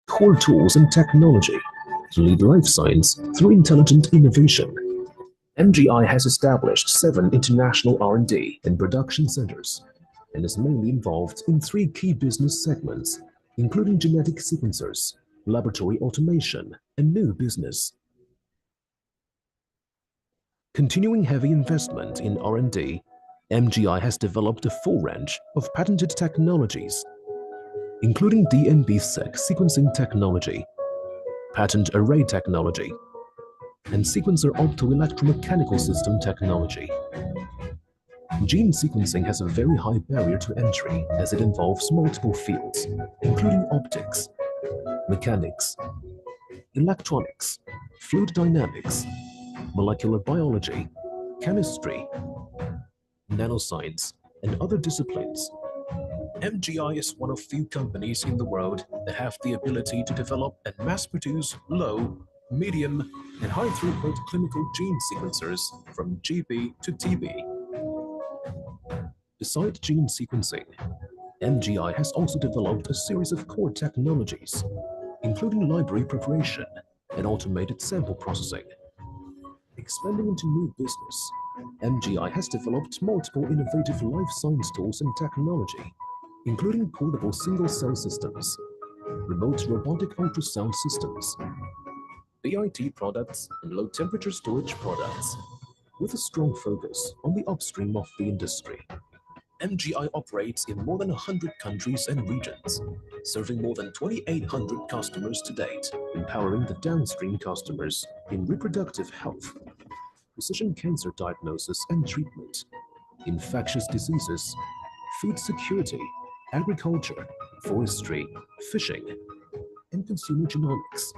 core tools and technology to lead life science through intelligent innovation. MGI has established 7 international R&D and production centers and is mainly involved in 3 key business segments, including genetic sequencers, laboratory automation, and new business. Continuing heavy investment in R&D, MGI has developed a full range of patented technologies, including DNB-seq sequencing technology, patent array technology, and sequencer optoelectromechanical system technology. Gene sequencing has a very high barrier to entry as it involves multiple fields, including optics, mechanics, electronics, fluid dynamics, molecular biology, chemistry, nanoscience, and other disciplines. MGI is one of few companies in the world that have the ability to develop and mass-produce low, medium, and high-throughput clinical gene sequencers from GB to TB. Besides gene sequencing, MGI has also developed a series of core technologies, including library preparation and automated sample processing. Expanding into new business, MGI has developed multiple innovative life science tools and technology, including portable single-cell systems, remote robotic ultrasound systems, BIT products, and low-temperature storage products, with a strong focus on the upstream of the industry. MGI operates in more than 100 countries and regions, serving more than 2,800 customers to date, empowering the downstream customers in reproductive health, precision cancer diagnosis and treatment, infectious diseases, food security, agriculture, forestry, fishing, and consumer genomics.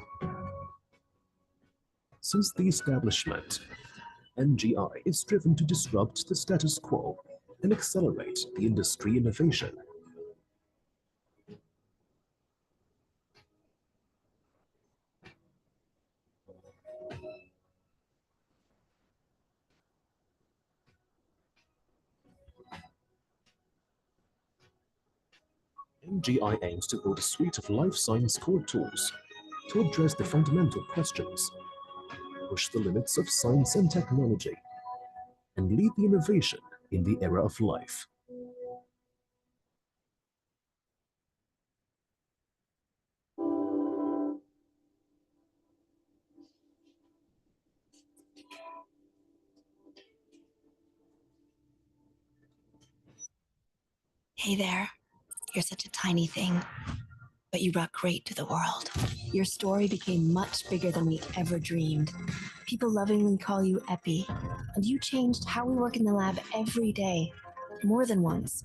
Since the establishment, MGI is driven to disrupt the status quo and accelerate the industry innovation. MGI aims to build a suite of life science core tools to address the fundamental questions, push the limits of science and technology, and lead the innovation in the era of life. Hey there, you're such a tiny thing, but you brought great to the world. Your story became much bigger than we ever dreamed. People lovingly call you Epi, and you changed how we work in the lab every day, more than once.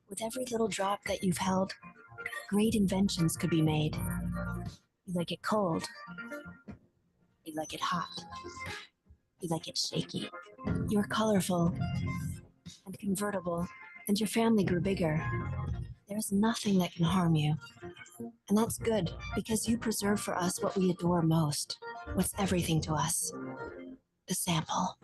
With every little drop that you've held, great inventions could be made. You like it cold. You like it hot. You like it shaky. You're colorful and convertible, and your family grew bigger. There's nothing that can harm you. And that's good, because you preserve for us what we adore most, what's everything to us, the sample.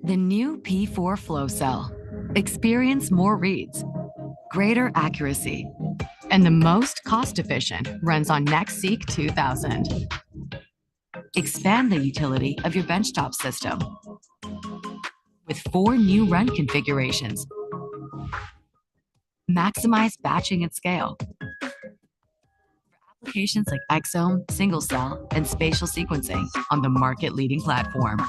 The new P4 flow cell. Experience more reads, greater accuracy, and the most cost-efficient runs on NextSeq 2000. Expand the utility of your benchtop system with 4 new run configurations. Maximize batching at scale for applications like exome, single cell, and spatial sequencing on the market-leading platform.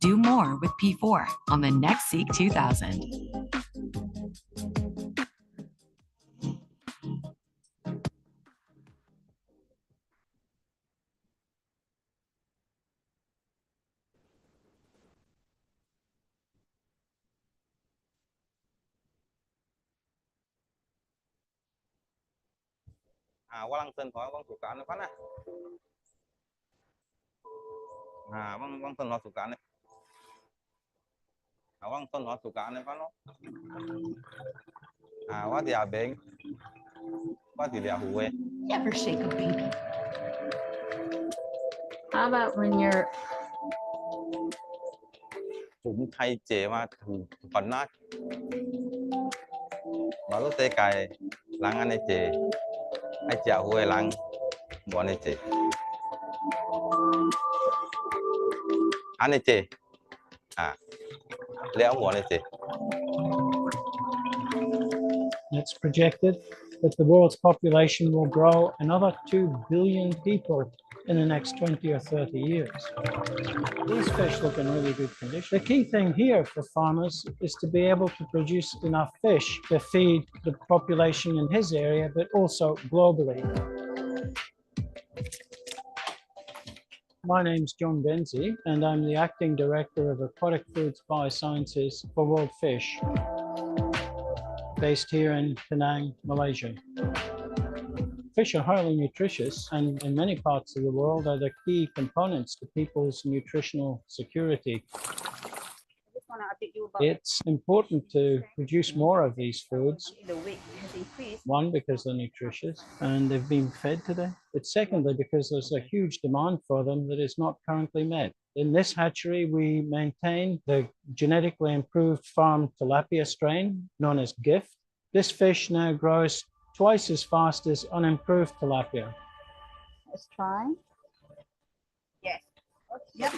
Do more with P4 on the NextSeq 2000. Vâng tên hỏi vâng thuộc cả nó phát này. Vâng tên hỏi thuộc cả này. Vâng tên hỏi thuộc cả này phát nó. Quá thì bệnh. Quá thì hủ ấy. Never shake a baby. How about when you're Cũng thay chế mà thủ phần nát. Bảo lúc tê cài lắng ăn chế. Ai chả hủ lắng bọn chế. Ăn chế. Lẽ ông bọn chế. It's projected that the world's population will grow another 2 billion people in the next 20 or 30 years. These fish look in really good condition. The key thing here for farmers is to be able to produce enough fish to feed the population in his area, but also globally. My name's John Benzie, and I'm the Acting Director of Aquatic Foods Biosciences for World Fish, based here in Penang, Malaysia. Fish are highly nutritious and in many parts of the world are the key components to people's nutritional security. It's important to produce more of these foods. One, because they're nutritious and they've been fed today. But secondly, because there's a huge demand for them that is not currently met. In this hatchery, we maintain the genetically improved farm tilapia strain known as GIFT. This fish now grows twice as fast as unimproved tilapia. Let's try. Yes. Yep.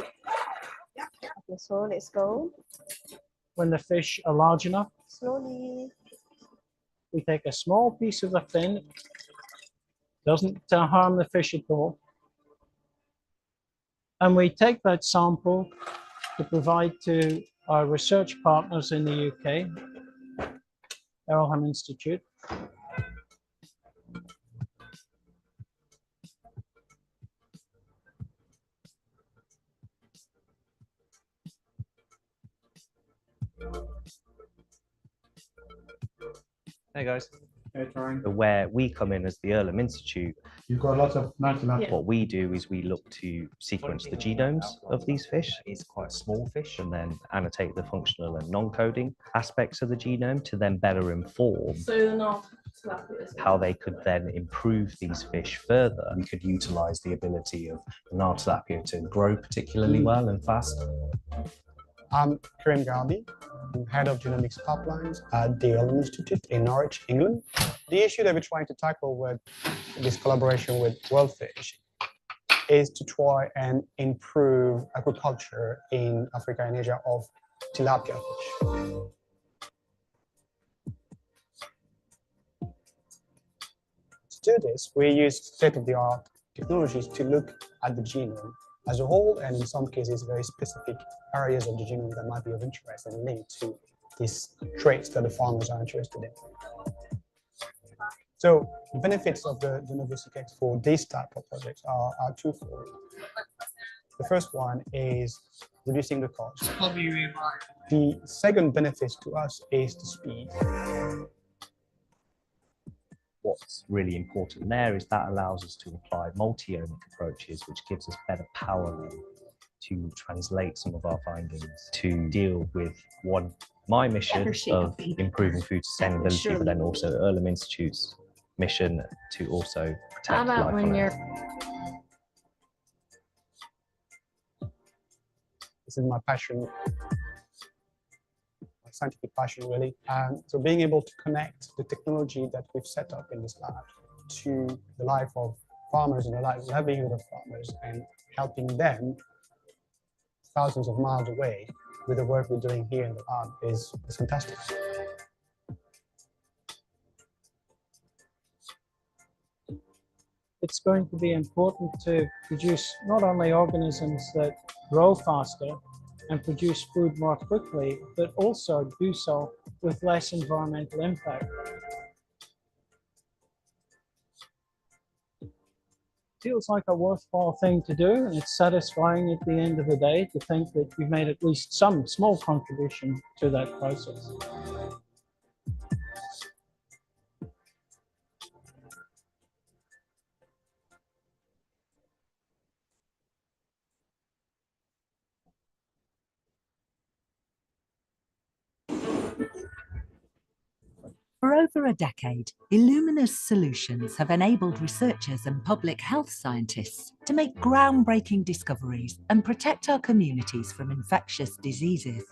Okay, so let's go. When the fish are large enough, Slowly. we take a small piece of the fin. Doesn't harm the fish at all. And we take that sample to provide to our research partners in the UK, Errolham Institute. Hey guys. Hey, Torrin. Where we come in as the Errolham Institute You've got lots of tilapia. What we do is we look to sequence the genomes of these fish. It's quite small fish, and then annotate the functional and non-coding aspects of the genome to then better inform how they could then improve these fish further. We could utilize the ability of Nile tilapia to grow particularly well and fast. I'm Karim Garbi. I'm head of genomics pipelines at the Illumina Institute in Norwich, England. The issue that we're trying to tackle with this collaboration with WorldFish is to try and improve agriculture in Africa and Asia of tilapia fish. To do this, we use state-of-the-art technologies to look at the genome as a whole, and in some cases, very specific areas of the genome that might be of interest and linked to these traits that the farmers are interested in. So the benefits of the Genovo-Seq for this type of projects are twofold. The first one is reducing the cost. The second benefit to us is the speed. What's really important there is that allows us to apply multi-omic approaches, which gives us better power to translate some of our findings to deal with my mission of improving food sustainability, but then also Illumina Institute's mission to also protect life on Earth. This is my passion, my scientific passion really. So being able to connect the technology that we've set up in this lab to the life of farmers and the livelihood of farmers, and helping them thousands of miles away with the work we're doing here in the lab is fantastic. It's going to be important to produce not only organisms that grow faster and produce food more quickly, but also do so with less environmental impact. Feels like a worthwhile thing to do, and it's satisfying at the end of the day to think that we've made at least some small contribution to that process. For over a decade, Illumina's solutions have enabled researchers and public health scientists to make groundbreaking discoveries and protect our communities from infectious diseases.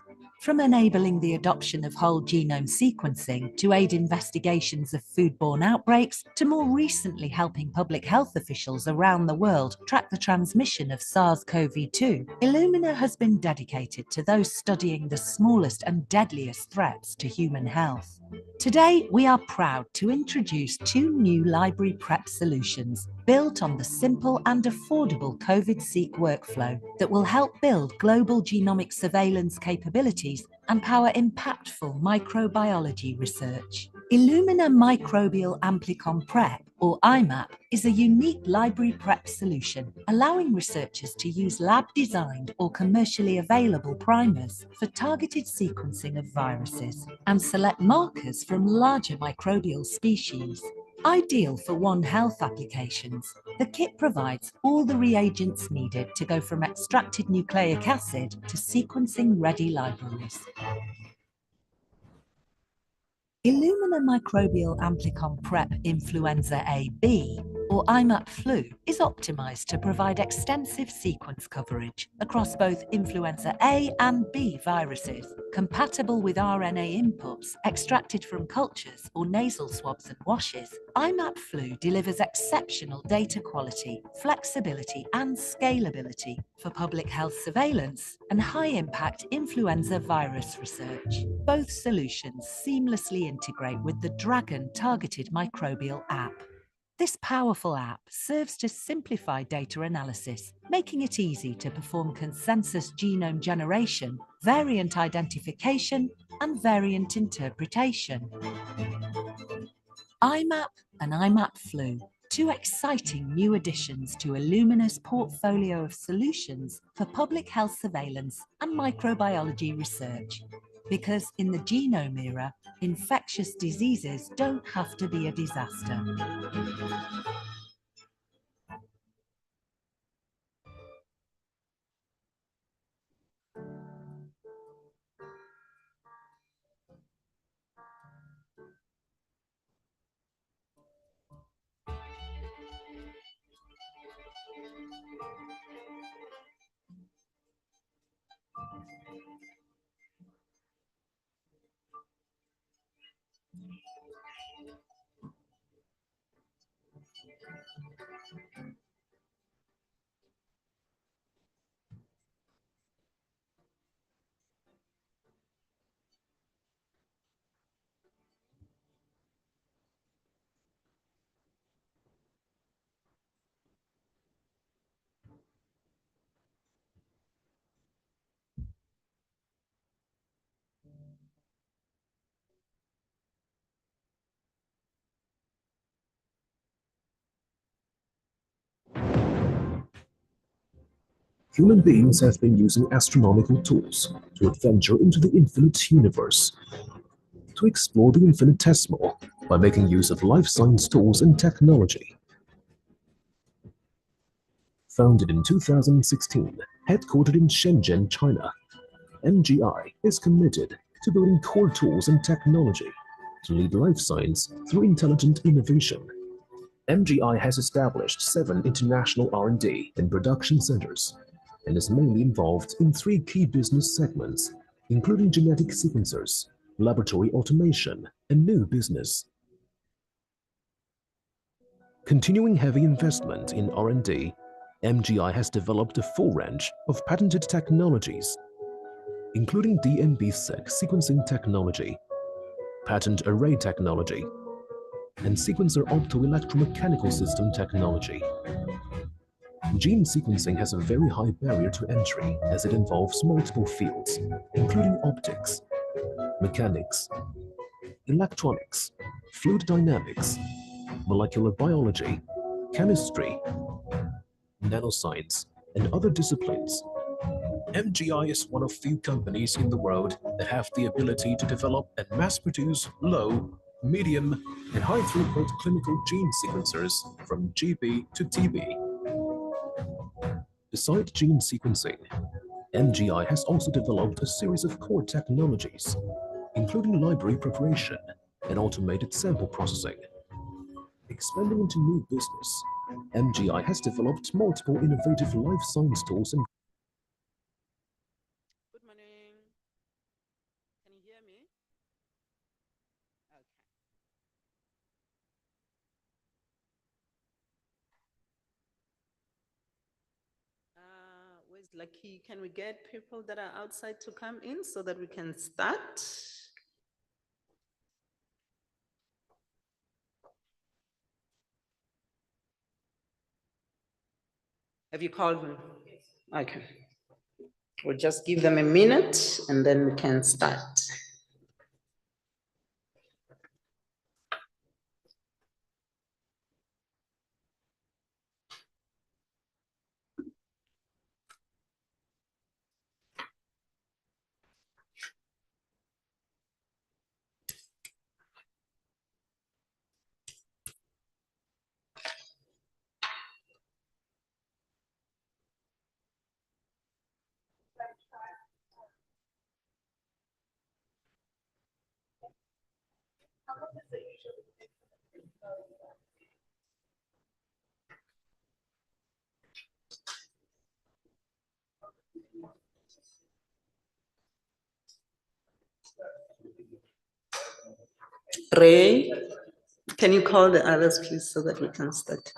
From enabling the adoption of whole genome sequencing to aid investigations of foodborne outbreaks, to more recently helping public health officials around the world track the transmission of SARS-CoV-2, Illumina has been dedicated to those studying the smallest and deadliest threats to human health. Today, we are proud to introduce two new library prep solutions built on the simple and affordable COVID-Seq workflow that will help build global genomic surveillance capabilities and power impactful microbiology research. Illumina Microbial Amplicon Prep, or IMAP, is a unique library prep solution allowing researchers to use lab-designed or commercially available primers for targeted sequencing of viruses and select markers from larger microbial species. Ideal for One Health applications, the kit provides all the reagents needed to go from extracted nucleic acid to sequencing-ready libraries. Illumina Microbial Amplicon Prep Influenza A/B, or IMAP Flu, is optimized to provide extensive sequence coverage across both influenza A and B viruses, compatible with RNA inputs extracted from cultures or nasal swabs and washes. IMAP Flu delivers exceptional data quality, flexibility and scalability for public health surveillance and high-impact influenza virus research. Both solutions seamlessly integrate with the Dragon targeted microbial app. This powerful app serves to simplify data analysis, making it easy to perform consensus genome generation, variant identification, and variant interpretation. IMAP and IMAP Flu, two exciting new additions to Illumina's portfolio of solutions for public health surveillance and microbiology research. Because in the genome era, infectious diseases don't have to be a disaster. Human beings have been using astronomical tools to adventure into the infinite universe, to explore the infinitesimal by making use of life science tools and technology. Founded in 2016, headquartered in Shenzhen, China, MGI is committed to building core tools and technology to lead life science through intelligent innovation. MGI has established 7 international R&D and production centers and is mainly involved in 3 key business segments, including genetic sequencers, laboratory automation, and new business. Continuing heavy investment in R&D, MGI has developed a full range of patented technologies, including DNB-seq sequencing technology, patent array technology, and sequencer optoelectromechanical system technology. Gene sequencing has a very high barrier to entry as it involves multiple fields, including optics, mechanics, electronics, fluid dynamics, molecular biology, chemistry, nanoscience, and other disciplines. MGI is one of few companies in the world that have the ability to develop and mass-produce low, medium, and high-throughput clinical gene sequencers from GB to TB. Besides gene sequencing, MGI has also developed a series of core technologies, including library preparation and automated sample processing. Expanding into new business, MGI has developed multiple innovative life science tools and Good morning. Can you hear me? Okay. Where's Lucky? Can we get people that are outside to come in so that we can start? Have you called me? Okay. We'll just give them a minute and then we can start. Ray, can you call the others, please, so that we can start?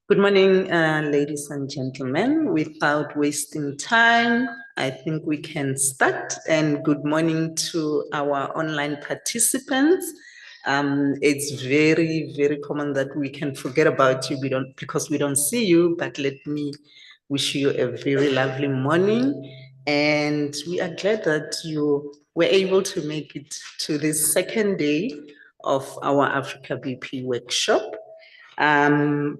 Good morning, ladies and gentlemen. Without wasting time, I think we can start. And good morning to our online participants. It's very, very common that we can forget about you because we don't see you, but let me wish you a very lovely morning. And we are glad that you were able to make it to this second day of our AfricaBP workshop.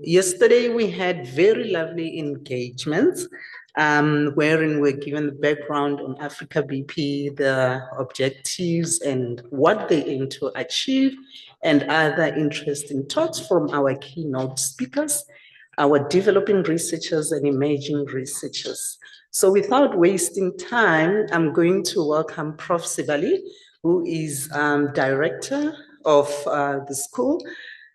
Yesterday we had very lovely engagements. wherein we're given the background on AfricaBP, the objectives and what they aim to achieve, and other interesting talks from our keynote speakers, our developing researchers and emerging researchers. So without wasting time, I'm going to welcome Prof. Sibali, who is director of the school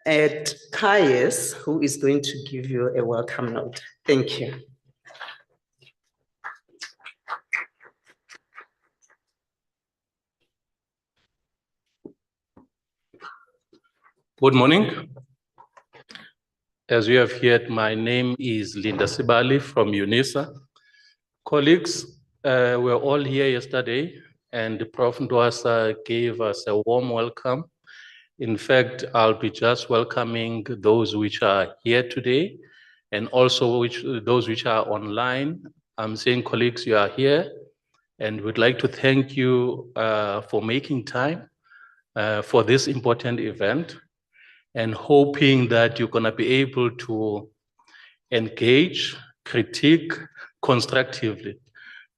at CAIES, who is going to give you a welcome note. Thank you. Good morning. As you have heard, my name is Linda Sibali from UNISA. Colleagues, we're all here yesterday, and Prof. Ndwasa gave us a warm welcome. In fact, I'll be just welcoming those which are here today, and also those which are online. I'm saying, colleagues, you are here, and we'd like to thank you for making time for this important event, and hoping that you're gonna be able to engage, critique constructively.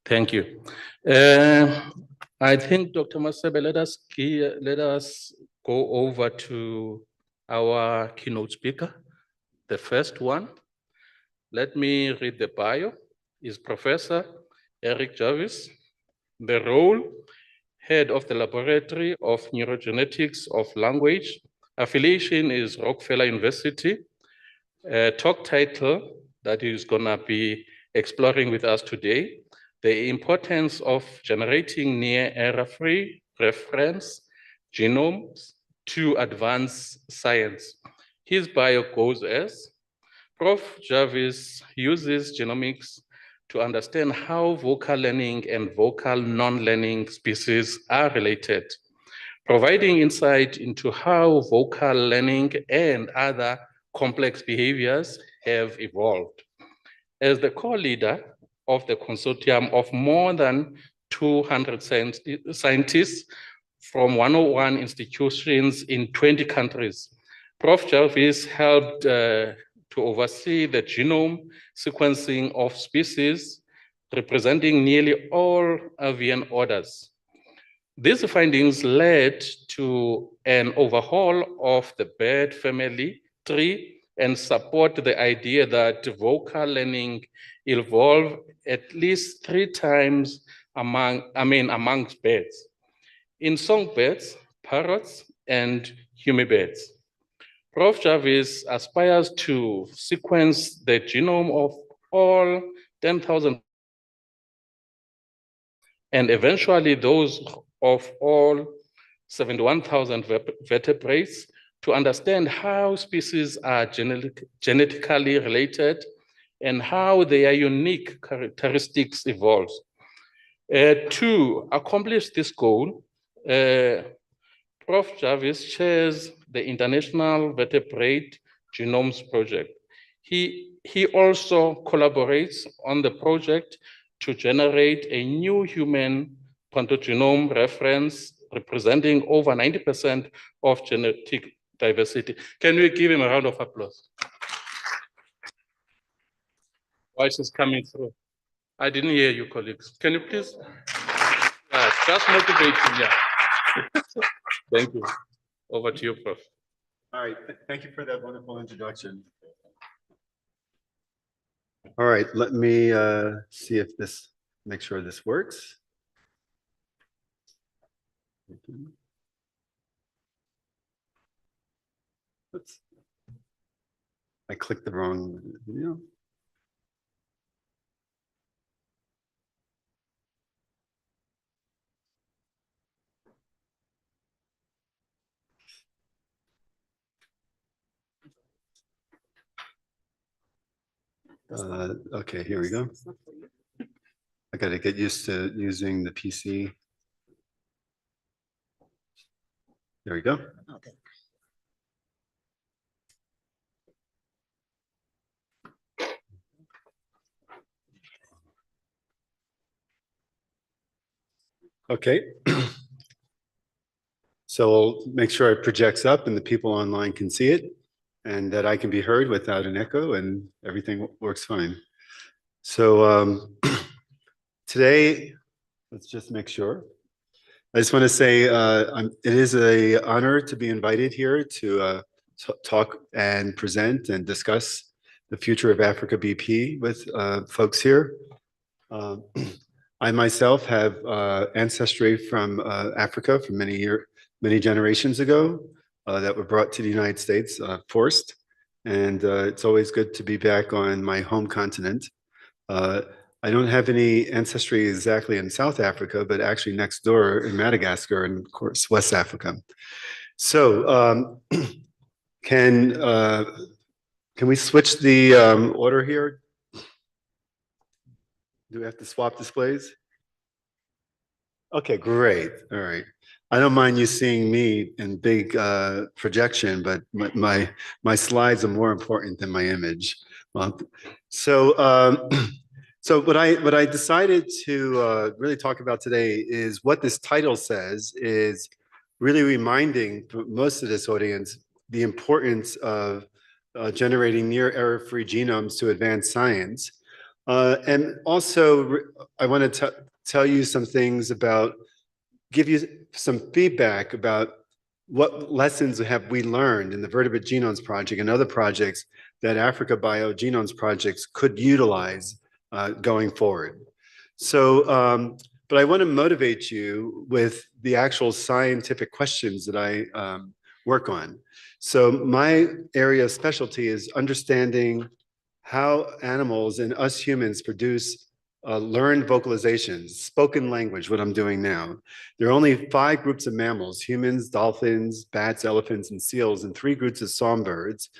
Thank you. I think Dr. Masebe, let us go over to our keynote speaker, the first one. Let me read the bio. Is Professor Eric Jarvis, the role, head of the Laboratory of Neurogenetics of Language. Affiliation is Rockefeller University. Talk title that he's gonna be exploring with us today, the importance of generating near error-free reference genomes to advance science. His bio goes as, Prof. Jarvis uses genomics to understand how vocal learning and vocal non-learning species are related, providing insight into how vocal learning and other complex behaviors have evolved. As the co-leader of the consortium of more than 200 scientists from 101 institutions in 20 countries, Prof. Jarvis helped to oversee the genome sequencing of species representing nearly all avian orders. These findings led to an overhaul of the bird family tree and support the idea that vocal learning evolved at least 3 times amongst birds. In songbirds, parrots, and hummingbirds. Prof. Jarvis aspires to sequence the genome of all 10,000 and eventually those of all 71,000 vertebrates to understand how species are genetically related and how their unique characteristics evolve. To accomplish this goal, Prof. Jarvis chairs the International Vertebrate Genomes Project. He also collaborates on the project to generate a new human paleogenome reference representing over 90% of genetic diversity. Can we give him a round of applause? Voice is coming through. I didn't hear you, colleagues. Can you please? Just motivate him, yeah. Thank you. Over to you, Prof. All right, thank you for that wonderful introduction. All right, let me see if make sure this works. Oops. I clicked the wrong video. Okay, here we go. I got to get used to using the PC. There we go. Okay. So we'll make sure it projects up and the people online can see it and that I can be heard without an echo and everything works fine. So today, let's just make sure. I just want to say it is an honor to be invited here to talk and present and discuss the future of Africa BP with folks here. I myself have ancestry from Africa from many generations ago that were brought to the United States forced. And it's always good to be back on my home continent. I don't have any ancestry exactly in South Africa, but actually next door in Madagascar and of course West Africa. So can we switch the order here? Do we have to swap displays? Okay, great. All right. I don't mind you seeing me in big projection, but my slides are more important than my image. So what I decided to really talk about today is what this title says is really reminding most of this audience the importance of generating near error-free genomes to advance science. And also, I want to tell you some things about, give you some feedback about what lessons have we learned in the Vertebrate Genomes Project and other projects that Africa BioGenomes projects could utilize going forward. So, but I want to motivate you with the actual scientific questions that I work on. So my area of specialty is understanding how animals and us humans produce learned vocalizations, spoken language, what I'm doing now. There are only 5 groups of mammals: humans, dolphins, bats, elephants, and seals, and 3 groups of birds,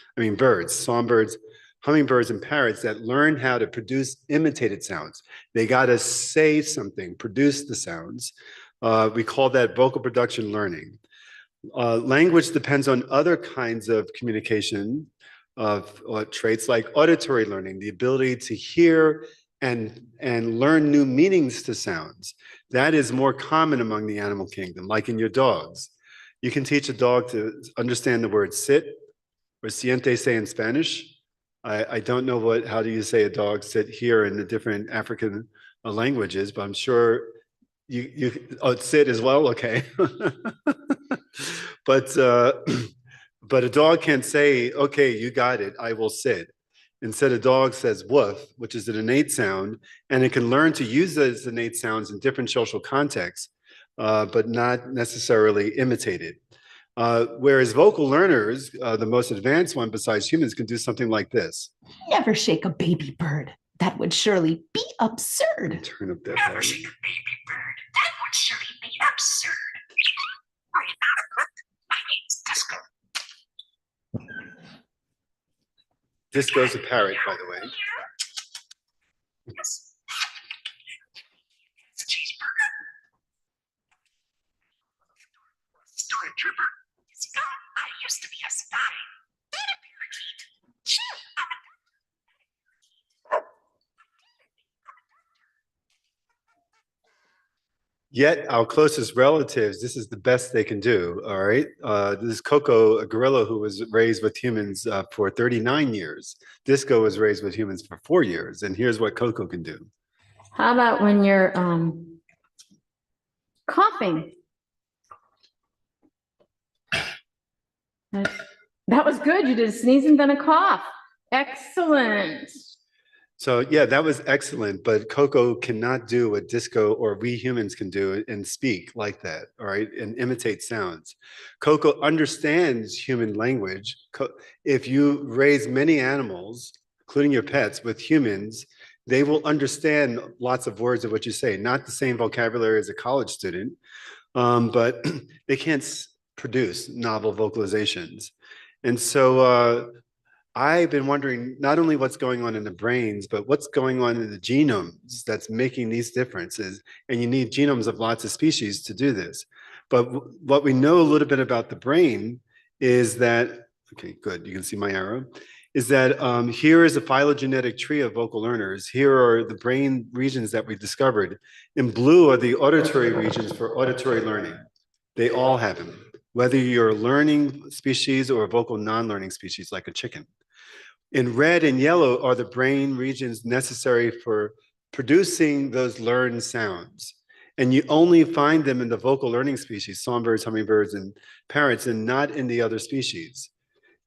songbirds, hummingbirds, and parrots that learn how to produce imitated sounds. They got to say something, produce the sounds. We call that vocal production learning. Language depends on other kinds of communication of traits like auditory learning, the ability to hear and learn new meanings to sounds. That is more common among the animal kingdom, like in your dogs. You can teach a dog to understand the word sit or siéntese in Spanish. I don't know how do you say a dog sit here in the different African languages, but I'm sure you sit as well, okay. But a dog can say, okay, you got it, I will sit. Instead, a dog says woof, which is an innate sound, and it can learn to use those innate sounds in different social contexts, but not necessarily imitate it. Whereas vocal learners, the most advanced one besides humans, can do something like this. Never shake a baby bird. That would surely be absurd. Turn up that Never shake a baby bird. That would surely be absurd. Are you not a cook? My name's Disco. Disco's a parrot, by the way. Yes. It's a cheeseburger. Stormtrooper. I used to be a spy. And a parakeet. Shoo! Yet our closest relatives, this is the best they can do, all right? This is Coco, a gorilla who was raised with humans for 39 years. Disco was raised with humans for 4 years, and here's what Coco can do. How about when you're coughing? That was good. You did a sneeze and then a cough. Excellent. So yeah, that was excellent, but Coco cannot do what Disco or we humans can do and speak like that, all right, and imitate sounds. Coco understands human language. If you raise many animals, including your pets, with humans, they will understand lots of words of what you say, not the same vocabulary as a college student, but they can't produce novel vocalizations. And so I've been wondering not only what's going on in the brains, but what's going on in the genomes that's making these differences. And you need genomes of lots of species to do this. But what we know a little bit about the brain is that, okay, good, you can see my arrow, is that here is a phylogenetic tree of vocal learners. Here are the brain regions that we discovered. In blue are the auditory regions for auditory learning. They all have them, whether you're a learning species or a vocal non-learning species like a chicken. In red and yellow are the brain regions necessary for producing those learned sounds. And you only find them in the vocal learning species, songbirds, hummingbirds, and parrots, and not in the other species.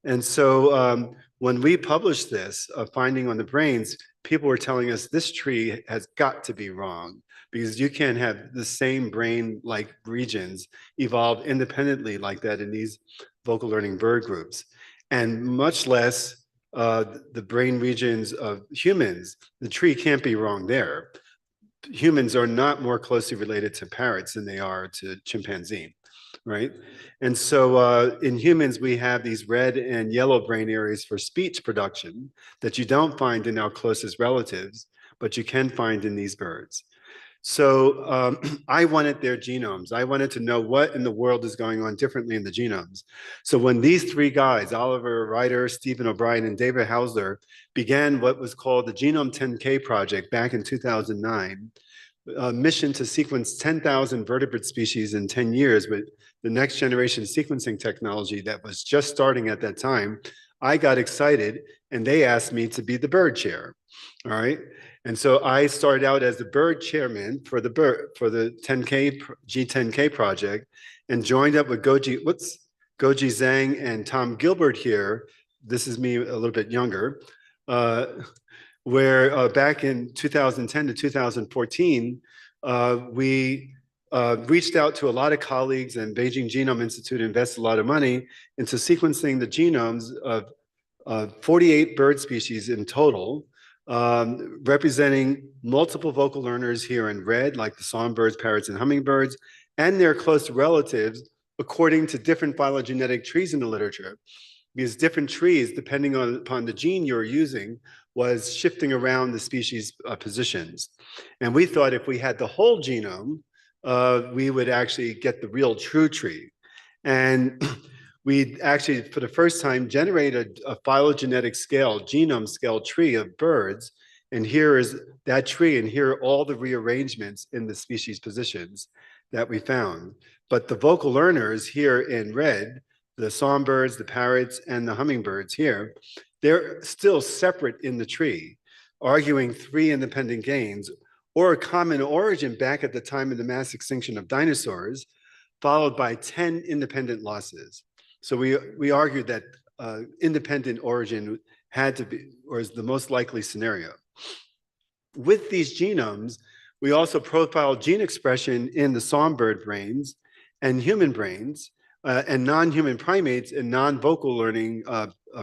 And so when we published this finding on the brains, people were telling us this tree has got to be wrong because you can't have the same brain-like regions evolve independently like that in these vocal learning bird groups, and much less the brain regions of humans. The tree can't be wrong there. Humans are not more closely related to parrots than they are to chimpanzee, right? And so in humans, we have these red and yellow brain areas for speech production that you don't find in our closest relatives, but you can find in these birds. So I wanted their genomes. I wanted to know what in the world is going on differently in the genomes. So when these three guys, Oliver Ryder, Stephen O'Brien, and David Hausler, began what was called the Genome 10K project back in 2009, a mission to sequence 10,000 vertebrate species in 10 years with the next generation sequencing technology that was just starting at that time, I got excited and they asked me to be the bird chair, all right? And so I started out as the bird chairman for the G10K project and joined up with Goji Zhang and Tom Gilbert here. This is me a little bit younger, where back in 2010 to 2014, we reached out to a lot of colleagues, and Beijing Genome Institute invested a lot of money into sequencing the genomes of 48 bird species in total, representing multiple vocal learners here in red, like the songbirds, parrots, and hummingbirds, and their close relatives, according to different phylogenetic trees in the literature. Because different trees, depending upon the gene you're using, was shifting around the species positions. And we thought if we had the whole genome, we would actually get the real true tree. And we actually, for the first time, generated a phylogenetic scale, genome scale tree of birds. And here is that tree, and here are all the rearrangements in the species positions that we found. But the vocal learners here in red, the songbirds, the parrots, and the hummingbirds here, they're still separate in the tree, arguing 3 independent gains or a common origin back at the time of the mass extinction of dinosaurs, followed by 10 independent losses. So we argued that independent origin had to be, or is the most likely scenario. With these genomes, we also profiled gene expression in the songbird brains and human brains, and non-human primates and non-vocal learning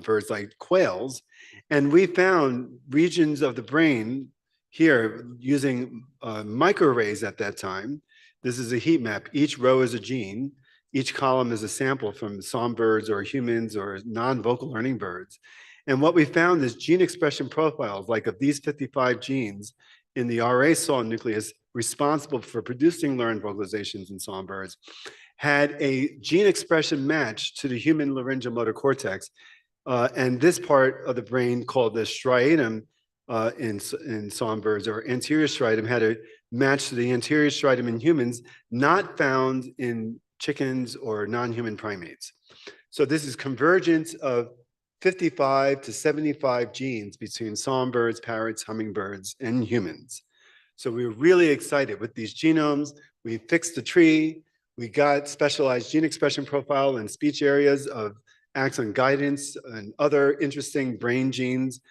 birds like quails. And we found regions of the brain here using microarrays at that time. This is a heat map. Each row is a gene. Each column is a sample from songbirds or humans or non-vocal learning birds. And what we found is gene expression profiles, like of these 55 genes in the RA saw nucleus responsible for producing learned vocalizations in songbirds, had a gene expression match to the human laryngeal motor cortex. And this part of the brain called the striatum in songbirds, or anterior striatum, had a match to the anterior striatum in humans, not found in chickens or non-human primates. So this is convergence of 55 to 75 genes between songbirds, parrots, hummingbirds, and humans. So we were really excited with these genomes. We fixed the tree. We got specialized gene expression profile and speech areas of axon guidance and other interesting brain genes.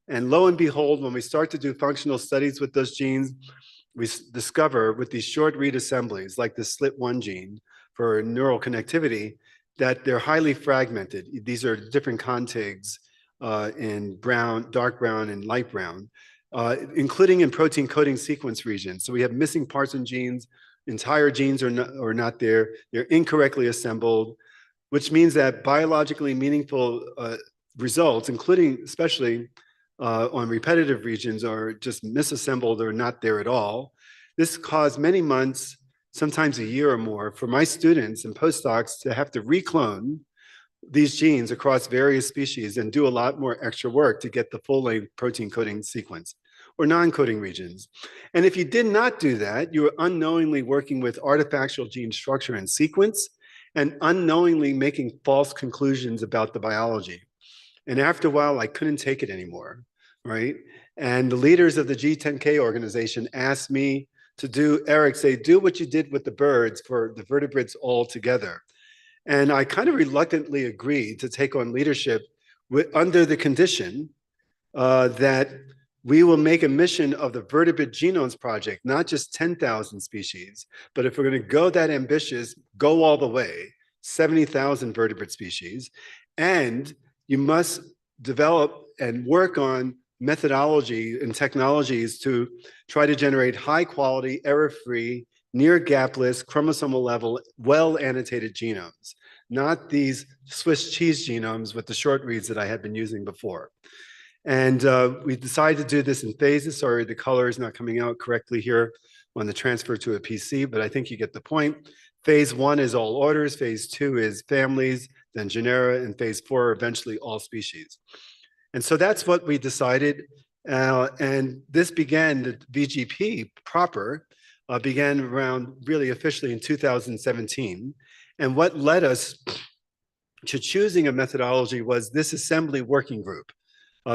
And lo and behold, when we start to do functional studies with those genes, we discover with these short read assemblies, like the SLIT1 gene for neural connectivity, that they're highly fragmented. These are different contigs in brown, dark brown, and light brown, including in protein coding sequence regions. So we have missing parts in genes. Entire genes are not there. They're incorrectly assembled, which means that biologically meaningful results, including especially on repetitive regions, are just misassembled or not there at all. This caused many months, sometimes a year or more, for my students and postdocs to have to reclone these genes across various species and do a lot more extra work to get the full-length protein coding sequence or non-coding regions. And if you did not do that, you were unknowingly working with artifactual gene structure and sequence, and unknowingly making false conclusions about the biology. And after a while, I couldn't take it anymore, right? And the leaders of the G10K organization asked me to do, Eric, say, do what you did with the birds for the vertebrates all together. And I kind of reluctantly agreed to take on leadership under the condition that we will make a mission of the Vertebrate Genomes Project, not just 10,000 species, but if we're going to go that ambitious, go all the way, 70,000 vertebrate species. And you must develop and work on methodology and technologies to try to generate high quality, error-free, near gapless, chromosomal level, well-annotated genomes, not these Swiss cheese genomes with the short reads that I had been using before. And we decided to do this in phases. Sorry, the color is not coming out correctly here on the transfer to a PC, but I think you get the point. Phase 1 is all orders, phase 2 is families, then genera, and phase 4 eventually all species. And so that's what we decided. And this began, the VGP proper, began around really officially in 2017. And what led us to choosing a methodology was this assembly working group.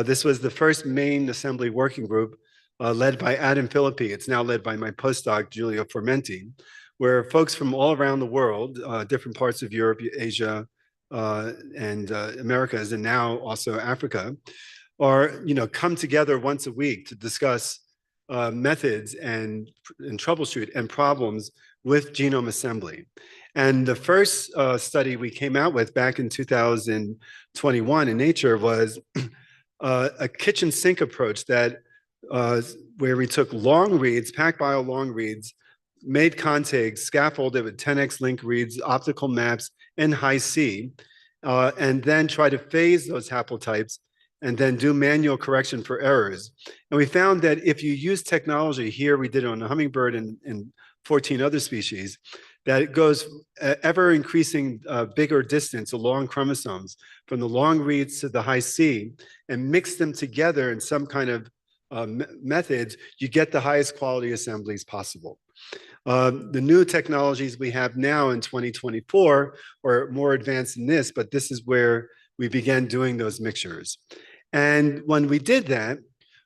This was the first main assembly working group led by Adam Philippi. It's now led by my postdoc, Giulio Formenti, where folks from all around the world, different parts of Europe, Asia, and Americas, and now also Africa, are come together once a week to discuss methods and troubleshoot and problems with genome assembly. And the first study we came out with back in 2021 in Nature was a kitchen sink approach that where we took long reads, PacBio long reads, made contigs, scaffolded with 10x link reads, optical maps, and Hi-C, and then try to phase those haplotypes and then do manual correction for errors. And we found that if you use technology, here we did it on a hummingbird and 14 other species, that it goes ever increasing bigger distance along chromosomes from the long reads to the Hi-C, and mix them together in some kind of methods, you get the highest quality assemblies possible. The new technologies we have now in 2024 are more advanced than this, but this is where we began doing those mixtures. And when we did that,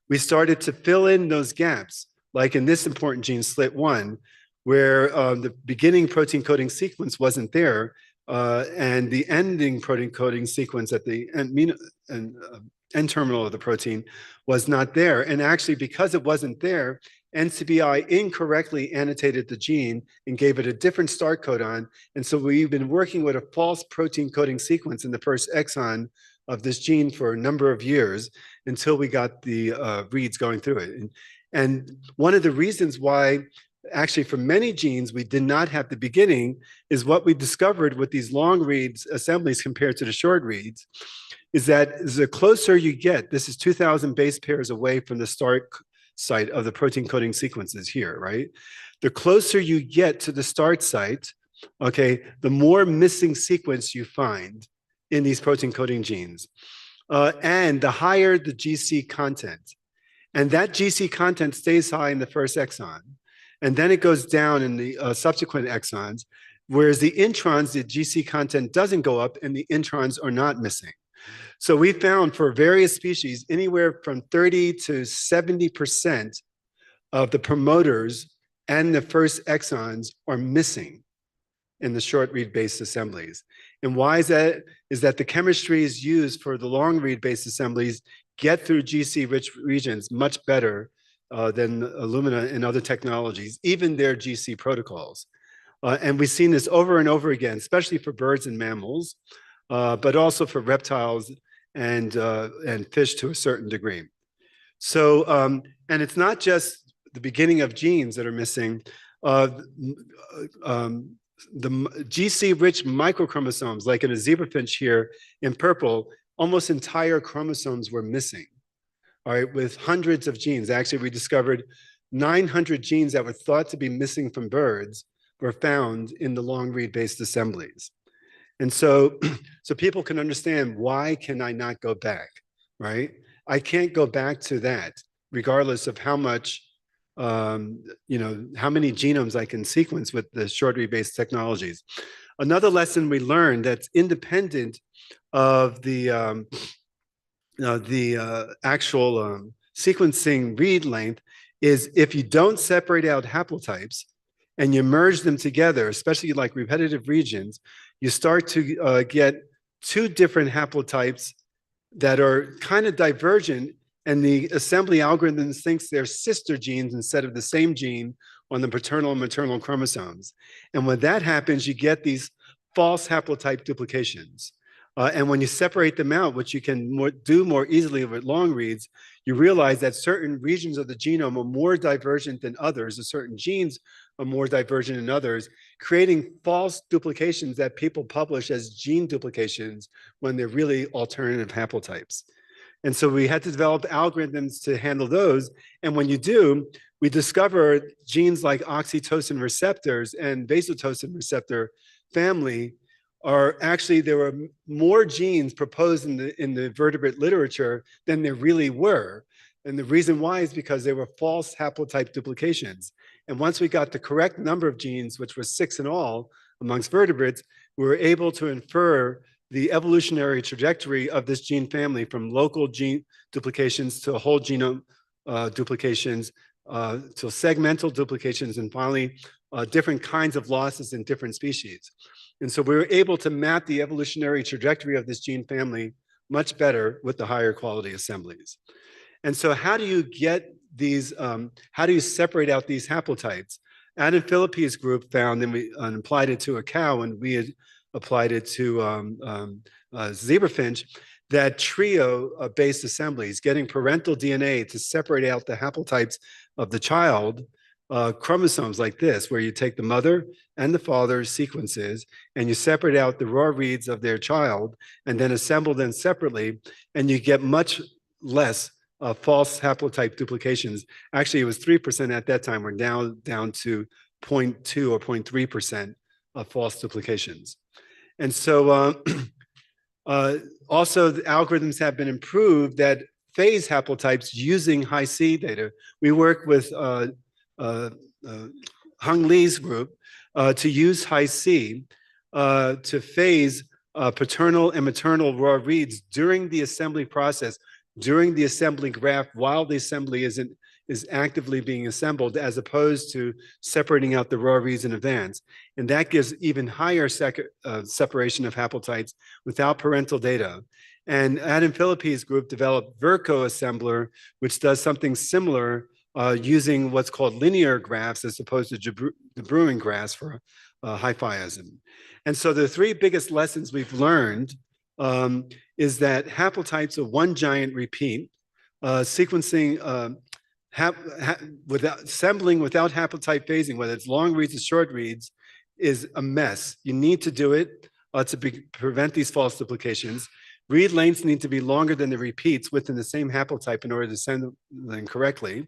we started to fill in those gaps, like in this important gene SLIT1, where the beginning protein coding sequence wasn't there, and the ending protein coding sequence at the end terminal of the protein was not there. And actually, because it wasn't there, NCBI incorrectly annotated the gene and gave it a different start codon. And so we've been working with a false protein coding sequence in the first exon of this gene for a number of years until we got the reads going through it. And one of the reasons why actually for many genes we did not have the beginning is what we discovered with these long reads assemblies compared to the short reads is that the closer you get, this is 2,000 base pairs away from the start site of the protein coding sequences here, right? The closer you get to the start site, okay, the more missing sequence you find in these protein coding genes. And the higher the GC content. And that GC content stays high in the first exon. And then it goes down in the subsequent exons, whereas the introns, the GC content doesn't go up and the introns are not missing. So we found for various species, anywhere from 30 to 70% of the promoters and the first exons are missing in the short read based assemblies. And why is that? Is that the chemistries used for the long read based assemblies get through GC rich regions much better than Illumina and other technologies, even their GC protocols. And we've seen this over and over again, especially for birds and mammals, but also for reptiles and fish to a certain degree. So, and it's not just the beginning of genes that are missing. The GC-rich microchromosomes, like in a zebrafinch here in purple, almost entire chromosomes were missing. All right, with hundreds of genes. Actually, we discovered 900 genes that were thought to be missing from birds were found in the long read based assemblies. And so, so people can understand, why can I not go back, right? I can't go back to that, regardless of how much, how many genomes I can sequence with the short read based technologies. Another lesson we learned that's independent of the actual sequencing read length is if you don't separate out haplotypes and you merge them together, especially like repetitive regions, you start to get two different haplotypes that are kind of divergent, and the assembly algorithms thinks they're sister genes instead of the same gene on the paternal and maternal chromosomes. And when that happens, you get these false haplotype duplications. And when you separate them out, which you can do more easily with long reads, you realize that certain regions of the genome are more divergent than others, or certain genes are more divergent than others, creating false duplications that people publish as gene duplications when they're really alternative haplotypes. And so we had to develop algorithms to handle those. And when you do, we discover genes like oxytocin receptors and vasotocin receptor family are actually, there were more genes proposed in the vertebrate literature than there really were. And the reason why is because they were false haplotype duplications. And once we got the correct number of genes, which was 6 in all amongst vertebrates, we were able to infer the evolutionary trajectory of this gene family from local gene duplications to whole genome duplications, to segmental duplications, and finally different kinds of losses in different species. And so we were able to map the evolutionary trajectory of this gene family much better with the higher quality assemblies. And so how do you get these, how do you separate out these haplotypes? Adam Philippe's group found, and we applied it to a cow, and we had applied it to zebrafinch, that trio-based assemblies, getting parental DNA to separate out the haplotypes of the child, chromosomes like this, where you take the mother and the father's sequences and you separate out the raw reads of their child and then assemble them separately, and you get much less false haplotype duplications. Actually, it was 3% at that time. We're now down to 0.2 or 0.3% of false duplications. And so also the algorithms have been improved that phase haplotypes using Hi-C data. We work with Hung Lee's group to use Hi-C to phase paternal and maternal raw reads during the assembly process, during the assembly graph, while the assembly is actively being assembled, as opposed to separating out the raw reads in advance. And that gives even higher separation of haplotypes without parental data. And Adam Philippe's group developed Verco assembler, which does something similar using what's called linear graphs as opposed to De Bruijn graphs for Hi-Fiism. And so the three biggest lessons we've learned is that haplotypes are one giant repeat. Sequencing, assembling without haplotype phasing, whether it's long reads or short reads, is a mess. You need to do it to prevent these false duplications. Read lengths need to be longer than the repeats within the same haplotype in order to send them correctly.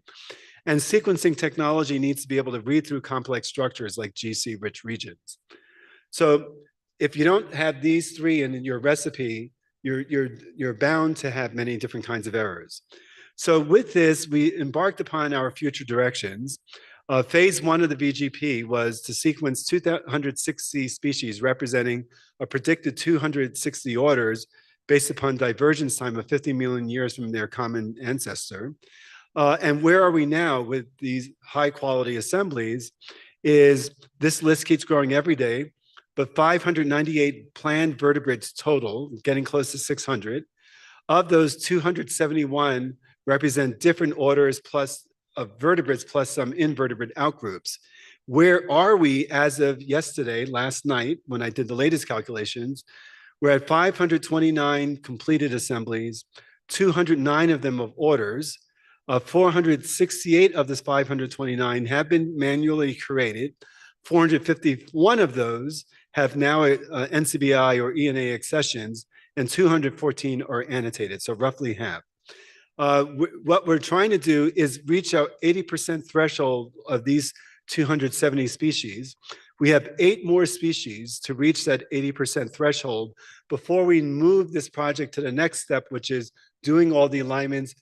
And sequencing technology needs to be able to read through complex structures like GC-rich regions. So if you don't have these three in your recipe, you're bound to have many different kinds of errors. So with this, we embarked upon our future directions. Phase 1 of the VGP was to sequence 260 species representing a predicted 260 orders based upon divergence time of 50 million years from their common ancestor. And where are we now with these high quality assemblies is this list keeps growing every day, but 598 planned vertebrates total, getting close to 600. Of those, 271 represent different orders plus of vertebrates plus some invertebrate outgroups. Where are we as of yesterday, last night, when I did the latest calculations? We're at 529 completed assemblies, 209 of them of orders. 468 of this 529 have been manually created. 451 of those have now NCBI or ENA accessions, and 214 are annotated, so roughly half. What we're trying to do is reach our 80% threshold of these 270 species. We have 8 more species to reach that 80% threshold before we move this project to the next step, which is doing all the alignments,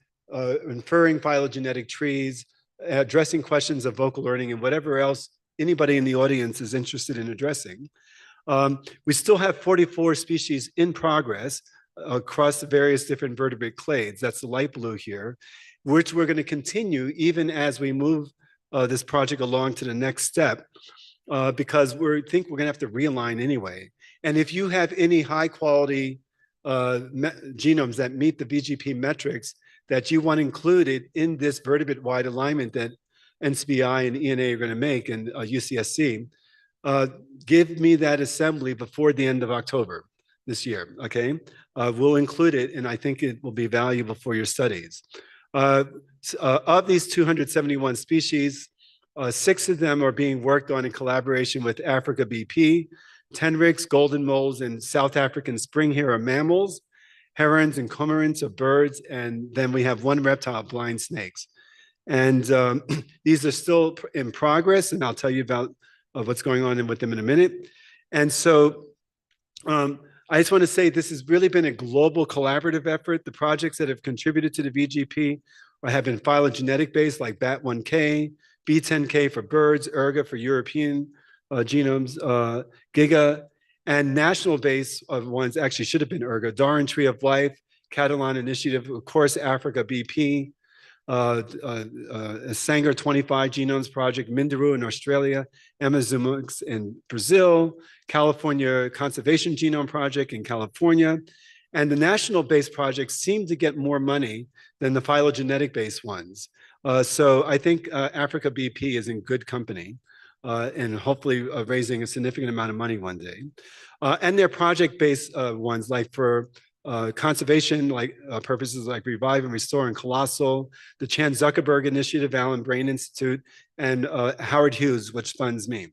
inferring phylogenetic trees, addressing questions of vocal learning, and whatever else anybody in the audience is interested in addressing. We still have 44 species in progress. across the various different vertebrate clades. That's the light blue here, which we're going to continue even as we move this project along to the next step, because we think we're going to have to realign anyway. And if you have any high quality genomes that meet the VGP metrics that you want included in this vertebrate-wide alignment that NCBI and ENA are going to make, and UCSC, give me that assembly before the end of October this year, okay? We'll include it, and I think it will be valuable for your studies. Of these 271 species, 6 of them are being worked on in collaboration with AfricaBP. Tenrecs, golden moles, and South African spring hare mammals. Herons and cormorants are birds, and then we have 1 reptile, blind snakes. And these are still in progress, and I'll tell you about what's going on with them in a minute. And so I just want to say this has really been a global collaborative effort. The projects that have contributed to the VGP have been phylogenetic based, like BAT1K, B10K for birds, ERGA for European genomes, GIGA, and national base of ones actually should have been ERGA, Darwin Tree of Life, Catalan Initiative, of course, AfricaBP, Sanger 25 Genomes Project, Minderoo in Australia, Amazonomics in Brazil, California Conservation Genome Project in California. And the national based projects seem to get more money than the phylogenetic based ones. So I think AfricaBP is in good company. And hopefully raising a significant amount of money one day. And they're project-based ones, like for conservation, like purposes like Revive and Restore and Colossal, the Chan Zuckerberg Initiative, Allen Brain Institute, and Howard Hughes, which funds me.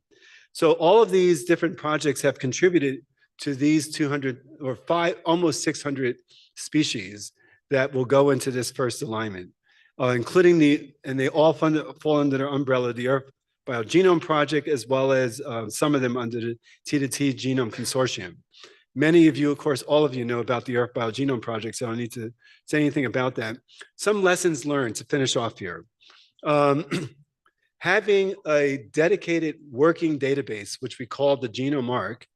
So all of these different projects have contributed to these 200 or almost 600 species that will go into this first alignment, including and they all fall under the umbrella of the Earth BioGenome Project, as well as some of them under the T2T Genome Consortium. Many of you, of course, all of you know about the Earth BioGenome Project, so I don't need to say anything about that. Some lessons learned to finish off here. Having a dedicated working database, which we call the Genome Ark,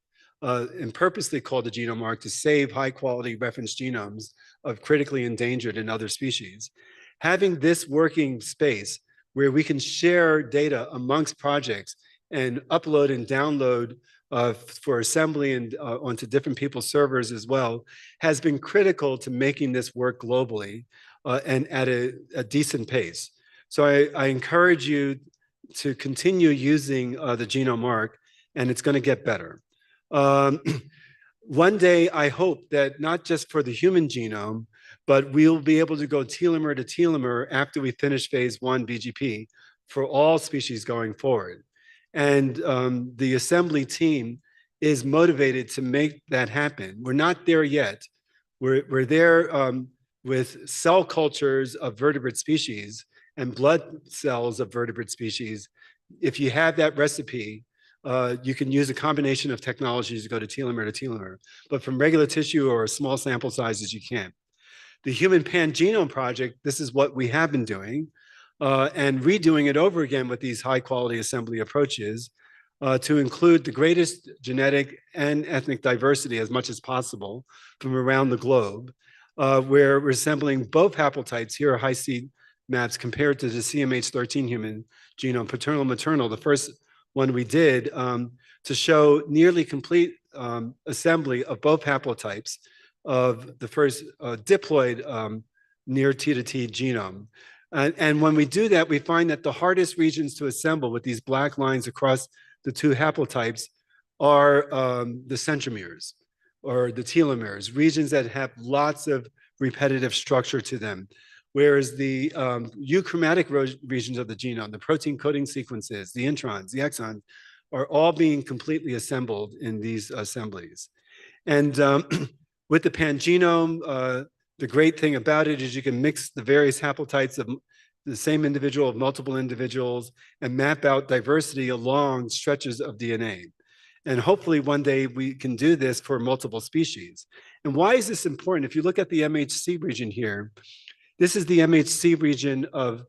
and purposely called the Genome Ark to save high quality reference genomes of critically endangered and other species. Having this working space where we can share data amongst projects and upload and download for assembly and onto different people's servers as well, has been critical to making this work globally and at a decent pace. So I encourage you to continue using the Genome Ark, and it's going to get better. One day, I hope that not just for the human genome, but we'll be able to go telomere to telomere after we finish phase 1 BGP for all species going forward. And the assembly team is motivated to make that happen. We're not there yet. We're there with cell cultures of vertebrate species and blood cells of vertebrate species. If you have that recipe, you can use a combination of technologies to go to telomere to telomere. But from regular tissue or small sample sizes, you can't. The Human Pangenome Project, this is what we have been doing, and redoing it over again with these high quality assembly approaches to include the greatest genetic and ethnic diversity as much as possible from around the globe, where we're assembling both haplotypes. Here are high-seed maps compared to the CMH13 human genome, paternal maternal, the first one we did, to show nearly complete assembly of both haplotypes of the first diploid near T2T genome. And when we do that, we find that the hardest regions to assemble with these black lines across the 2 haplotypes are the centromeres or the telomeres, regions that have lots of repetitive structure to them. Whereas the euchromatic regions of the genome, the protein coding sequences, the introns, the exons, are all being completely assembled in these assemblies. And with the pangenome, the great thing about it is you can mix the various haplotypes of the same individual of multiple individuals and map out diversity along stretches of DNA. And hopefully one day we can do this for multiple species. And why is this important? If you look at the MHC region here, this is the MHC region of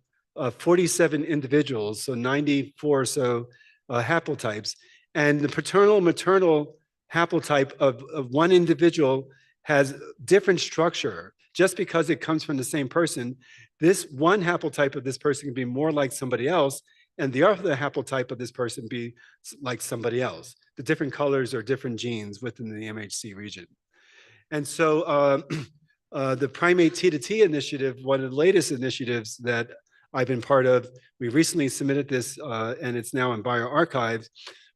47 individuals, so 94 or so haplotypes. And the paternal maternal haplotype of one individual has different structure. Just because it comes from the same person, this one haplotype of this person can be more like somebody else, and the other haplotype of this person be like somebody else. The different colors are different genes within the MHC region. And so the Primate T2T initiative, one of the latest initiatives that I've been part of, we recently submitted this and it's now in bioRxiv.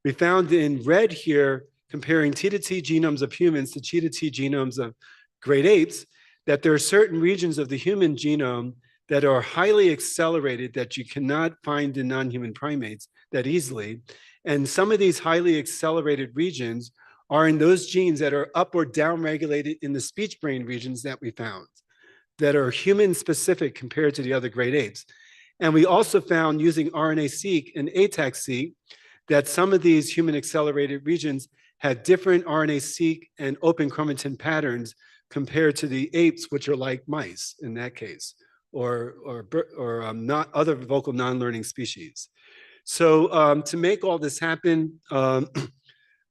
We found in red here, comparing T2T genomes of humans to T2T genomes of great apes, that there are certain regions of the human genome that are highly accelerated that you cannot find in non-human primates that easily. And some of these highly accelerated regions are in those genes that are up or down regulated in the speech brain regions that we found, that are human specific compared to the other great apes. And we also found using RNA-seq and ATAC-seq that some of these human accelerated regions had different RNA-seq and open chromatin patterns compared to the apes, which are like mice in that case, or not other vocal non-learning species. So to make all this happen,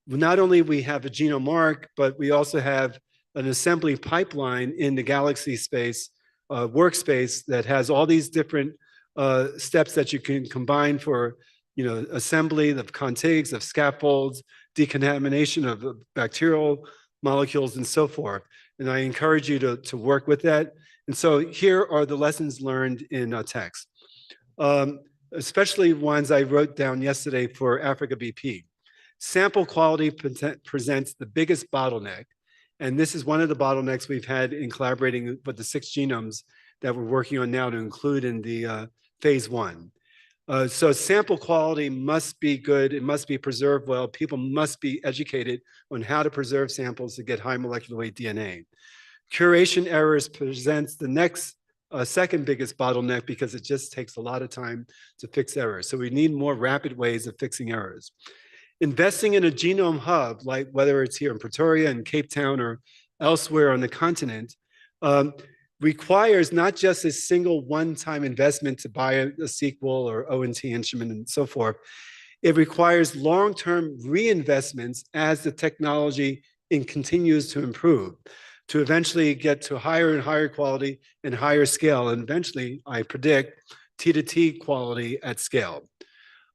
not only we have a genome arc, but we also have an assembly pipeline in the Galaxy space workspace that has all these different steps that you can combine for, assembly of contigs, of scaffolds, decontamination of bacterial molecules, and so forth. And I encourage you to work with that. And so here are the lessons learned in text, especially ones I wrote down yesterday for AfricaBP. Sample quality presents the biggest bottleneck. And this is one of the bottlenecks we've had in collaborating with the 6 genomes that we're working on now to include in the phase 1. So sample quality must be good. It must be preserved well. People must be educated on how to preserve samples to get high molecular weight DNA. Curation errors presents the next second biggest bottleneck because it just takes a lot of time to fix errors. So we need more rapid ways of fixing errors. Investing in a genome hub, like whether it's here in Pretoria, in Cape Town, or elsewhere on the continent, requires not just a single one-time investment to buy a sequel or ONT instrument and so forth. It requires long-term reinvestments as the technology continues to improve, to eventually get to higher and higher quality and higher scale, and eventually, I predict, T2T quality at scale.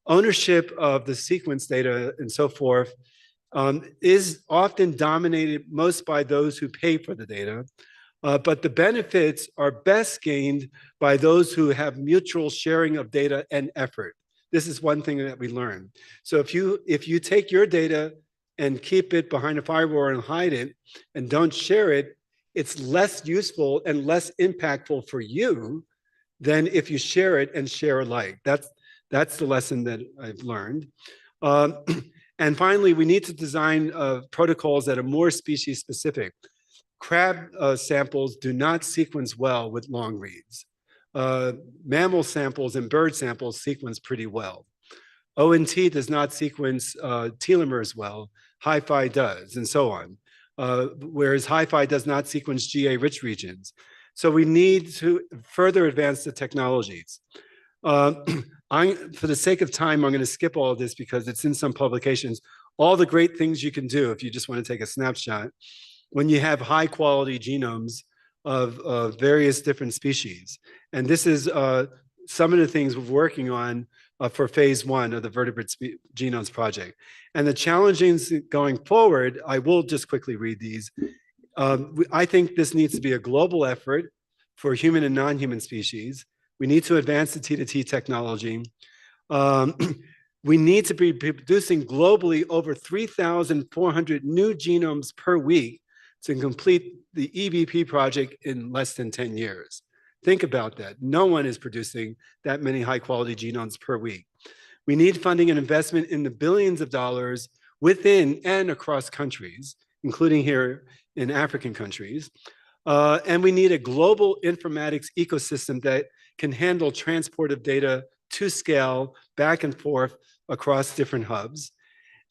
Ownership of the sequence data and so forth is often dominated most by those who pay for the data, but the benefits are best gained by those who have mutual sharing of data and effort. This is one thing that we learned. So if you take your data and keep it behind a firewall and hide it and don't share it, it's less useful and less impactful for you than if you share it and share alike. That's the lesson that I've learned. And finally, we need to design protocols that are more species specific. Crab samples do not sequence well with long reads. Mammal samples and bird samples sequence pretty well. ONT does not sequence telomeres well. Hi-Fi does, and so on. Whereas Hi-Fi does not sequence GA-rich regions. So we need to further advance the technologies. For the sake of time, I'm going to skip all of this because it's in some publications. All the great things you can do if you just want to take a snapshot when you have high quality genomes of various different species. And this is some of the things we're working on for phase 1 of the Vertebrate Genomes Project. And the challenges going forward, I will just quickly read these. I think this needs to be a global effort for human and non-human species. We need to advance the T2T technology. We need to be producing globally over 3,400 new genomes per week to complete the EBP project in less than 10 years. Think about that. No one is producing that many high quality genomes per week. We need funding and investment in the billions of dollars within and across countries, including here in African countries. And we need a global informatics ecosystem that can handle transport of data to scale back and forth across different hubs.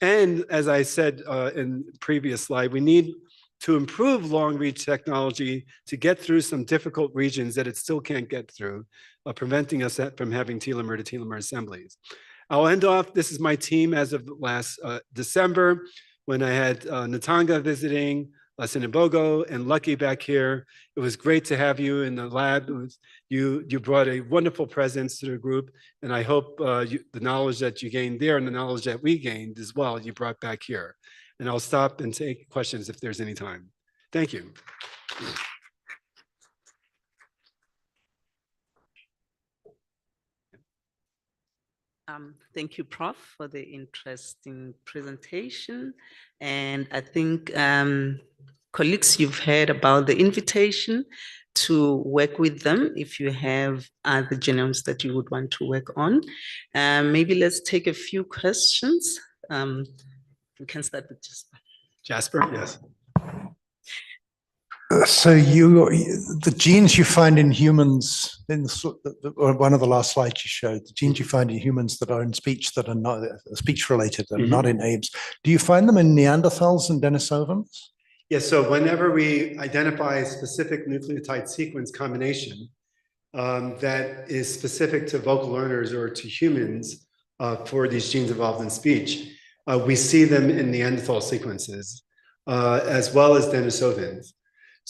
And as I said in the previous slide, we need to improve long-read technology to get through some difficult regions that it still can't get through, preventing us from having telomere to telomere assemblies. I'll end off, this is my team as of last December, when I had Natanga visiting, Lasinimbogo and Lucky back here. It was great to have you in the lab. You brought a wonderful presence to the group, and I hope the knowledge that you gained there and the knowledge that we gained as well, you brought back here. And I'll stop and take questions if there's any time. Thank you. Thank you, Prof, for the interesting presentation. And I think, colleagues, you've heard about the invitation to work with them if you have other genomes that you would want to work on. Maybe let's take a few questions. We can start with Jasper. Jasper, yes. So the genes you find in humans, one of the last slides you showed, the genes you find in humans that are in speech that are not speech related and not in apes, do you find them in Neanderthals and Denisovans? Yes, so whenever we identify a specific nucleotide sequence combination that is specific to vocal learners or to humans for these genes involved in speech, we see them in Neanderthal sequences as well as Denisovans.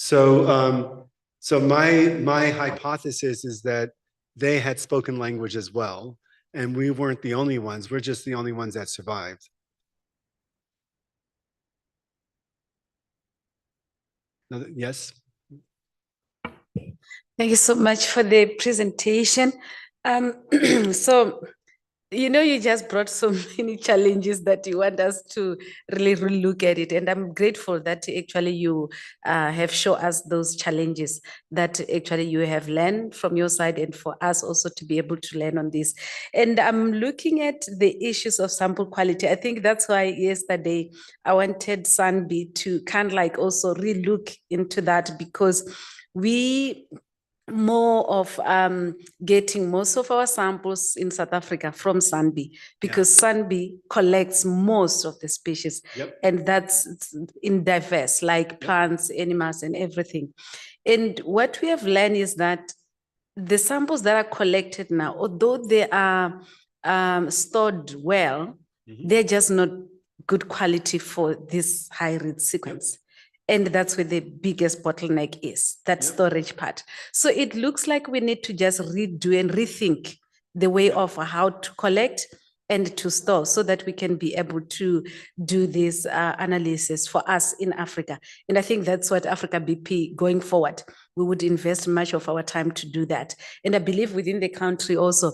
So, so my hypothesis is that they had spoken language as well, and we weren't the only ones. We're just the only ones that survived. Yes. Thank you so much for the presentation. So, you know, you just brought so many challenges that you want us to really look at it. And I'm grateful that actually you have shown us those challenges that actually you have learned from your side, and for us also to be able to learn on this. And I'm looking at the issues of sample quality. I think that's why yesterday I wanted Sanbi to kind of like also relook into that, because we more of getting most of our samples in South Africa from Sanbi, because Sanbi collects most of the species, and that's in diverse, like plants, animals, and everything. And what we have learned is that the samples that are collected now, although they are stored well, they're just not good quality for this high-read sequence. And that's where the biggest bottleneck is, that storage part. So it looks like we need to just redo and rethink the way of how to collect and to store, so that we can be able to do this analysis for us in Africa. And I think that's what AfricaBP going forward, we would invest much of our time to do that. And I believe within the country also,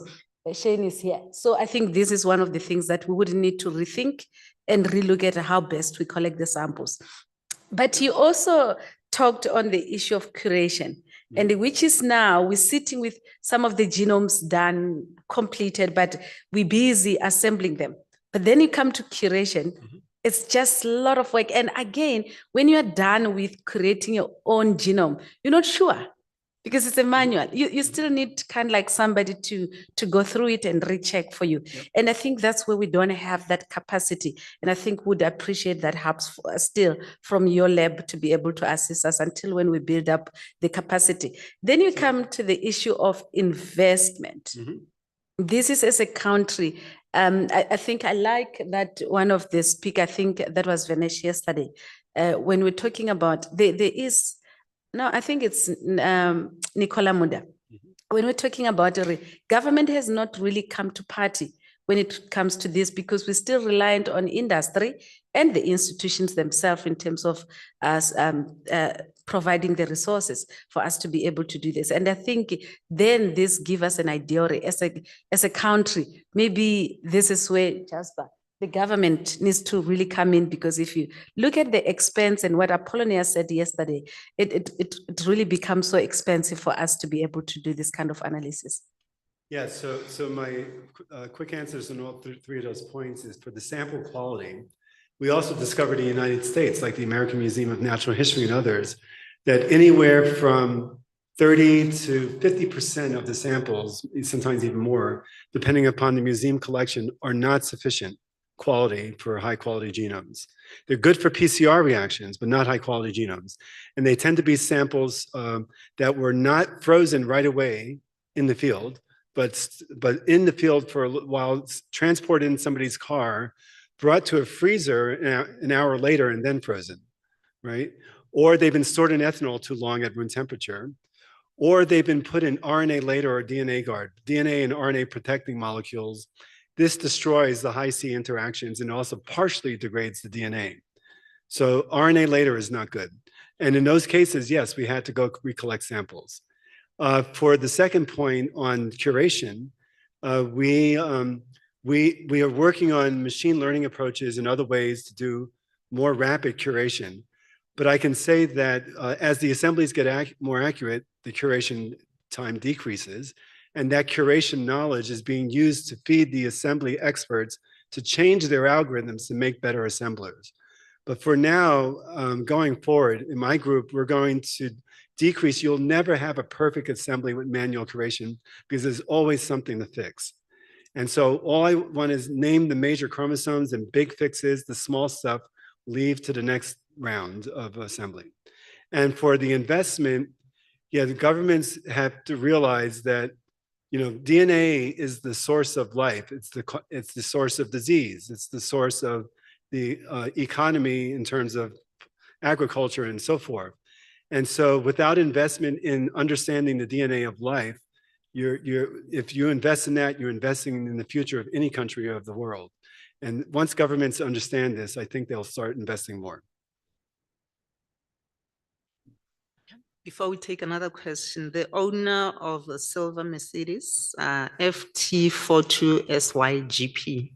Shane is here. So I think this is one of the things that we would need to rethink and relook at how best we collect the samples. But you also talked on the issue of curation, and which is now we're sitting with some of the genomes done, completed, but we're busy assembling them. But then you come to curation, it's just a lot of work. And again, when you're done with creating your own genome, you're not sure, because it's a manual. You still need kind of like somebody to go through it and recheck for you. And I think that's where we don't have that capacity. And I think would appreciate that helps still from your lab to be able to assist us until when we build up the capacity. Then you come to the issue of investment. This is as a country. I think I like that one of the speakers, I think that was Venetia yesterday, when we're talking about, there is, no, I think it's Nicola Muda. When we're talking about government has not really come to party when it comes to this, because we're still reliant on industry and the institutions themselves in terms of us providing the resources for us to be able to do this. And I think then this gives us an idea as a country, maybe this is where, Jasper, the government needs to really come in, because if you look at the expense and what Apollonia said yesterday, it really becomes so expensive for us to be able to do this kind of analysis. Yeah, so my quick answers on all three of those points is for the sample quality. We also discovered in the United States, like the American Museum of Natural History and others, that anywhere from 30 to 50% of the samples, sometimes even more, depending upon the museum collection, are not sufficient quality for high quality genomes. They're good for PCR reactions, but not high quality genomes. And they tend to be samples that were not frozen right away in the field, but in the field for a while, transported in somebody's car, brought to a freezer an hour later, and then frozen. right? Or they've been stored in ethanol too long at room temperature, or they've been put in RNA later or DNA guard, DNA and RNA protecting molecules. This destroys the high C interactions and also partially degrades the DNA. So RNA later is not good. And in those cases, yes, we had to go recollect samples. For the second point on curation, we are working on machine learning approaches and other ways to do more rapid curation. But I can say that as the assemblies get more accurate, the curation time decreases. And that curation knowledge is being used to feed the assembly experts to change their algorithms to make better assemblers. But for now, going forward, in my group, we're going to decrease. You'll never have a perfect assembly with manual curation because there's always something to fix. And so all I want is name the major chromosomes and big fixes, the small stuff, leave to the next round of assembly. And for the investment, yeah, the governments have to realize that, you know, DNA is the source of life. It's the source of disease. It's the source of the economy in terms of agriculture and so forth. And so without investment in understanding the DNA of life, if you invest in that, you're investing in the future of any country of the world. And once governments understand this, I think they'll start investing more. Before we take another question, the owner of the silver Mercedes FT42SYGP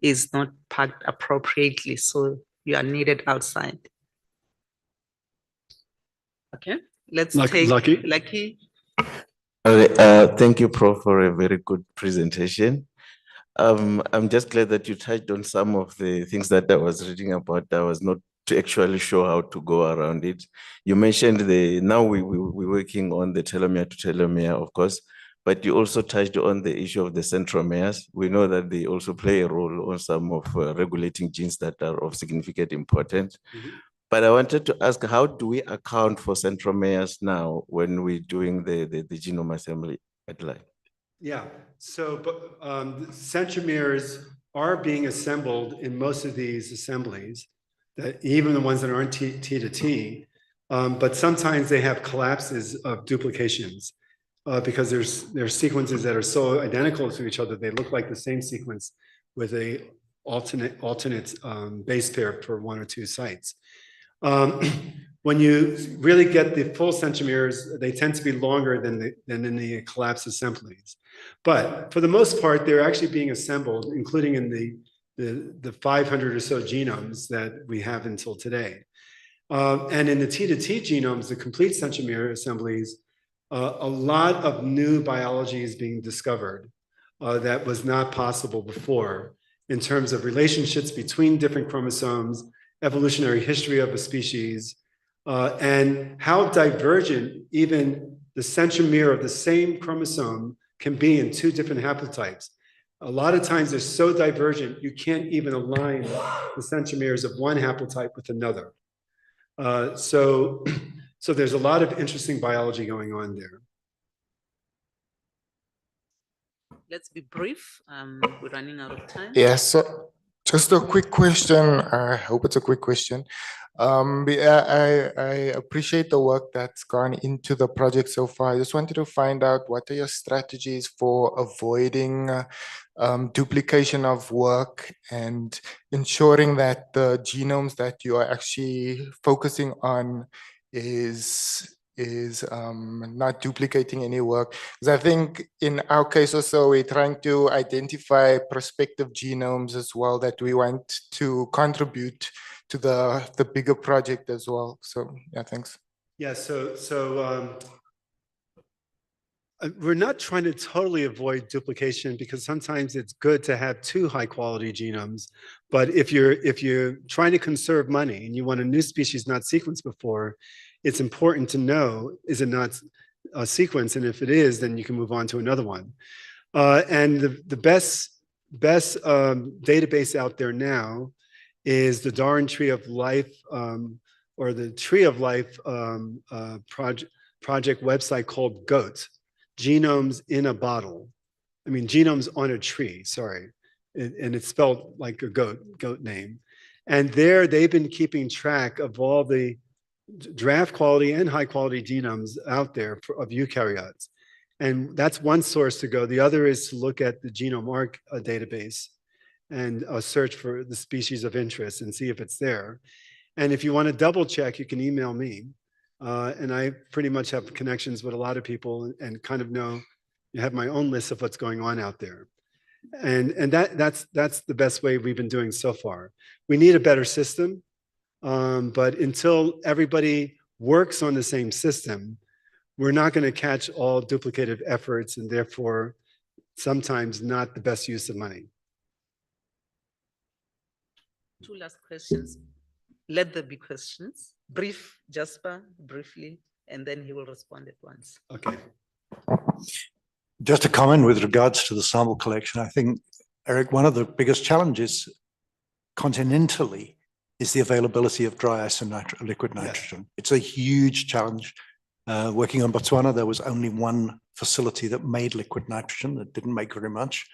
is not parked appropriately, so you are needed outside. Okay, let's take Lucky. Thank you, Prof, for a very good presentation. I'm just glad that you touched on some of the things that I was reading about. I was not actually sure how to go around it. You mentioned now we're working on the telomere to telomere, of course, but you also touched on the issue of the centromeres. We know that they also play a role on some of regulating genes that are of significant importance. Mm-hmm. But I wanted to ask, how do we account for centromeres now when we're doing the genome assembly at line? Yeah, so centromeres are being assembled in most of these assemblies, that even the ones that aren't T to T, but sometimes they have collapses of duplications because there's sequences that are so identical to each other, they look like the same sequence with a alternate base pair for one or two sites. When you really get the full centromeres, they tend to be longer than in the collapsed assemblies. But for the most part, they're actually being assembled, including in the 500 or so genomes that we have until today. And in the T to T genomes, the complete centromere assemblies, a lot of new biology is being discovered that was not possible before in terms of relationships between different chromosomes, evolutionary history of a species, and how divergent even the centromere of the same chromosome can be in two different haplotypes. A lot of times they're so divergent, you can't even align the centromeres of one haplotype with another. So there's a lot of interesting biology going on there. Let's be brief. We're running out of time. Yes, so just a quick question. I hope it's a quick question. I appreciate the work that's gone into the project so far. I just wanted to find out, what are your strategies for avoiding duplication of work and ensuring that the genomes that you are actually focusing on is not duplicating any work? Because I think in our case also, we're trying to identify prospective genomes as well that we want to contribute to the bigger project as well. So yeah, thanks. Yeah, we're not trying to totally avoid duplication, because sometimes it's good to have two high quality genomes. But if you're trying to conserve money and you want a new species not sequenced before, it's important to know, is it not a sequence? And if it is, then you can move on to another one. And the best database out there now is the Darwin Tree of Life, or the Tree of Life project website called GOAT, Genomes in a Bottle. I mean, genomes on a tree, sorry. And it's spelled like a goat name. And there they've been keeping track of all the draft quality and high quality genomes out there of eukaryotes. And that's one source to go. The other is to look at the GenomeArc database and search for the species of interest and see if it's there. And if you want to double check, you can email me. And I pretty much have connections with a lot of people and kind of know, you have my own list of what's going on out there. And that's the best way we've been doing so far. We need a better system, but until everybody works on the same system, we're not going to catch all duplicative efforts and therefore sometimes not the best use of money. Two last questions. Let there be questions. Brief, Jasper, briefly, and then he will respond at once. Okay. Just a comment with regards to the sample collection. I think, Eric, one of the biggest challenges continentally is the availability of dry ice and liquid nitrogen. Yes. It's a huge challenge. Working on Botswana, there was only one facility that made liquid nitrogen. That didn't make very much.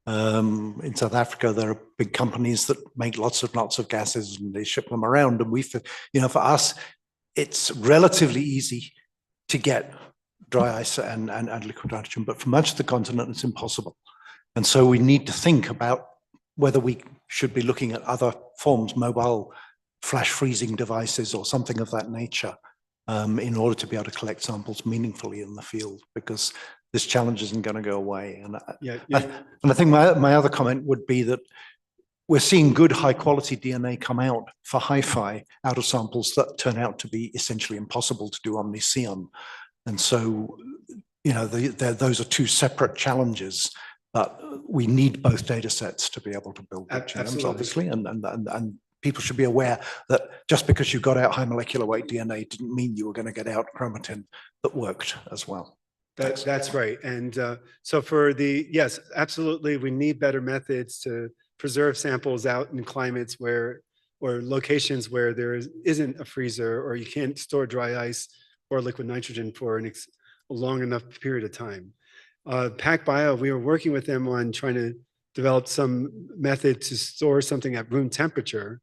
In South Africa, there are big companies that make lots of gases and they ship them around. And for us, it's relatively easy to get dry ice and liquid nitrogen, but for much of the continent, it's impossible. And so we need to think about whether we should be looking at other forms, mobile flash freezing devices or something of that nature, in order to be able to collect samples meaningfully in the field, because this challenge isn't going to go away. And I think my other comment would be that we're seeing good high quality DNA come out for Hi-Fi out of samples that turn out to be essentially impossible to do on Omniseon. And so, those are two separate challenges, but we need both data sets to be able to build the genomes, obviously, and people should be aware that just because you got out high molecular weight DNA didn't mean you were going to get out chromatin that worked as well. That's right. And so yes, absolutely, we need better methods to preserve samples out in climates or locations where there isn't a freezer, or you can't store dry ice or liquid nitrogen for a long enough period of time. PacBio, we were working with them on trying to develop some method to store something at room temperature.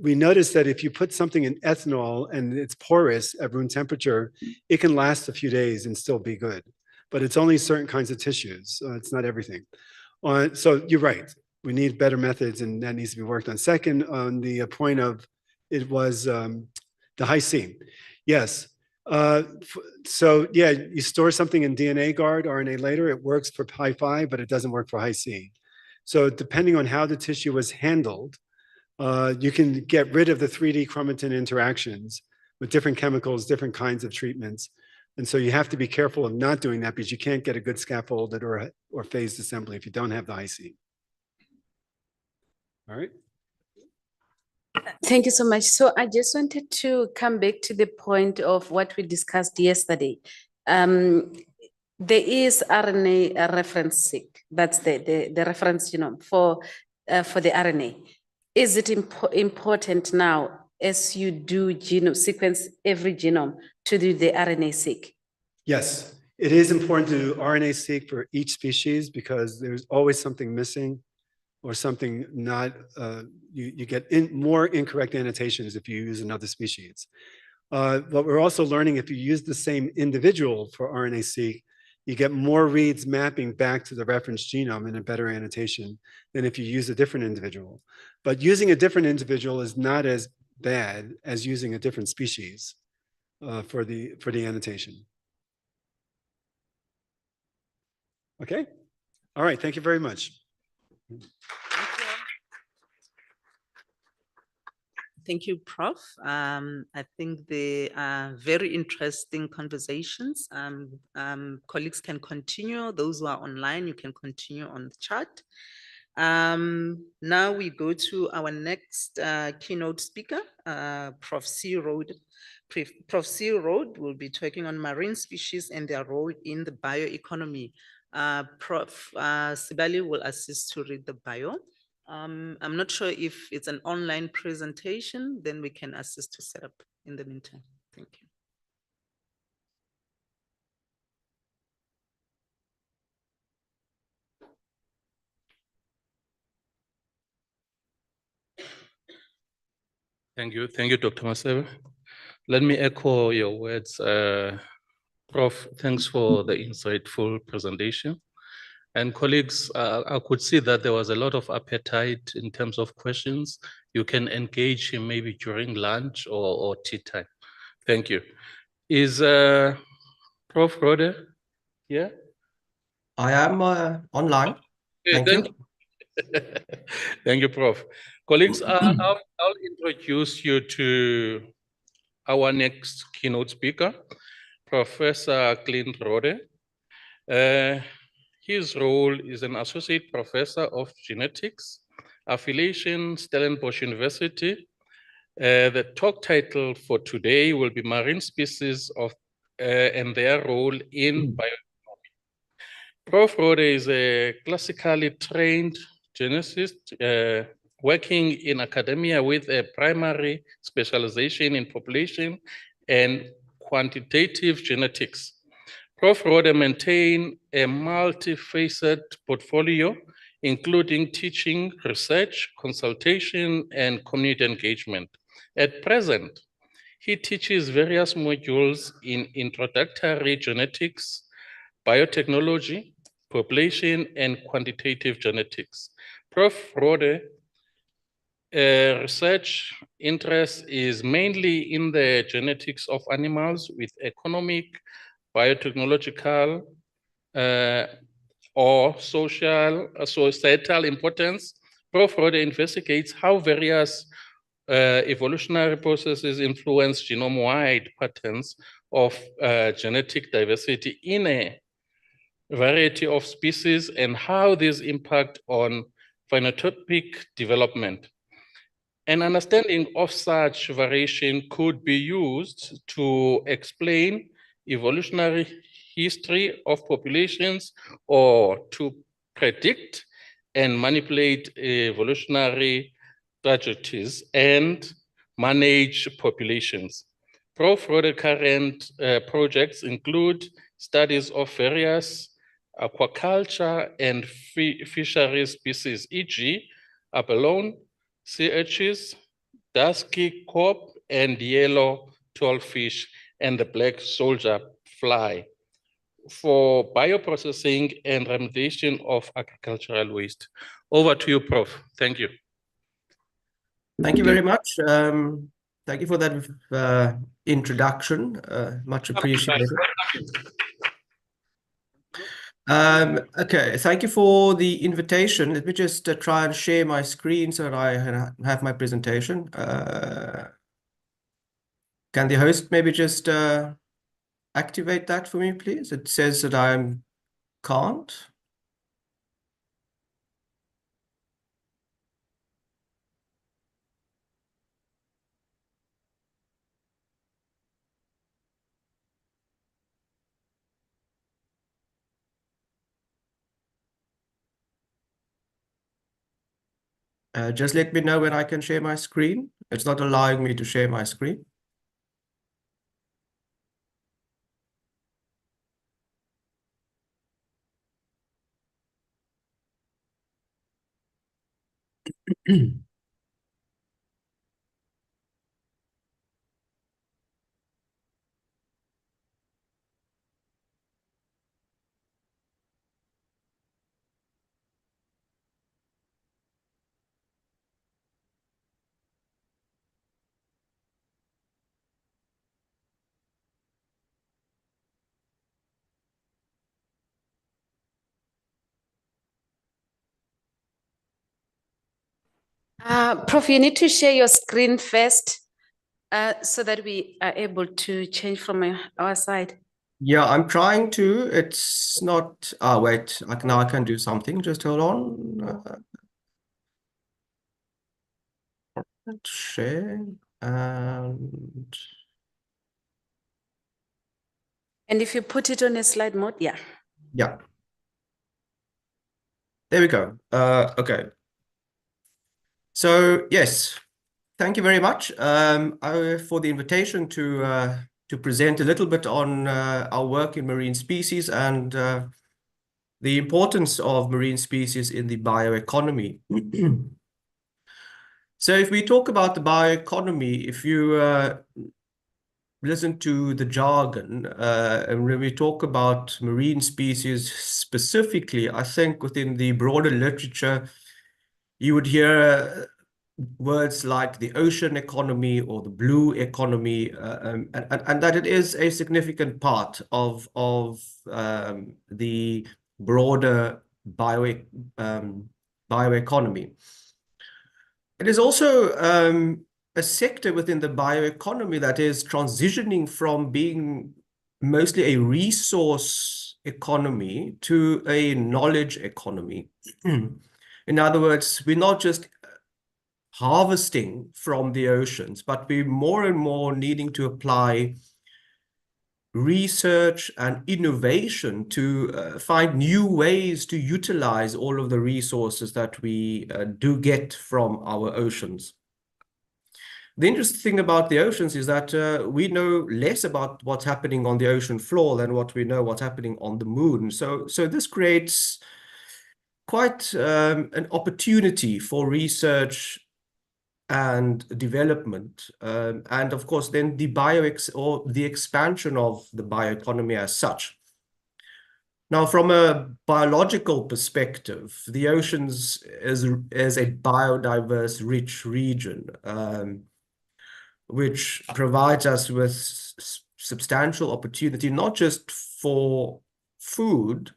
We noticed that if you put something in ethanol and it's porous at room temperature, it can last a few days and still be good. But it's only certain kinds of tissues. It's not everything. So you're right. We need better methods, and that needs to be worked on. Second, on the point of it was the Hi-C. Yes. So yeah, you store something in DNA guard RNA later, it works for Hi-Fi, but it doesn't work for Hi-C. So depending on how the tissue was handled, you can get rid of the 3D chromatin interactions with different chemicals, different kinds of treatments. And so you have to be careful of not doing that, because you can't get a good scaffolded or phased assembly if you don't have the Hi-C. All right. Thank you so much. So I just wanted to come back to the point of what we discussed yesterday. There is RNA reference seq. That's the reference genome for the RNA. Is it important now, as you do genome sequence every genome, to do the RNA-seq? Yes, it is important to do RNA-seq for each species, because there's always something missing or something not, you get more incorrect annotations if you use another species. But we're also learning, if you use the same individual for RNA-seq, you get more reads mapping back to the reference genome in a better annotation than if you use a different individual. But using a different individual is not as bad as using a different species for the annotation. Okay. All right. Thank you very much. Thank you, Prof. I think they are very interesting conversations. Colleagues can continue. Those who are online, you can continue on the chat. Now we go to our next keynote speaker, Prof. C. Rode. Prof. C. Rode will be talking on marine species and their role in the bioeconomy. Prof. Sibali will assist to read the bio. I'm not sure if it's an online presentation, then we can assist to set up in the meantime. Thank you. Thank you, Dr. Masebe. Let me echo your words, Prof. Thanks for the insightful presentation. And colleagues, I could see that there was a lot of appetite in terms of questions. You can engage him maybe during lunch or tea time. Thank you. Is Prof. Rode here? I am online. Thank you. Thank you, Prof. Colleagues, I'll introduce you to our next keynote speaker, Professor Clint Rode. His role is an associate professor of genetics, affiliation, Stellenbosch University. The talk title for today will be Marine Species and their role in bioeconomy. Prof. Rode is a classically trained geneticist working in academia with a primary specialization in population and quantitative genetics. Prof. Rode maintains a multifaceted portfolio, including teaching, research, consultation, and community engagement. At present, he teaches various modules in introductory genetics, biotechnology, population, and quantitative genetics. Prof. Rode research interest is mainly in the genetics of animals with economic, biotechnological, or societal importance. Prof. Rode investigates how various evolutionary processes influence genome-wide patterns of genetic diversity in a variety of species and how these impact on phenotypic development. An understanding of such variation could be used to explain evolutionary history of populations or to predict and manipulate evolutionary trajectories and manage populations. Prof. Rode's current projects include studies of various aquaculture and fishery species, e.g. abalone, sea urchins, dusky carp, and yellow tallfish, and the black soldier fly for bioprocessing and remediation of agricultural waste. Over to you, Prof. Thank you. Thank you very much. Thank you for that introduction. Much appreciated. Okay, thank you for the invitation. Let me just try and share my screen so that I have my presentation. Can the host maybe just activate that for me, please? It says that I can't. Just let me know when I can share my screen. It's not allowing me to share my screen. Prof, you need to share your screen first so that we are able to change from our side. Yeah, I'm trying to. It's not. Ah, wait. Now I can do something. Just hold on. Let's share and. And if you put it on a slide mode, yeah. Yeah. There we go. Okay. So yes, thank you very much for the invitation to present a little bit on our work in marine species and the importance of marine species in the bioeconomy. So if we talk about the bioeconomy, if you listen to the jargon, and when we talk about marine species specifically, I think within the broader literature, you would hear words like the ocean economy or the blue economy, and that it is a significant part of the broader bioeconomy. It is also a sector within the bioeconomy that is transitioning from being mostly a resource economy to a knowledge economy. In other words, we're not just harvesting from the oceans, but we're more and more needing to apply research and innovation to find new ways to utilize all of the resources that we do get from our oceans. The interesting thing about the oceans is that we know less about what's happening on the ocean floor than what we know what's happening on the moon. So this creates quite an opportunity for research and development, and of course then the expansion of the bioeconomy as such. Now, from a biological perspective, the oceans is a biodiverse, rich region, which provides us with substantial opportunity, not just for food,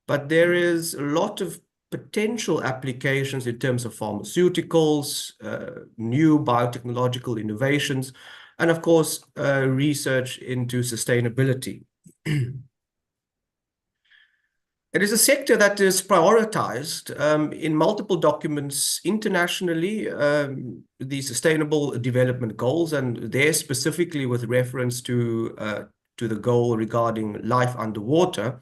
but there is a lot of potential applications in terms of pharmaceuticals, new biotechnological innovations, and of course, research into sustainability. It is a sector that is prioritized in multiple documents internationally, the Sustainable Development Goals, and there specifically with reference to the goal regarding life underwater,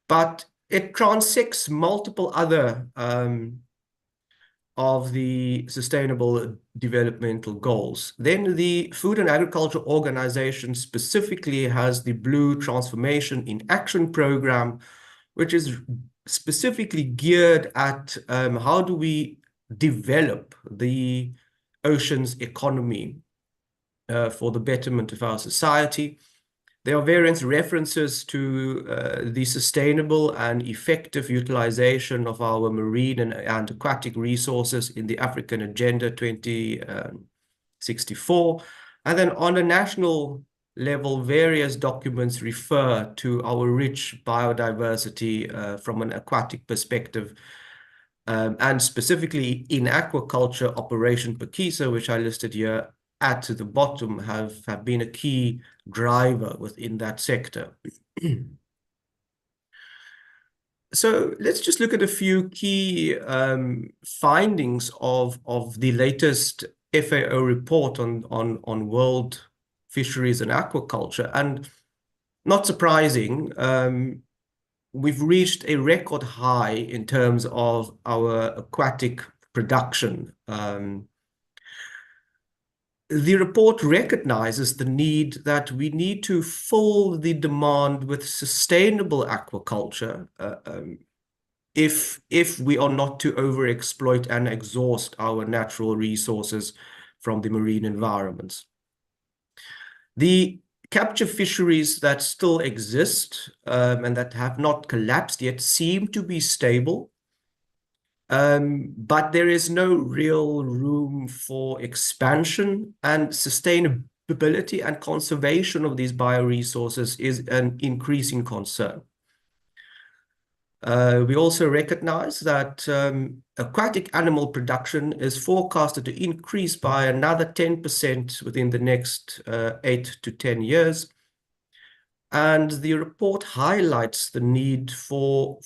but it transects multiple other of the Sustainable Developmental Goals. Then the Food and Agriculture Organization specifically has the Blue Transformation in Action program, which is specifically geared at how do we develop the ocean's economy for the betterment of our society. There are various references to the sustainable and effective utilization of our marine and aquatic resources in the African Agenda 2064. And then on a national level, various documents refer to our rich biodiversity from an aquatic perspective, and specifically in aquaculture, Operation Pakisa, which I listed here at the bottom, have been a key driver within that sector. So let's just look at a few key findings of the latest FAO report on world fisheries and aquaculture. And not surprising, we've reached a record high in terms of our aquatic production. The report recognizes the need that we need to fill the demand with sustainable aquaculture if we are not to overexploit and exhaust our natural resources from the marine environments. The capture fisheries that still exist and that have not collapsed yet seem to be stable. But there is no real room for expansion, and sustainability and conservation of these bioresources is an increasing concern. We also recognize that aquatic animal production is forecasted to increase by another 10% within the next 8 to 10 years. And the report highlights the need for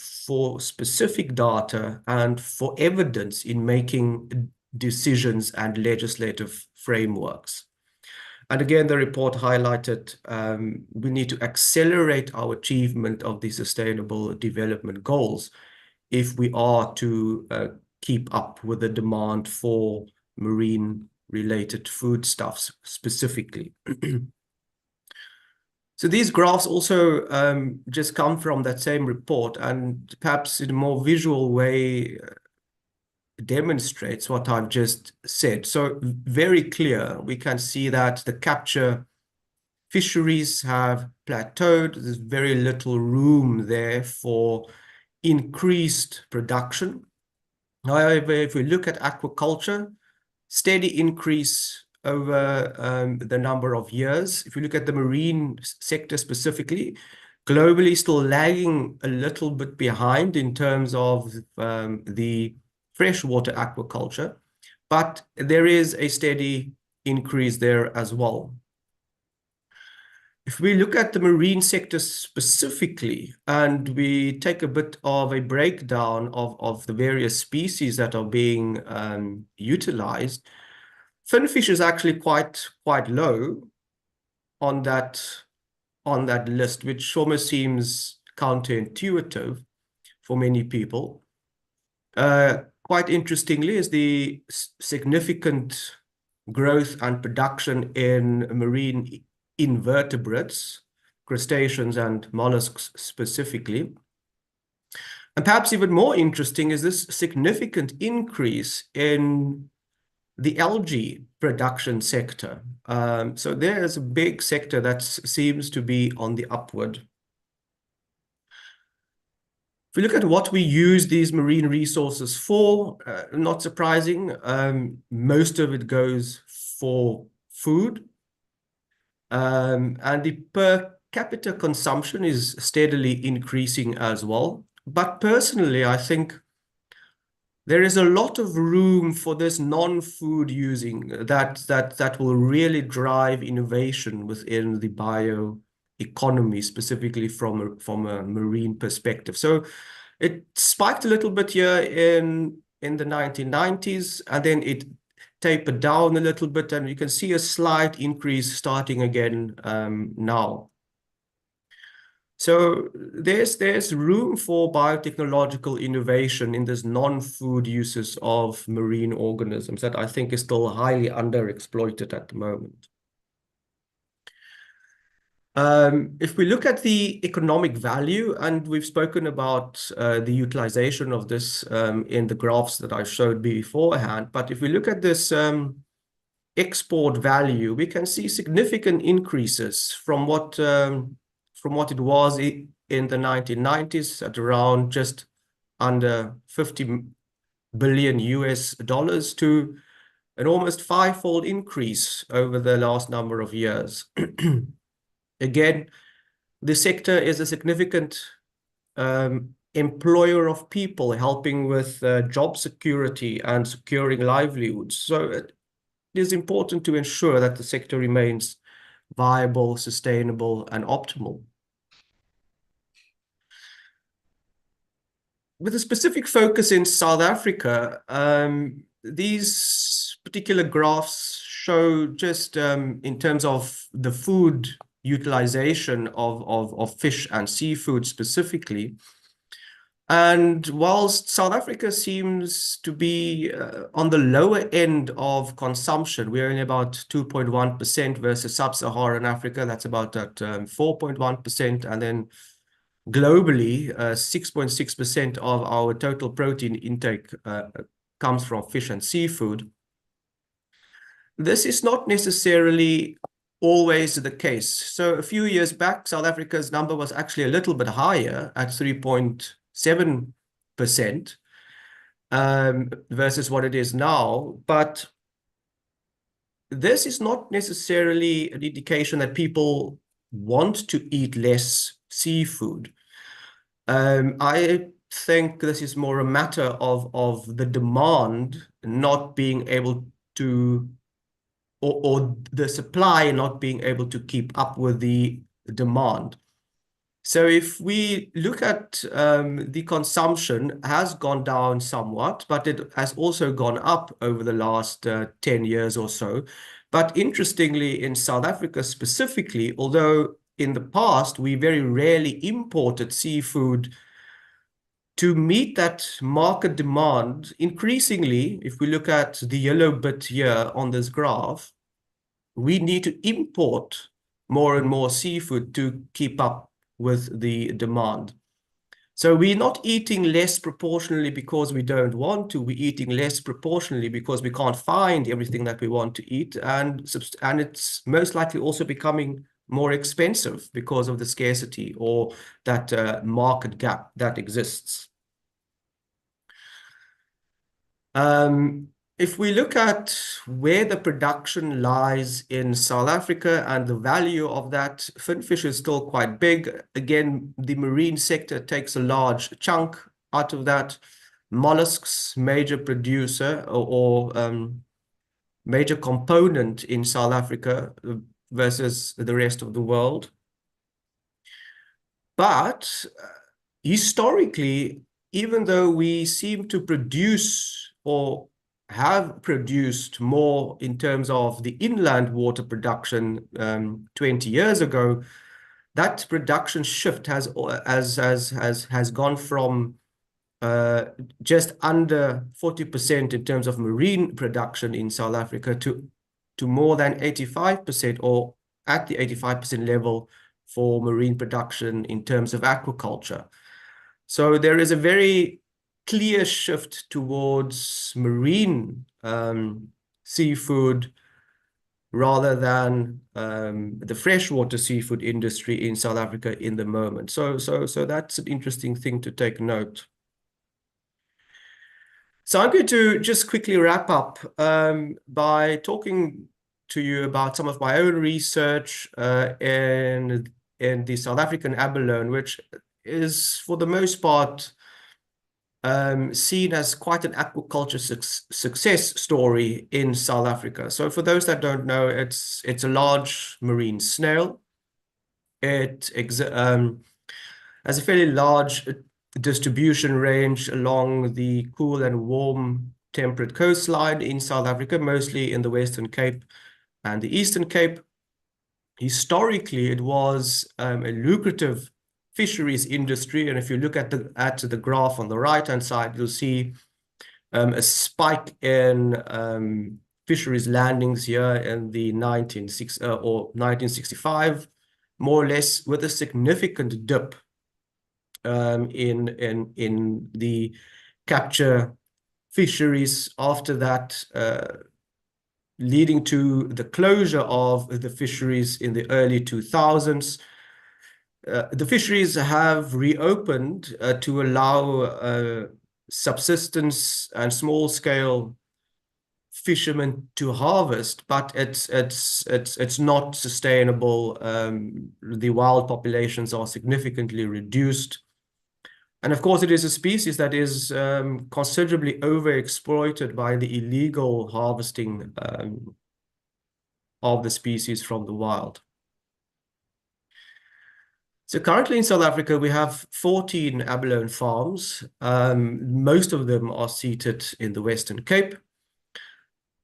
specific data and for evidence in making decisions and legislative frameworks. And again, the report highlighted we need to accelerate our achievement of the Sustainable Development Goals if we are to keep up with the demand for marine-related foodstuffs specifically. So these graphs also just come from that same report, and perhaps in a more visual way, demonstrates what I've just said. So very clear, we can see that the capture fisheries have plateaued. There's very little room there for increased production. However, if we look at aquaculture, steady increase over the number of years. If you look at the marine sector specifically, globally still lagging a little bit behind in terms of the freshwater aquaculture, but there is a steady increase there as well. If we look at the marine sector specifically, and we take a bit of a breakdown of the various species that are being utilized, finfish is actually quite low on that list, which almost seems counterintuitive for many people. Quite interestingly is the significant growth and production in marine invertebrates, crustaceans and mollusks specifically. And perhaps even more interesting is this significant increase in the algae production sector. So there's a big sector that seems to be on the upward. If we look at what we use these marine resources for, not surprising, most of it goes for food. And the per capita consumption is steadily increasing as well. But personally, I think there is a lot of room for this non-food using that will really drive innovation within the bioeconomy, specifically from a marine perspective. So it spiked a little bit here in the 1990s, and then it tapered down a little bit, and you can see a slight increase starting again now. So there's room for biotechnological innovation in this non-food uses of marine organisms that I think is still highly underexploited at the moment. If we look at the economic value, and we've spoken about the utilization of this in the graphs that I showed beforehand, but if we look at this export value, we can see significant increases from what it was in the 1990s at around just under 50 billion US dollars to an almost five-fold increase over the last number of years. Again, the sector is a significant employer of people, helping with job security and securing livelihoods. So it is important to ensure that the sector remains viable, sustainable, and optimal. With a specific focus in South Africa, these particular graphs show just in terms of the food utilization of fish and seafood specifically. And whilst South Africa seems to be on the lower end of consumption, we're only about 2.1% versus sub-Saharan Africa, that's about at 4.1%, and then globally, 6.6% of our total protein intake comes from fish and seafood. This is not necessarily always the case. So a few years back, South Africa's number was actually a little bit higher at 3.7% versus what it is now. But this is not necessarily an indication that people want to eat less seafood. I think this is more a matter of the demand not being able to, or the supply not being able to keep up with the demand. So if we look at the consumption has gone down somewhat, but it has also gone up over the last 10 years or so. But interestingly, in South Africa specifically, although in the past we very rarely imported seafood to meet that market demand, increasingly, if we look at the yellow bit here on this graph, we need to import more and more seafood to keep up with the demand. So we're not eating less proportionally because we don't want to. We're eating less proportionally because we can't find everything that we want to eat. And it's most likely also becoming more expensive because of the scarcity or that market gap that exists. If we look at where the production lies in South Africa and the value of that, finfish is still quite big. Again, the marine sector takes a large chunk out of that. Mollusks, major producer or major component in South Africa versus the rest of the world. But historically, even though we seem to produce or have produced more in terms of the inland water production 20 years ago, that production shift has gone from just under 40% in terms of marine production in South Africa to more than 85% or at the 85% level for marine production in terms of aquaculture. So there is a very clear shift towards marine seafood rather than the freshwater seafood industry in South Africa in the moment. So that's an interesting thing to take note. So I'm going to just quickly wrap up by talking to you about some of my own research in the South African abalone, which is for the most part seen as quite an aquaculture success story in South Africa. So for those that don't know, it's a large marine snail. It has a fairly large distribution range along the cool and warm temperate coastline in South Africa, mostly in the Western Cape and the Eastern Cape. Historically, it was a lucrative fisheries industry, and if you look at the graph on the right-hand side, you'll see a spike in fisheries landings here in the 1965, more or less, with a significant dip in the capture fisheries after that, leading to the closure of the fisheries in the early 2000s. The fisheries have reopened to allow subsistence and small-scale fishermen to harvest, but it's not sustainable. The wild populations are significantly reduced. And of course, it is a species that is considerably overexploited by the illegal harvesting of the species from the wild. So currently in South Africa, we have 14 abalone farms. Most of them are seated in the Western Cape.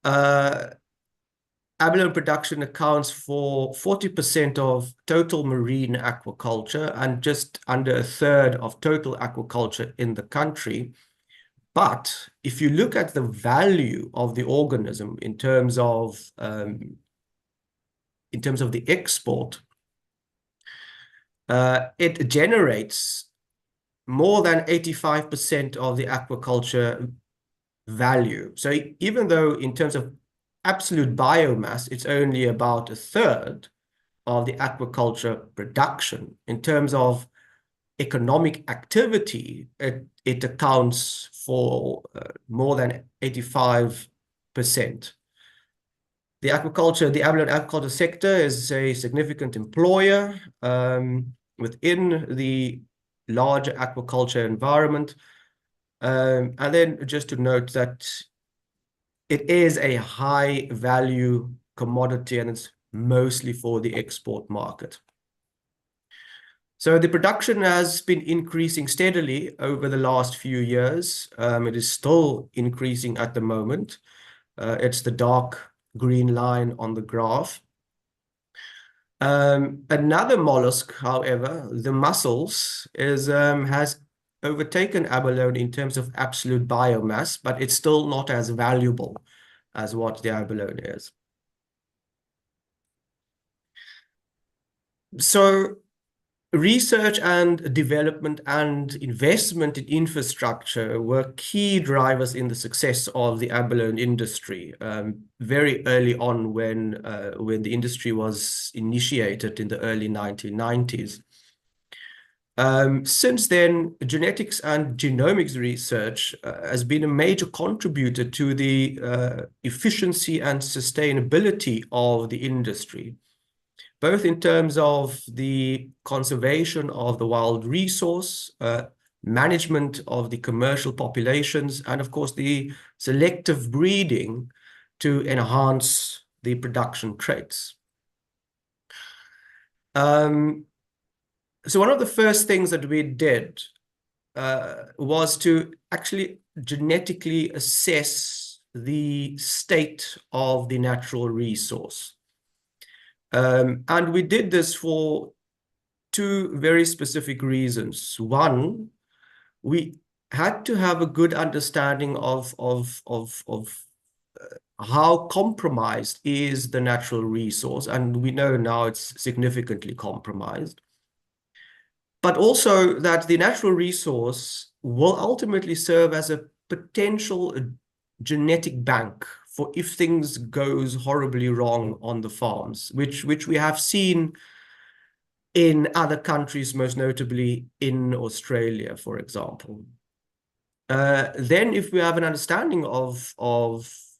Abalone production accounts for 40% of total marine aquaculture and just under a third of total aquaculture in the country. But if you look at the value of the organism in terms of the export, it generates more than 85% of the aquaculture value. So even though in terms of absolute biomass, it's only about a third of the aquaculture production, in terms of economic activity, it accounts for more than 85%. The abalone aquaculture sector is a significant employer within the larger aquaculture environment. And then just to note that it is a high value commodity and it's mostly for the export market. So the production has been increasing steadily over the last few years. It is still increasing at the moment. It's the dark green line on the graph. Another mollusk, however, the mussels, has overtaken abalone in terms of absolute biomass, but it's still not as valuable as what the abalone is. So Research and development and investment in infrastructure were key drivers in the success of the abalone industry very early on when the industry was initiated in the early 1990s. Since then, genetics and genomics research has been a major contributor to the efficiency and sustainability of the industry, both in terms of the conservation of the wild resource, management of the commercial populations, and of course the selective breeding to enhance the production traits. So one of the first things that we did was to actually genetically assess the state of the natural resource. And we did this for two very specific reasons. One, we had to have a good understanding of how compromised is the natural resource, and we know now it's significantly compromised. But also that the natural resource will ultimately serve as a potential genetic bank for if things goes horribly wrong on the farms, which we have seen in other countries, most notably in Australia, for example. Then if we have an understanding of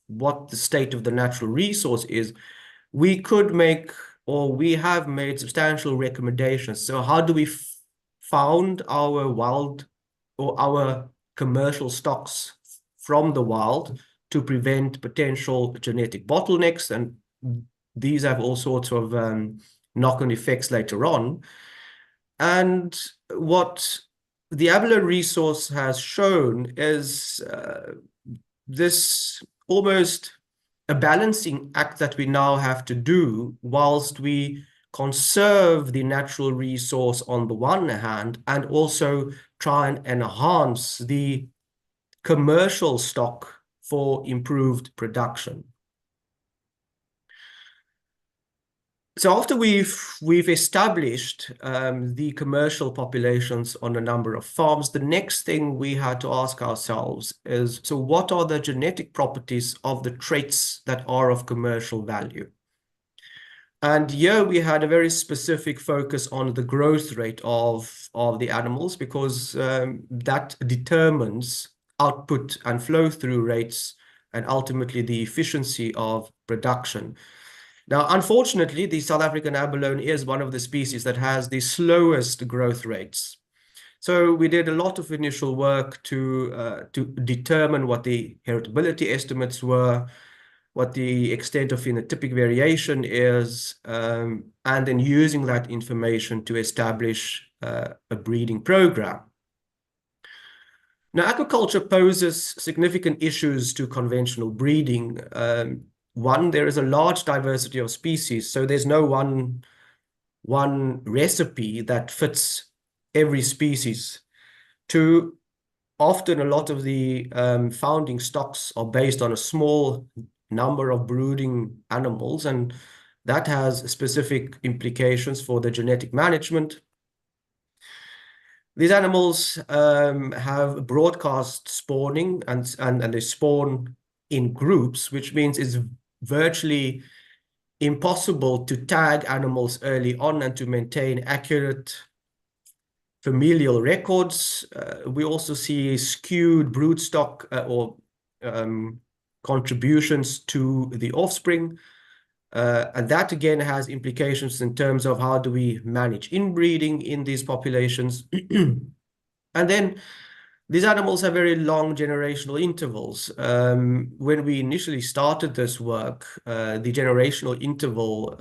what the state of the natural resource is, we could make, or we have made, substantial recommendations. So how do we found our wild or our commercial stocks from the wild to prevent potential genetic bottlenecks? And these have all sorts of knock-on effects later on. And what the abalone resource has shown is this almost a balancing act that we now have to do whilst we conserve the natural resource on the one hand, and also try and enhance the commercial stock for improved production. So after we've established the commercial populations on a number of farms, the next thing we had to ask ourselves is, so what are the genetic properties of the traits that are of commercial value? And here we had a very specific focus on the growth rate of the animals, because that determines output and flow-through rates and ultimately the efficiency of production. Now, unfortunately, the South African abalone is one of the species that has the slowest growth rates. So we did a lot of initial work to determine what the heritability estimates were, what the extent of phenotypic variation is, and then using that information to establish a breeding program. Now, aquaculture poses significant issues to conventional breeding. One, there is a large diversity of species, so there's no one recipe that fits every species. Two, often a lot of the founding stocks are based on a small number of brooding animals, and that has specific implications for the genetic management. These animals have broadcast spawning, and they spawn in groups, which means it's virtually impossible to tag animals early on and to maintain accurate familial records. We also see skewed broodstock or contributions to the offspring. And that again has implications in terms of how do we manage inbreeding in these populations. And then these animals have very long generational intervals. When we initially started this work, the generational interval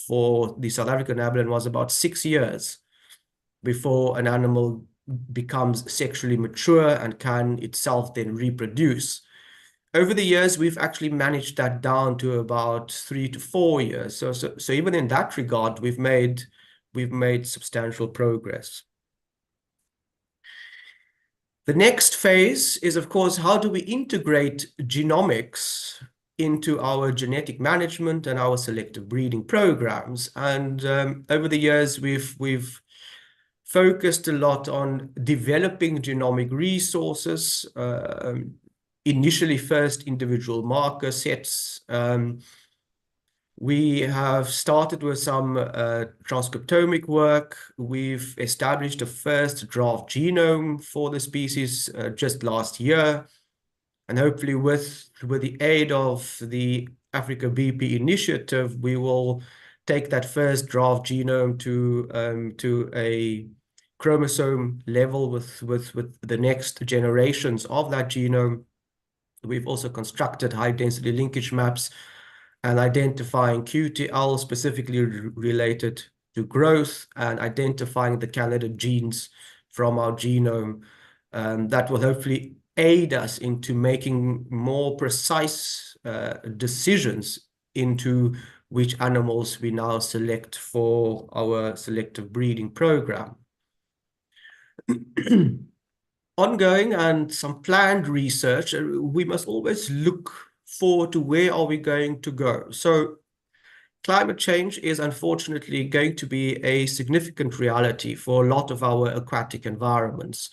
for the South African abalone was about 6 years before an animal becomes sexually mature and can itself then reproduce. Over the years, we've actually managed that down to about 3 to 4 years. So even in that regard, we've made substantial progress. The next phase is, of course, how do we integrate genomics into our genetic management and our selective breeding programs? And over the years, we've focused a lot on developing genomic resources, initially first individual marker sets. We have started with some transcriptomic work. We've established a first draft genome for the species just last year. And hopefully with the aid of the AfricaBP initiative, we will take that first draft genome to a chromosome level with the next generations of that genome. We've also constructed high density linkage maps and identifying QTL specifically related to growth and identifying the candidate genes from our genome. That will hopefully aid us into making more precise decisions into which animals we now select for our selective breeding program. Ongoing and some planned research, we must always look forward to where are we going to go. So climate change is unfortunately going to be a significant reality for a lot of our aquatic environments.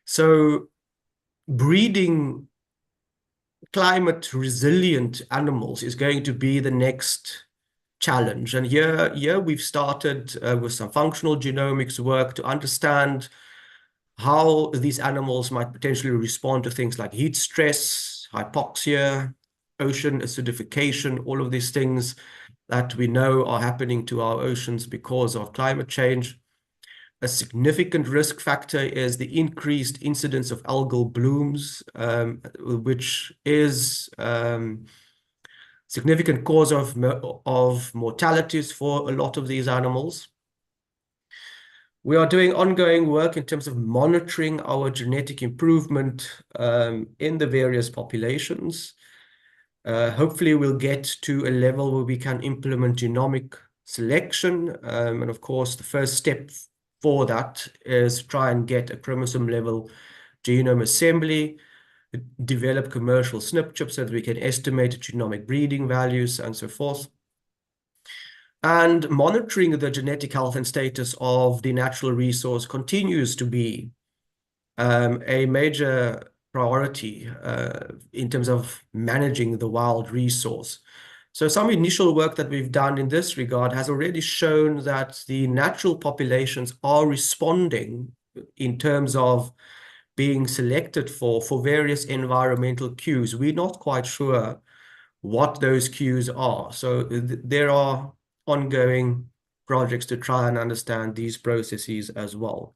So breeding climate resilient animals is going to be the next challenge. And here we've started with some functional genomics work to understand how these animals might potentially respond to things like heat stress, hypoxia, ocean acidification, all of these things that we know are happening to our oceans because of climate change. A significant risk factor is the increased incidence of algal blooms, which is significant cause of mortalities for a lot of these animals. We are doing ongoing work in terms of monitoring our genetic improvement in the various populations. Hopefully we'll get to a level where we can implement genomic selection. And of course, the first step for that is try and get a chromosome level genome assembly, develop commercial SNP chips so that we can estimate genomic breeding values and so forth. And monitoring the genetic health and status of the natural resource continues to be a major priority in terms of managing the wild resource. So some initial work that we've done in this regard has already shown that the natural populations are responding in terms of being selected for various environmental cues. We're not quite sure what those cues are. So there are ongoing projects to try and understand these processes as well.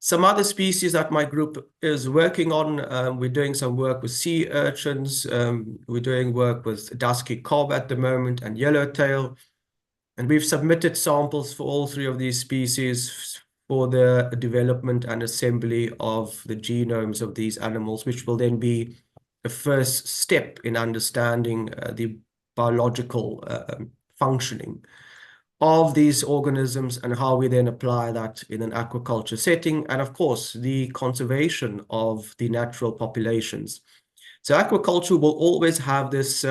Some other species that my group is working on, we're doing some work with sea urchins, we're doing work with dusky cob at the moment and yellowtail, and we've submitted samples for all three of these species for the development and assembly of the genomes of these animals, which will then be a first step in understanding the biological functioning of these organisms and how we then apply that in an aquaculture setting, and of course the conservation of the natural populations. So aquaculture will always have this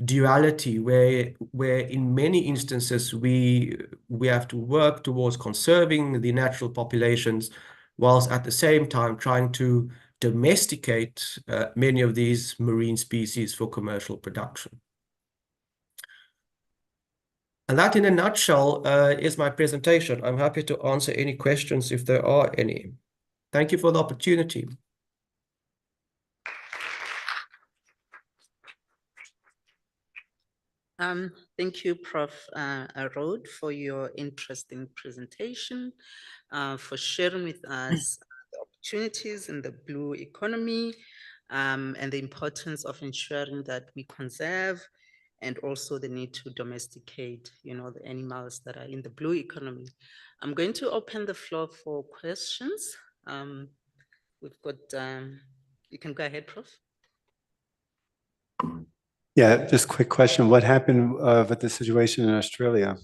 duality where in many instances we have to work towards conserving the natural populations whilst at the same time trying to domesticate many of these marine species for commercial production. And that, in a nutshell, is my presentation. I'm happy to answer any questions if there are any. Thank you for the opportunity. Thank you, Prof. Rode, for your interesting presentation, for sharing with us the opportunities in the blue economy, and the importance of ensuring that we conserve and also the need to domesticate, the animals that are in the blue economy. I'm going to open the floor for questions. We've got, you can go ahead, Prof. Yeah, just a quick question. What happened with the situation in Australia?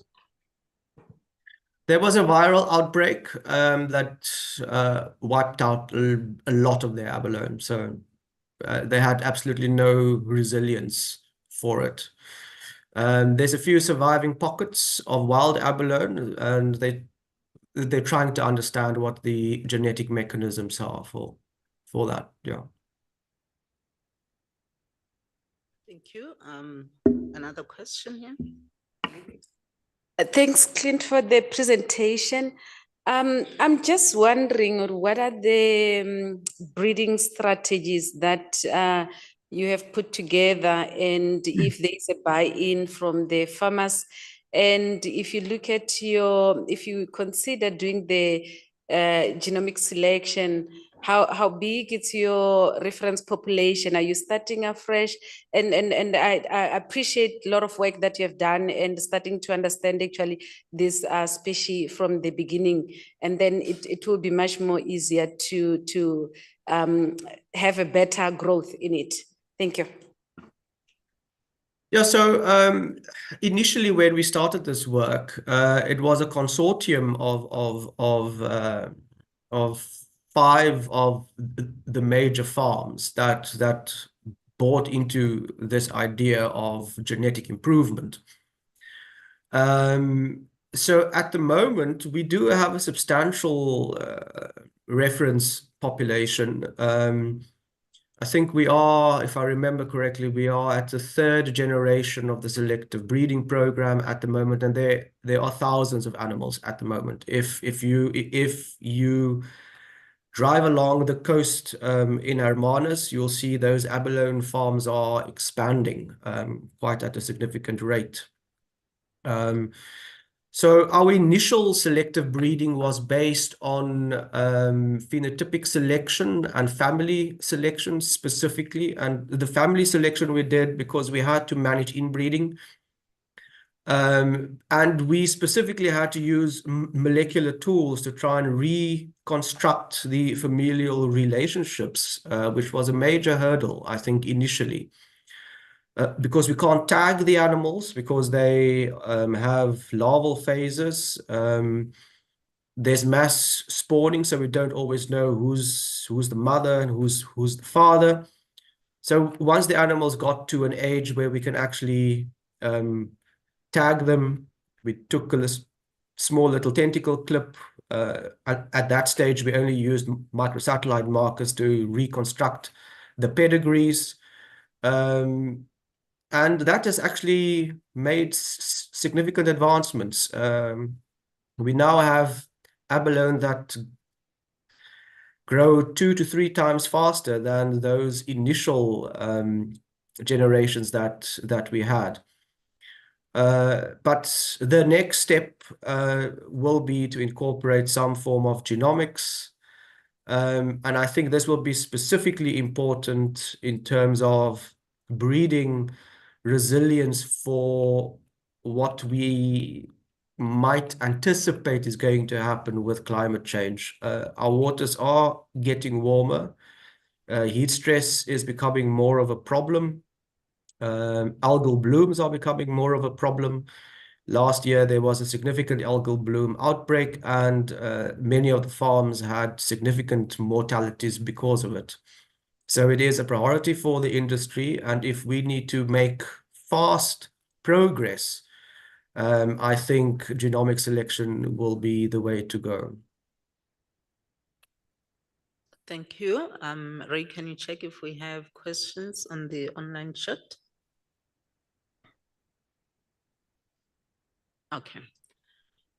There was a viral outbreak that wiped out a lot of their abalone. So they had absolutely no resilience for it. There's a few surviving pockets of wild abalone, and they're trying to understand what the genetic mechanisms are for that. Yeah. Thank you. Another question here. Thanks, Clint, for the presentation. I'm just wondering, what are the breeding strategies that you have put together, and if there is a buy-in from the farmers, and if you look at if you consider doing the genomic selection, how big is your reference population? Are you starting afresh? And I appreciate a lot of work that you have done and starting to understand actually this species from the beginning, and then it will be much more easier to have a better growth in it. Thank you. Yeah, so initially when we started this work, it was a consortium of 5 of the major farms that bought into this idea of genetic improvement. So at the moment, we do have a substantial reference population. I think we are, if I remember correctly, we are at the 3rd generation of the selective breeding program at the moment, and there are thousands of animals at the moment. If you drive along the coast in Hermanus, you'll see those abalone farms are expanding quite at a significant rate. So our initial selective breeding was based on phenotypic selection and family selection specifically. And the family selection we did because we had to manage inbreeding. And we specifically had to use molecular tools to try and reconstruct the familial relationships, which was a major hurdle, I think, initially. Because we can't tag the animals because they have larval phases. There's mass spawning, so we don't always know who's the mother and who's the father. So once the animals got to an age where we can actually tag them, we took a small little tentacle clip. At that stage, we only used microsatellite markers to reconstruct the pedigrees. And that has actually made significant advancements. We now have abalone that grow 2 to 3 times faster than those initial generations that we had. But the next step will be to incorporate some form of genomics. And I think this will be specifically important in terms of breeding resilience for what we might anticipate is going to happen with climate change. Our waters are getting warmer. Heat stress is becoming more of a problem. Algal blooms are becoming more of a problem. Last year, there was a significant algal bloom outbreak, and many of the farms had significant mortalities because of it. So it is a priority for the industry, and if we need to make fast progress, I think genomic selection will be the way to go. Thank you. Ray, can you check if we have questions on the online chat? Okay.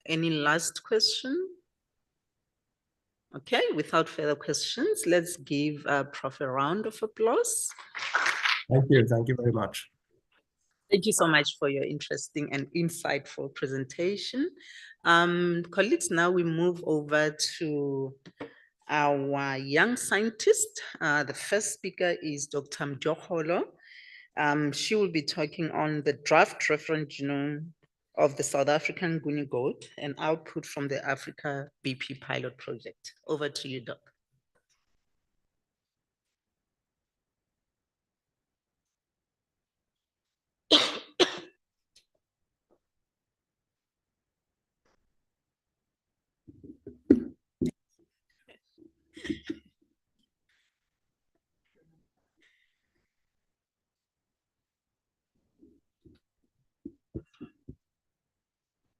Any last question? Okay, without further questions, let's give Prof a round of applause. Thank you. Thank you very much. Thank you so much for your interesting and insightful presentation. Colleagues, now we move over to our young scientist. The first speaker is Dr. Mjokolo. She will be talking on the draft reference genome of the South African Guinea goat and output from the AfricaBP pilot project. Over to you, Doc.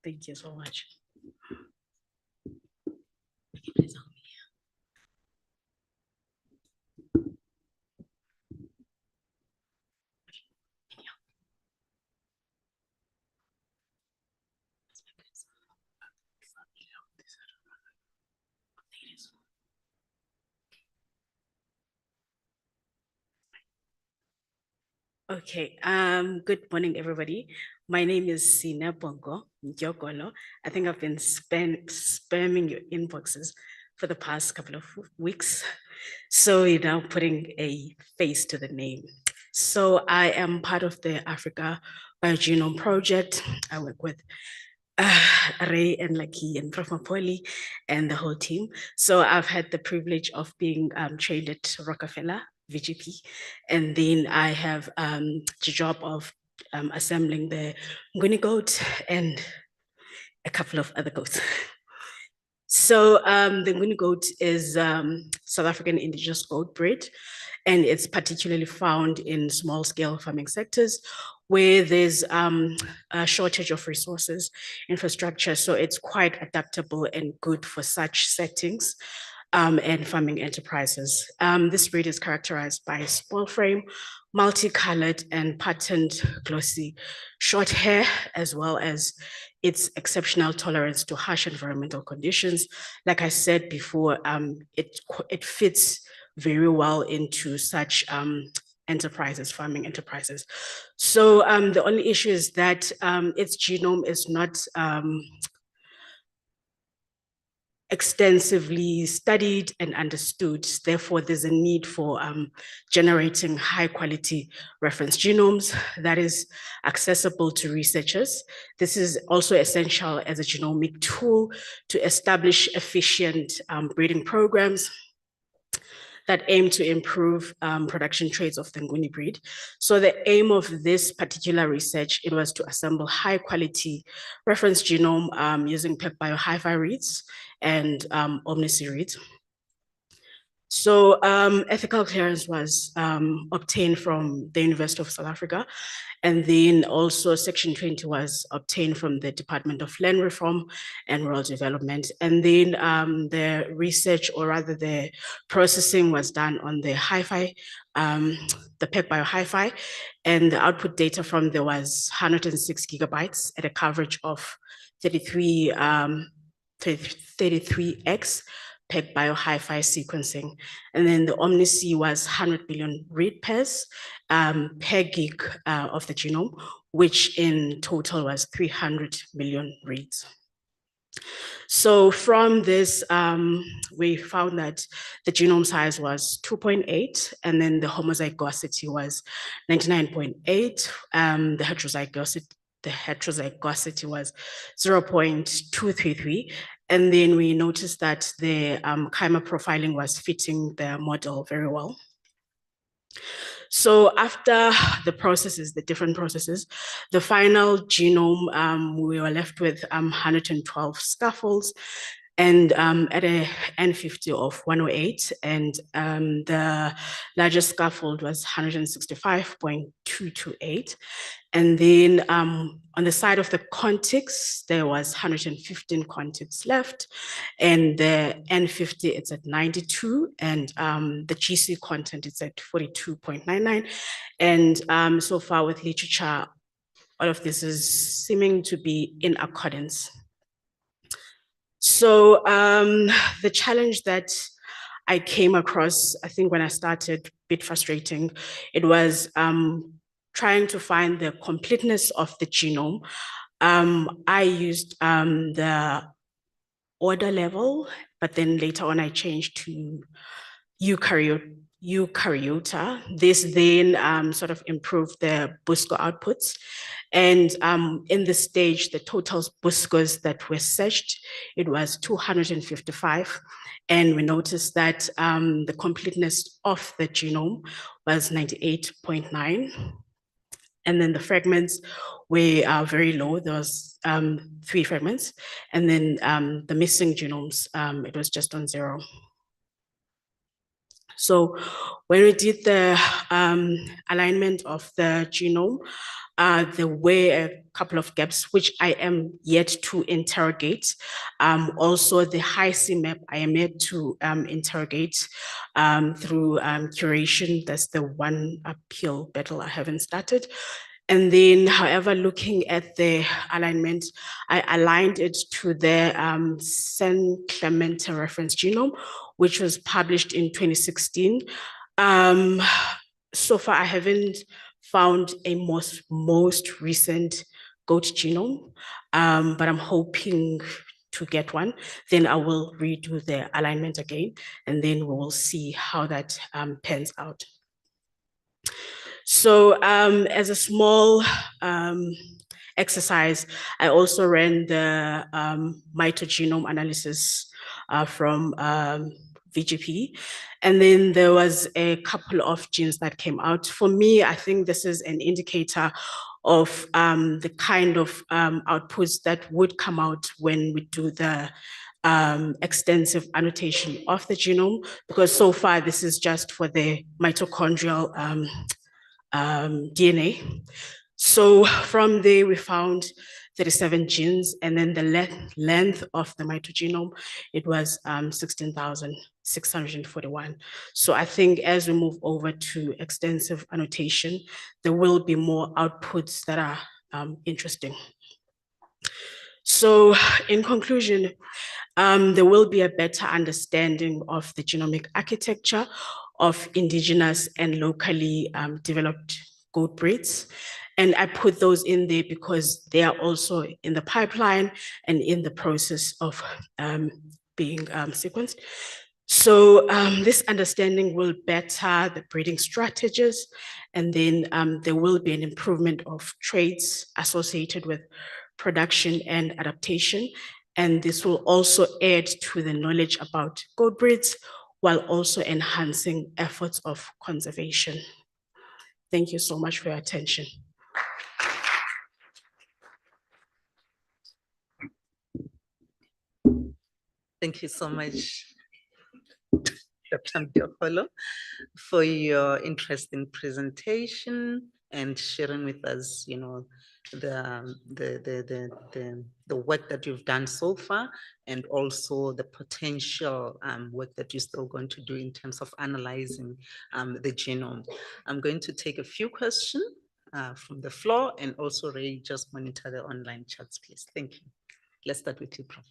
Thank you so much. Okay, good morning, everybody. My name is Sina Bongo Njogolo. I think I've been spamming your inboxes for the past couple of weeks. So you're now putting a face to the name. So I am part of the Africa BioGenome Project. I work with Ray and Lucky and Prof. Mapoli and the whole team. So I've had the privilege of being trained at Rockefeller VGP. And then I have the job of assembling the Nguni goat and a couple of other goats. So the Nguni goat is South African indigenous goat breed, and it's particularly found in small scale farming sectors where there's a shortage of resources, infrastructure. So it's quite adaptable and good for such settings. And farming enterprises. This breed is characterized by small frame, multicolored and patterned glossy short hair, as well as its exceptional tolerance to harsh environmental conditions. Like I said before, it fits very well into such enterprises, farming enterprises. So the only issue is that its genome is not extensively studied and understood. Therefore, there's a need for generating high quality reference genomes that is accessible to researchers. This is also essential as a genomic tool to establish efficient breeding programs that aim to improve production traits of the Nguni breed. So the aim of this particular research, it was to assemble high quality reference genome using PacBio Hi-Fi reads and Omnis reads. So ethical clearance was obtained from the University of South Africa, and then also Section 20 was obtained from the Department of Land Reform and Rural Development. And then the research, or rather the processing, was done on the Hi-Fi, the PacBio Hi-Fi, and the output data from there was 106 gigabytes at a coverage of 33x PacBio Hi-Fi sequencing. And then the OmniC was 100 billion read pairs per gig of the genome, which in total was 300 million reads. So from this, we found that the genome size was 2.8, and then the homozygosity was 99.8. The heterozygosity was 0.233. And then we noticed that the chimer profiling was fitting the model very well. So after the processes, the different processes, the final genome, we were left with 112 scaffolds and at a N50 of 108, and the largest scaffold was 165.228. And then on the side of the contigs, there was 115 contigs left, and the N50, it's at 92, and the GC content is at 42.99. And so far with literature, all of this is seeming to be in accordance. So the challenge that I came across, I think when I started, a bit frustrating, it was trying to find the completeness of the genome. I used the order level, but then later on I changed to eukaryota. This then sort of improved the BUSCO outputs. And in this stage, the total BUSCOs that were searched, it was 255. And we noticed that the completeness of the genome was 98.9. And then the fragments were very low. There was 3 fragments. And then the missing genomes, it was just on 0. So when we did the alignment of the genome, there were a couple of gaps which I am yet to interrogate. Also, the Hi-C map I am yet to interrogate through curation. That's the one uphill battle I haven't started. And then, however, looking at the alignment, I aligned it to the San Clemente reference genome, which was published in 2016. So far, I haven't found a most recent goat genome, but I'm hoping to get one. Then I will redo the alignment again, and then we will see how that pans out. So as a small exercise, I also ran the mitogenome analysis from VGP. And then there was a couple of genes that came out. For me, I think this is an indicator of the kind of outputs that would come out when we do the extensive annotation of the genome, because so far this is just for the mitochondrial DNA. So from there, we found 37 genes, and then the length of the mitogenome, it was 16,641. So I think as we move over to extensive annotation, there will be more outputs that are interesting. So in conclusion, there will be a better understanding of the genomic architecture of indigenous and locally developed goat breeds. And I put those in there because they are also in the pipeline and in the process of being sequenced. So this understanding will better the breeding strategies, and then there will be an improvement of traits associated with production and adaptation. And this will also add to the knowledge about goat breeds while also enhancing efforts of conservation. Thank you so much for your attention. Thank you so much, Dr. Mdiokolo, for your interesting presentation and sharing with us, you know, the work that you've done so far, and also the potential work that you're still going to do in terms of analyzing the genome. I'm going to take a few questions from the floor, and also Ray, just monitor the online chats, please. Thank you. Let's start with you, Prof.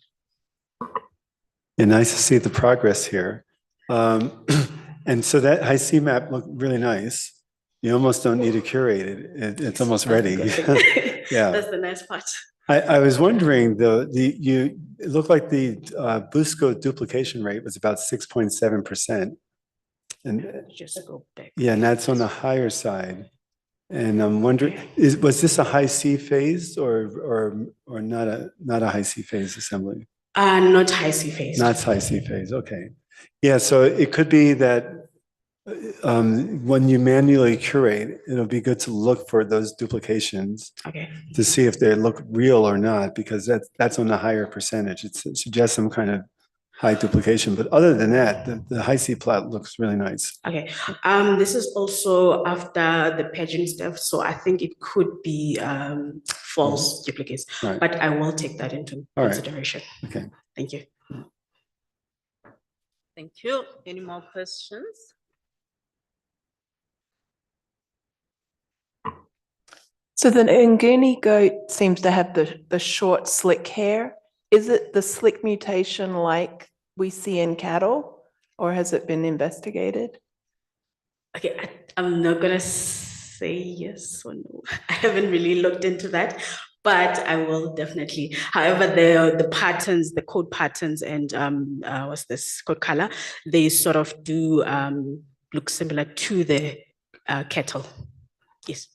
Yeah, nice to see the progress here. And so that Hi-C map looked really nice. You almost don't need to curate it. It's almost ready. Yeah, that's the nice part. I was wondering though, it looked like the Busco duplication rate was about 6.7%. And just go back. Yeah, and that's on the higher side. And I'm wondering, was this a Hi-C phase or not a Hi-C phase assembly? Not Hi-C phase. Not Hi-C phase. Okay. Yeah, so it could be that when you manually curate, it'll be good to look for those duplications to see if they look real or not, because that's on the higher percentage. It suggests some kind of high duplication. But other than that, the Hi-C plot looks really nice. Okay. This is also after the paging stuff, so I think it could be false duplicates, but I will take that into consideration. Okay. Thank you. Thank you. Any more questions? So the Nguni goat seems to have the short, slick hair. Is it the slick mutation like we see in cattle, or has it been investigated? Okay, I'm not gonna say yes or no. I haven't really looked into that, but I will definitely. However, the patterns, the code patterns, and what's this code color? They sort of do look similar to the cattle. Yes.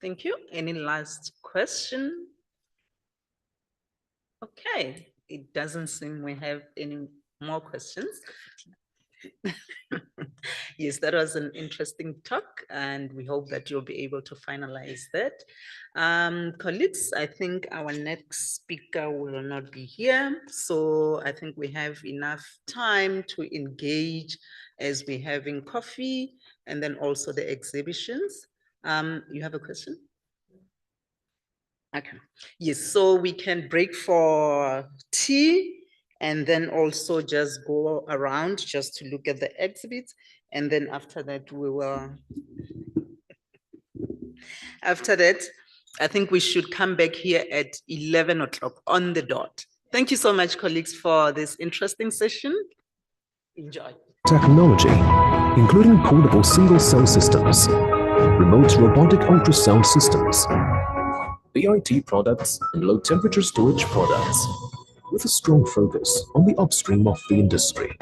Thank you. Any last question? Okay, it doesn't seem we have any more questions. Yes, that was an interesting talk, and we hope that you'll be able to finalize that. Colleagues, I think our next speaker will not be here, so I think we have enough time to engage as we're having coffee and then also the exhibitions. You have a question? Okay. Yes, so we can break for tea and then also just go around just to look at the exhibits. And then after that, we will, after that, I think we should come back here at 11 o'clock on the dot. Thank you so much, colleagues, for this interesting session. Enjoy. Technology, including portable single-cell systems, remote robotic ultrasound systems, BIT products, and low-temperature storage products, with a strong focus on the upstream of the industry.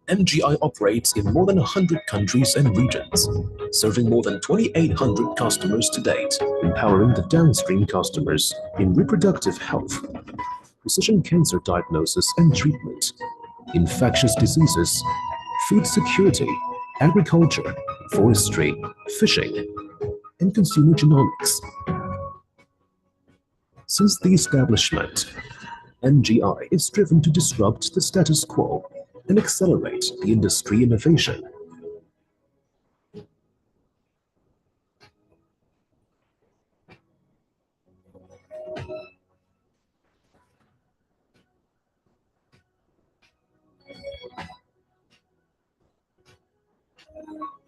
MGI operates in more than 100 countries and regions, serving more than 2,800 customers to date, empowering the downstream customers in reproductive health, precision cancer diagnosis and treatment, infectious diseases, food security, agriculture, forestry, fishing, and consumer genomics. Since the establishment, MGI is driven to disrupt the status quo and accelerate the industry innovation.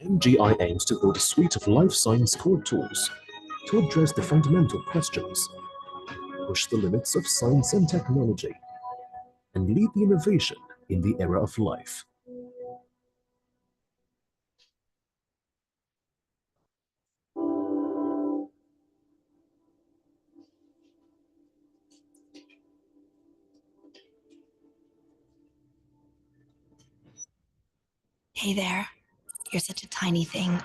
MGI aims to build a suite of life science core tools to address the fundamental questions, push the limits of science and technology, and lead the innovation in the era of life. Hey there, you're such a tiny thing,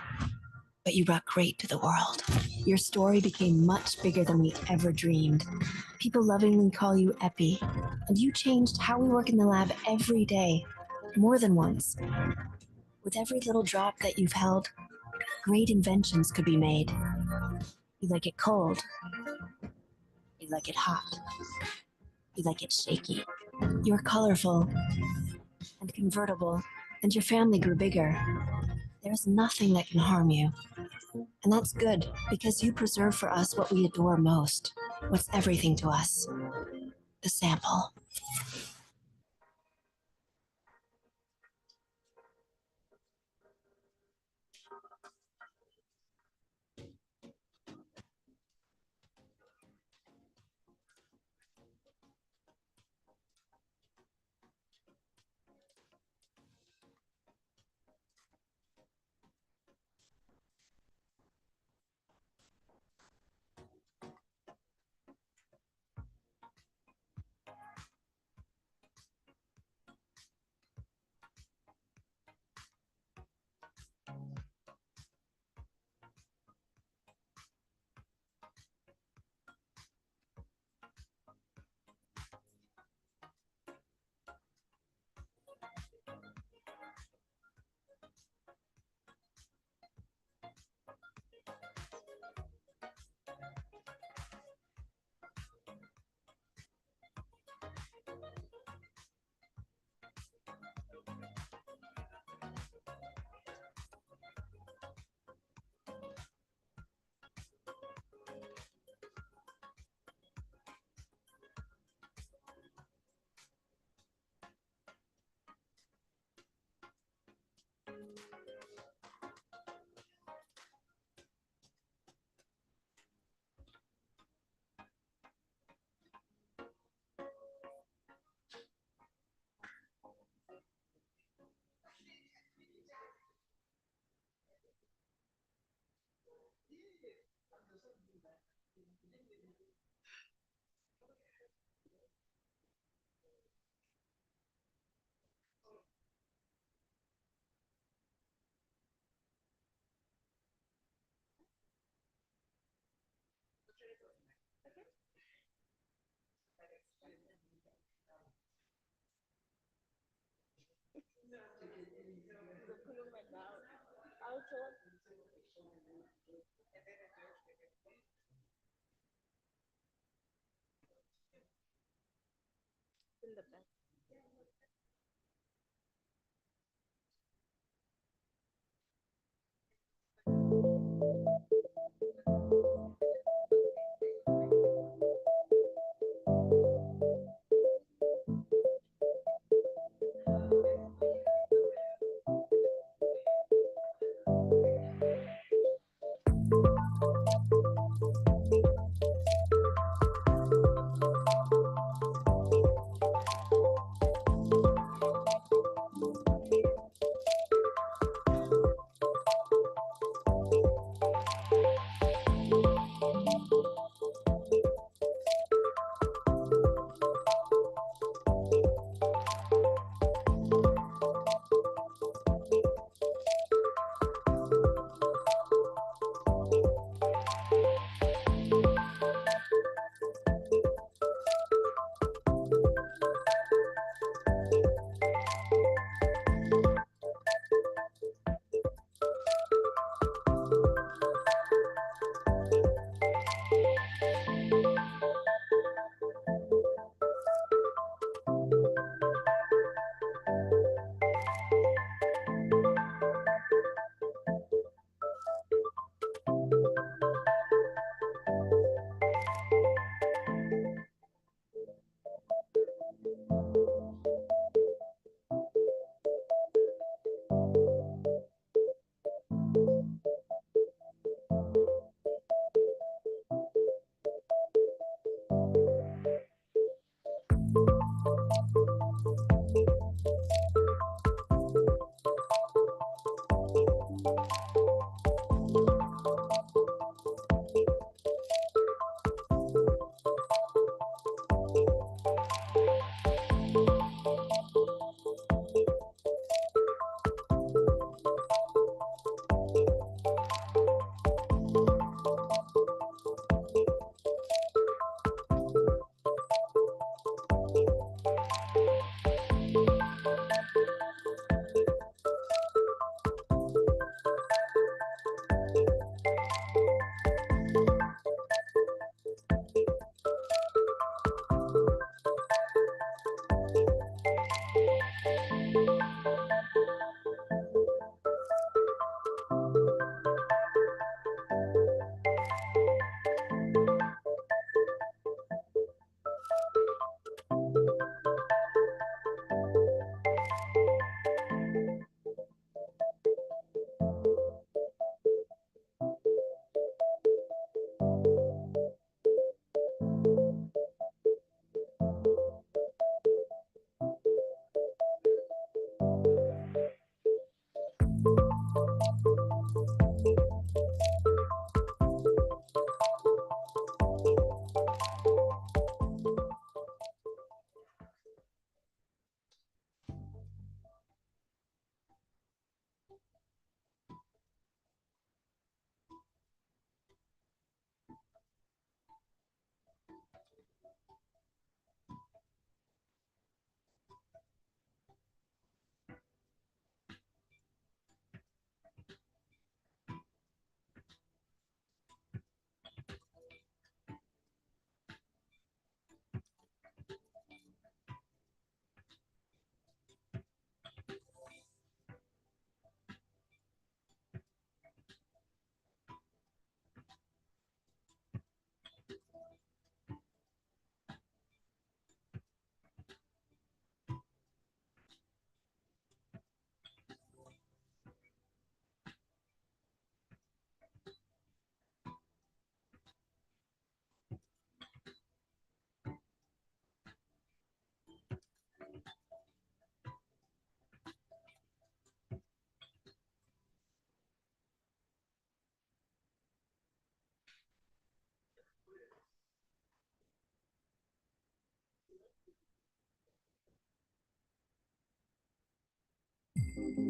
but you brought great to the world. Your story became much bigger than we ever dreamed. People lovingly call you Epi, and you changed how we work in the lab every day, more than once. With every little drop that you've held, great inventions could be made. You like it cold. You like it hot. You like it shaky. You're colorful and convertible, and your family grew bigger. There's nothing that can harm you. And that's good, because you preserve for us what we adore most, what's everything to us, the sample.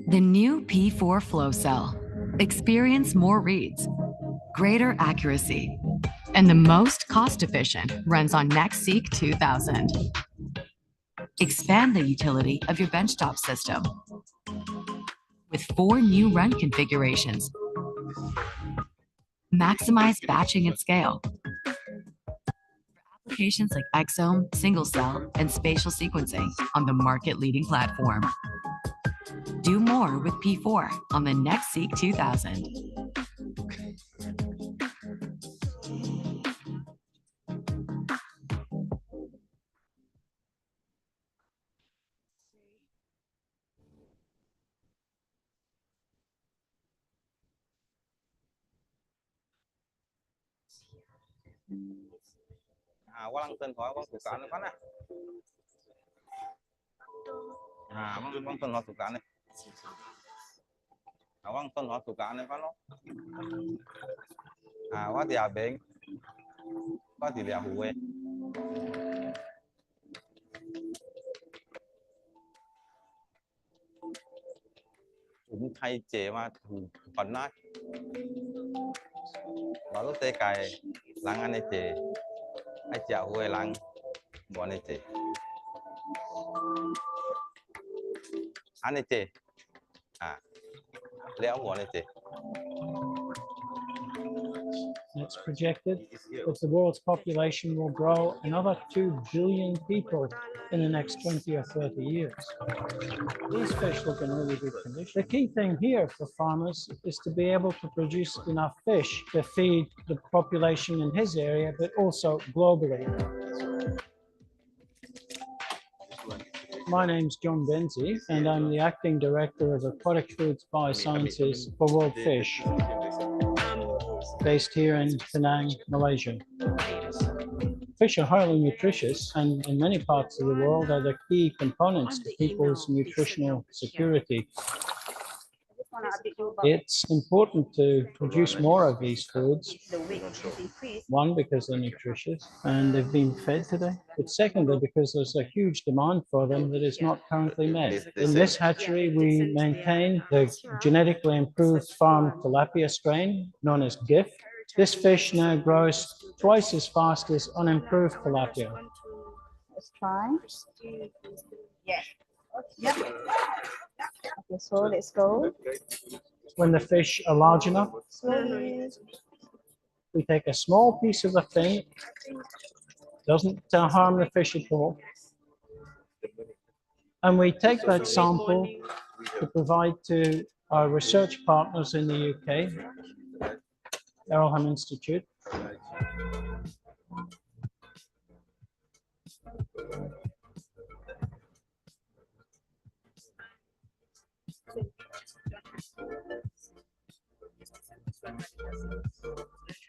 The new P4 flow cell. Experience more reads, greater accuracy, and the most cost-efficient runs on NextSeq 2000. Expand the utility of your benchtop system with 4 new run configurations. Maximize batching at scale. For applications like exome, single cell, and spatial sequencing on the market-leading platform. Do more with P4 on the NextSeq 2000. Walang tên hỏi con tụ cả này phát nè. Walang tên hỏi tụ cả này. Walang tên hỏi tụ cả này phát nó. Quá thì bệnh. Quá thì là hụi. Cũng thay chế mà còn nói. Lalu teh kai langan ece, aja hue lang buan ece, an ece, leo buan ece. It's projected that the world's population will grow another 2 billion people in the next 20 or 30 years. These fish look in really good condition. The key thing here for farmers is to be able to produce enough fish to feed the population in his area, but also globally. My name's John Benzie, and I'm the Acting Director of Aquatic Foods Biosciences for World Fish, based here in Penang, Malaysia. Fish are highly nutritious and in many parts of the world are the key components to people's nutritional security. It's important to produce more of these foods. One, because they're nutritious and they've been fed today. But secondly, because there's a huge demand for them that is not currently met. In this hatchery, we maintain the genetically improved farm tilapia strain known as GIF. This fish now grows twice as fast as unimproved tilapia. Let's try. Yeah. Yep. Okay, so let's go. When the fish are large enough, we take a small piece of the fin. Doesn't harm the fish at all. And we take that sample to provide to our research partners in the UK, Errolham Institute.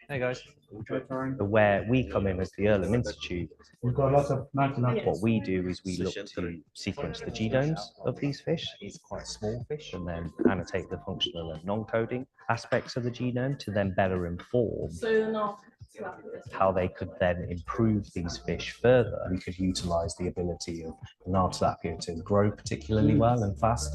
Hey guys. Where we come in as the Illumina Institute, we've got lots of what we do is we look to sequence the genomes of these fish. It's quite small fish, and then annotate the functional and non-coding aspects of the genome to then better inform how they could then improve these fish further. We could utilize the ability of Nile tilapia to grow particularly well and fast.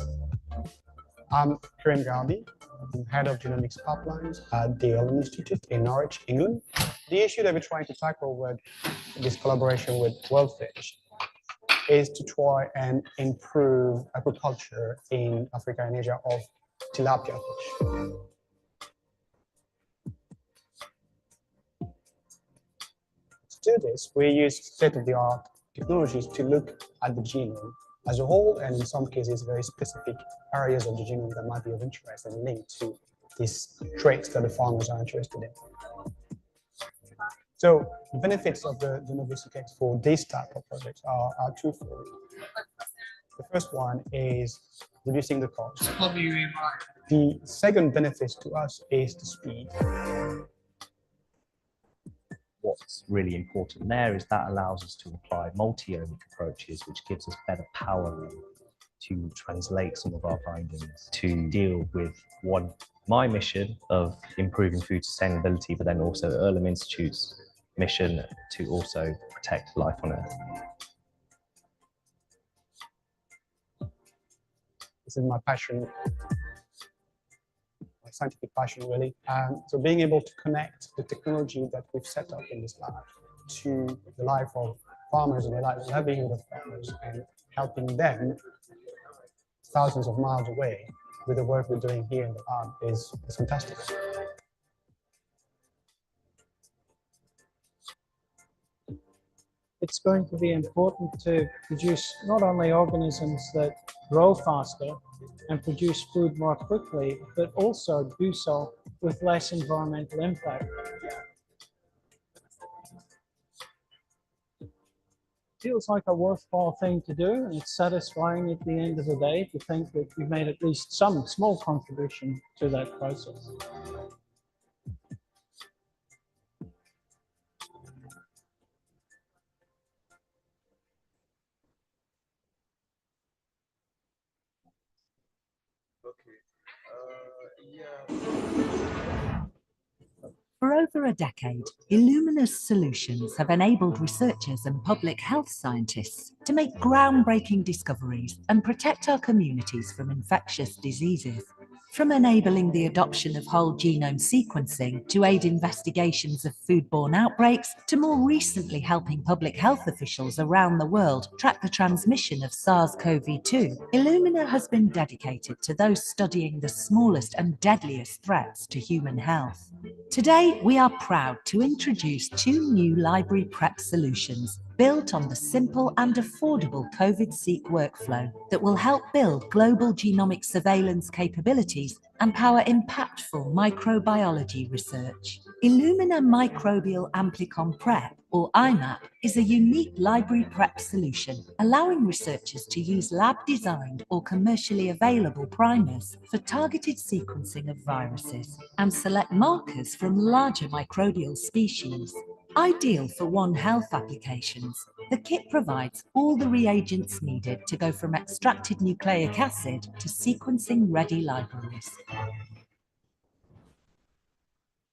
I'm Karim Galbi. I'm head of genomics pipelines at the Illumina Institute in Norwich, England. The issue that we're trying to tackle with this collaboration with World Fish is to try and improve agriculture in Africa and Asia of tilapia fish. To do this, we use state-of-the-art technologies to look at the genome as a whole, and in some cases, very specific areas of the genome that might be of interest and linked to these traits that the farmers are interested in. So the benefits of the Genomics for this type of projects are twofold. The first one is reducing the cost. The second benefit to us is the speed. What's really important there is that allows us to apply multi-omic approaches, which gives us better power to translate some of our findings to deal with my mission of improving food sustainability, but then also Illumina Institute's mission to also protect life on Earth. This is my passion, my scientific passion really. So being able to connect the technology that we've set up in this lab to the life of farmers and the livelihood of farmers and helping them thousands of miles away with the work we're doing here in the lab is fantastic. It's going to be important to produce not only organisms that grow faster and produce food more quickly, but also do so with less environmental impact. Feels like a worthwhile thing to do, and it's satisfying at the end of the day to think that we've made at least some small contribution to that process. For over a decade, Illumina's solutions have enabled researchers and public health scientists to make groundbreaking discoveries and protect our communities from infectious diseases. From enabling the adoption of whole genome sequencing to aid investigations of foodborne outbreaks, to more recently helping public health officials around the world track the transmission of SARS-CoV-2, Illumina has been dedicated to those studying the smallest and deadliest threats to human health. Today, we are proud to introduce 2 new library prep solutions built on the simple and affordable COVID-seq workflow that will help build global genomic surveillance capabilities and power impactful microbiology research. Illumina Microbial Amplicon Prep, or IMAP, is a unique library prep solution allowing researchers to use lab-designed or commercially available primers for targeted sequencing of viruses and select markers from larger microbial species. Ideal for One Health applications, the kit provides all the reagents needed to go from extracted nucleic acid to sequencing-ready libraries.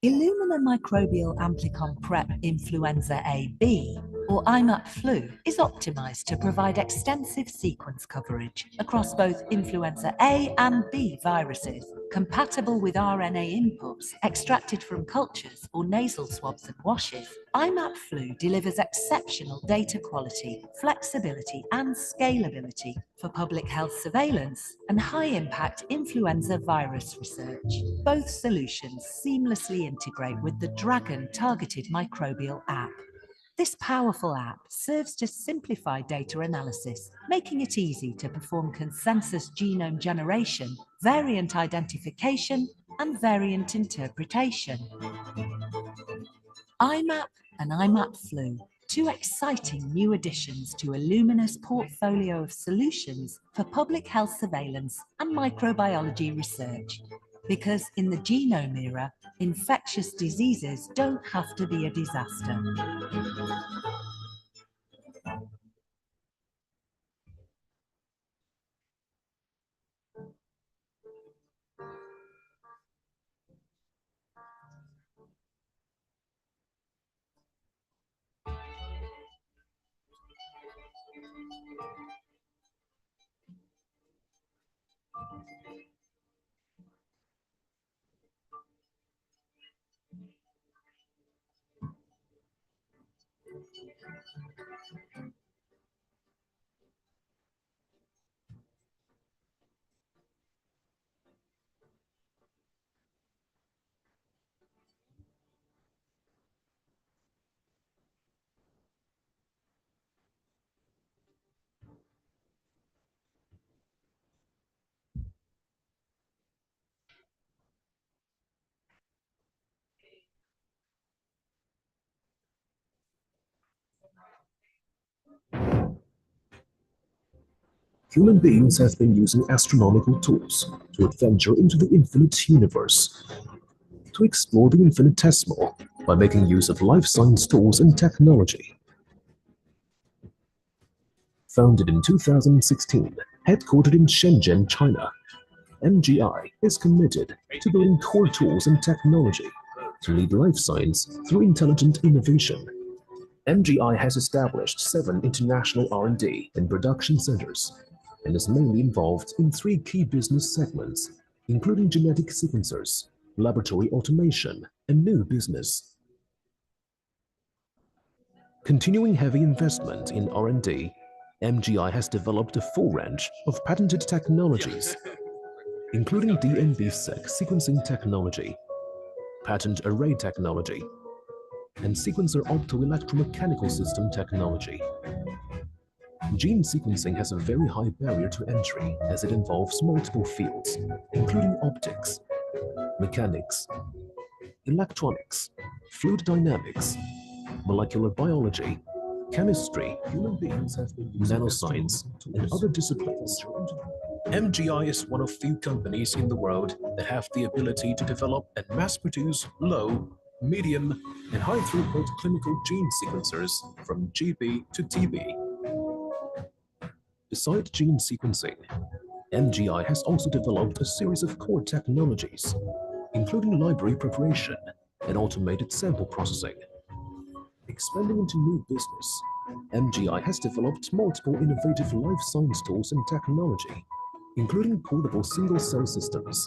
Illumina Microbial Amplicon Prep Influenza A/B, or IMAP Flu, is optimized to provide extensive sequence coverage across both influenza A and B viruses, compatible with RNA inputs extracted from cultures or nasal swabs and washes. IMAP Flu delivers exceptional data quality, flexibility, and scalability for public health surveillance and high-impact influenza virus research. Both solutions seamlessly integrate with the Dragon targeted microbial app. This powerful app serves to simplify data analysis, making it easy to perform consensus genome generation, variant identification, and variant interpretation. IMAP and IMAP Flu, 2 exciting new additions to Illumina's portfolio of solutions for public health surveillance and microbiology research. Because in the genome era, infectious diseases don't have to be a disaster. Human beings have been using astronomical tools to adventure into the infinite universe, to explore the infinitesimal by making use of life science tools and technology. Founded in 2016, headquartered in Shenzhen, China, MGI is committed to building core tools and technology to lead life science through intelligent innovation. MGI has established 7 international R&D and production centers and is mainly involved in 3 key business segments, including genetic sequencers, laboratory automation, and new business. Continuing heavy investment in R&D, MGI has developed a full range of patented technologies, including DNB-seq sequencing technology, patent array technology, and sequencer optoelectromechanical system technology. Gene sequencing has a very high barrier to entry as it involves multiple fields, including optics, mechanics, electronics, fluid dynamics, molecular biology, chemistry, human beings have been nanoscience, and other disciplines. MGI is one of few companies in the world that have the ability to develop and mass-produce low, medium, and high-throughput clinical gene sequencers from GB to TB. Besides gene sequencing, MGI has also developed a series of core technologies, including library preparation and automated sample processing. Expanding into new business, MGI has developed multiple innovative life science tools and technology, including portable single-cell systems,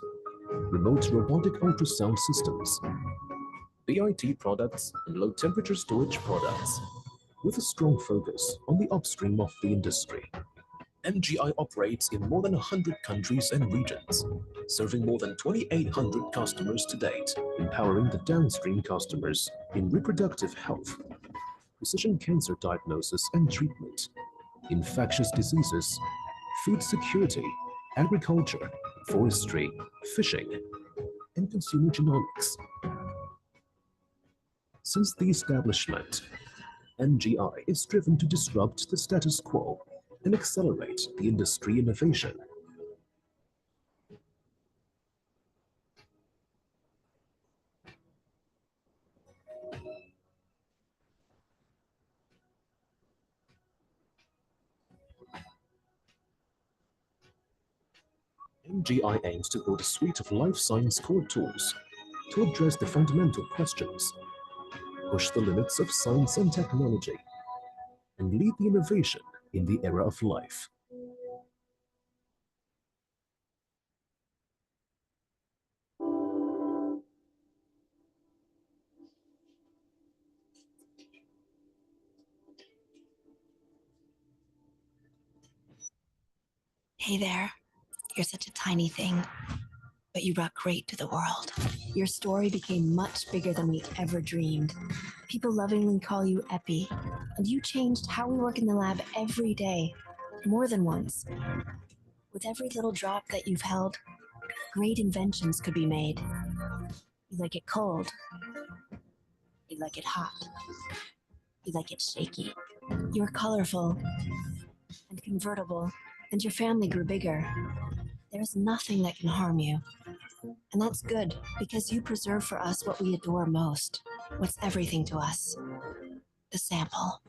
remote robotic ultrasound systems, BIT products, and low-temperature storage products, with a strong focus on the upstream of the industry. MGI operates in more than 100 countries and regions, serving more than 2,800 customers to date, empowering the downstream customers in reproductive health, precision cancer diagnosis and treatment, infectious diseases, food security, agriculture, forestry, fishing, and consumer genomics. Since the establishment, MGI is driven to disrupt the status quo and accelerate the industry innovation. MGI aims to build a suite of life science core tools to address the fundamental questions, push the limits of science and technology, and lead the innovation in the era of life. Hey there, you're such a tiny thing, but you brought great to the world. Your story became much bigger than we ever dreamed. People lovingly call you Epi, and you changed how we work in the lab every day, more than once. With every little drop that you've held, great inventions could be made. You like it cold. You like it hot. You like it shaky. You're colorful and convertible, and your family grew bigger. There's nothing that can harm you. And that's good, because you preserve for us what we adore most, what's everything to us, the sample.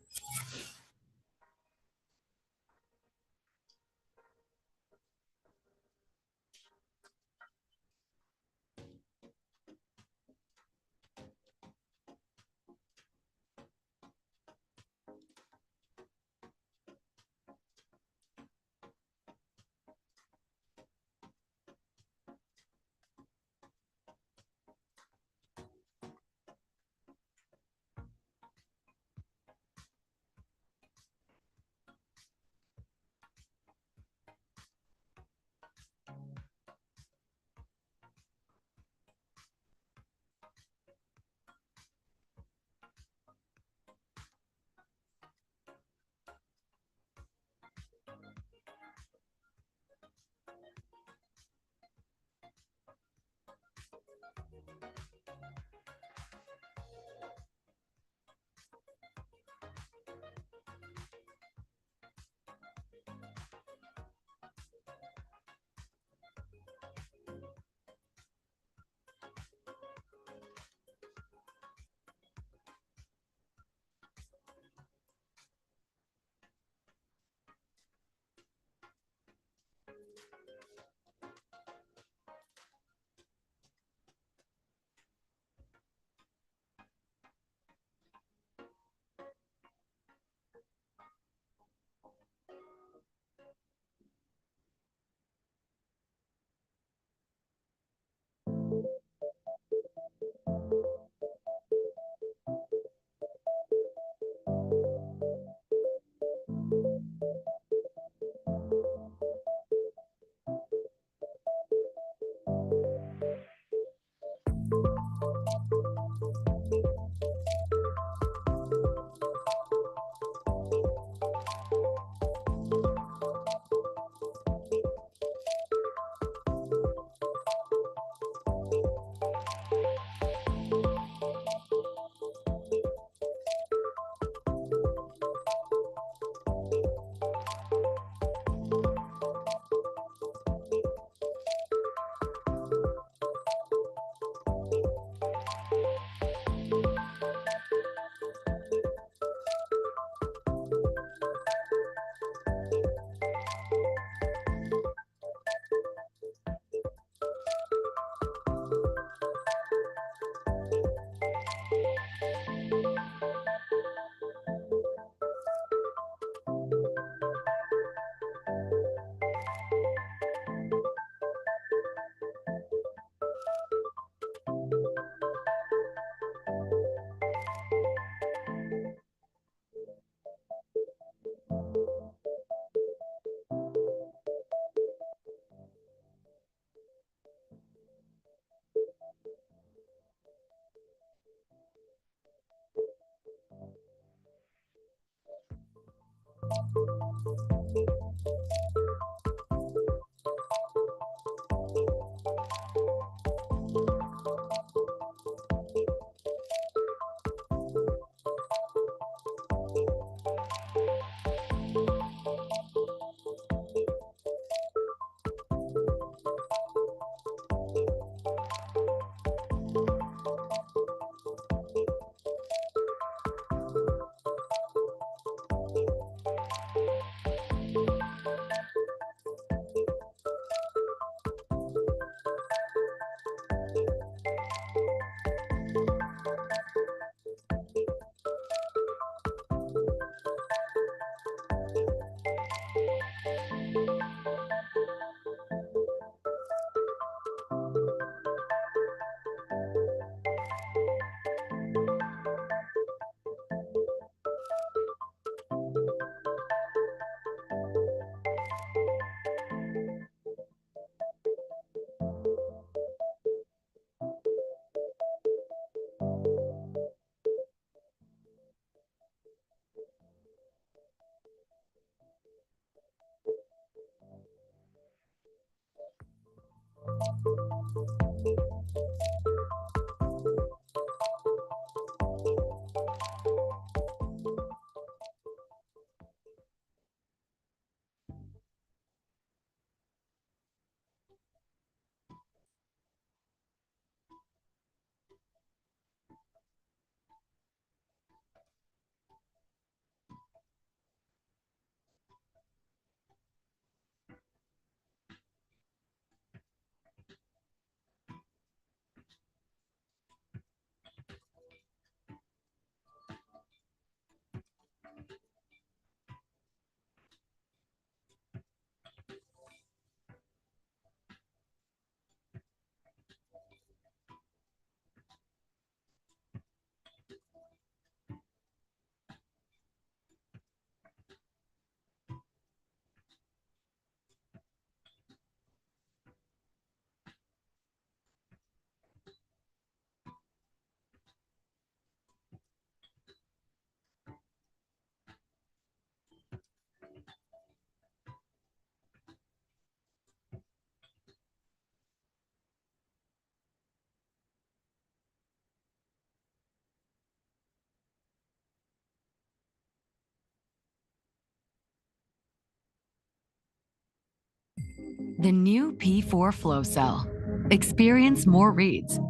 The new P4 flow cell. Experience more reads,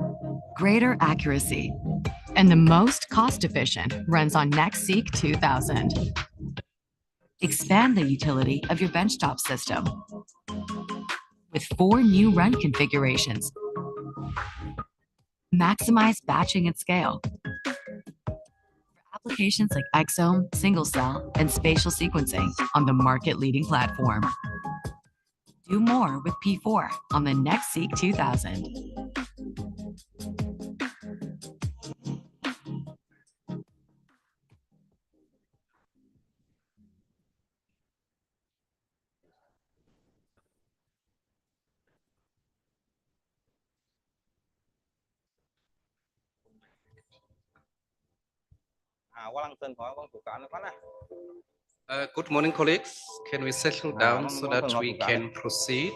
greater accuracy, and the most cost-efficient runs on NextSeq 2000. Expand the utility of your benchtop system with 4 new run configurations. Maximize batching at scale. For applications like exome, single cell, and spatial sequencing on the market-leading platform. Do more with P4 on the NextSeq 2000. Good morning, colleagues. Can we settle down so that we can proceed?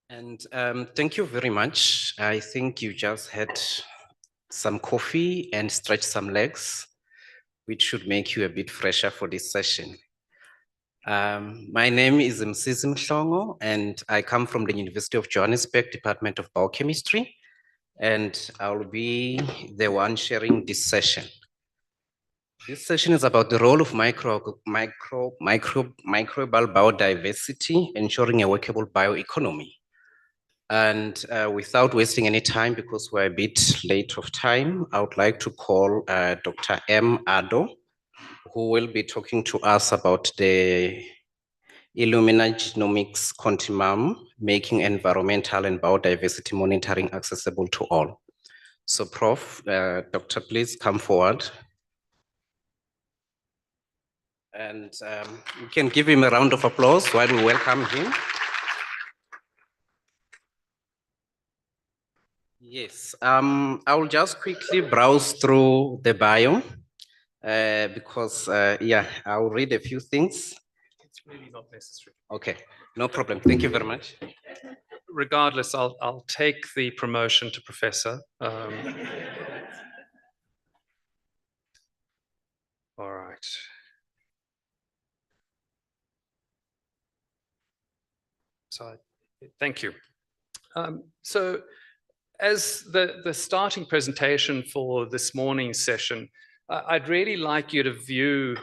And thank you very much. I think you just had some coffee and stretched some legs, which should make you a bit fresher for this session. My name is Msisi and I come from the University of Johannesburg, Department of Biochemistry, and I'll be the one sharing this session. This session is about the role of microbial biodiversity, ensuring a workable bioeconomy. And without wasting any time, because we're a bit late of time, I would like to call Dr. M. Ado, who will be talking to us about the Illumina Genomics Continuum, making environmental and biodiversity monitoring accessible to all. So Prof, Doctor, please come forward. And we can give him a round of applause while we welcome him. Yes, I will just quickly browse through the bio because, yeah, I'll read a few things. It's really not necessary. Okay, no problem. Thank you very much. Regardless, I'll take the promotion to professor. All right. So, thank you. So, as the starting presentation for this morning's session, I'd really like you to view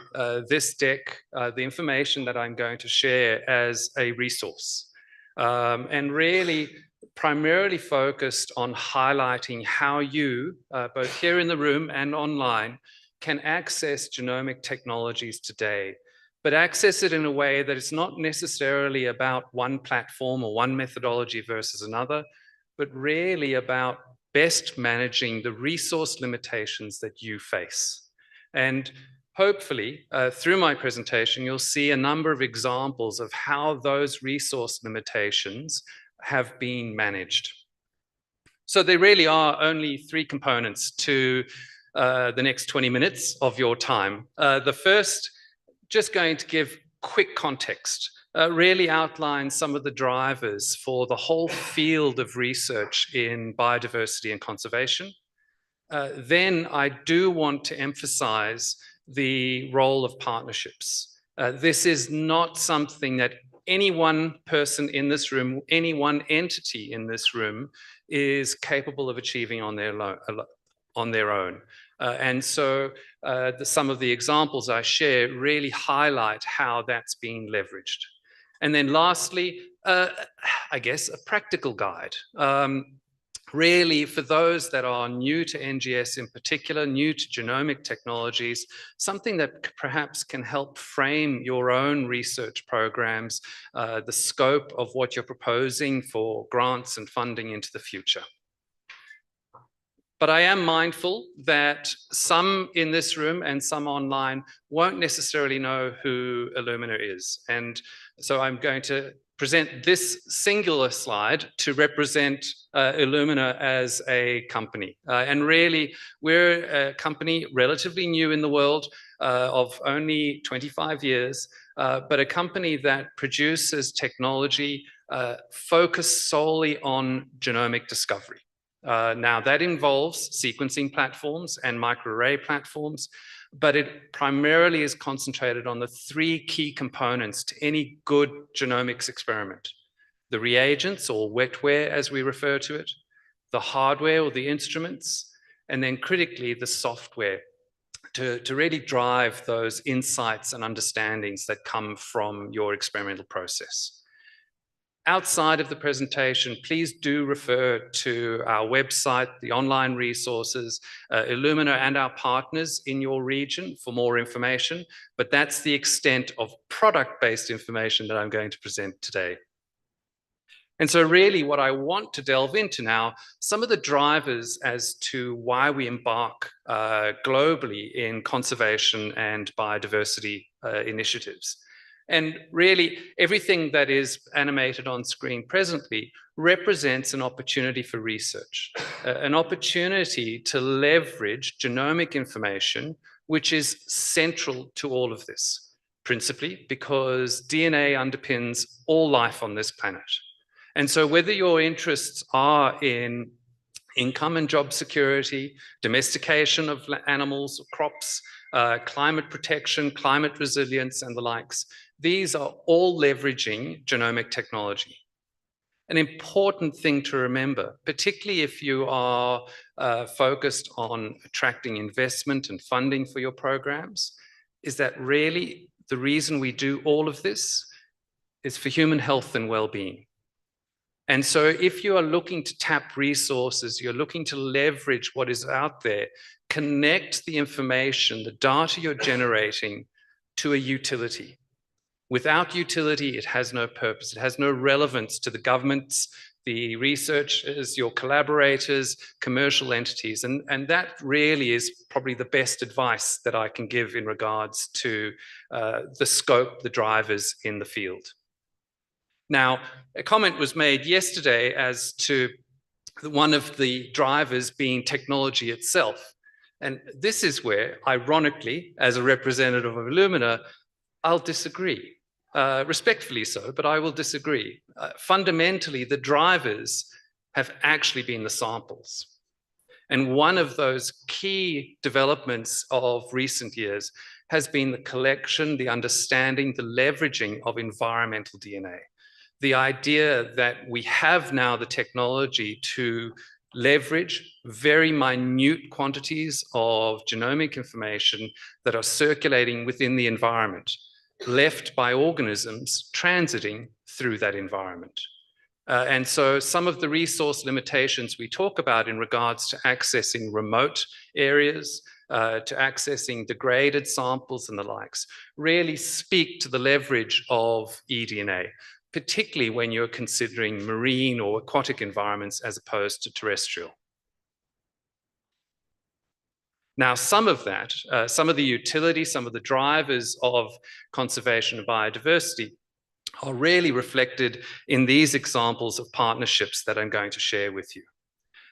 this deck, the information that I'm going to share, as a resource, and really primarily focused on highlighting how you, both here in the room and online, can access genomic technologies today, but access it in a way that it's not necessarily about one platform or one methodology versus another, but really about best managing the resource limitations that you face. And hopefully, through my presentation, you'll see a number of examples of how those resource limitations have been managed. So there really are only three components to the next 20 minutes of your time. The first, just going to give quick context, really outline some of the drivers for the whole field of research in biodiversity and conservation. Then I do want to emphasize the role of partnerships. This is not something that any one person in this room, any one entity in this room is capable of achieving on their own. And so some of the examples I share really highlight how that's being leveraged. And then lastly, I guess a practical guide. Really, for those that are new to NGS in particular, new to genomic technologies, something that perhaps can help frame your own research programs, the scope of what you're proposing for grants and funding into the future. But I am mindful that some in this room and some online won't necessarily know who Illumina is. And so I'm going to present this singular slide to represent Illumina as a company. And really, we're a company relatively new in the world of only 25 years, but a company that produces technology focused solely on genomic discovery. Now, that involves sequencing platforms and microarray platforms, but it primarily is concentrated on the three key components to any good genomics experiment: the reagents, or wetware as we refer to it, the hardware or the instruments, and then critically the software to really drive those insights and understandings that come from your experimental process. Outside of the presentation, please do refer to our website, the online resources, Illumina and our partners in your region for more information, but that's the extent of product-based information that I'm going to present today. And so really what I want to delve into now, some of the drivers as to why we embark globally in conservation and biodiversity initiatives. And really, everything that is animated on screen presently represents an opportunity for research, an opportunity to leverage genomic information, which is central to all of this, principally because DNA underpins all life on this planet. And so whether your interests are in income and job security, domestication of animals, crops, climate protection, climate resilience, and the likes, these are all leveraging genomic technology. An important thing to remember, particularly if you are focused on attracting investment and funding for your programs, is that really the reason we do all of this is for human health and well-being. And so if you are looking to tap resources, you're looking to leverage what is out there, connect the information, the data you're generating to a utility. Without utility, it has no purpose. It has no relevance to the governments, the researchers, your collaborators, commercial entities. And that really is probably the best advice that I can give in regards to the scope, the drivers in the field. Now, a comment was made yesterday as to one of the drivers being technology itself. And this is where, ironically, as a representative of Illumina, I'll disagree. Respectfully so, but I will disagree. Fundamentally, the drivers have actually been the samples. And one of those key developments of recent years has been the collection, the understanding, the leveraging of environmental DNA. The idea that we have now the technology to leverage very minute quantities of genomic information that are circulating within the environment, left by organisms transiting through that environment. And so some of the resource limitations we talk about in regards to accessing remote areas, to accessing degraded samples and the likes, really speak to the leverage of eDNA, particularly when you're considering marine or aquatic environments as opposed to terrestrial. Now, some of that, some of the utility, some of the drivers of conservation and biodiversity are really reflected in these examples of partnerships that I'm going to share with you.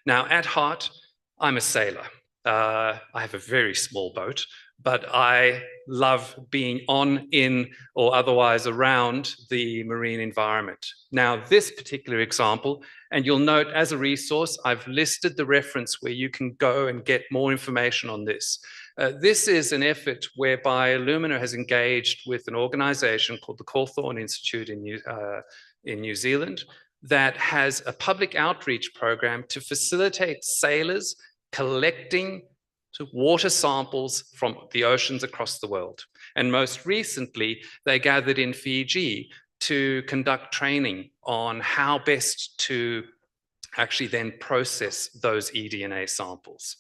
Now, at heart, I'm a sailor. I have a very small boat, but I love being on, in, or otherwise around the marine environment. Now, this particular example, and you'll note as a resource, I've listed the reference where you can go and get more information on this. This is an effort whereby Illumina has engaged with an organization called the Cawthorne Institute in New Zealand that has a public outreach program to facilitate sailors collecting water samples from the oceans across the world. And most recently, they gathered in Fiji to conduct training on how best to actually then process those eDNA samples.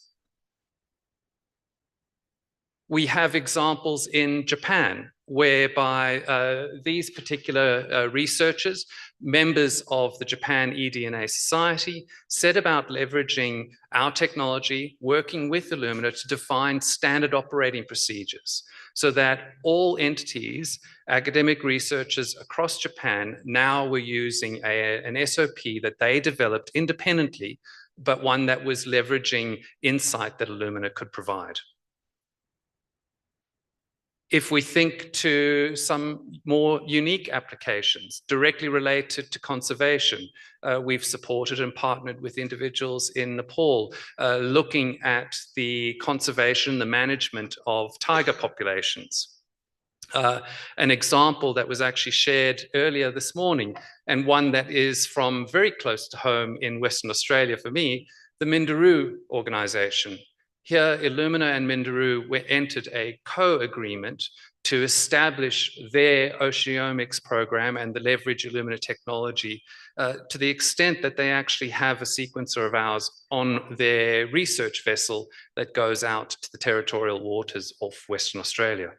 We have examples in Japan whereby these particular researchers, members of the Japan eDNA Society, set about leveraging our technology, working with Illumina to define standard operating procedures so that all entities, academic researchers across Japan now were using an SOP that they developed independently, but one that was leveraging insight that Illumina could provide. If we think to some more unique applications directly related to conservation, we've supported and partnered with individuals in Nepal looking at the conservation, the management of tiger populations. An example that was actually shared earlier this morning, and one that is from very close to home in Western Australia for me, the Minderoo organization. Here, Illumina and Minderoo entered a co-agreement to establish their oceomics program and the leverage Illumina technology to the extent that they actually have a sequencer of ours on their research vessel that goes out to the territorial waters of Western Australia.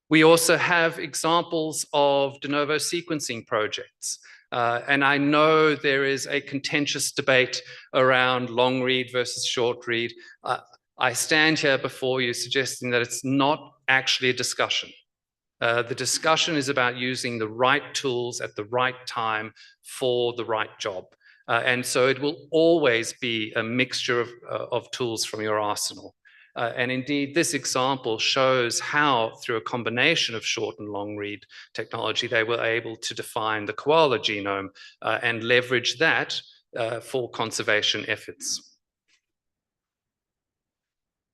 We also have examples of de novo sequencing projects. And I know there is a contentious debate around long read versus short read. I stand here before you suggesting that it's not actually a discussion. The discussion is about using the right tools at the right time for the right job. And so it will always be a mixture of tools from your arsenal. And indeed, this example shows how, through a combination of short and long read technology, they were able to define the koala genome and leverage that for conservation efforts.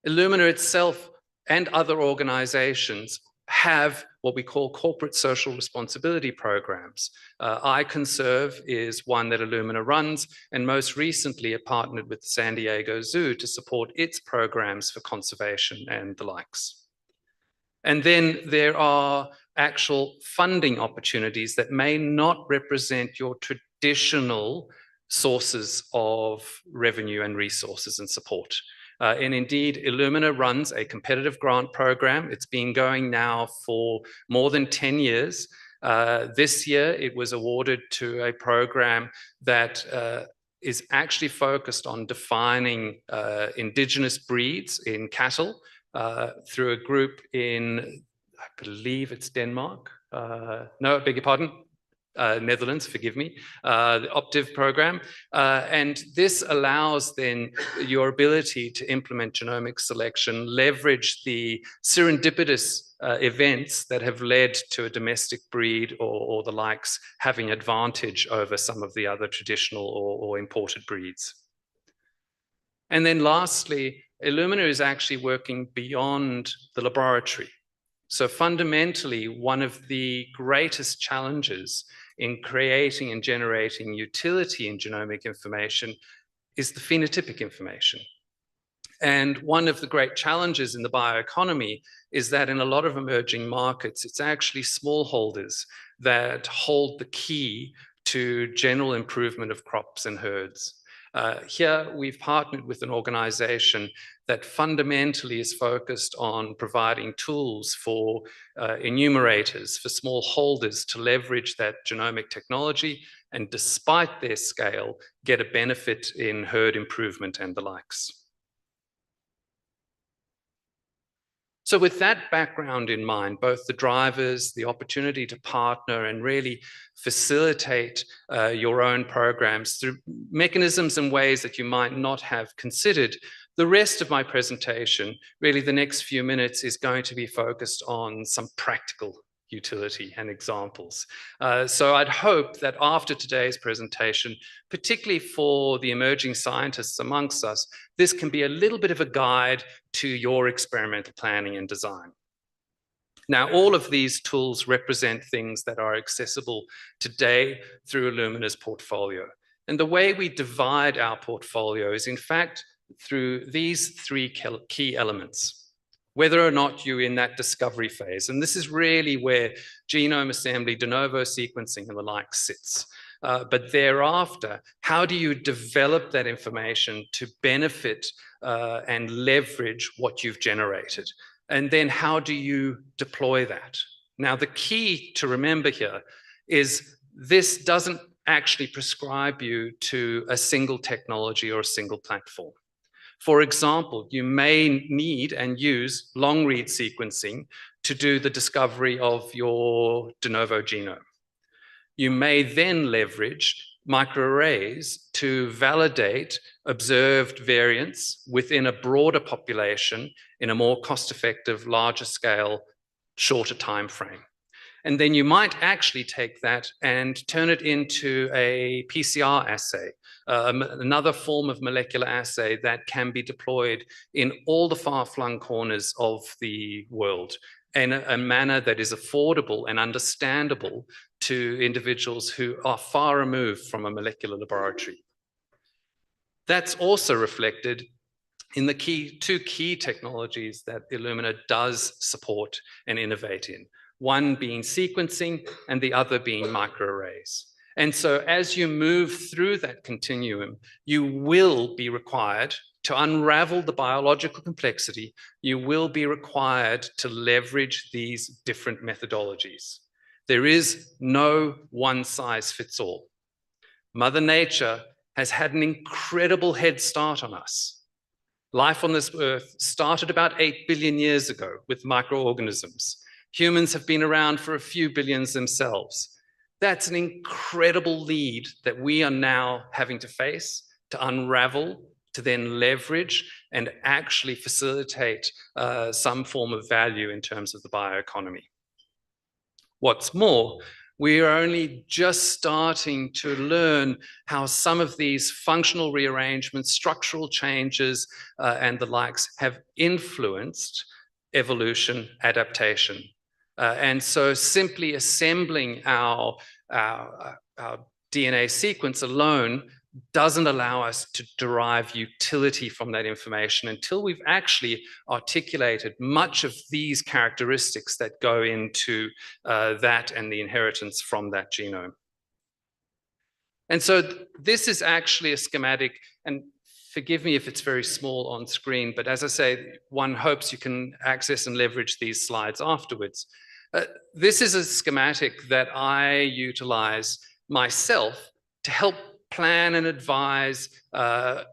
Illumina itself and other organizations have what we call corporate social responsibility programs. iConserve is one that Illumina runs, and most recently it partnered with the San Diego Zoo to support its programs for conservation and the likes. And then there are actual funding opportunities that may not represent your traditional sources of revenue and resources and support. And indeed, Illumina runs a competitive grant program. It's been going now for more than 10 years. This year, it was awarded to a program that is actually focused on defining indigenous breeds in cattle through a group in, I believe it's Denmark. No, I beg your pardon. Netherlands, forgive me, the Optiv program. And this allows then your ability to implement genomic selection, leverage the serendipitous events that have led to a domestic breed or the likes having advantage over some of the other traditional or imported breeds. And then lastly, Illumina is actually working beyond the laboratory. So fundamentally, one of the greatest challenges in creating and generating utility in genomic information is the phenotypic information. And one of the great challenges in the bioeconomy is that in a lot of emerging markets, it's actually smallholders that hold the key to general improvement of crops and herds. Here, we've partnered with an organization that fundamentally is focused on providing tools for enumerators, for smallholders to leverage that genomic technology and, despite their scale, get a benefit in herd improvement and the likes. So with that background in mind, both the drivers, the opportunity to partner and really facilitate your own programs through mechanisms and ways that you might not have considered, the rest of my presentation, really the next few minutes, is going to be focused on some practical utility and examples. So I'd hope that after today's presentation, particularly for the emerging scientists amongst us, this can be a little bit of a guide to your experimental planning and design. Now, all of these tools represent things that are accessible today through Illumina's portfolio. And the way we divide our portfolio is, in fact, through these three key elements. Whether or not you're in that discovery phase. And this is really where genome assembly, de novo sequencing and the like sits. But thereafter, how do you develop that information to benefit and leverage what you've generated? And then how do you deploy that? Now, the key to remember here is this doesn't actually prescribe you to a single technology or a single platform. For example, you may need and use long-read sequencing to do the discovery of your de novo genome. You may then leverage microarrays to validate observed variants within a broader population in a more cost-effective, larger scale, shorter time frame. And then you might actually take that and turn it into a PCR assay, another form of molecular assay that can be deployed in all the far-flung corners of the world in a manner that is affordable and understandable to individuals who are far removed from a molecular laboratory. That's also reflected in the two key technologies that Illumina does support and innovate in. One being sequencing and the other being microarrays. And so as you move through that continuum, you will be required to unravel the biological complexity. You will be required to leverage these different methodologies. There is no one size fits all. Mother Nature has had an incredible head start on us. Life on this earth started about 8 billion years ago with microorganisms. Humans have been around for a few billions themselves. That's an incredible lead that we are now having to face, to unravel, to then leverage and actually facilitate some form of value in terms of the bioeconomy. What's more, we are only just starting to learn how some of these functional rearrangements, structural changes, and the likes have influenced evolution, adaptation. And so simply assembling our DNA sequence alone doesn't allow us to derive utility from that information until we've actually articulated much of these characteristics that go into that and the inheritance from that genome. And so this is actually a schematic, and forgive me if it's very small on screen, but as I say, one hopes you can access and leverage these slides afterwards. This is a schematic that I utilize myself to help plan and advise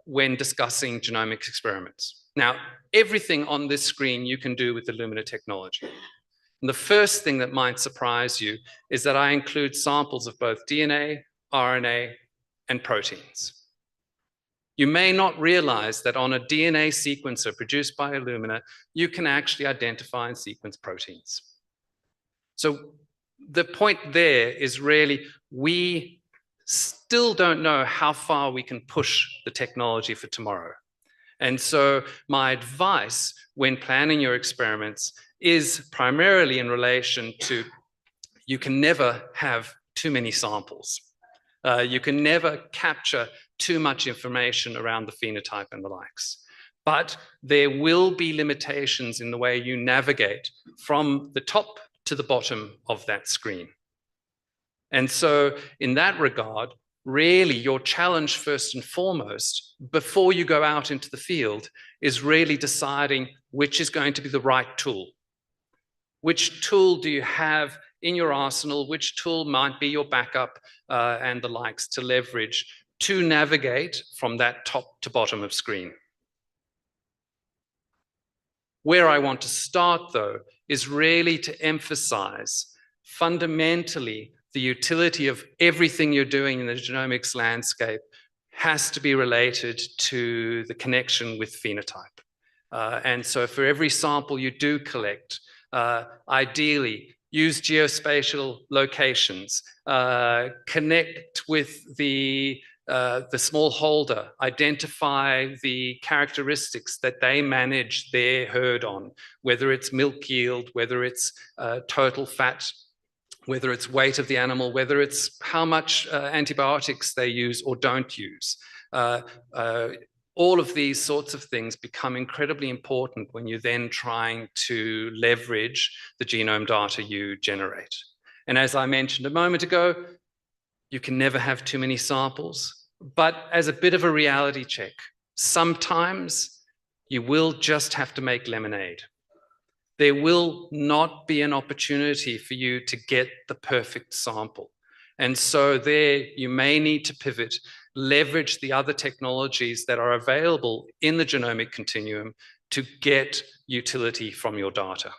when discussing genomics experiments. Now, everything on this screen you can do with Illumina technology. And the first thing that might surprise you is that I include samples of both DNA, RNA, and proteins. You may not realize that on a DNA sequencer produced by Illumina, you can actually identify and sequence proteins. So the point there is really, we still don't know how far we can push the technology for tomorrow. And so my advice when planning your experiments is primarily in relation to, you can never have too many samples. You can never capture too much information around the phenotype and the likes. But there will be limitations in the way you navigate from the top to the bottom of that screen. And so in that regard, really your challenge first and foremost, before you go out into the field, is really deciding which is going to be the right tool. Which tool do you have in your arsenal? Which tool might be your backup and the likes to leverage to navigate from that top to bottom of screen? Where I want to start, though, is really to emphasize fundamentally the utility of everything you're doing in the genomics landscape has to be related to the connection with phenotype. And so for every sample you do collect, ideally, use geospatial locations, connect with the small holder, identify the characteristics that they manage their herd on, whether it's milk yield, whether it's total fat, whether it's weight of the animal, whether it's how much antibiotics they use or don't use. All of these sorts of things become incredibly important when you're then trying to leverage the genome data you generate. And as I mentioned a moment ago, you can never have too many samples, but as a bit of a reality check, sometimes you will just have to make lemonade. There will not be an opportunity for you to get the perfect sample. And so there you may need to pivot, leverage the other technologies that are available in the genomic continuum to get utility from your data.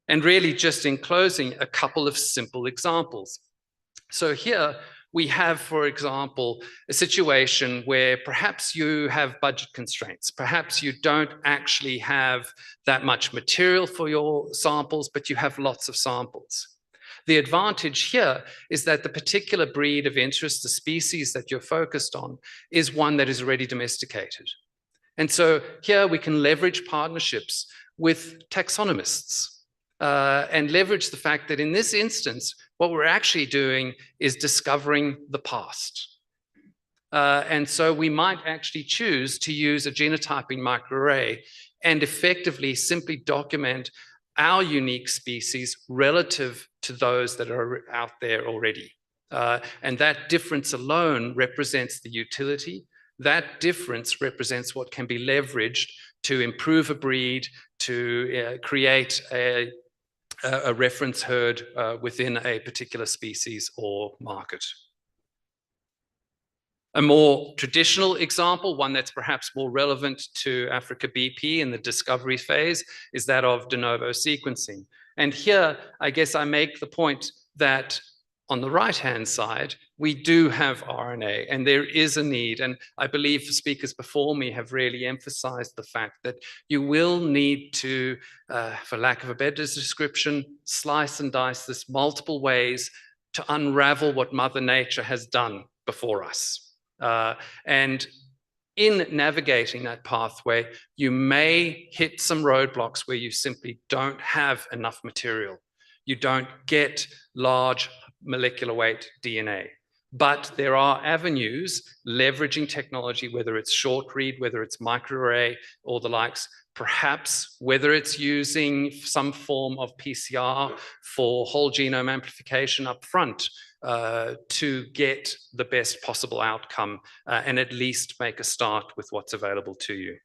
And really just in closing, a couple of simple examples. So here we have, for example, a situation where perhaps you have budget constraints. Perhaps you don't actually have that much material for your samples, but you have lots of samples. The advantage here is that the particular breed of interest, the species that you're focused on, is one that is already domesticated. And so here we can leverage partnerships with taxonomists and leverage the fact that in this instance, what we're actually doing is discovering the past. And so we might actually choose to use a genotyping microarray and effectively simply document our unique species relative to those that are out there already. And that difference alone represents the utility. That difference represents what can be leveraged to improve a breed, to create a reference herd within a particular species or market. A more traditional example, one that's perhaps more relevant to AfricaBP in the discovery phase, is that of de novo sequencing. And here, I guess I make the point that on the right-hand side, we do have RNA and there is a need. And I believe speakers before me have really emphasized the fact that you will need to, for lack of a better description, slice and dice this multiple ways to unravel what Mother Nature has done before us. And in navigating that pathway, you may hit some roadblocks where you simply don't have enough material. You don't get large molecular weight DNA. But there are avenues leveraging technology, whether it's short read, whether it's microarray or the likes, perhaps whether it's using some form of PCR for whole genome amplification up front to get the best possible outcome and at least make a start with what's available to you.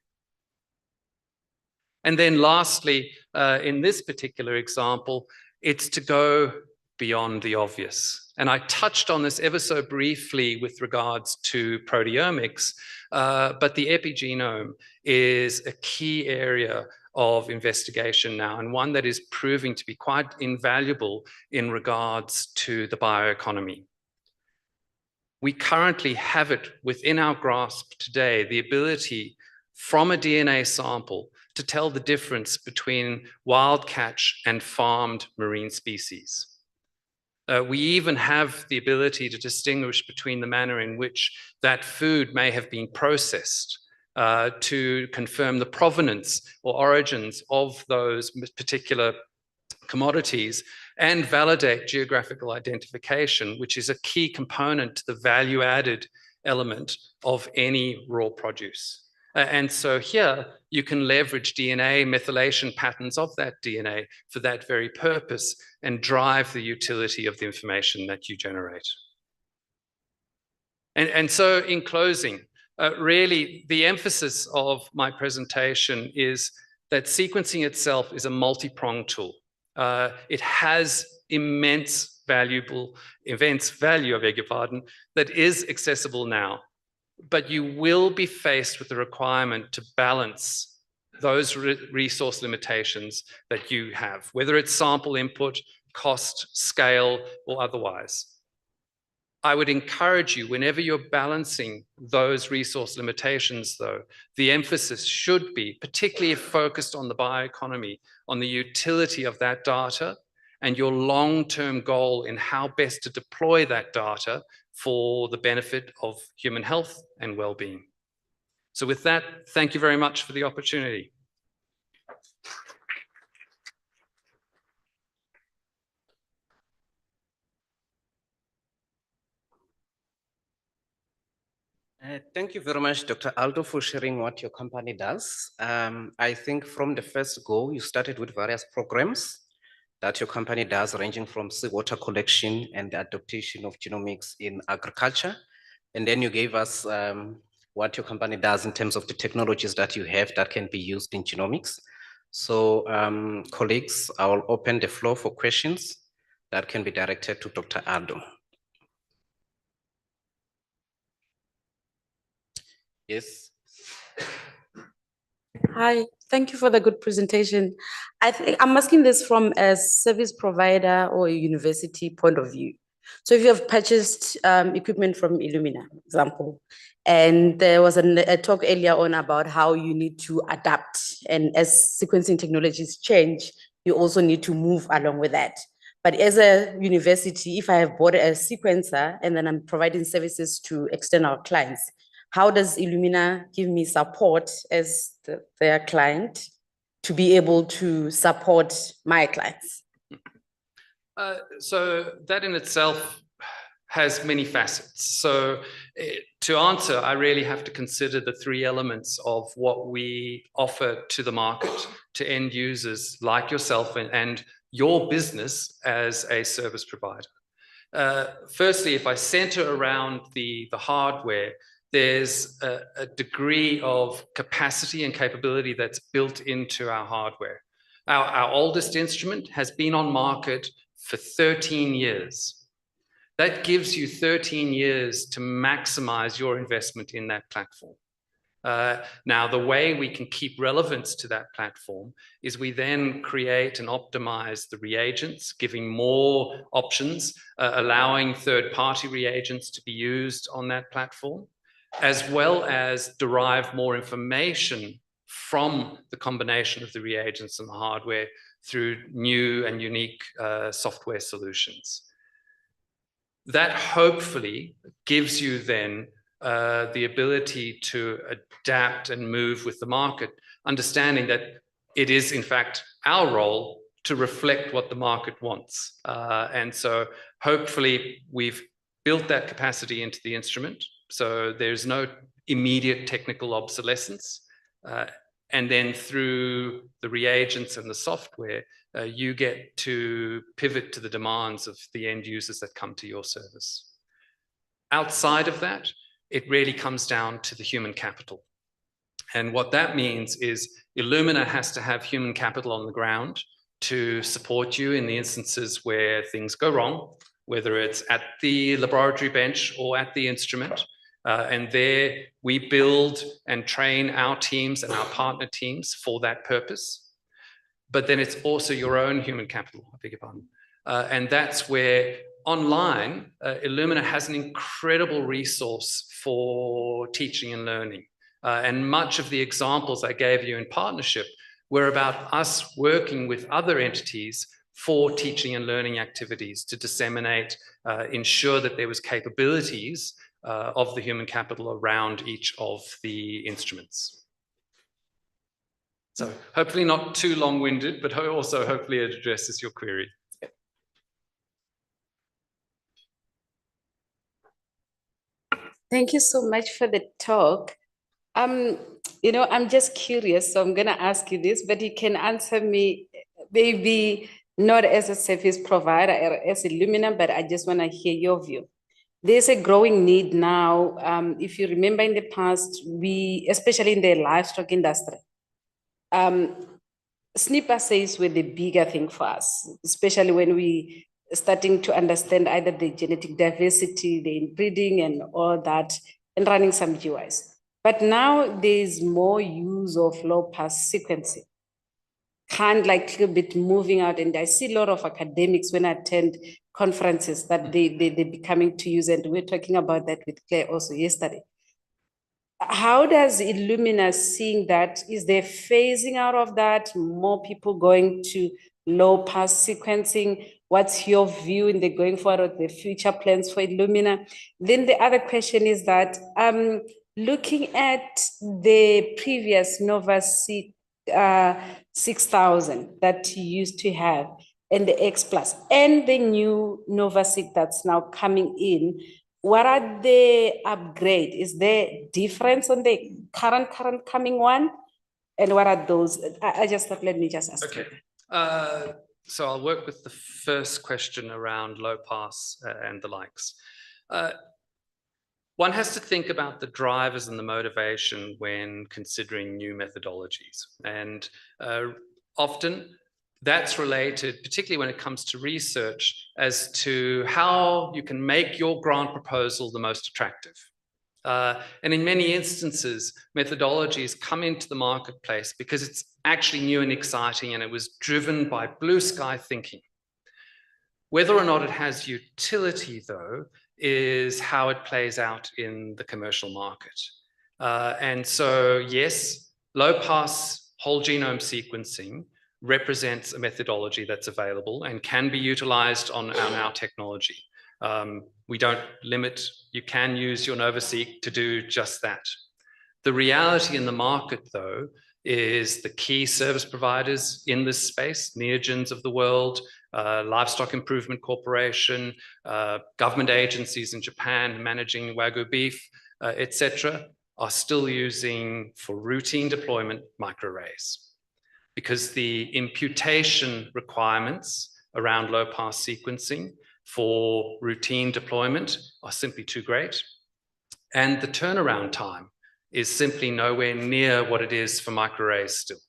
And then lastly, in this particular example, it's to go beyond the obvious. And I touched on this ever so briefly with regards to proteomics, but the epigenome is a key area of investigation now, and one that is proving to be quite invaluable in regards to the bioeconomy. We currently have it within our grasp today, the ability from a DNA sample to tell the difference between wild catch and farmed marine species. We even have the ability to distinguish between the manner in which that food may have been processed to confirm the provenance or origins of those particular commodities and validate geographical identification, which is a key component to the value-added element of any raw produce. And so here you can leverage DNA methylation patterns of that DNA for that very purpose and drive the utility of the information that you generate. And so in closing, really the emphasis of my presentation is that sequencing itself is a multi-pronged tool. It has immense value, I beg your pardon, that is accessible now. But you will be faced with the requirement to balance those resource limitations that you have, whether it's sample input, cost, scale, or otherwise. I would encourage you, whenever you're balancing those resource limitations, though, the emphasis should be, particularly if focused on the bioeconomy, on the utility of that data and your long-term goal in how best to deploy that data for the benefit of human health and well-being. So with that, thank you very much for the opportunity. Thank you very much, Dr. Aldo, for sharing what your company does. I think from the first go, you started with various programs that your company does, ranging from seawater collection and the adaptation of genomics in agriculture. And then you gave us what your company does in terms of the technologies that you have that can be used in genomics. So colleagues, I will open the floor for questions that can be directed to Dr. Aldo. Yes. Hi, thank you for the good presentation. I think I'm asking this from a service provider or a university point of view. So if you have purchased equipment from Illumina, for example, and there was a talk earlier on about how you need to adapt, and as sequencing technologies change, you also need to move along with that. But as a university, if I have bought a sequencer and then I'm providing services to external clients, how does Illumina give me support as their client to be able to support my clients? So that in itself has many facets. So to answer, I really have to consider the three elements of what we offer to the market, to end users like yourself and your business as a service provider. Firstly, if I center around the hardware, there's a degree of capacity and capability that's built into our hardware. Our oldest instrument has been on market for 13 years. That gives you 13 years to maximize your investment in that platform. Now, the way we can keep relevance to that platform is we then create and optimize the reagents, giving more options, allowing third-party reagents to be used on that platform, as well as derive more information from the combination of the reagents and the hardware through new and unique software solutions. That hopefully gives you then the ability to adapt and move with the market, understanding that it is in fact our role to reflect what the market wants. And so hopefully we've built that capacity into the instrument, so there's no immediate technical obsolescence. And then through the reagents and the software, you get to pivot to the demands of the end users that come to your service. Outside of that, it really comes down to the human capital. And what that means is Illumina has to have human capital on the ground to support you in the instances where things go wrong, whether it's at the laboratory bench or at the instrument. And there we build and train our teams and our partner teams for that purpose. But then it's also your own human capital, I beg your pardon. And that's where online, Illumina has an incredible resource for teaching and learning. And much of the examples I gave you in partnership were about us working with other entities for teaching and learning activities to disseminate, ensure that there was capabilities of the human capital around each of the instruments. So hopefully not too long-winded, but also hopefully it addresses your query. Thank you so much for the talk. You know, I'm just curious, so I'm going to ask you this, but you can answer me maybe not as a service provider or as Illumina, but I just want to hear your view. There's a growing need now. If you remember in the past, especially in the livestock industry, SNP assays were the bigger thing for us, especially when we starting to understand either the genetic diversity, the inbreeding and all that, and running some GIs. But now there's more use of low-pass sequencing, kind of like a little bit moving out. And I see a lot of academics when I attend conferences that they're becoming to use, and we're talking about that with Claire also yesterday. How does Illumina seeing that? Is there phasing out of that? More people going to low-pass sequencing? What's your view in the going forward, the future plans for Illumina? Then the other question is that looking at the previous NovaSeq 6000 that you used to have, and the X Plus, and the new NovaSeq that's now coming in, what are the upgrade? Is there difference on the current coming one? And what are those? I just thought, let me just ask. Okay. So I'll work with the first question around low pass and the likes. One has to think about the drivers and the motivation when considering new methodologies. And often that's related, particularly when it comes to research, as to how you can make your grant proposal the most attractive. And in many instances, methodologies come into the marketplace because it's actually new and exciting, and it was driven by blue sky thinking. Whether or not it has utility, though, is how it plays out in the commercial market. And so, yes, low-pass whole genome sequencing represents a methodology that's available and can be utilized on our technology. We don't limit, you can use your NovaSeq to do just that. The reality in the market, though, is the key service providers in this space, Neogens of the world, Livestock Improvement Corporation, government agencies in Japan managing Wagyu beef, etc., are still using for routine deployment microarrays, because the imputation requirements around low-pass sequencing for routine deployment are simply too great. And the turnaround time is simply nowhere near what it is for microarrays still.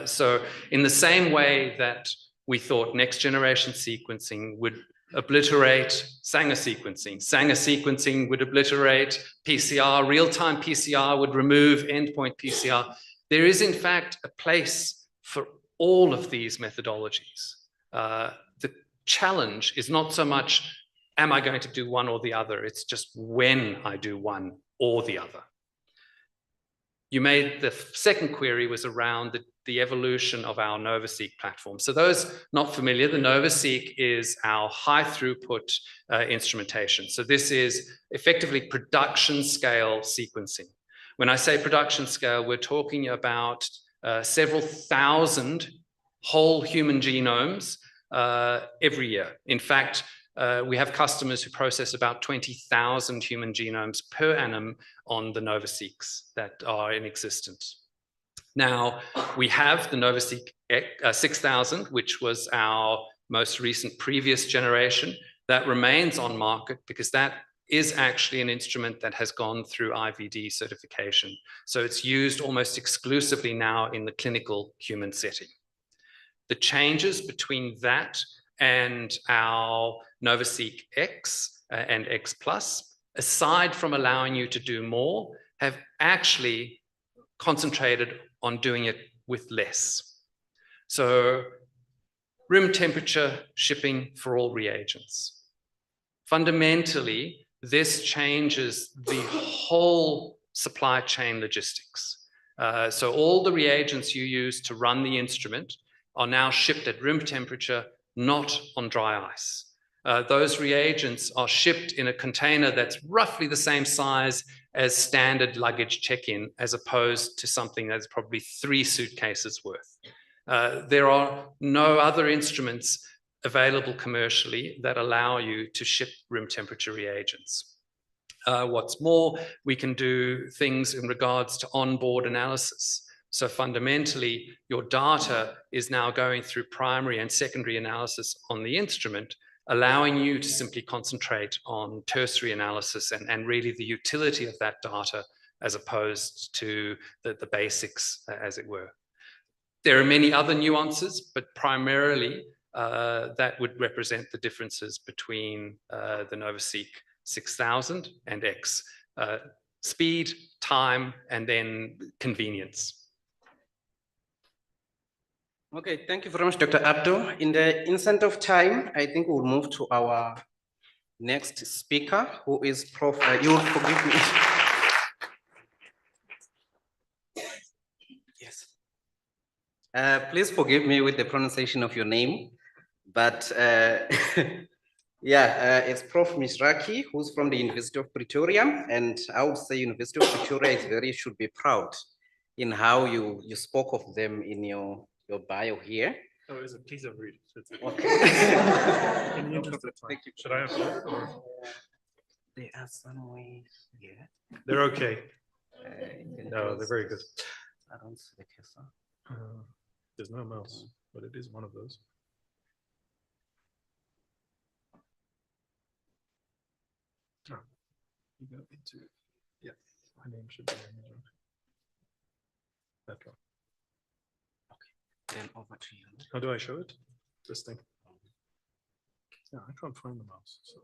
So in the same way that we thought next generation sequencing would obliterate Sanger sequencing. Sanger sequencing would obliterate PCR, real-time PCR would remove endpoint PCR. There is in fact a place for all of these methodologies. The challenge is not so much, am I going to do one or the other? It's just when I do one or the other. You made the second query was around the evolution of our NovaSeq platform. So those not familiar, the NovaSeq is our high throughput instrumentation. So this is effectively production scale sequencing. When I say production scale, we're talking about several thousand whole human genomes every year. In fact, we have customers who process about 20,000 human genomes per annum on the NovaSeqs that are in existence. Now, we have the NovaSeq 6000, which was our most recent previous generation, that remains on market because that is actually an instrument that has gone through IVD certification. So it's used almost exclusively now in the clinical human setting. The changes between that and our NovaSeq X and X Plus, aside from allowing you to do more, have actually concentrated on doing it with less. So room temperature shipping for all reagents. Fundamentally, this changes the whole supply chain logistics. So all the reagents you use to run the instrument are now shipped at room temperature, not on dry ice. Those reagents are shipped in a container that's roughly the same size as standard luggage check-in, as opposed to something that's probably 3 suitcases worth. There are no other instruments available commercially that allow you to ship room temperature reagents. What's more, we can do things in regards to onboard analysis. So fundamentally, your data is now going through primary and secondary analysis on the instrument, allowing you to simply concentrate on tertiary analysis and really the utility of that data as opposed to the basics, as it were. There are many other nuances, but primarily that would represent the differences between the NovaSeq 6000 and X. Speed, time, and then convenience. Okay, thank you very much, Dr. Abdo. In the instant of time, I think we'll move to our next speaker, who is Prof. You will forgive me. Yes. Please forgive me with the pronunciation of your name, but yeah, it's Prof. Misraki, who's from the University of Pretoria, and I would say University of Pretoria should be proud in how you spoke of them in your bio here. Oh, is it? Please don't read it. Okay. In the interest of time. Should I have it? Or? They are somewhere here. They're okay. No, they're very good. I don't see the cursor. There's no mouse, but it is one of those. Oh, you go into, yeah, my name should be in there. That one. Then over to you. How do I show it? This thing. Yeah, I can't find the mouse. So.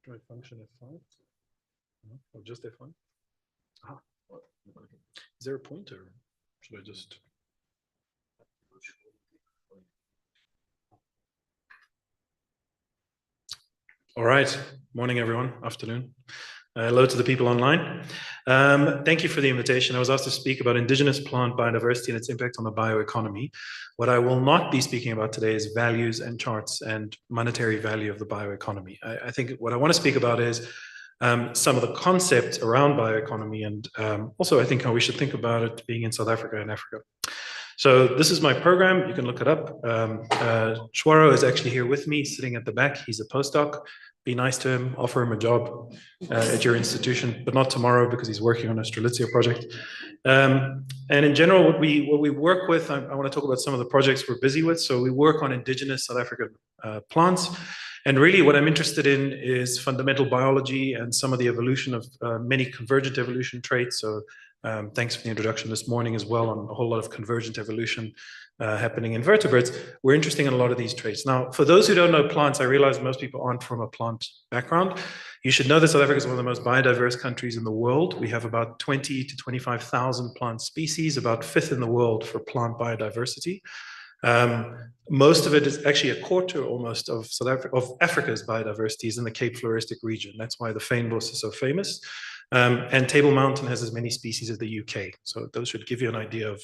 Do I function F5? No, or just F1? Ah, is there a pointer? Should I just? All right, morning everyone, afternoon. Hello to the people online. Thank you for the invitation. I was asked to speak about indigenous plant biodiversity and its impact on the bioeconomy. What I will not be speaking about today is values and charts and monetary value of the bioeconomy. I think what I want to speak about is some of the concepts around bioeconomy and also I think how we should think about it being in South Africa and Africa. So this is my program. You can look it up. Shwaro is actually here with me, sitting at the back. He's a postdoc. Be nice to him, offer him a job at your institution, but not tomorrow because he's working on a Strelitzia project. And in general, what we work with, I want to talk about some of the projects we're busy with. So we work on indigenous South African plants. And really what I'm interested in is fundamental biology and some of the evolution of many convergent evolution traits. So thanks for the introduction this morning as well on a whole lot of convergent evolution happening in vertebrates. We're interested in a lot of these traits. Now, for those who don't know plants, I realize most people aren't from a plant background. You should know that South Africa is one of the most biodiverse countries in the world. We have about 20 to 25,000 plant species, about 5th in the world for plant biodiversity. Most of it is actually a quarter almost of Africa's biodiversity is in the Cape Floristic region. That's why the fynbos is so famous. And Table Mountain has as many species as the UK. So those should give you an idea of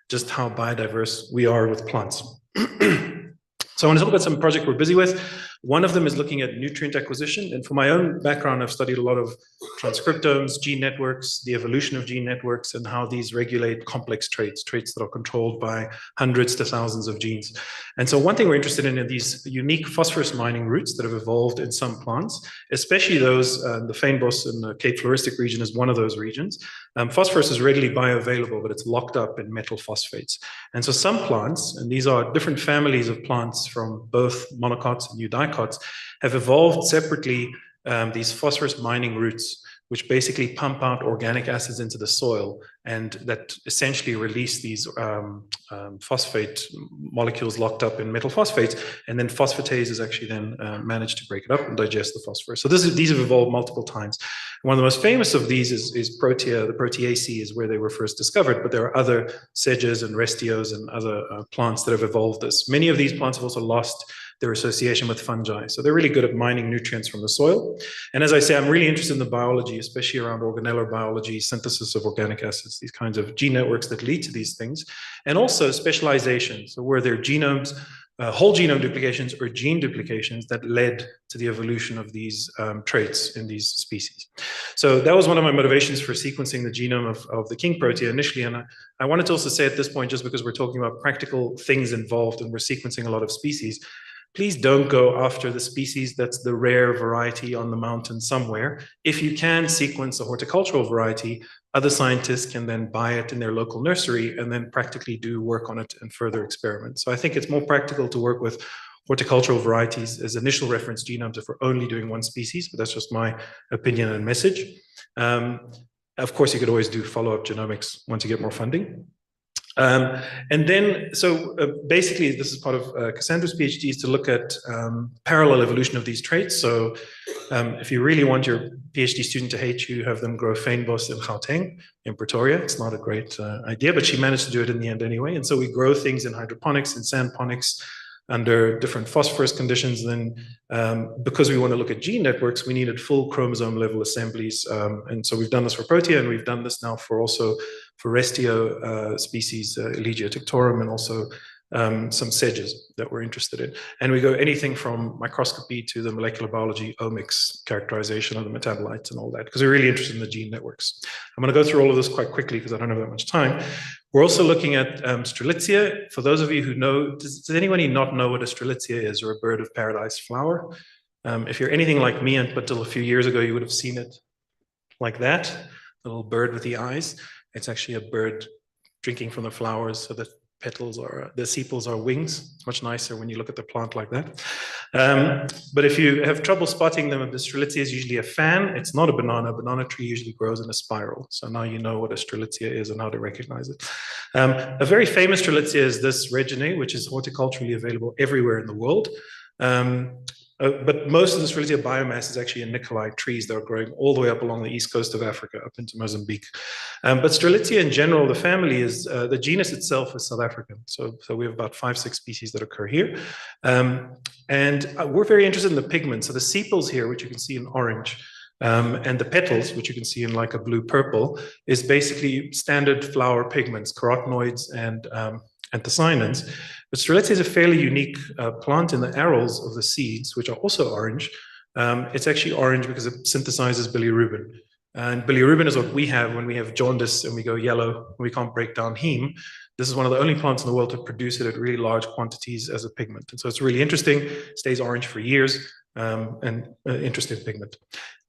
just how biodiverse we are with plants. So I want to talk about some project we're busy with. One of them is looking at nutrient acquisition. And for my own background, I've studied a lot of transcriptomes, gene networks, the evolution of gene networks, and how these regulate complex traits that are controlled by hundreds to thousands of genes. And so one thing we're interested in are these unique phosphorus mining routes that have evolved in some plants, especially those, the Fynbos in the Cape Floristic region is one of those regions. Phosphorus is readily bioavailable, but it's locked up in metal phosphates. And so some plants, and these are different families of plants from both monocots and eudicots, have evolved separately these phosphorus mining routes, which basically pump out organic acids into the soil and that essentially release these phosphate molecules locked up in metal phosphates, and then phosphatases actually then manage to break it up and digest the phosphorus. So these have evolved multiple times. One of the most famous of these is Protea. The Proteaceae is where they were first discovered, but there are other sedges and restios and other plants that have evolved this. Many of these plants have also lost their association with fungi. So they're really good at mining nutrients from the soil. And as I say, I'm really interested in the biology, especially around organellar biology, synthesis of organic acids, these kinds of gene networks that lead to these things, and also specialization. So where there are genomes, whole genome duplications or gene duplications that led to the evolution of these traits in these species. So that was one of my motivations for sequencing the genome of the king protea initially. And I wanted to also say at this point, just because we're talking about practical things involved and we're sequencing a lot of species, please don't go after the species that's the rare variety on the mountain somewhere. If you can sequence a horticultural variety, other scientists can then buy it in their local nursery and then practically do work on it and further experiment. So I think it's more practical to work with horticultural varieties as initial reference genomes if we're only doing one species, but that's just my opinion and message. Of course, you could always do follow-up genomics once you get more funding. And then, so basically, this is part of Cassandra's PhD, is to look at parallel evolution of these traits. So if you really want your PhD student to hate you, have them grow Fynbos in Gauteng, in Pretoria. It's not a great idea, but she managed to do it in the end anyway. And so we grow things in hydroponics and sandponics under different phosphorus conditions. And then because we want to look at gene networks, we needed full chromosome level assemblies. And so we've done this for Protea, and we've done this now for also for restio species, Elegia tictorum, and also some sedges that we're interested in. And we go anything from microscopy to the molecular biology, omics, characterization of the metabolites and all that, because we're really interested in the gene networks. I'm going to go through all of this quite quickly because I don't have that much time. We're also looking at Strelitzia. For those of you who know, does anybody not know what a Strelitzia is, or a bird of paradise flower? If you're anything like me, and until a few years ago, you would have seen it like that, the little bird with the eyes. It's actually a bird drinking from the flowers, so the petals are, the sepals are wings. It's much nicer when you look at the plant like that. But if you have trouble spotting them, the Strelitzia is usually a fan. It's not a banana. A banana tree usually grows in a spiral. So now you know what a Strelitzia is and how to recognize it. A very famous Strelitzia is this Reginae, which is horticulturally available everywhere in the world. But most of the Strelitzia biomass is actually in Nicolai trees that are growing all the way up along the east coast of Africa, up into Mozambique. But Strelitzia in general, the family is, the genus itself is South African. So we have about 5-6 species that occur here. And we're very interested in the pigments. So the sepals here, which you can see in orange, and the petals, which you can see in like a blue-purple, is basically standard flower pigments, carotenoids and anthocyanins. But Strelitzia is a fairly unique plant in the arils of the seeds, which are also orange. It's actually orange because it synthesizes bilirubin. And bilirubin is what we have when we have jaundice and we go yellow, we can't break down heme. This is one of the only plants in the world to produce it at really large quantities as a pigment. And so it's really interesting, stays orange for years, and interesting pigment.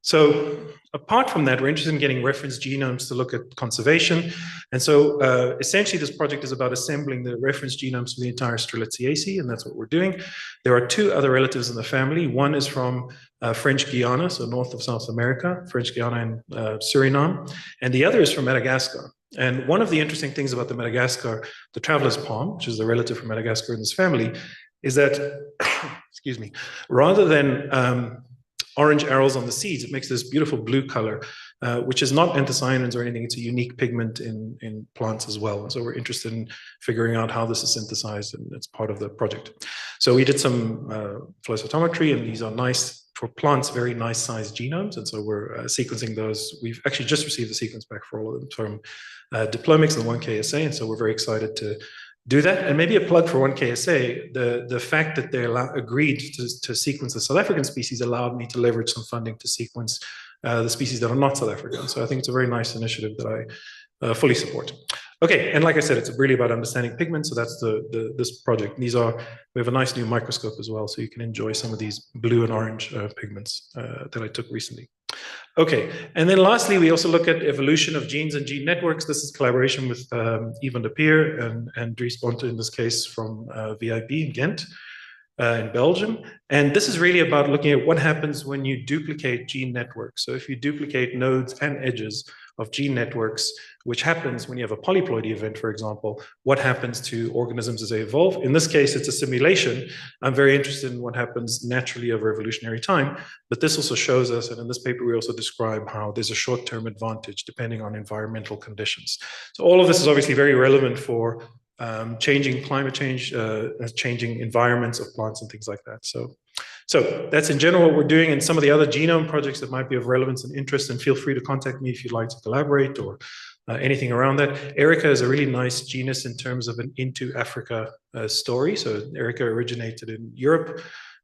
So apart from that, we're interested in getting reference genomes to look at conservation. And so essentially this project is about assembling the reference genomes for the entire Strelitziaceae, and that's what we're doing. There are 2 other relatives in the family. One is from French Guiana, so north of South America, French Guiana and Suriname, and the other is from Madagascar. And one of the interesting things about the Madagascar, the traveler's palm, which is the relative from Madagascar in this family, is that, excuse me, rather than orange arils on the seeds, it makes this beautiful blue color, which is not anthocyanins or anything. It's a unique pigment in plants as well. And so we're interested in figuring out how this is synthesized, and it's part of the project. So we did some flow cytometry, and these are nice, for plants, very nice sized genomes. And so we're sequencing those. We've actually just received the sequence back for all of them from Diplomics and 1KSA. And so we're very excited to do that. And maybe a plug for 1KSA, the fact that they agreed to sequence the South African species allowed me to leverage some funding to sequence the species that are not South African. So I think it's a very nice initiative that I fully support. Okay, and like I said, it's really about understanding pigments. So that's this project. We have a nice new microscope as well, so you can enjoy some of these blue and orange pigments that I took recently. Okay, and then lastly, we also look at evolution of genes and gene networks. This is collaboration with Yvan de Peer and Dries Bonte, in this case from VIB in Ghent, in Belgium. And this is really about looking at what happens when you duplicate gene networks. So if you duplicate nodes and edges of gene networks, which happens when you have a polyploidy event, for example, what happens to organisms as they evolve? In this case, it's a simulation. I'm very interested in what happens naturally over evolutionary time, but this also shows us, and in this paper, we also describe how there's a short-term advantage depending on environmental conditions. So all of this is obviously very relevant for changing climate change, changing environments of plants and things like that. So that's in general what we're doing, and some of the other genome projects that might be of relevance and interest, and feel free to contact me if you'd like to collaborate or anything around that. Erica is a really nice genus in terms of an Into Africa story. So Erica originated in Europe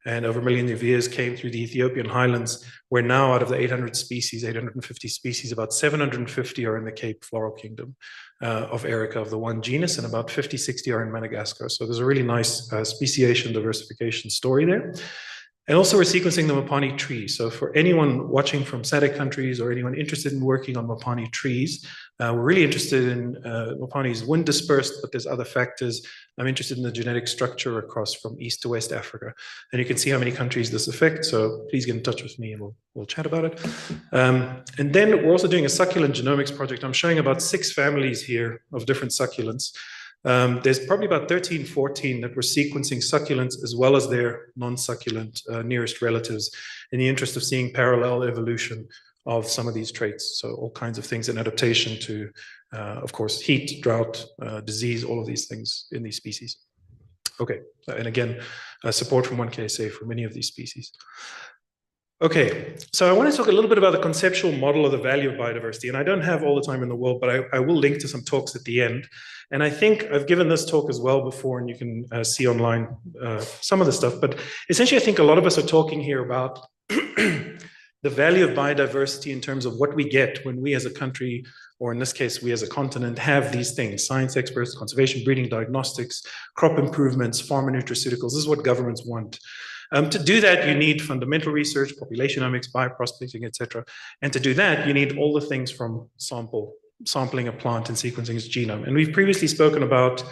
and over millions of years came through the Ethiopian highlands, where now out of the 800 species, 850 species, about 750 are in the Cape Floral Kingdom of Erica, of the one genus, and about 50, 60 are in Madagascar. So there's a really nice speciation diversification story there. And also we're sequencing the Mopani tree. So for anyone watching from SADC countries or anyone interested in working on Mopani trees, we're really interested in Mopani is wind dispersed, but there's other factors. I'm interested in the genetic structure across from East to West Africa. And you can see how many countries this affects. So please get in touch with me and we'll chat about it. And then we're also doing a succulent genomics project. I'm showing about 6 families here of different succulents. There's probably about 13, 14 that we're sequencing succulents as well as their non-succulent nearest relatives in the interest of seeing parallel evolution of some of these traits. So all kinds of things in adaptation to, of course, heat, drought, disease, all of these things in these species. Okay, and again, support from 1KSA for many of these species. Okay, so I want to talk a little bit about the conceptual model of the value of biodiversity. And I don't have all the time in the world, but I will link to some talks at the end. And I think I've given this talk as well before, and you can see online some of the stuff. But essentially, I think a lot of us are talking here about the value of biodiversity in terms of what we get when we as a country, or in this case, we as a continent, have these things: science experts, conservation, breeding, diagnostics, crop improvements, farm and nutraceuticals. This is what governments want. To do that, you need fundamental research, populationomics, bioprospecting, etc. And to do that, you need all the things from sampling a plant and sequencing its genome. And we've previously spoken about,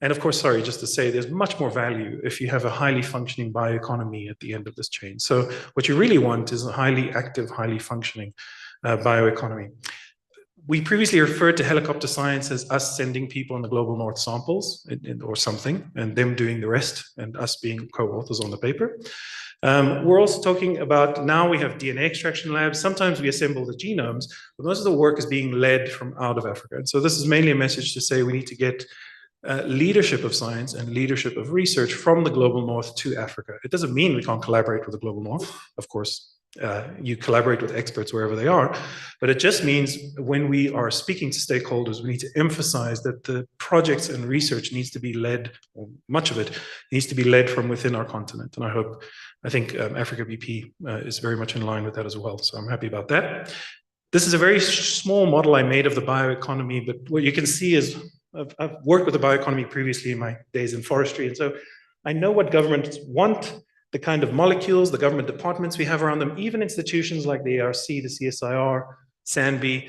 and of course, sorry, just to say, there's much more value if you have a highly functioning bioeconomy at the end of this chain. So what you really want is a highly active, highly functioning bioeconomy. We previously referred to helicopter science as us sending people in the global north samples or something, and them doing the rest, and us being co-authors on the paper. We're also talking about, now we have DNA extraction labs. Sometimes we assemble the genomes, but most of the work is being led from out of Africa. And so this is mainly a message to say we need to get leadership of science and leadership of research from the global north to Africa. It doesn't mean we can't collaborate with the global north, of course. You collaborate with experts wherever they are, but it just means when we are speaking to stakeholders, we need to emphasize that the projects and research needs to be led, or much of it needs to be led from within our continent. And I think AfricaBP is very much in line with that as well. So I'm happy about that. This is a very small model I made of the bioeconomy, but what you can see is I've worked with the bioeconomy previously in my days in forestry. And so I know what governments want, the kind of molecules, the government departments we have around them, even institutions like the ARC, the CSIR, SANBI,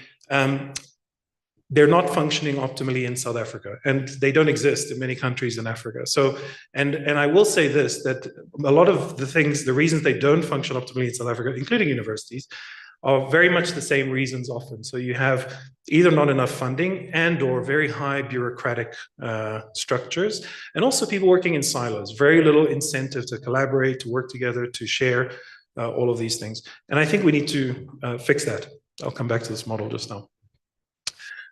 they're not functioning optimally in South Africa, and they don't exist in many countries in Africa. So, and I will say this, that a lot of the things, the reasons they don't function optimally in South Africa, including universities, are very much the same reasons often. So you have either not enough funding and or very high bureaucratic structures, and also people working in silos, very little incentive to collaborate, to work together, to share all of these things. And I think we need to fix that. I'll come back to this model just now.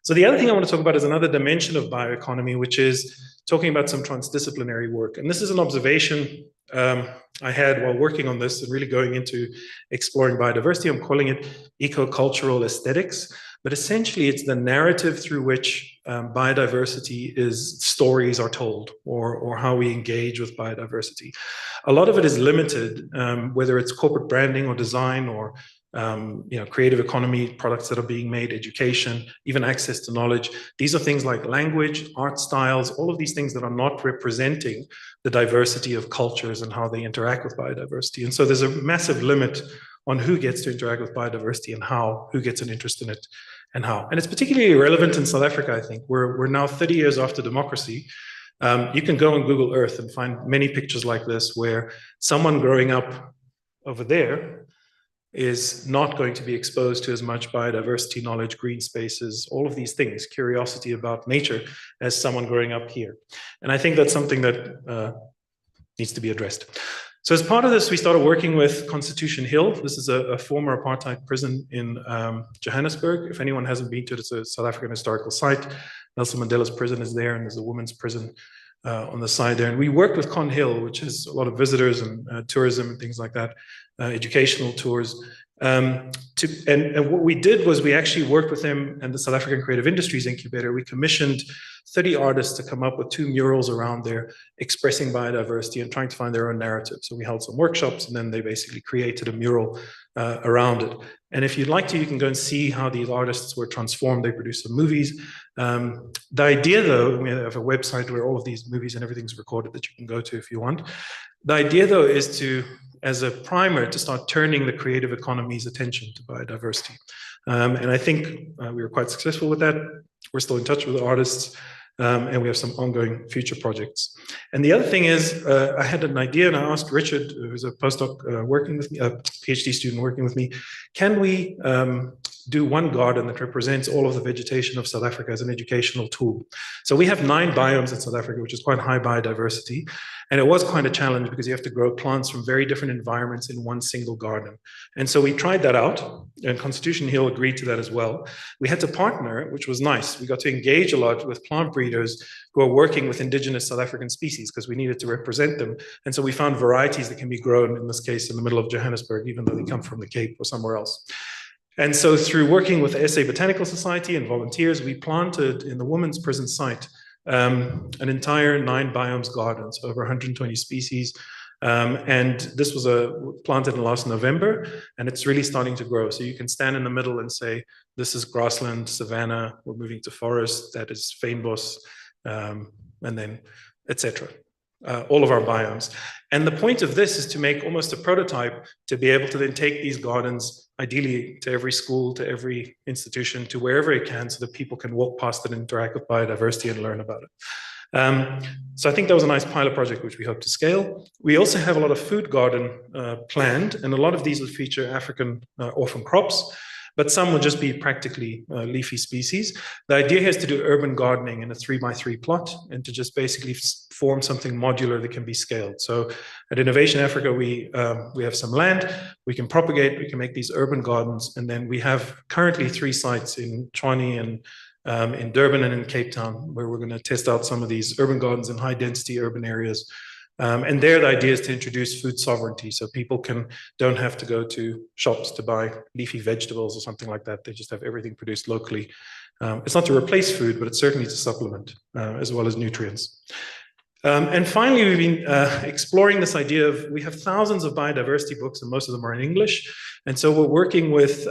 So the other thing I want to talk about is another dimension of bioeconomy, which is talking about some transdisciplinary work. And this is an observation I had while working on this and really going into exploring biodiversity. I'm calling it eco-cultural aesthetics, but essentially it's the narrative through which biodiversity is stories are told, or how we engage with biodiversity. A lot of it is limited, whether it's corporate branding or design or creative economy products that are being made, education, even access to knowledge. These are things like language, art styles, all of these things that are not representing the diversity of cultures and how they interact with biodiversity. And so there's a massive limit on who gets to interact with biodiversity and how, who gets an interest in it and how. And it's particularly relevant in South Africa, I think. We're now 30 years after democracy. You can go on Google Earth and find many pictures like this where someone growing up over there is not going to be exposed to as much biodiversity knowledge, green spaces, all of these things, curiosity about nature as someone growing up here. And I think that's something that needs to be addressed. So as part of this, we started working with Constitution Hill. This is a former apartheid prison in Johannesburg. If anyone hasn't been to it, it's a South African historical site. Nelson Mandela's prison is there, and there's a women's prison on the side there. And we worked with Con Hill, which has a lot of visitors and tourism and things like that, educational tours. And what we did was we actually worked with them and the South African Creative Industries Incubator. We commissioned 30 artists to come up with 2 murals around there expressing biodiversity and trying to find their own narrative. So we held some workshops, and then they basically created a mural around it. And if you'd like to, you can go and see how these artists were transformed. They produced some movies. The idea, though, we have a website where all of these movies and everything's recorded that you can go to if you want. The idea, though, is to, as a primer, to start turning the creative economy's attention to biodiversity. And I think we were quite successful with that. We're still in touch with the artists, and we have some ongoing future projects. And the other thing is, I had an idea, and I asked Richard, who's a postdoc working with me, a PhD student working with me, can we do one garden that represents all of the vegetation of South Africa as an educational tool? So we have 9 biomes in South Africa, which is quite high biodiversity. And it was quite a challenge because you have to grow plants from very different environments in one single garden. And so we tried that out, and Constitution Hill agreed to that as well. We had to partner, which was nice. We got to engage a lot with plant breeders who are working with indigenous South African species because we needed to represent them. And so we found varieties that can be grown, in this case, in the middle of Johannesburg, even though they come from the Cape or somewhere else. And so through working with the SA Botanical Society and volunteers, we planted in the women's prison site an entire 9 biomes garden, so over 120 species. And this was planted in last November, and it's really starting to grow. So you can stand in the middle and say, this is grassland, savanna, we're moving to forest, that is fynbos, and then etc. All of our biomes. And the point of this is to make almost a prototype to be able to then take these gardens ideally to every school, to every institution, to wherever it can, so that people can walk past it and interact with biodiversity and learn about it. So I think that was a nice pilot project, which we hope to scale. We also have a lot of food garden planned, and a lot of these will feature African orphan crops, but some will just be practically leafy species. The idea here is to do urban gardening in a 3x3 plot and to just basically form something modular that can be scaled. So at Innovation Africa, we have some land, we can propagate, we can make these urban gardens, and then we have currently 3 sites in Tshwane and in Durban and in Cape Town, where we're going to test out some of these urban gardens in high density urban areas. And there, the idea is to introduce food sovereignty, so people don't have to go to shops to buy leafy vegetables or something like that. They just have everything produced locally. It's not to replace food, but it's certainly to supplement as well as nutrients. And finally, we've been exploring this idea of, we have thousands of biodiversity books, and most of them are in English. And so we're working with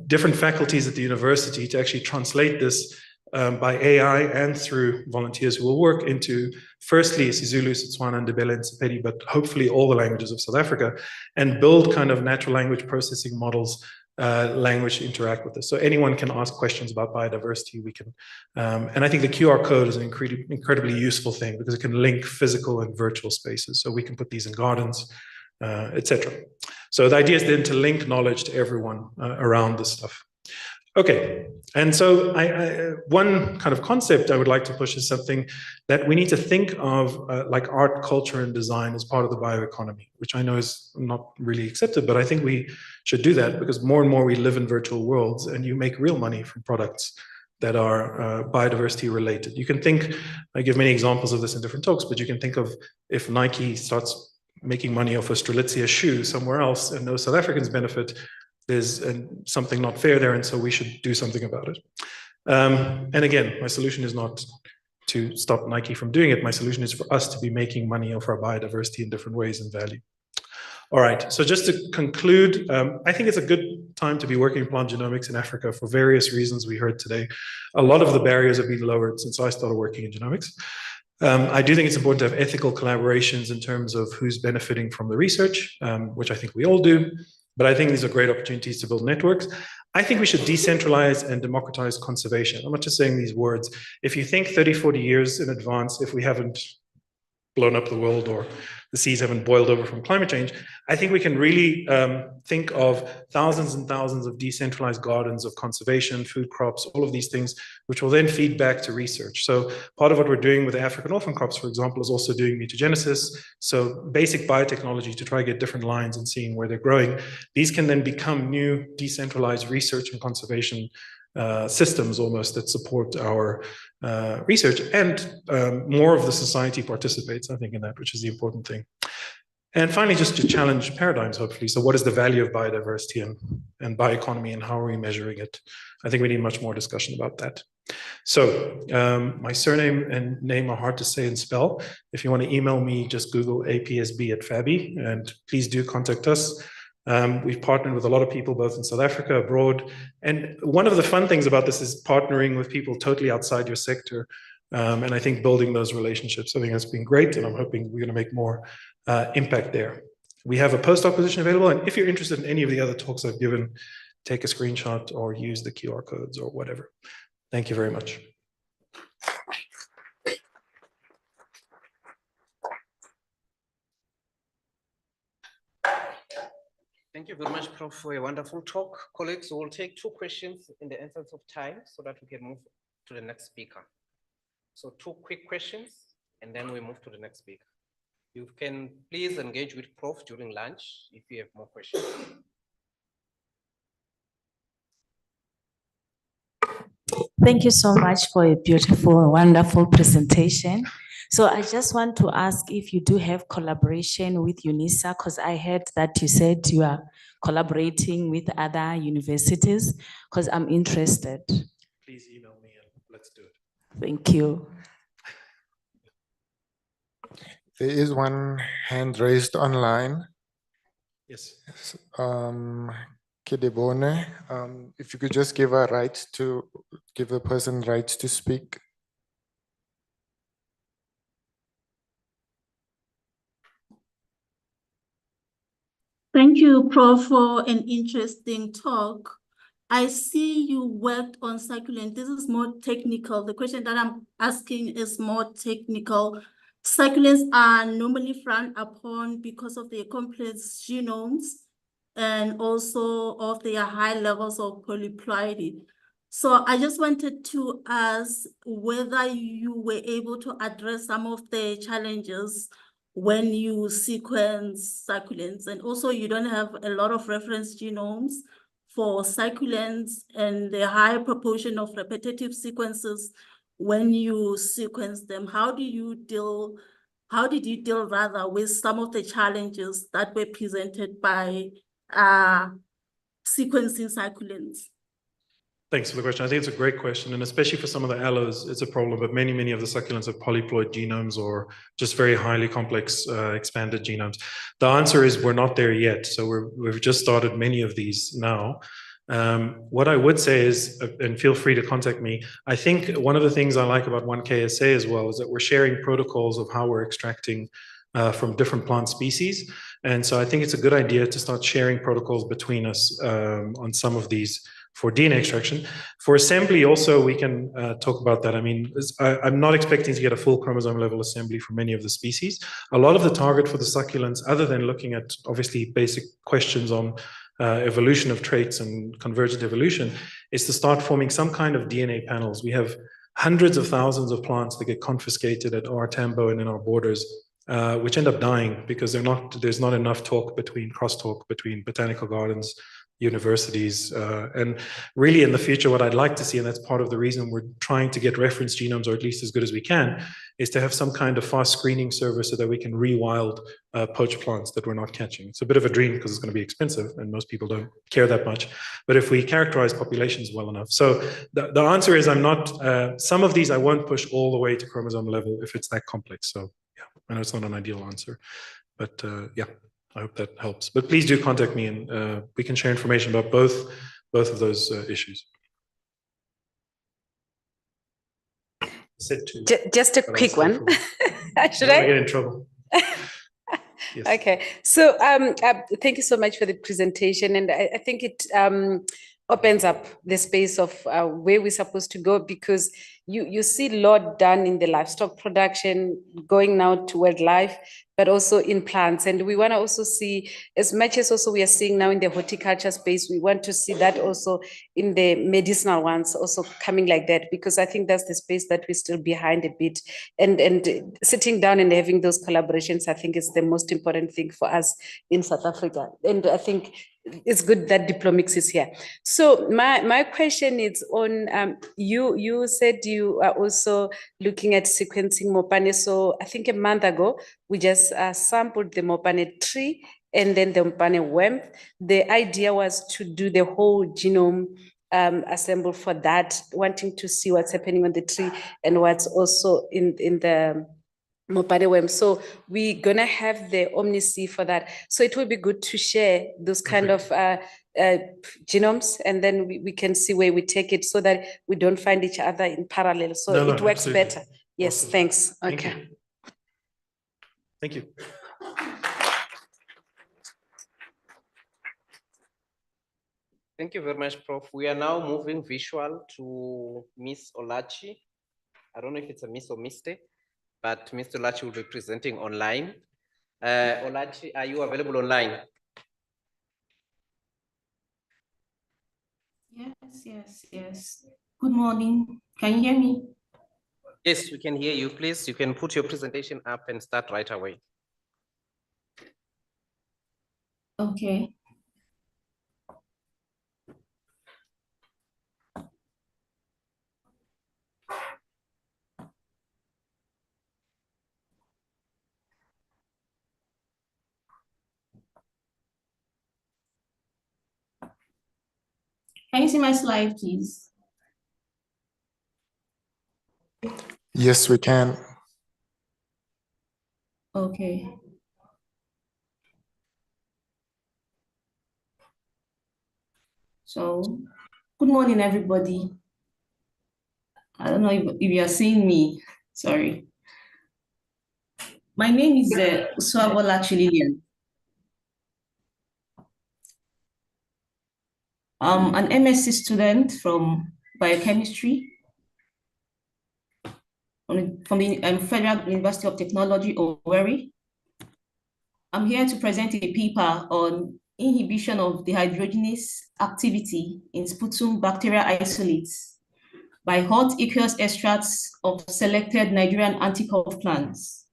different faculties at the university to actually translate this by AI and through volunteers who will work into, firstly, isiZulu, Setswana, Ndebele, and Sepedi, but hopefully all the languages of South Africa, and build kind of natural language processing models, language to interact with this. So anyone can ask questions about biodiversity. We can, and I think the QR code is an incredibly useful thing because it can link physical and virtual spaces. So we can put these in gardens, etc. So the idea is then to link knowledge to everyone around this stuff. Okay, and so one kind of concept I would like to push is something that we need to think of like art, culture, and design as part of the bioeconomy, which I know is not really accepted, but I think we should do that because more and more we live in virtual worlds and you make real money from products that are biodiversity related. You can think, I give many examples of this in different talks, but you can think of if Nike starts making money off a Strelitzia shoe somewhere else and no South Africans benefit, there's something not fair there, and so we should do something about it. And again, my solution is not to stop Nike from doing it. My solution is for us to be making money off our biodiversity in different ways and value. All right, so just to conclude, I think it's a good time to be working in plant genomics in Africa for various reasons we heard today. A lot of the barriers have been lowered since I started working in genomics. I do think it's important to have ethical collaborations in terms of who's benefiting from the research, which I think we all do, but I think these are great opportunities to build networks. I think we should decentralize and democratize conservation. I'm not just saying these words. If you think 30, 40 years in advance, if we haven't blown up the world or the seas haven't boiled over from climate change, I think we can really think of thousands and thousands of decentralized gardens of conservation, food crops, all of these things, which will then feed back to research. So part of what we're doing with the African orphan crops, for example, is also doing mutagenesis. So basic biotechnology to try to get different lines and seeing where they're growing. These can then become new decentralized research and conservation systems almost that support our research, and more of the society participates, I think, in that, which is the important thing. And finally, just to challenge paradigms, hopefully. So what is the value of biodiversity and bioeconomy, and how are we measuring it? I think we need much more discussion about that. So my surname and name are hard to say and spell. If you want to email me, just Google APSB@FABI, and please do contact us. We've partnered with a lot of people, both in South Africa, abroad. And one of the fun things about this is partnering with people totally outside your sector. And I think building those relationships, I think that's been great. And I'm hoping we're going to make more impact there. We have a postdoc position available. And if you're interested in any of the other talks I've given, take a screenshot or use the QR codes or whatever. Thank you very much. Thank you very much, Prof, for a wonderful talk. Colleagues, we'll take 2 questions in the essence of time so that we can move to the next speaker. So 2 quick questions, and then we move to the next speaker. You can please engage with Prof during lunch if you have more questions. Thank you so much for a beautiful, wonderful presentation. So I just want to ask if you do have collaboration with UNISA, because I heard that you said you are collaborating with other universities, because I'm interested. Please email me and let's do it. Thank you. There is one hand raised online. Yes. Kidebone, if you could just give the person rights to speak. Thank you, Prof, for an interesting talk. I see you worked on succulent. This is more technical. The question that I'm asking is more technical. Succulents are normally frowned upon because of their complex genomes and also of their high levels of polyploidy. So I just wanted to ask whether you were able to address some of the challenges when you sequence succulents, and also you don't have a lot of reference genomes for succulents and the high proportion of repetitive sequences when you sequence them. How did you deal rather with some of the challenges that were presented by sequencing succulents? Thanks for the question. I think it's a great question, and especially for some of the aloes, it's a problem, but many of the succulents have polyploid genomes or just very highly complex expanded genomes. The answer is we're not there yet. So we've just started many of these now. What I would say is, and feel free to contact me, I think one of the things I like about 1KSA as well is that we're sharing protocols of how we're extracting from different plant species. And so I think it's a good idea to start sharing protocols between us on some of these for DNA extraction. For assembly also, we can talk about that. I mean, I'm not expecting to get a full chromosome level assembly for many of the species. A lot of the target for the succulents, other than looking at obviously basic questions on evolution of traits and convergent evolution, is to start forming some kind of DNA panels. We have hundreds of thousands of plants that get confiscated at our Tambo and in our borders, which end up dying because there's not enough crosstalk between botanical gardens, universities. And really in the future, what I'd like to see, and that's part of the reason we're trying to get reference genomes, or at least as good as we can, is to have some kind of fast screening service so that we can rewild poached plants that we're not catching. It's a bit of a dream because it's going to be expensive and most people don't care that much. But if we characterize populations well enough. So the answer is I'm not, some of these I won't push all the way to chromosome level if it's that complex. So yeah, I know it's not an ideal answer, but yeah. I hope that helps. But please do contact me and we can share information about both of those issues. Just a quick one. Should I? Get in trouble. Yes. Okay. So thank you so much for the presentation. And I think it opens up the space of where we're supposed to go, because you see a lot done in the livestock production, going now to wildlife, but also in plants. And we want to also see, as much as also we are seeing now in the horticulture space, we want to see that also in the medicinal ones also coming like that, because I think that's the space that we're still behind a bit. And sitting down and having those collaborations, I think is the most important thing for us in South Africa. And I think it's good that Diplomix is here. So my question is on, you said you are also looking at sequencing Mopane. So I think a month ago, we just sampled the Mopane tree and then the Mopane worm. The idea was to do the whole genome assemble for that, wanting to see what's happening on the tree and what's also in the Mopane worm. So we're gonna have the OmniC for that. So it will be good to share those kind of genomes, and then we can see where we take it so that we don't find each other in parallel. So it works absolutely better. Yes, awesome. Thanks. Okay. Thank you. Thank you very much, Prof. We are now moving visual to Miss Olachi. I don't know if it's a Miss or Mr., but Mr. Olachi will be presenting online. Olachi, are you available online? Yes. Good morning. Can you hear me? Yes, we can hear you. Please, you can put your presentation up and start right away. Okay. Can you see my slide, please? Yes, we can. Okay. So, good morning, everybody. I don't know if you are seeing me. Sorry. My name is Uswabola Lillian. I'm an MSc student from biochemistry from the Federal University of Technology, Owerri. I'm here to present a paper on inhibition of dehydrogenase activity in sputum bacterial isolates by hot aqueous extracts of selected Nigerian anti-cough plants.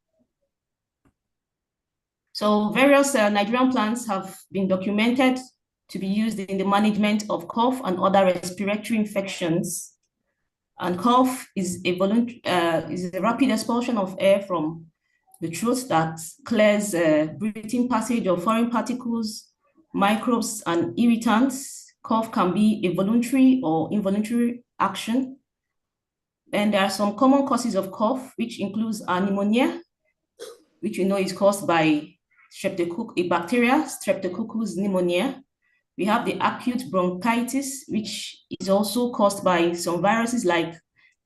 So various Nigerian plants have been documented to be used in the management of cough and other respiratory infections. And cough is a rapid expulsion of air from the throat that clears breathing passage of foreign particles, microbes, and irritants. Cough can be a voluntary or involuntary action. And there are some common causes of cough, which includes pneumonia, which we know is caused by a bacteria, Streptococcus pneumonia. We have the acute bronchitis, which is also caused by some viruses like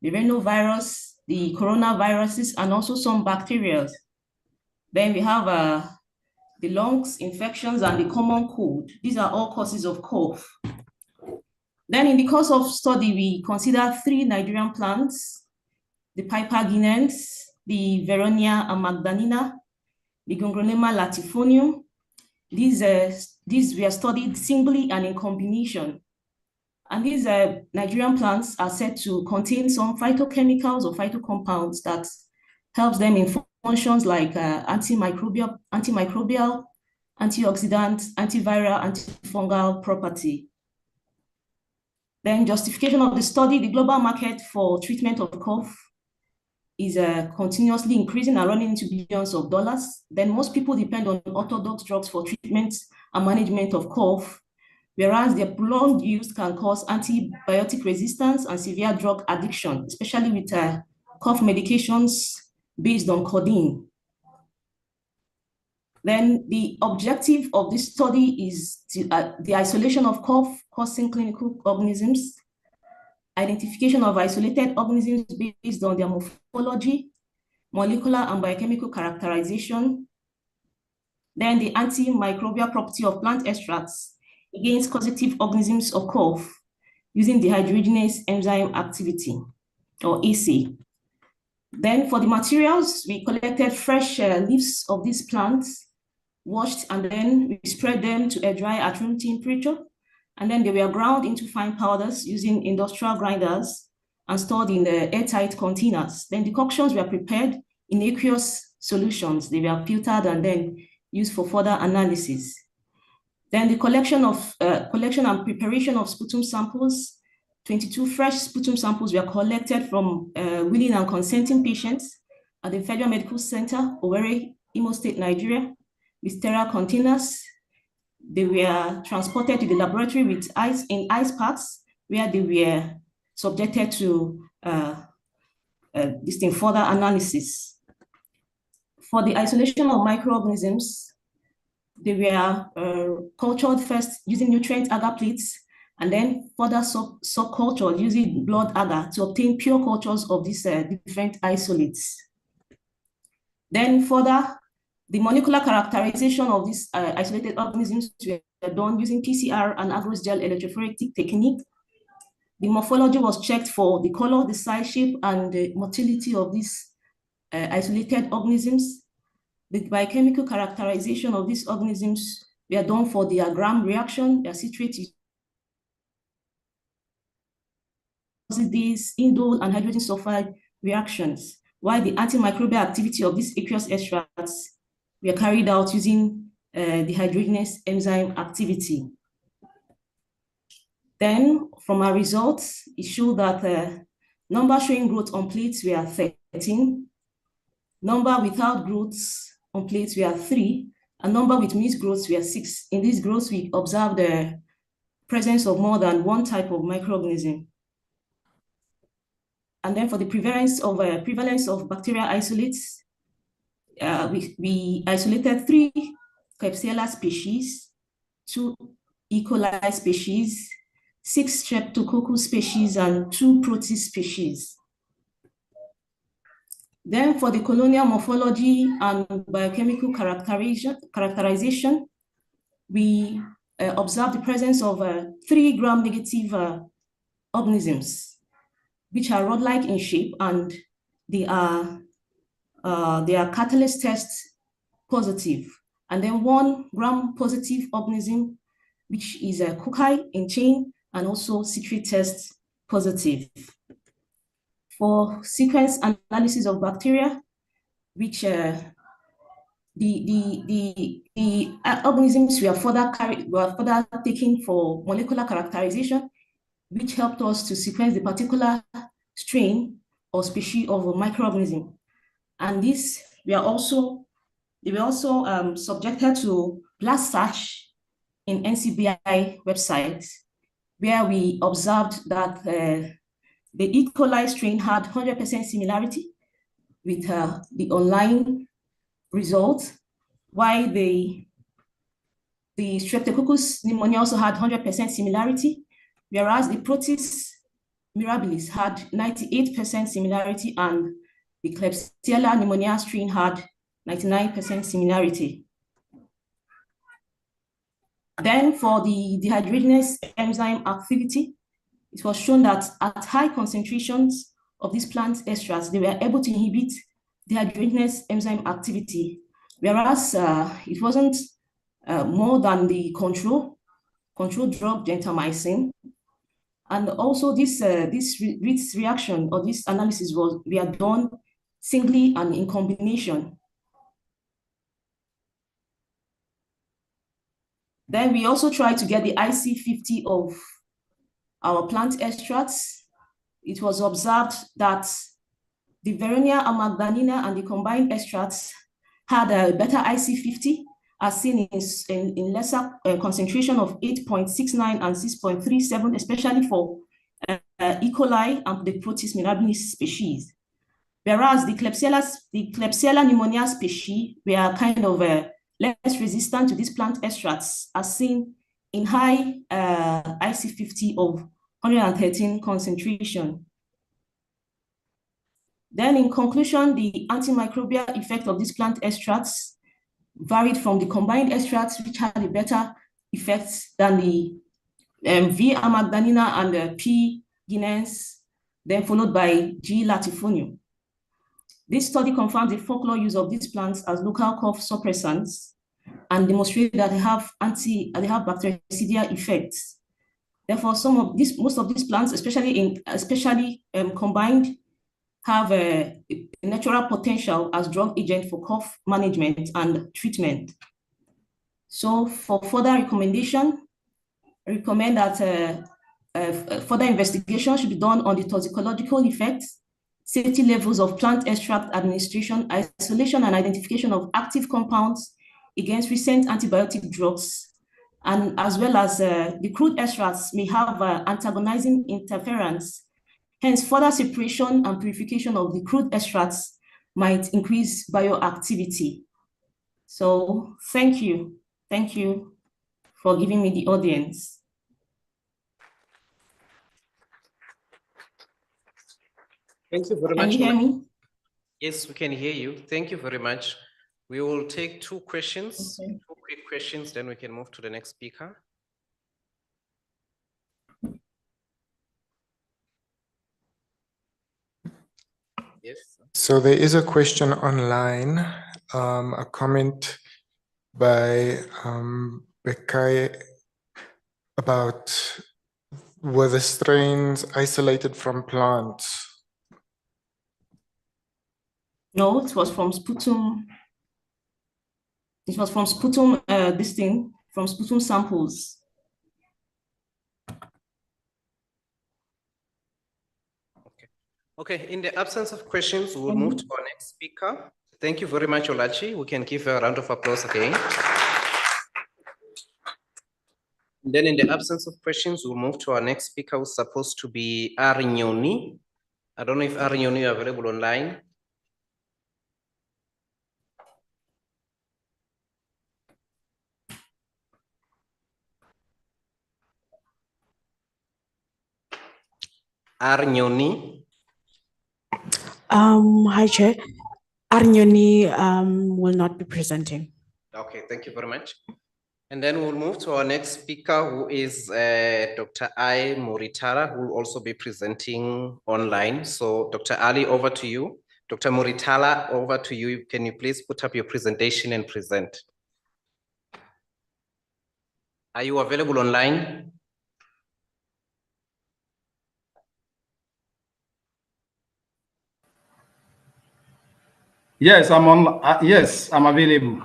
the rhinovirus, the coronaviruses, and also some bacteria. Then we have the lungs infections and the common cold. These are all causes of cough. Then in the course of study, we consider 3 Nigerian plants, the Piperginens, the Veronia amagdanina, the Gongronema latifolium. These were studied singly and in combination. And these Nigerian plants are said to contain some phytochemicals or phytocompounds that helps them in functions like antimicrobial, antioxidant, antiviral, antifungal property. Then justification of the study, the global market for treatment of cough is continuously increasing and running into billions of dollars. Then most people depend on orthodox drugs for treatment and management of cough, whereas their prolonged use can cause antibiotic resistance and severe drug addiction, especially with cough medications based on codeine. Then the objective of this study is the isolation of cough-causing clinical organisms, identification of isolated organisms based on their morphology, molecular and biochemical characterization, then the antimicrobial property of plant extracts against causative organisms of cough using dehydrogenase enzyme activity, or AC. Then for the materials, we collected fresh leaves of these plants, washed, and then we spread them to air dry at room temperature. And then they were ground into fine powders using industrial grinders and stored in the airtight containers. Then decoctions were prepared in aqueous solutions. They were filtered and then used for further analysis. Then the collection and preparation of sputum samples, 22 fresh sputum samples were collected from willing and consenting patients at the Federal Medical Center, Owerri, Imo State, Nigeria, with sterile containers. They were transported to the laboratory with ice packs, where they were subjected to further analysis. For the isolation of microorganisms, they were cultured first using nutrient agar plates, and then further subcultured using blood agar to obtain pure cultures of these different isolates. Then further, the molecular characterization of these isolated organisms were done using PCR and agarose gel electrophoretic technique. The morphology was checked for the color, the size, shape, and the motility of these isolated organisms. The biochemical characterization of these organisms were done for the Gram reaction, their citrate, indole, and hydrogen sulfide reactions, while the antimicrobial activity of these aqueous extracts were carried out using the dehydrogenase enzyme activity. Then, from our results, it showed that number showing growth on plates were 13, number without growths on plates were 3, and number with mixed growths were 6. In these growths, we observed the presence of more than one type of microorganism. And then for the prevalence of bacterial isolates, we isolated 3 Klebsiella species, 2 E. coli species, 6 Streptococcus species, and 2 Proteus species. Then for the colonial morphology and biochemical characterization, we observed the presence of 3 gram-negative organisms, which are rod-like in shape, and they are catalyst test positive. And then 1 gram-positive organism, which is a cocci in chain, and also citrate test positive. For sequence analysis of bacteria, which the organisms were further taken for molecular characterization, which helped us to sequence the particular strain or species of a microorganism. And these they were also subjected to blast search in NCBI website, where we observed that the E. coli strain had 100% similarity with the online result, while the Streptococcus pneumoniae also had 100% similarity, whereas the Proteus mirabilis had 98% similarity, and the Klebsiella pneumoniae strain had 99% similarity. Then for the dehydrogenase enzyme activity, it was shown that at high concentrations of these plant extracts, they were able to inhibit dehydrogenase enzyme activity, whereas it wasn't more than the control drug gentamicin. And also this reaction or this analysis were done singly and in combination. Then we also try to get the IC50 of our plant extracts. It was observed that the Veronia amagdanina and the combined extracts had a better IC50, as seen in lesser concentration of 8.69 and 6.37, especially for E. coli and the Proteus mirabilis species. Whereas the Klebsiella pneumonia species were kind of less resistant to these plant extracts, as seen in high IC50 of 113 concentration. Then in conclusion, the antimicrobial effect of these plant extracts varied from the combined extracts, which had a better effect than the V. amagdanina and the P. guinense, then followed by G. latifolium. This study confirms the folklore use of these plants as local cough suppressants and demonstrated that they have bactericidal effects. Therefore, most of these plants, especially combined, have a natural potential as drug agent for cough management and treatment. So for further recommendation, I recommend that further investigation should be done on the toxicological effects, safety levels of plant extract administration, isolation and identification of active compounds against recent antibiotic drugs, and as well as the crude extracts may have antagonizing interference. Hence, further separation and purification of the crude extracts might increase bioactivity. So thank you. Thank you for giving me the audience. Thank you very much. Can you hear me? Yes, we can hear you. Thank you very much. We will take two questions, Okay. two quick questions, then we can move to the next speaker. Yes. So there is a question online, a comment by Bekai about were the strains isolated from plants? No, it was from sputum. It was from sputum, from sputum samples. Okay, in the absence of questions, we'll move to our next speaker. Thank you very much, Olachi. We can give her a round of applause again. Then in the absence of questions, we'll move to our next speaker, who's supposed to be Arinyoni. I don't know if Arinyoni is available online. Arinyoni. Hi, Chair. Arnyoni will not be presenting. Okay, thank you very much. And then we'll move to our next speaker, who is Dr. I. Muritala, who will also be presenting online. So Dr. Ali, over to you. Dr. Muritala, over to you. Can you please put up your presentation and present? Are you available online? Yes, I'm on. Yes, I'm available.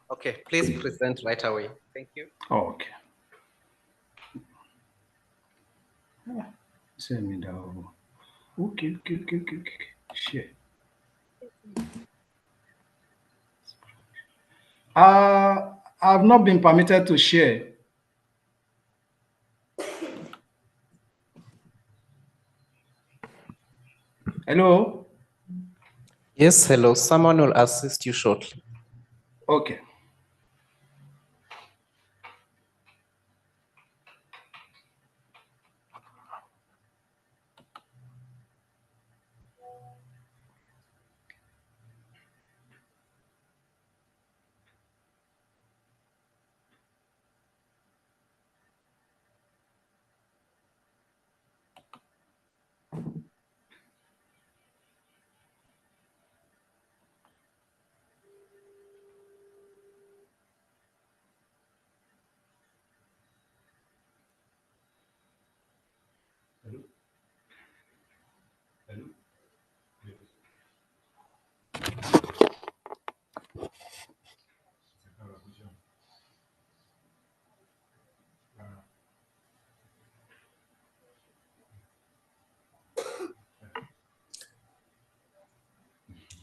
Okay, please present right away. Thank you. Oh, okay. Send me down. Okay. Share. I've not been permitted to share. Hello? Yes, hello. Someone will assist you shortly. Okay.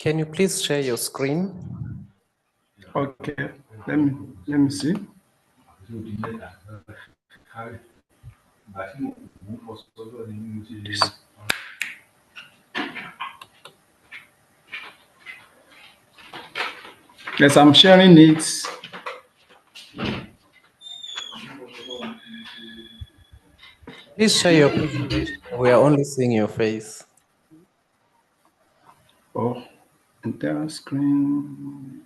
Can you please share your screen? Okay, let me see. This. Yes, I'm sharing it. Please share your presentation. We are only seeing your face. Oh, entire screen.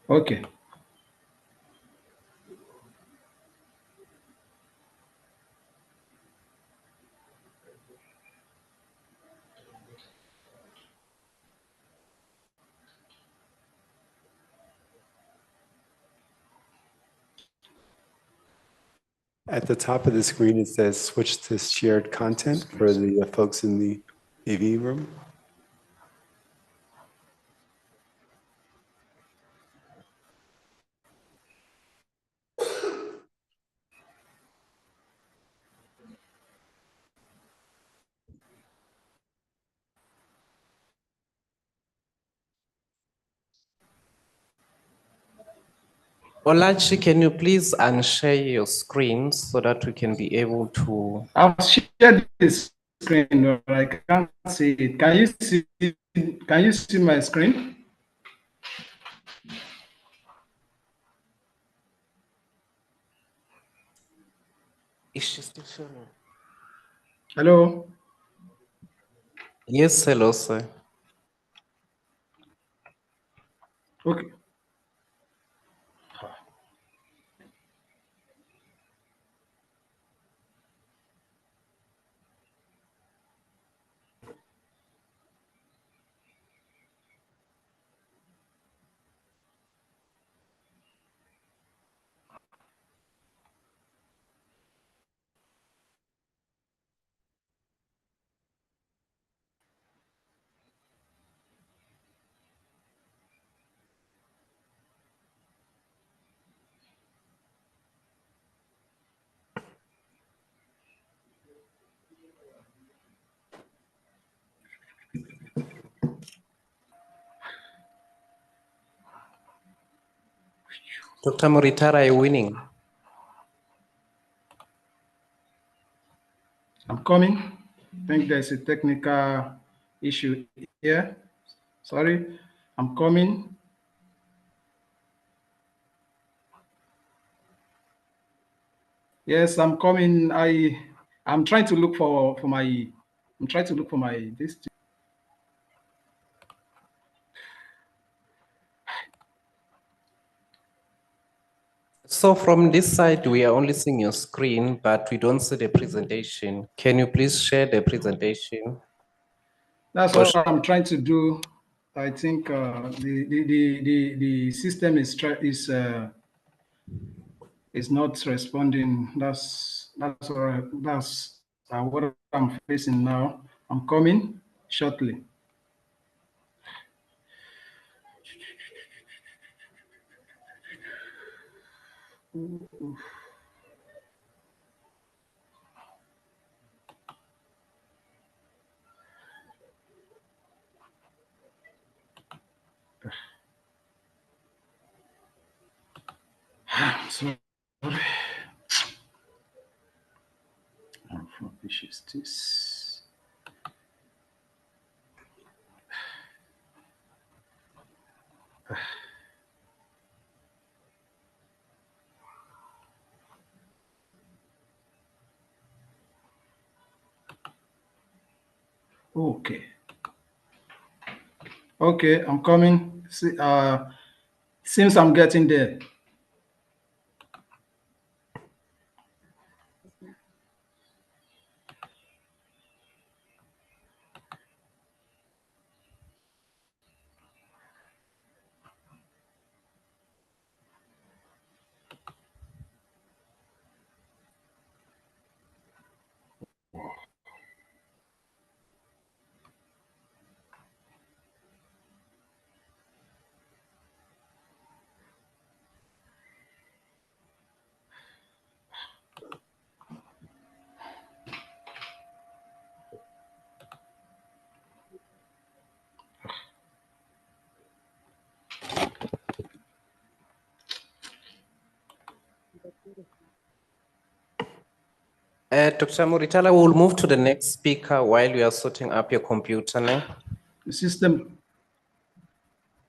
Okay. At the top of the screen, it says switch to shared content for the folks in the AV room. Olachi, can you please unshare your screen so that we can be able to... I'll share this screen, but I can't see it. Can you see my screen? Is she still sharing? Hello? Yes, hello, sir. Okay. Dr. Moritara, are you winning? I'm coming. I think there's a technical issue here. Sorry, I'm coming. Yes, I'm coming. I'm trying to look for my. I'm trying to look for my this. So from this side, we are only seeing your screen, but we don't see the presentation. Can you please share the presentation? That's what I'm trying to do. I think the system is not responding. That's what I'm facing now. I'm coming shortly. Sorry. How rubbish is this? Okay. Okay, I'm coming. See, seems I'm getting there. Dr. Muritala, we'll move to the next speaker while you are sorting up your computer now. The system.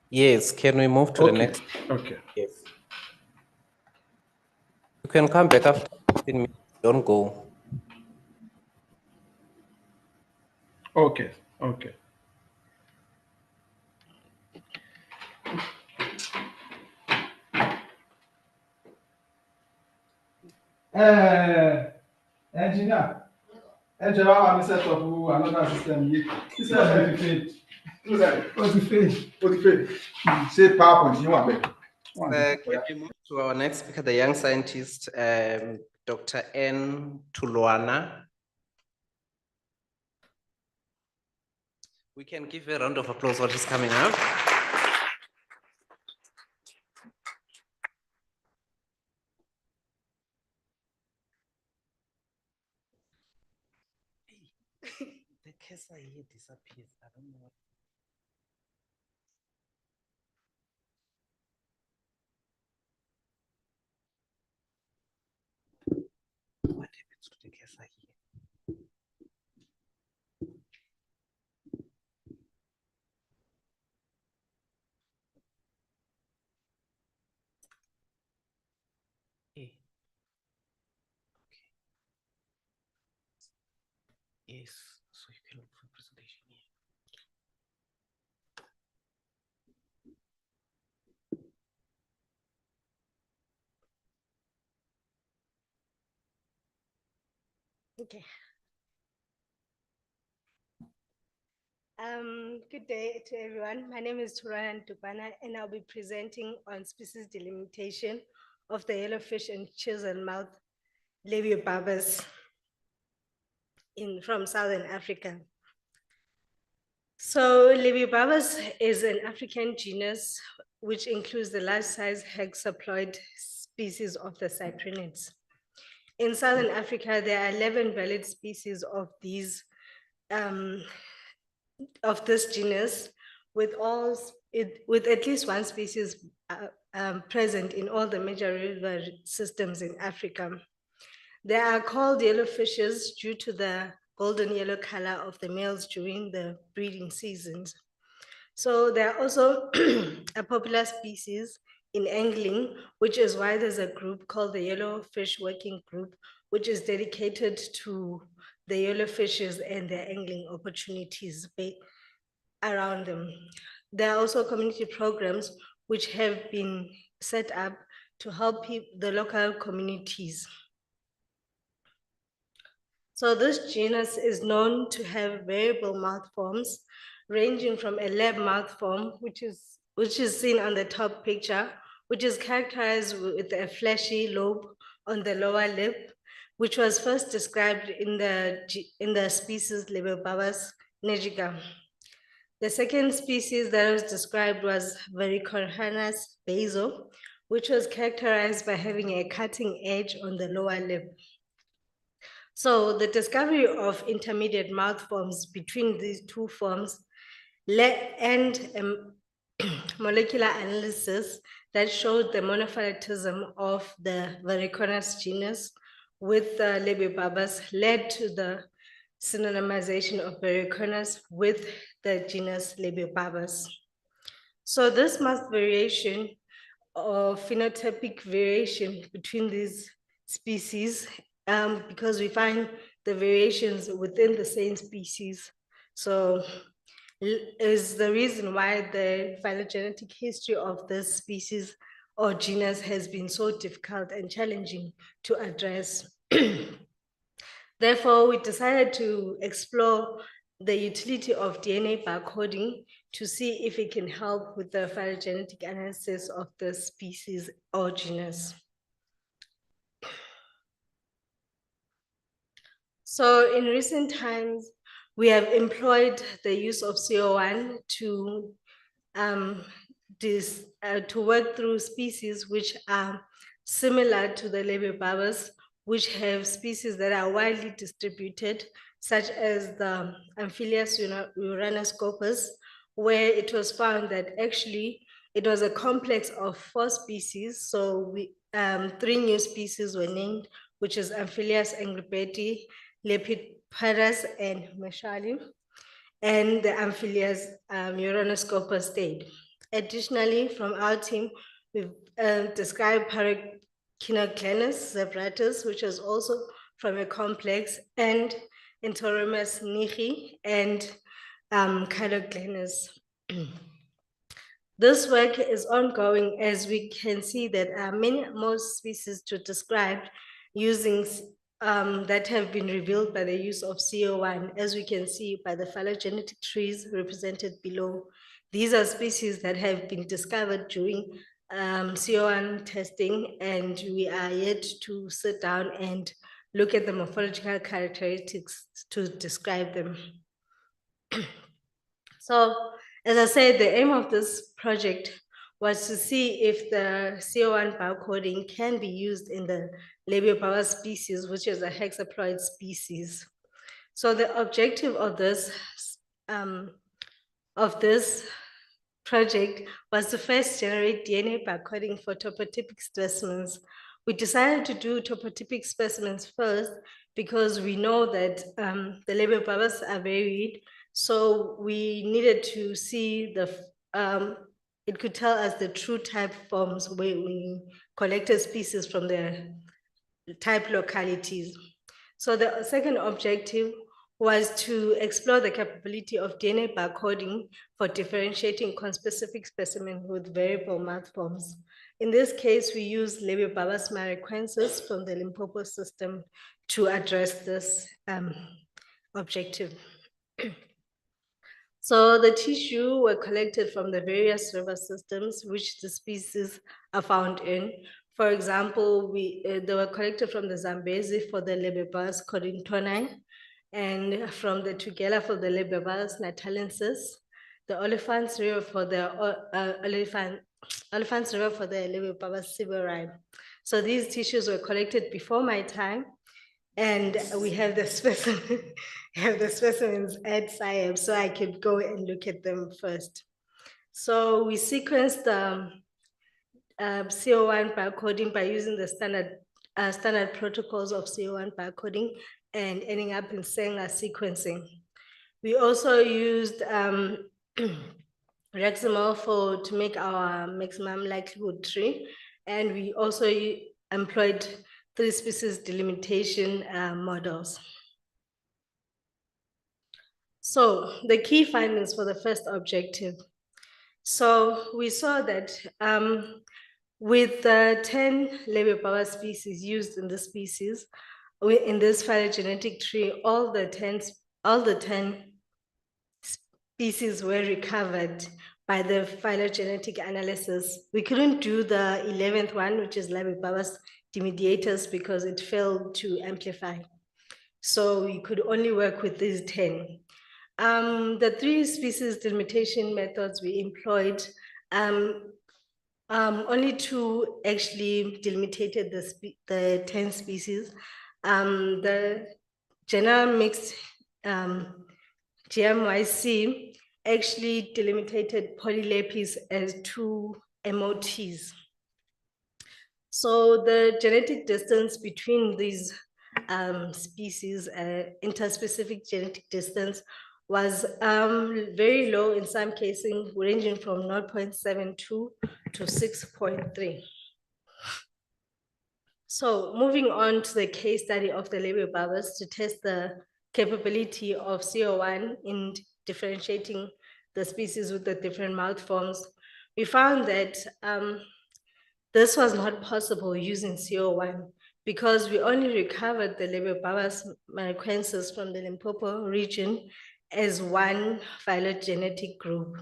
Yes, can we move to the next? Okay. Yes. You can come back after 15 minutes. Don't go. Okay. Okay. Engineer. Engineer, I'm set up another system. This is what you failed. What you failed? Say PowerPoint. You want it? Can we move to our next speaker, the young scientist, Dr. N. Tuluana? We can give a round of applause while she's coming up. The cursor here disappears. I don't know. What happens to the cursor here? Hey. Okay. Yes, so you can look for presentation here. Okay. Good day to everyone. My name is Tuluana Ntupana, and I'll be presenting on species delimitation of the yellowfish and chisel-mouth Labiobarbus from Southern Africa. So Labiobarbus is an African genus which includes the large-size hexaploid species of the cyprinids. In Southern Africa, there are 11 valid species of these of this genus, with at least one species present in all the major river systems in Africa. They are called yellowfishes due to the golden yellow color of the males during the breeding seasons. So they are also a popular species in angling, which is why there's a group called the Yellowfish Working Group, which is dedicated to the yellowfishes and their angling opportunities around them. There are also community programs which have been set up to help the local communities. So this genus is known to have variable mouth forms, ranging from a lab mouth form, which is seen on the top picture, which is characterized with a fleshy lobe on the lower lip, which was first described in the species Labiobarbus negica. The second species that was described was Varicorhanus baso, which was characterized by having a cutting edge on the lower lip. So the discovery of intermediate mouth forms between these two forms and molecular analysis that showed the monophyletism of the Varicorhanus genus with Labiobarbus led to the synonymization of Varicorhanus with the genus Labiobarbus. So this mouth variation or phenotypic variation between these species, because we find the variations within the same species. So is the reason why the phylogenetic history of this species or genus has been so difficult and challenging to address. Therefore, we decided to explore the utility of DNA barcoding to see if it can help with the phylogenetic analysis of the species or genus. So in recent times, we have employed the use of CO1 to work through species which are similar to the Labiobarbus, which have species that are widely distributed, such as the Amphilius uranoscopus, where it was found that actually it was a complex of 4 species. So 3 new species were named, which is Amphilius angrebeti, Lepidopterus, and Meshali, and the Amphilius Uranuscopus stayed. Additionally, from our team, we've described Parachinoglanus zebratus, which is also from a complex, and Enteromus nichi and Chiloglanus. This work is ongoing as we can see that many more species to describe using that have been revealed by the use of CO1, as we can see by the phylogenetic trees represented below. These are species that have been discovered during CO1 testing, and we are yet to sit down and look at the morphological characteristics to describe them. So, as I said, the aim of this project was to see if the CO1 barcoding can be used in the Labiobawa species, which is a hexaploid species. So the objective of this project was to first generate DNA barcoding for topotypic specimens. We decided to do topotypic specimens first because we know that the Labiobawas are varied. So we needed to see it could tell us the true type forms where we collected species from the type localities. So the second objective was to explore the capability of DNA barcoding for differentiating conspecific specimens with variable mouth forms. In this case, we use Labiobawas mariquensis from the Limpopo system to address this objective. So the tissue were collected from the various river systems which the species are found in. For example, they were collected from the Zambezi for the Labiobawas coryntoni, and from the Tugela for the Labiobawas natalensis, the Oliphants River for the Labiobawas siberi. So these tissues were collected before my time, and we have the specimens at SciAb, so I could go and look at them first. So we sequenced the CO1 barcoding by using the standard protocols of CO1 barcoding and ending up in Sanger sequencing. We also used Rexamorpho to make our maximum likelihood tree, and we also employed 3 species delimitation models. So the key findings for the first objective. So we saw that with the 10 Labiobawa species used in the species, in this phylogenetic tree, all the 10 species were recovered by the phylogenetic analysis. We couldn't do the 11th one, which is Labiobawas demediators, because it failed to amplify. So we could only work with these 10. The 3 species delimitation methods we employed, only 2 actually delimitated the 10 species. The general mixed GMYC actually delimitated Polylepis as 2 MOTs. So the genetic distance between these species, interspecific genetic distance, was very low in some cases, ranging from 0.72 to 6.3. So moving on to the case study of the Labiobawas to test the capability of CO1 in differentiating the species with the different mouth forms, we found that this was not possible using CO1 because we only recovered the Labiobawas mariquensis from the Limpopo region as one phylogenetic group.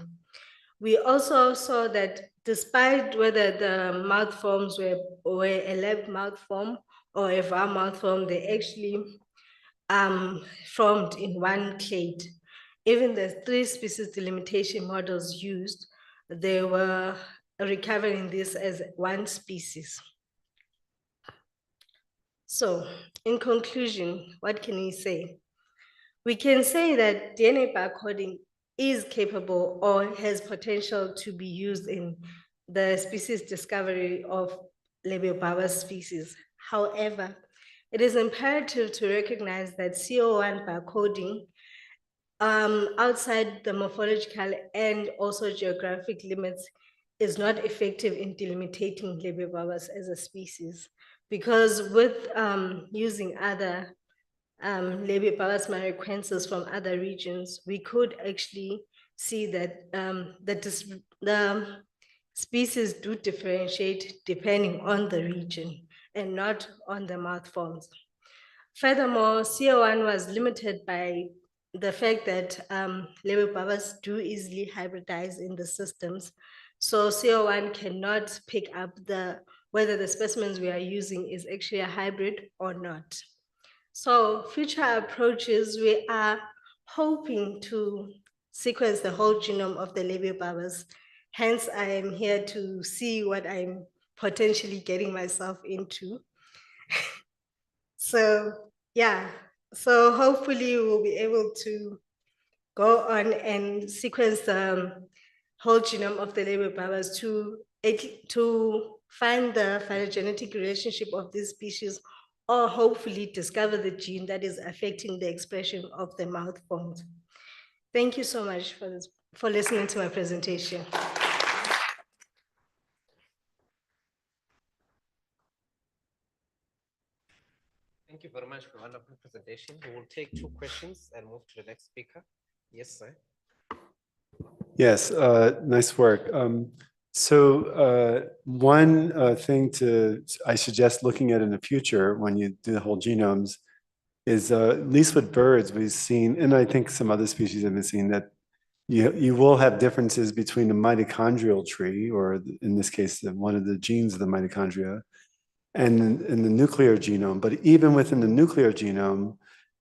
We also saw that despite whether the mouth forms were a lab mouth form or a VAR mouth form, they actually formed in one clade. Even the 3 species delimitation models used, they were recovering this as one species. So in conclusion, what can we say? We can say that DNA barcoding is capable or has potential to be used in the species discovery of Labiobawa species. However, it is imperative to recognize that CO1 barcoding outside the morphological and also geographic limits is not effective in delimiting Lebebabas as a species, because with using other Lebebabas mariquensis from other regions, we could actually see that the species do differentiate depending on the region and not on the mouth forms. Furthermore, CO1 was limited by the fact that Lebebabas do easily hybridize in the systems. So CO1 cannot pick up whether the specimens we are using is actually a hybrid or not. So future approaches, we are hoping to sequence the whole genome of the Lebebabas. Hence, I am here to see what I'm potentially getting myself into. So yeah, so hopefully we'll be able to go on and sequence the whole genome of the Lebebabas to find the phylogenetic relationship of these species, or hopefully discover the gene that is affecting the expression of the mouth forms. Thank you so much for listening to my presentation. Thank you very much for a wonderful presentation. We will take 2 questions and move to the next speaker. Yes, sir. Yes, nice work. One thing I suggest looking at in the future when you do the whole genomes is, at least with birds, we've seen, and I think some other species have been seen, that you will have differences between the mitochondrial tree, or in this case, one of the genes of the mitochondria, and in the nuclear genome. But even within the nuclear genome,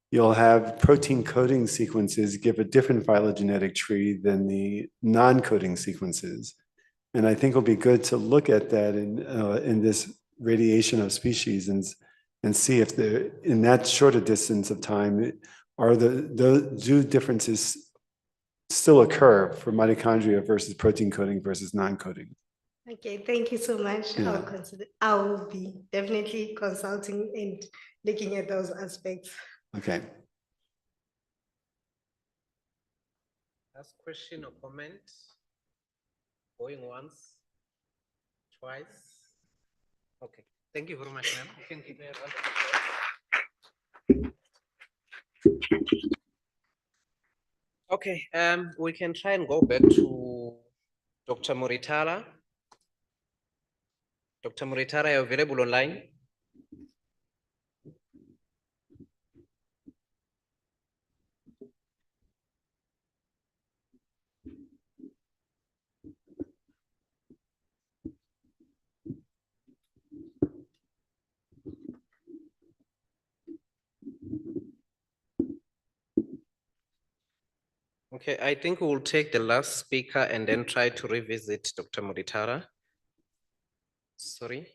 you'll have protein coding sequences give a different phylogenetic tree than the non-coding sequences. And I think it'll be good to look at that in this radiation of species and see if in that shorter distance of time, do differences still occur for mitochondria versus protein coding versus non-coding. Okay, thank you so much. Yeah. I will be definitely consulting and looking at those aspects. Okay. Last question or comment? Going once, twice. Okay, thank you very much, ma'am. You can give me a round of applause. Okay, we can try and go back to Dr. Muritala. Dr. Muritala, are you available online? Okay, I think we will take the last speaker and then try to revisit Dr. Muritala. Sorry.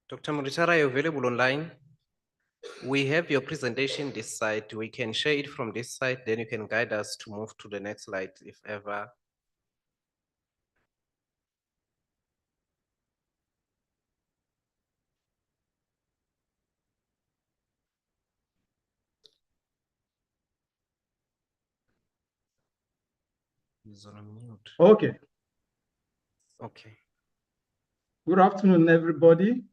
Dr. Muritala, are you available online? We have your presentation this side. We can share it from this side, then you can guide us to move to the next slide if ever. He's on mute. Okay. Okay. Good afternoon, everybody.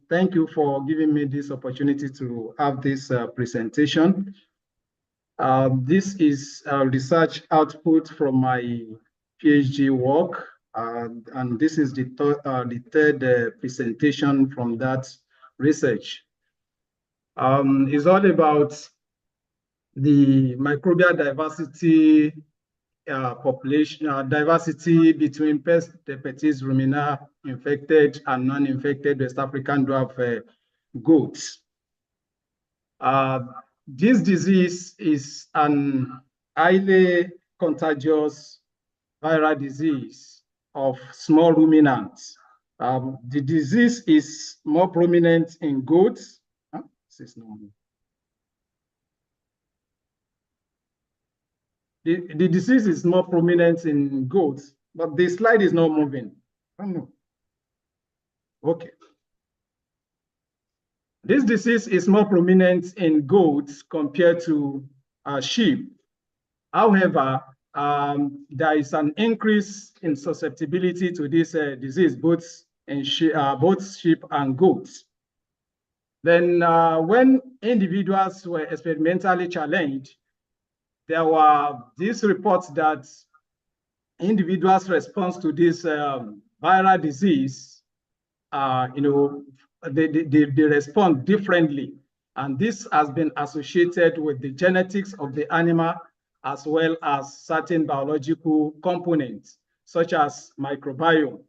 Thank you for giving me this opportunity to have this presentation. This is research output from my PhD work And this is the third presentation from that research. It's all about the microbial diversity population, diversity between pest hepatitis rumina infected and non-infected West African dwarf goats. This disease is an highly contagious viral disease of small ruminants. The disease is more prominent in goats. The disease is more prominent in goats, but the slide is not moving. I don't know. Okay. This disease is more prominent in goats compared to sheep. However, there is an increase in susceptibility to this disease, both sheep and goats. Then when individuals were experimentally challenged, there were these reports that individuals' response to this viral disease, they respond differently. And this has been associated with the genetics of the animal, as well as certain biological components, such as microbiome.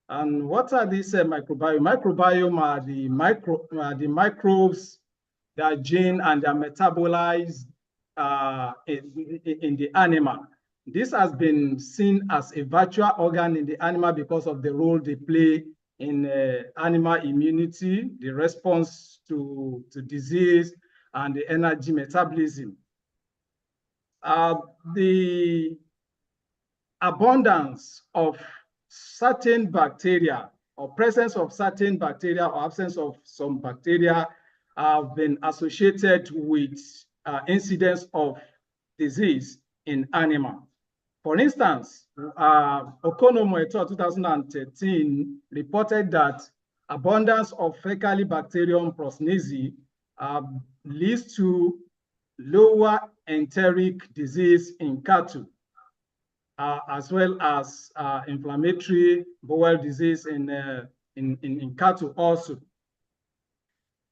And what are these microbiome? Microbiome are the microbes that are gene and are metabolized in the animal. This has been seen as a virtual organ in the animal because of the role they play in animal immunity, the response to disease, and the energy metabolism. The abundance of certain bacteria or presence of certain bacteria or absence of some bacteria have been associated with incidence of disease in animals. For instance, Okonomo et al. 2013 reported that abundance of Faecalibacterium prosnesi leads to lower enteric disease in cattle, as well as inflammatory bowel disease in cattle also.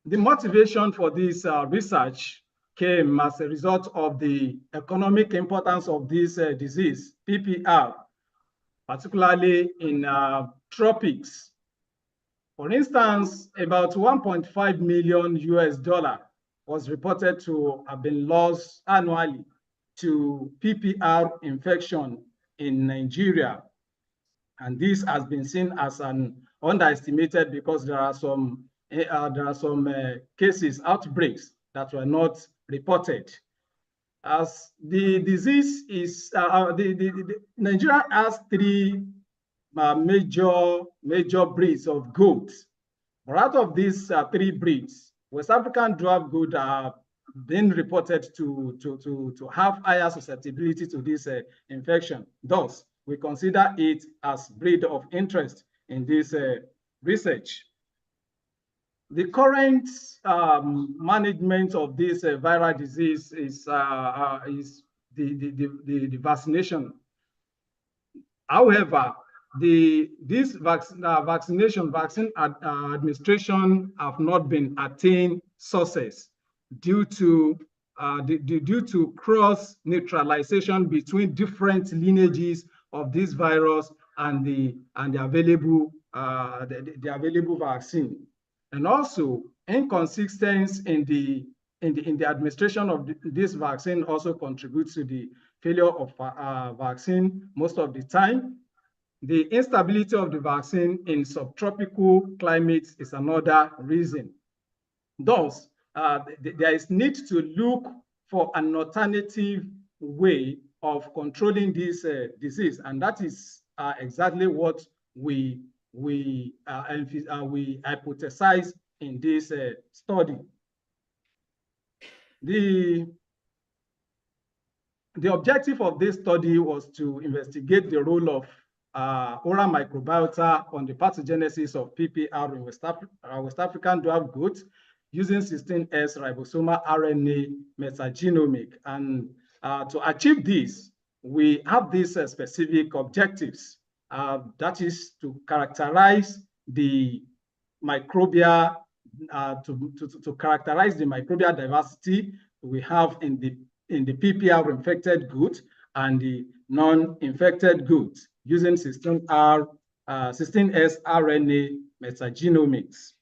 The motivation for this research came as a result of the economic importance of this disease, PPR, particularly in tropics. For instance, about $1.5 million was reported to have been lost annually to PPR infection in Nigeria. And this has been seen as an underestimated because there are some cases, outbreaks that were not reported. As the disease is, Nigeria has three major breeds of goats. But out of these three breeds, West African dwarf goat are being reported to have higher susceptibility to this infection. Thus, we consider it as breed of interest in this research. The current management of this viral disease is the vaccination. However, this vaccine administration have not been attained success due to cross neutralization between different lineages of this virus and the available vaccine. And also, inconsistency in the administration of this vaccine also contributes to the failure of vaccine most of the time. The instability of the vaccine in subtropical climates is another reason. Thus, there is need to look for an alternative way of controlling this disease, and that is exactly what we hypothesize in this study. The objective of this study was to investigate the role of oral microbiota on the pathogenesis of PPR in West African dwarf goats using 16S ribosomal RNA metagenomic. And to achieve this, we have these specific objectives. that is to characterize the microbial, to characterize the microbial diversity we have in the PPR infected goods and the non-infected goods using 16S RNA metagenomics.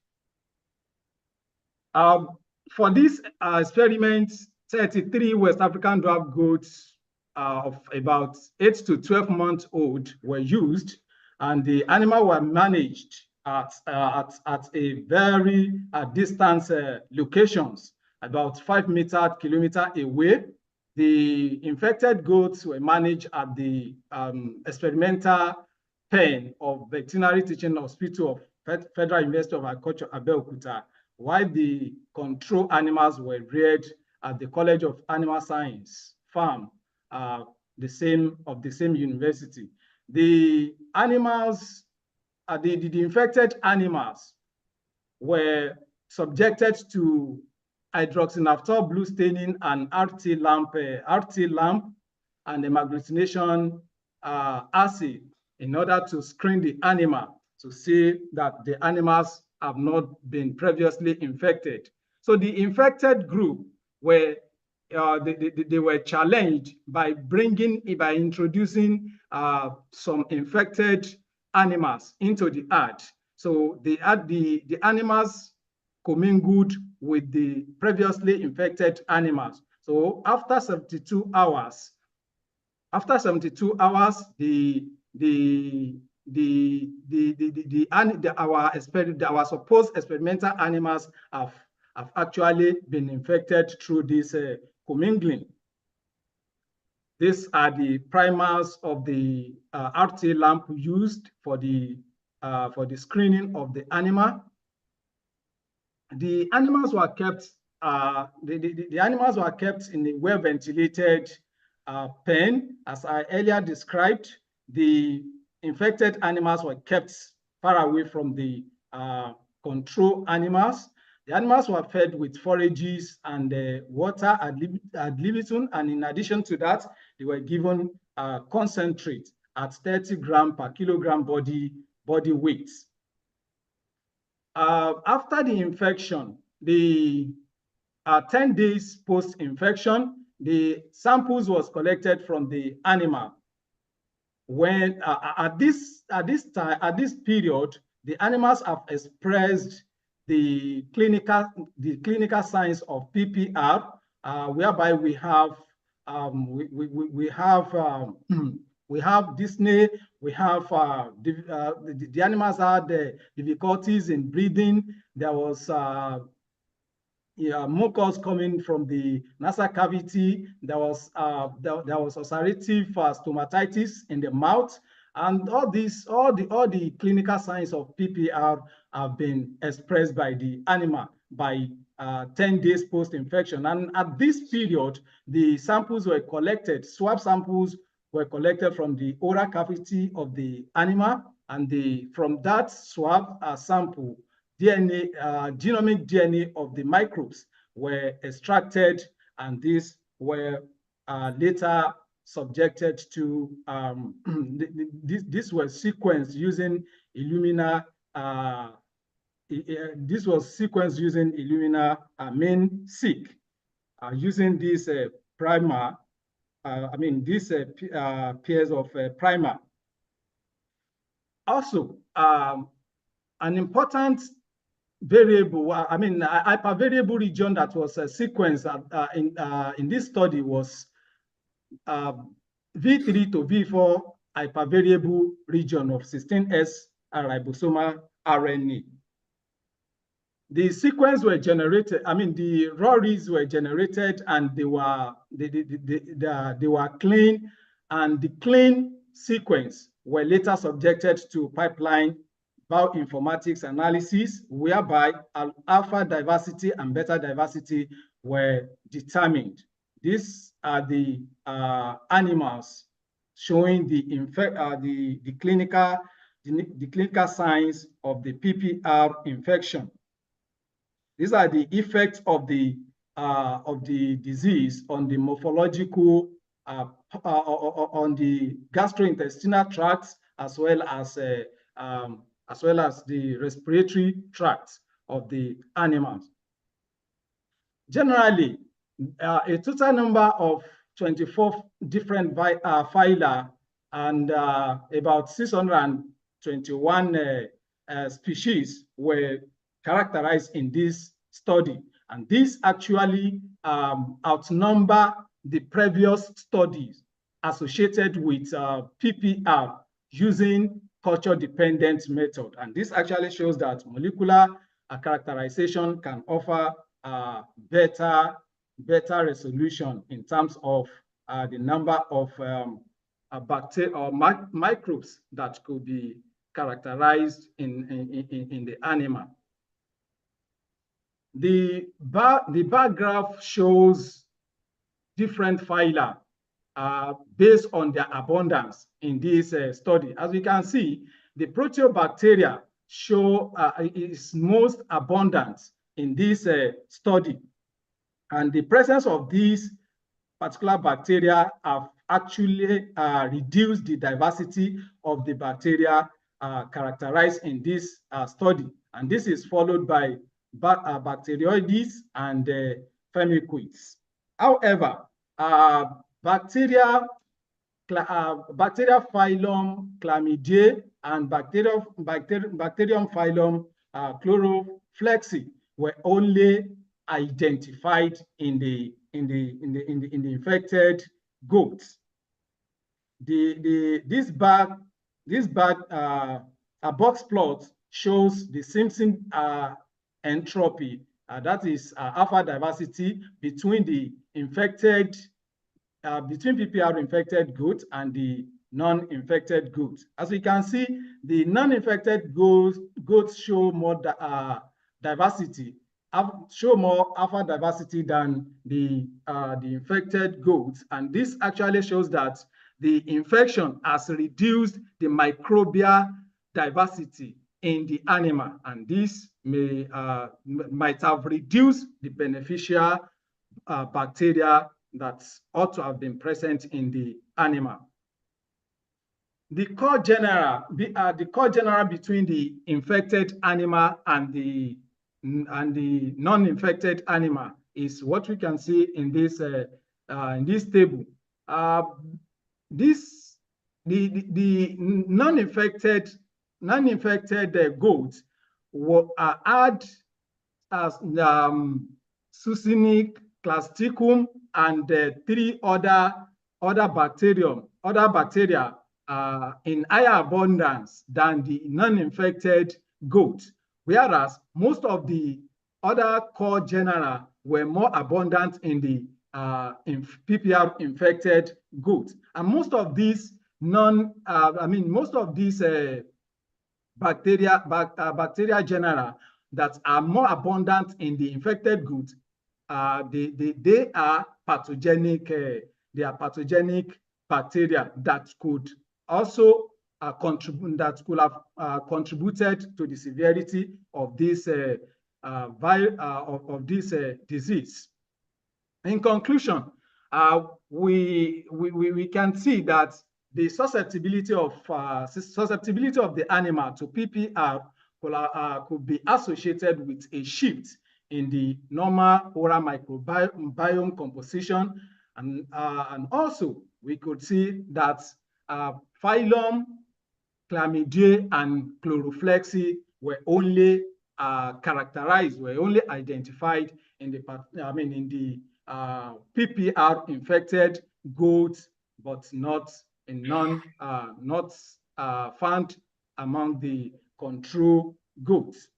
For this experiment, 33 West African dwarf goats of about 8 to 12 months old were used, and the animal were managed at a very distant locations, about 5 kilometers away. The infected goats were managed at the experimental pen of Veterinary Teaching Hospital of Federal University of Agriculture, Abeokuta, while the control animals were reared at the College of Animal Science farm, the same university. The animals, the infected animals were subjected to hydroxynaphthol blue staining and RT lamp and hemagglutination acid in order to screen the animal to see that the animals have not been previously infected. So the infected group were they were challenged by introducing some infected animals into the herd. So the animals commingled with the previously infected animals. So after 72 hours, our supposed experimental animals have actually been infected through this commingling. These are the primers of the RT lamp used for the screening of the animal. The animals were kept. The animals were kept in a well-ventilated pen, as I earlier described. The infected animals were kept far away from the control animals. The animals were fed with forages and water ad libitum, and in addition to that, they were given concentrate at 30 grams per kilogram body weight. After the infection, the 10 days post-infection, the samples was collected from the animal. When at this period, the animals have expressed the clinical signs of PPR, whereby we have dyspnea, we have the animals had difficulties in breathing. There was mucus coming from the nasal cavity. There was ulcerative stomatitis in the mouth, and all the clinical signs of PPR have been expressed by the animal by 10 days post-infection. And at this period, the samples were collected, swab samples were collected from the oral cavity of the animal, and from that swab sample, DNA, genomic DNA of the microbes were extracted, and these were later subjected to, this was sequenced using Illumina. This was sequenced using Illumina main-seq, using this primer, these pairs of primer. Also, an important variable, hypervariable region that was sequenced in this study was V3 to V4 hypervariable region of 16S ribosomal RNA. The sequence were generated, the raw reads were generated, and they were clean, and the clean sequence were later subjected to pipeline bioinformatics analysis, whereby alpha diversity and beta diversity were determined. These are the animals showing the clinical signs of the PPR infection. These are the effects of the disease on the morphological, on the gastrointestinal tract as well as the respiratory tract of the animals. Generally, a total number of 24 different phyla and about 621 species were characterized in this study. And this actually outnumber the previous studies associated with PPR using culture-dependent method. And this actually shows that molecular characterization can offer better resolution in terms of the number of bacteria or microbes that could be characterized in the animal. The bar graph shows different phyla based on their abundance in this study. As we can see, the proteobacteria is most abundant in this study. And the presence of these particular bacteria have actually reduced the diversity of the bacteria characterized in this study. And this is followed by bacteroides and firmicutes. However, bacteria phylum Chlamydiae and bacterium phylum Chloroflexi were only identified in the infected goats. This box plot shows the Simpson entropy, that is alpha diversity between the infected, between PPR infected goats and the non-infected goats. As we can see, the non-infected goats show more diversity, show more alpha diversity than the infected goats. And this actually shows that the infection has reduced the microbial diversity in the animal, and this might have reduced the beneficial bacteria that ought to have been present in the animal. The core genera between the infected animal and the non-infected animal is what we can see in this table. The non-infected goats had succinic, clasticum, and 3 other bacteria in higher abundance than the non-infected goat, whereas most of the other core genera were more abundant in the PPR infected goats. And most of these bacteria genera that are more abundant in the infected goats, they are pathogenic. They are pathogenic bacteria that could also contributed to the severity of this disease. In conclusion, we can see that the susceptibility of the animal to PPR could be associated with a shift in the normal oral microbiome composition, and also we could see that phylum Chlamydiae and Chloroflexi were only identified in the PPR infected goats, but not found among the control goats.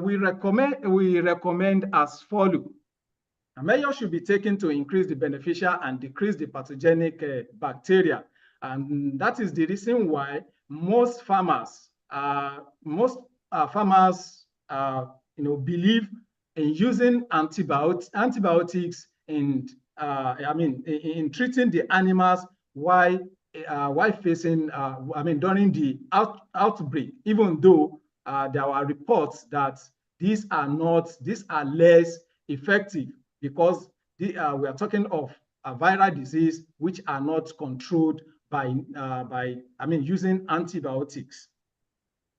We recommend as follows. A measure should be taken to increase the beneficial and decrease the pathogenic bacteria. And that is the reason why most farmers believe in using antibiotics in treating the animals while facing during the outbreak, even though there are reports that these are less effective, because we are talking of a viral disease which are not controlled using antibiotics.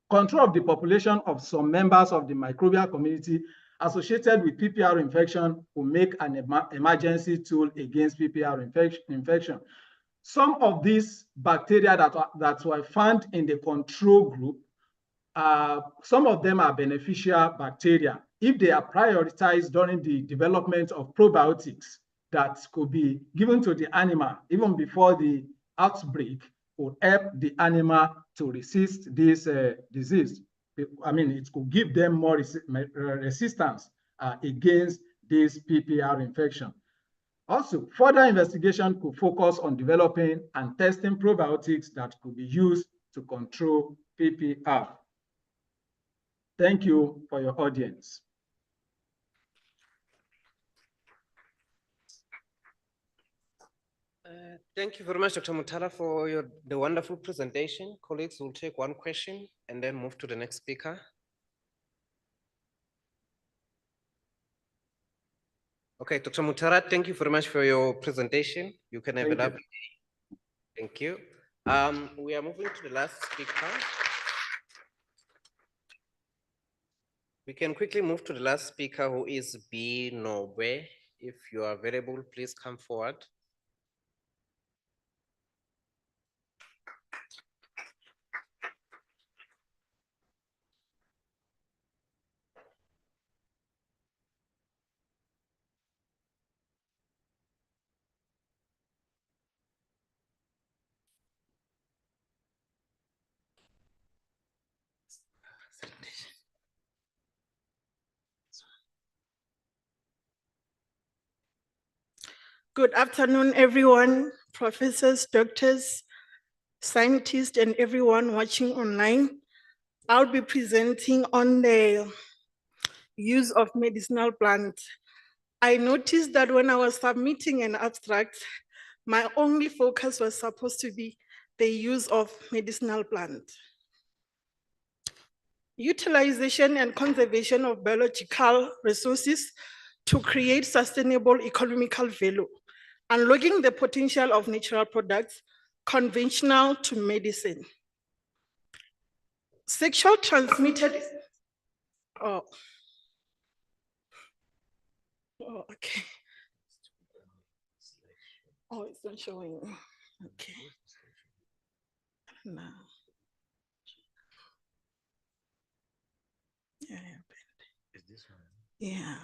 Control of the population of some members of the microbial community associated with PPR infection will make an emergency tool against PPR infection. Some of these bacteria that were found in the control group, some of them are beneficial bacteria. If they are prioritized during the development of probiotics that could be given to the animal even before the outbreak, would help the animal to resist this disease. I mean, it could give them more resistance against this PPR infection. Also, further investigation could focus on developing and testing probiotics that could be used to control PPR. Thank you for your audience. Thank you very much, Dr. Mutala, for the wonderful presentation. Colleagues, will take one question and then move to the next speaker. Okay, Dr. Mutala, thank you very much for your presentation. You can have it up. Thank you. We are moving to the last speaker. We can quickly move to the last speaker, who is B. Nobe. If you are available, please come forward. Good afternoon, everyone, professors, doctors, scientists, and everyone watching online. I'll be presenting on the use of medicinal plants. I noticed that when I was submitting an abstract, my only focus was supposed to be the use of medicinal plants. Utilization and conservation of biological resources to create sustainable economical value, unlocking the potential of natural products, conventional to medicine. Sexual transmitted, okay. Oh, it's not showing, okay. No. Yeah, is this one? Yeah.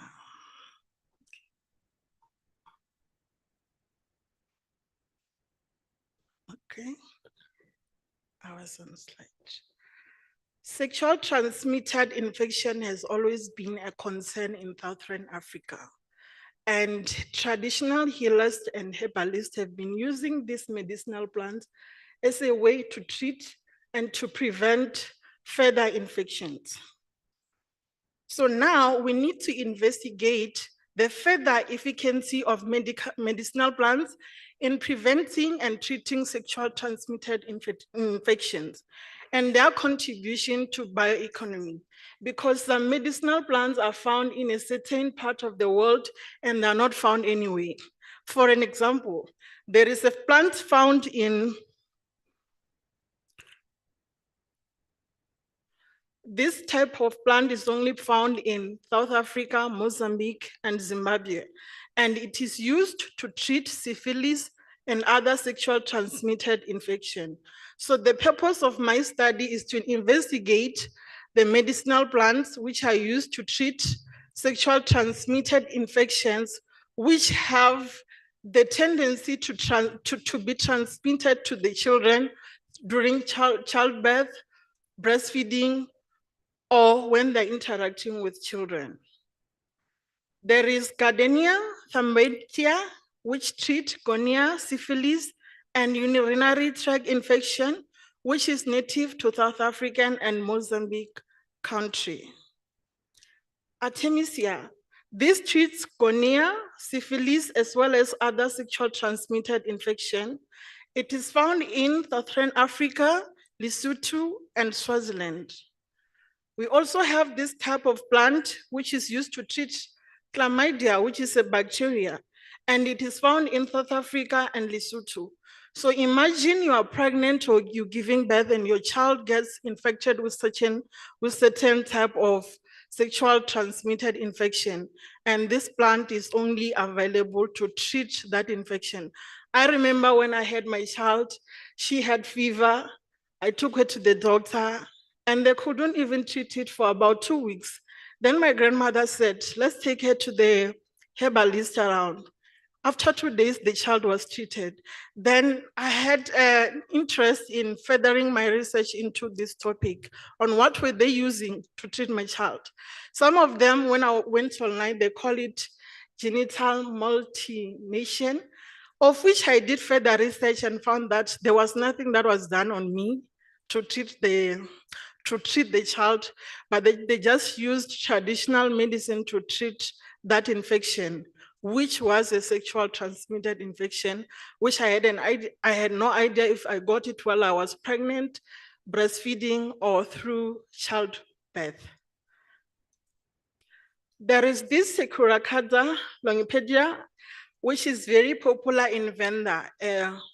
Okay. I was on slide. Sexual transmitted infection has always been a concern in Southern Africa. And traditional healers and herbalists have been using these medicinal plants as a way to treat and to prevent further infections. So now we need to investigate the further efficacy of medicinal plants in preventing and treating sexual transmitted infections and their contribution to bioeconomy, because the medicinal plants are found in a certain part of the world and they're not found anywhere. For an example, there is a plant found in this type of plant is only found in South Africa, Mozambique, and Zimbabwe, and it is used to treat syphilis and other sexual transmitted infection. So the purpose of my study is to investigate the medicinal plants which are used to treat sexual transmitted infections, which have the tendency to be transmitted to the children during childbirth, breastfeeding, or when they're interacting with children. There is Gardenia thambatia, which treat gonorrhea, syphilis, and urinary tract infection, which is native to South African and Mozambique country. Artemisia, this treats gonorrhea, syphilis, as well as other sexual transmitted infection. It is found in Southern Africa, Lesotho, and Swaziland. We also have this type of plant, which is used to treat chlamydia, which is a bacteria, and it is found in South Africa and Lesotho. So imagine you are pregnant or you're giving birth and your child gets infected with certain type of sexual transmitted infection. And this plant is only available to treat that infection. I remember when I had my child, she had fever. I took her to the doctor and they couldn't even treat it for about 2 weeks. Then my grandmother said, let's take her to the herbalist around. After 2 days, the child was treated. Then I had interest in furthering my research into this topic on what were they using to treat my child. Some of them, when I went online, they call it genital mutilation, of which I did further research and found that there was nothing that was done on me to treat the child, but they just used traditional medicine to treat that infection, which was a sexual transmitted infection, which I had no idea if I got it while I was pregnant, breastfeeding, or through childbirth. There is this Securacata longipedia, which is very popular in Venda,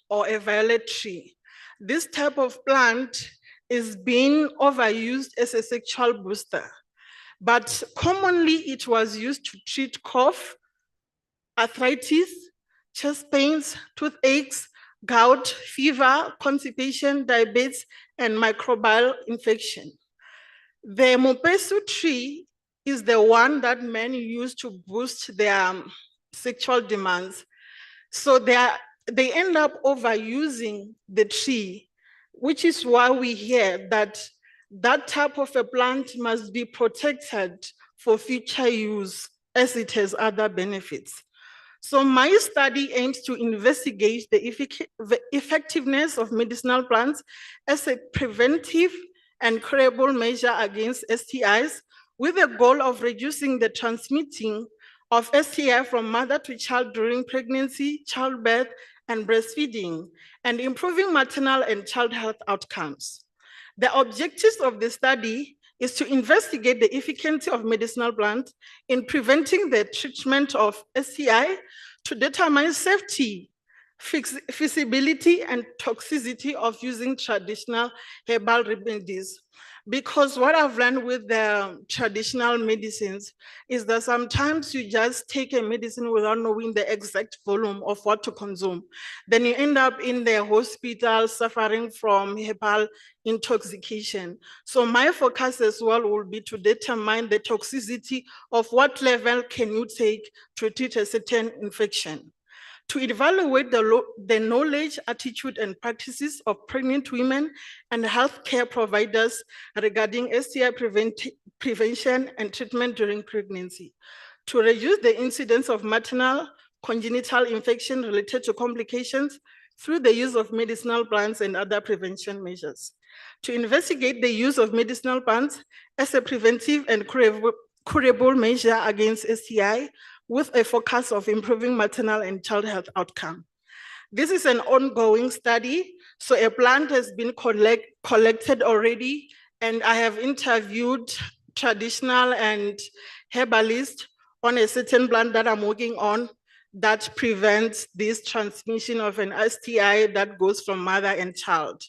or a violet tree. This type of plant is being overused as a sexual booster, but commonly it was used to treat cough, arthritis, chest pains, toothaches, gout, fever, constipation, diabetes, and microbial infection. The mopesu tree is the one that men use to boost their sexual demands. So they end up overusing the tree, which is why we hear that that type of a plant must be protected for future use as it has other benefits. So my study aims to investigate the effectiveness of medicinal plants as a preventive and curable measure against STIs, with the goal of reducing the transmitting of STI from mother to child during pregnancy, childbirth, and breastfeeding, and improving maternal and child health outcomes. The objectives of the study is to investigate the efficacy of medicinal plants in preventing the treatment of STI, to determine safety, feasibility, and toxicity of using traditional herbal remedies. Because what I've learned with the traditional medicines is that sometimes you just take a medicine without knowing the exact volume of what to consume. Then you end up in the hospital suffering from herbal intoxication. So my focus as well will be to determine the toxicity of what level can you take to treat a certain infection. To evaluate the knowledge, attitude, and practices of pregnant women and healthcare providers regarding STI prevention and treatment during pregnancy. To reduce the incidence of maternal congenital infection related to complications through the use of medicinal plants and other prevention measures. To investigate the use of medicinal plants as a preventive and curable measure against STI, with a focus of improving maternal and child health outcome. This is an ongoing study, so a plant has been collected already, and I have interviewed traditional and herbalists on a certain plant that I'm working on that prevents this transmission of an STI that goes from mother and child.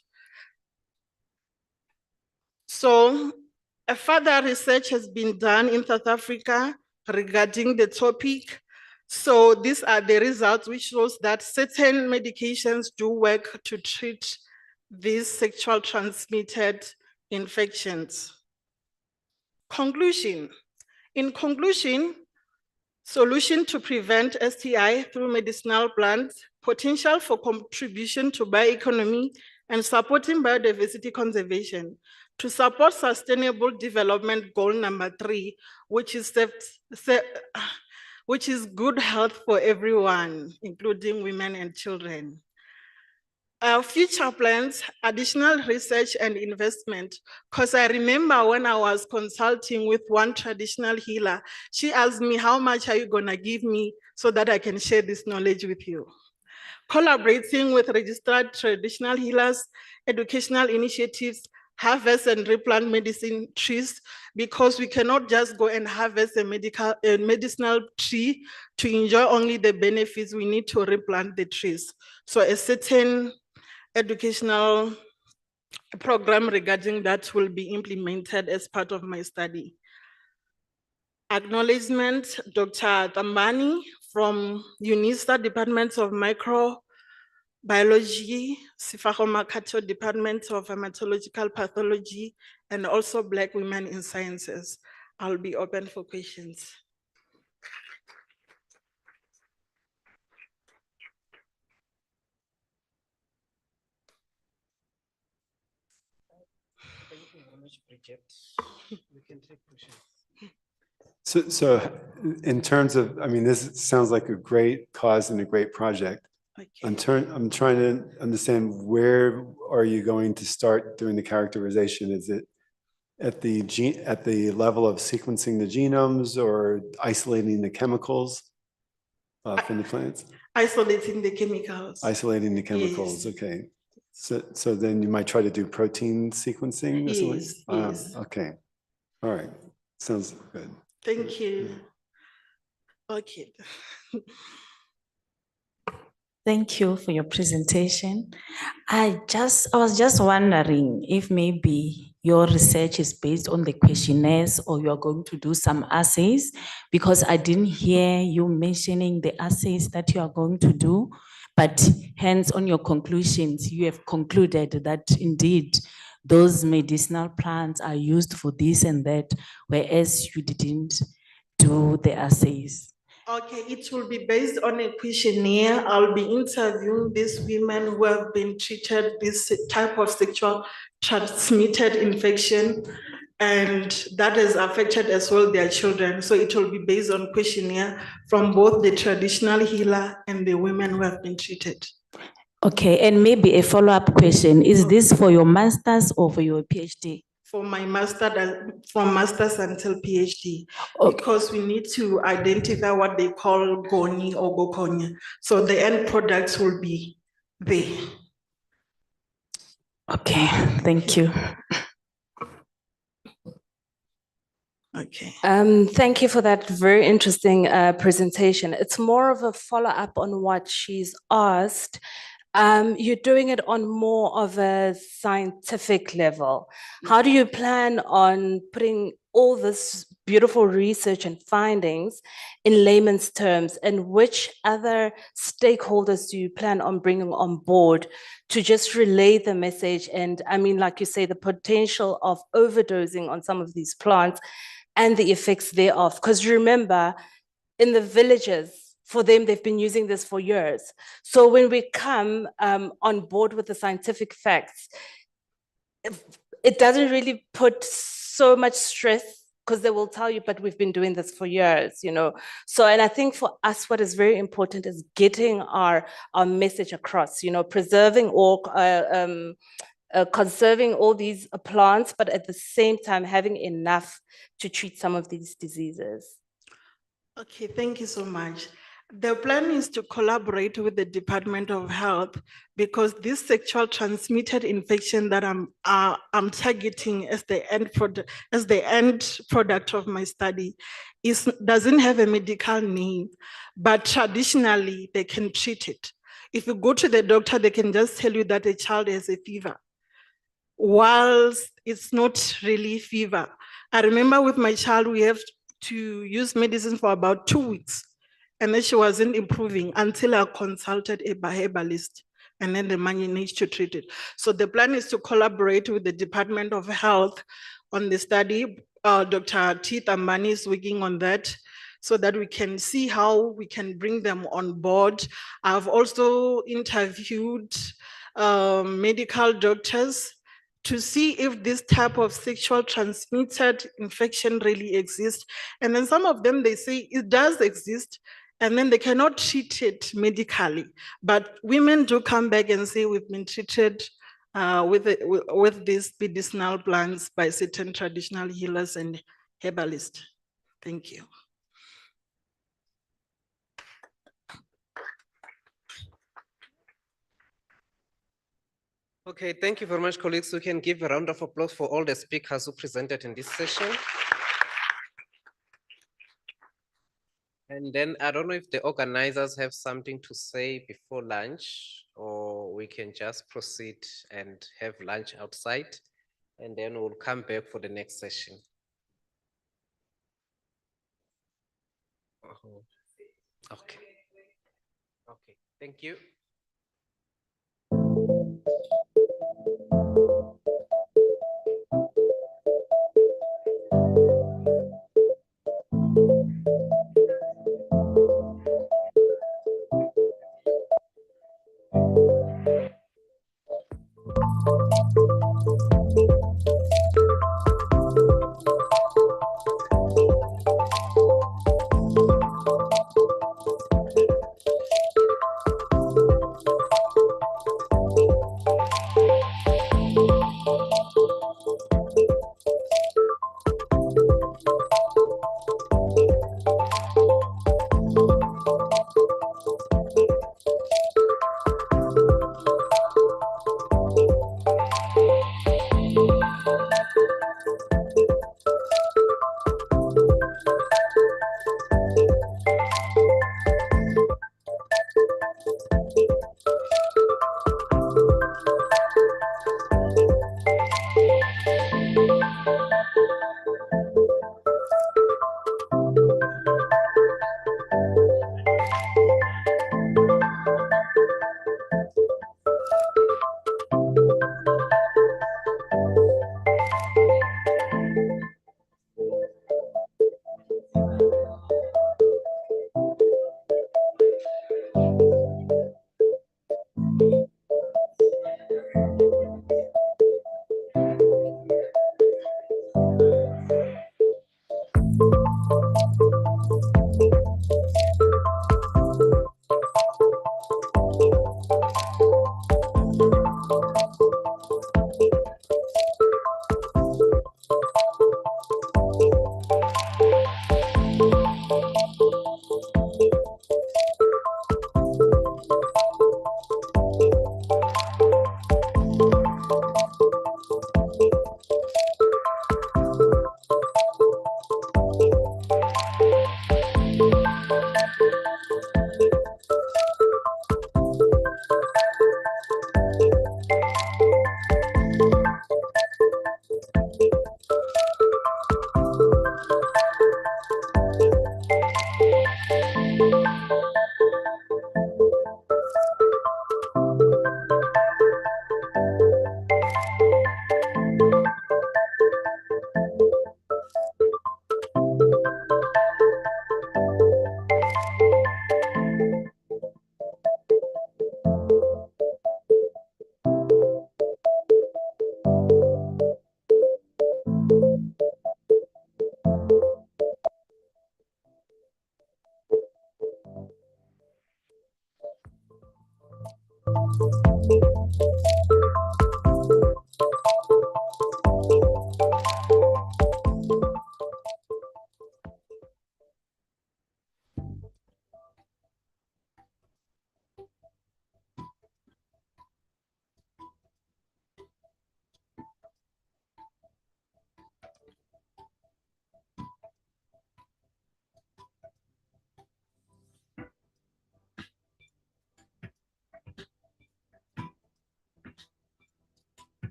So a further research has been done in South Africa regarding the topic. So these are the results, which shows that certain medications do work to treat these sexual transmitted infections. Conclusion. In conclusion, solution to prevent STI through medicinal plants, potential for contribution to bioeconomy, and supporting biodiversity conservation. To support sustainable development goal number 3, which is good health for everyone, including women and children. Our future plans, additional research and investment, because I remember when I was consulting with one traditional healer, she asked me, how much are you gonna give me so that I can share this knowledge with you? Collaborating with registered traditional healers, educational initiatives, harvest and replant medicine trees, because we cannot just go and harvest a medicinal tree to enjoy only the benefits. We need to replant the trees. So a certain educational program regarding that will be implemented as part of my study. Acknowledgement, Dr. Tambani from UNISA, Department of Microbiology, Sifaho Makato, Department of Hematological Pathology, and also Black Women in Sciences. I'll be open for questions. Thank you very much, Bridget. We can take questions. So in terms of, I mean, this sounds like a great cause and a great project. Okay. I'm trying to understand, where are you going to start doing the characterization? Is it at the level of sequencing the genomes or isolating the chemicals from the plants? Isolating the chemicals. Isolating the chemicals, yes. Okay. So then you might try to do protein sequencing or something? Yes, yes. Okay, all right, sounds good. Thank you. Okay. Thank you for your presentation. I was just wondering if maybe your research is based on the questionnaires, or you're going to do some assays, because I didn't hear you mentioning the assays that you are going to do, but hence on your conclusions, you have concluded that indeed those medicinal plants are used for this and that, whereas you didn't do the assays. Okay, it will be based on a questionnaire. I'll be interviewing these women who have been treated this type of sexual transmitted infection, and that has affected as well their children. So it will be based on questionnaire from both the traditional healer and the women who have been treated. Okay, and maybe a follow-up question. Is this for your master's or for your PhD? For my master, from master's until PhD, okay. Because we need to identify what they call goni or gokonya. So the end products will be there. Okay, thank you. Okay. Thank you for that very interesting presentation. It's more of a follow-up on what she's asked. You're doing it on more of a scientific level. How do you plan on putting all this beautiful research and findings in layman's terms, and which other stakeholders do you plan on bringing on board to just relay the message? And I mean, like you say, the potential of overdosing on some of these plants and the effects thereof. Because remember, in the villages, for them, they've been using this for years. So when we come on board with the scientific facts, it doesn't really put so much stress, because they will tell you, but we've been doing this for years, you know. So, and I think for us, what is very important is getting our message across, you know, preserving or conserving all these plants, but at the same time, having enough to treat some of these diseases. Okay, thank you so much. The plan is to collaborate with the Department of Health, because this sexual transmitted infection that I'm targeting as the end product of my study doesn't have a medical name, but traditionally they can treat it. If you go to the doctor, they can just tell you that a child has a fever, whilst it's not really fever. I remember with my child, we have to use medicine for about 2 weeks. And then she wasn't improving until I consulted a herbalist, and then they managed to treat it. So the plan is to collaborate with the Department of Health on the study. Dr. T. Tambani is working on that, so that we can see how we can bring them on board. I've also interviewed medical doctors to see if this type of sexual transmitted infection really exists. And then some of them, they say it does exist, and then they cannot treat it medically. But women do come back and say, we've been treated with these medicinal plants by certain traditional healers and herbalists. Thank you. Okay, thank you very much, colleagues. We can give a round of applause for all the speakers who presented in this session. And then I don't know if the organizers have something to say before lunch, or we can just proceed and have lunch outside, and then we'll come back for the next session. Okay. Okay, thank you.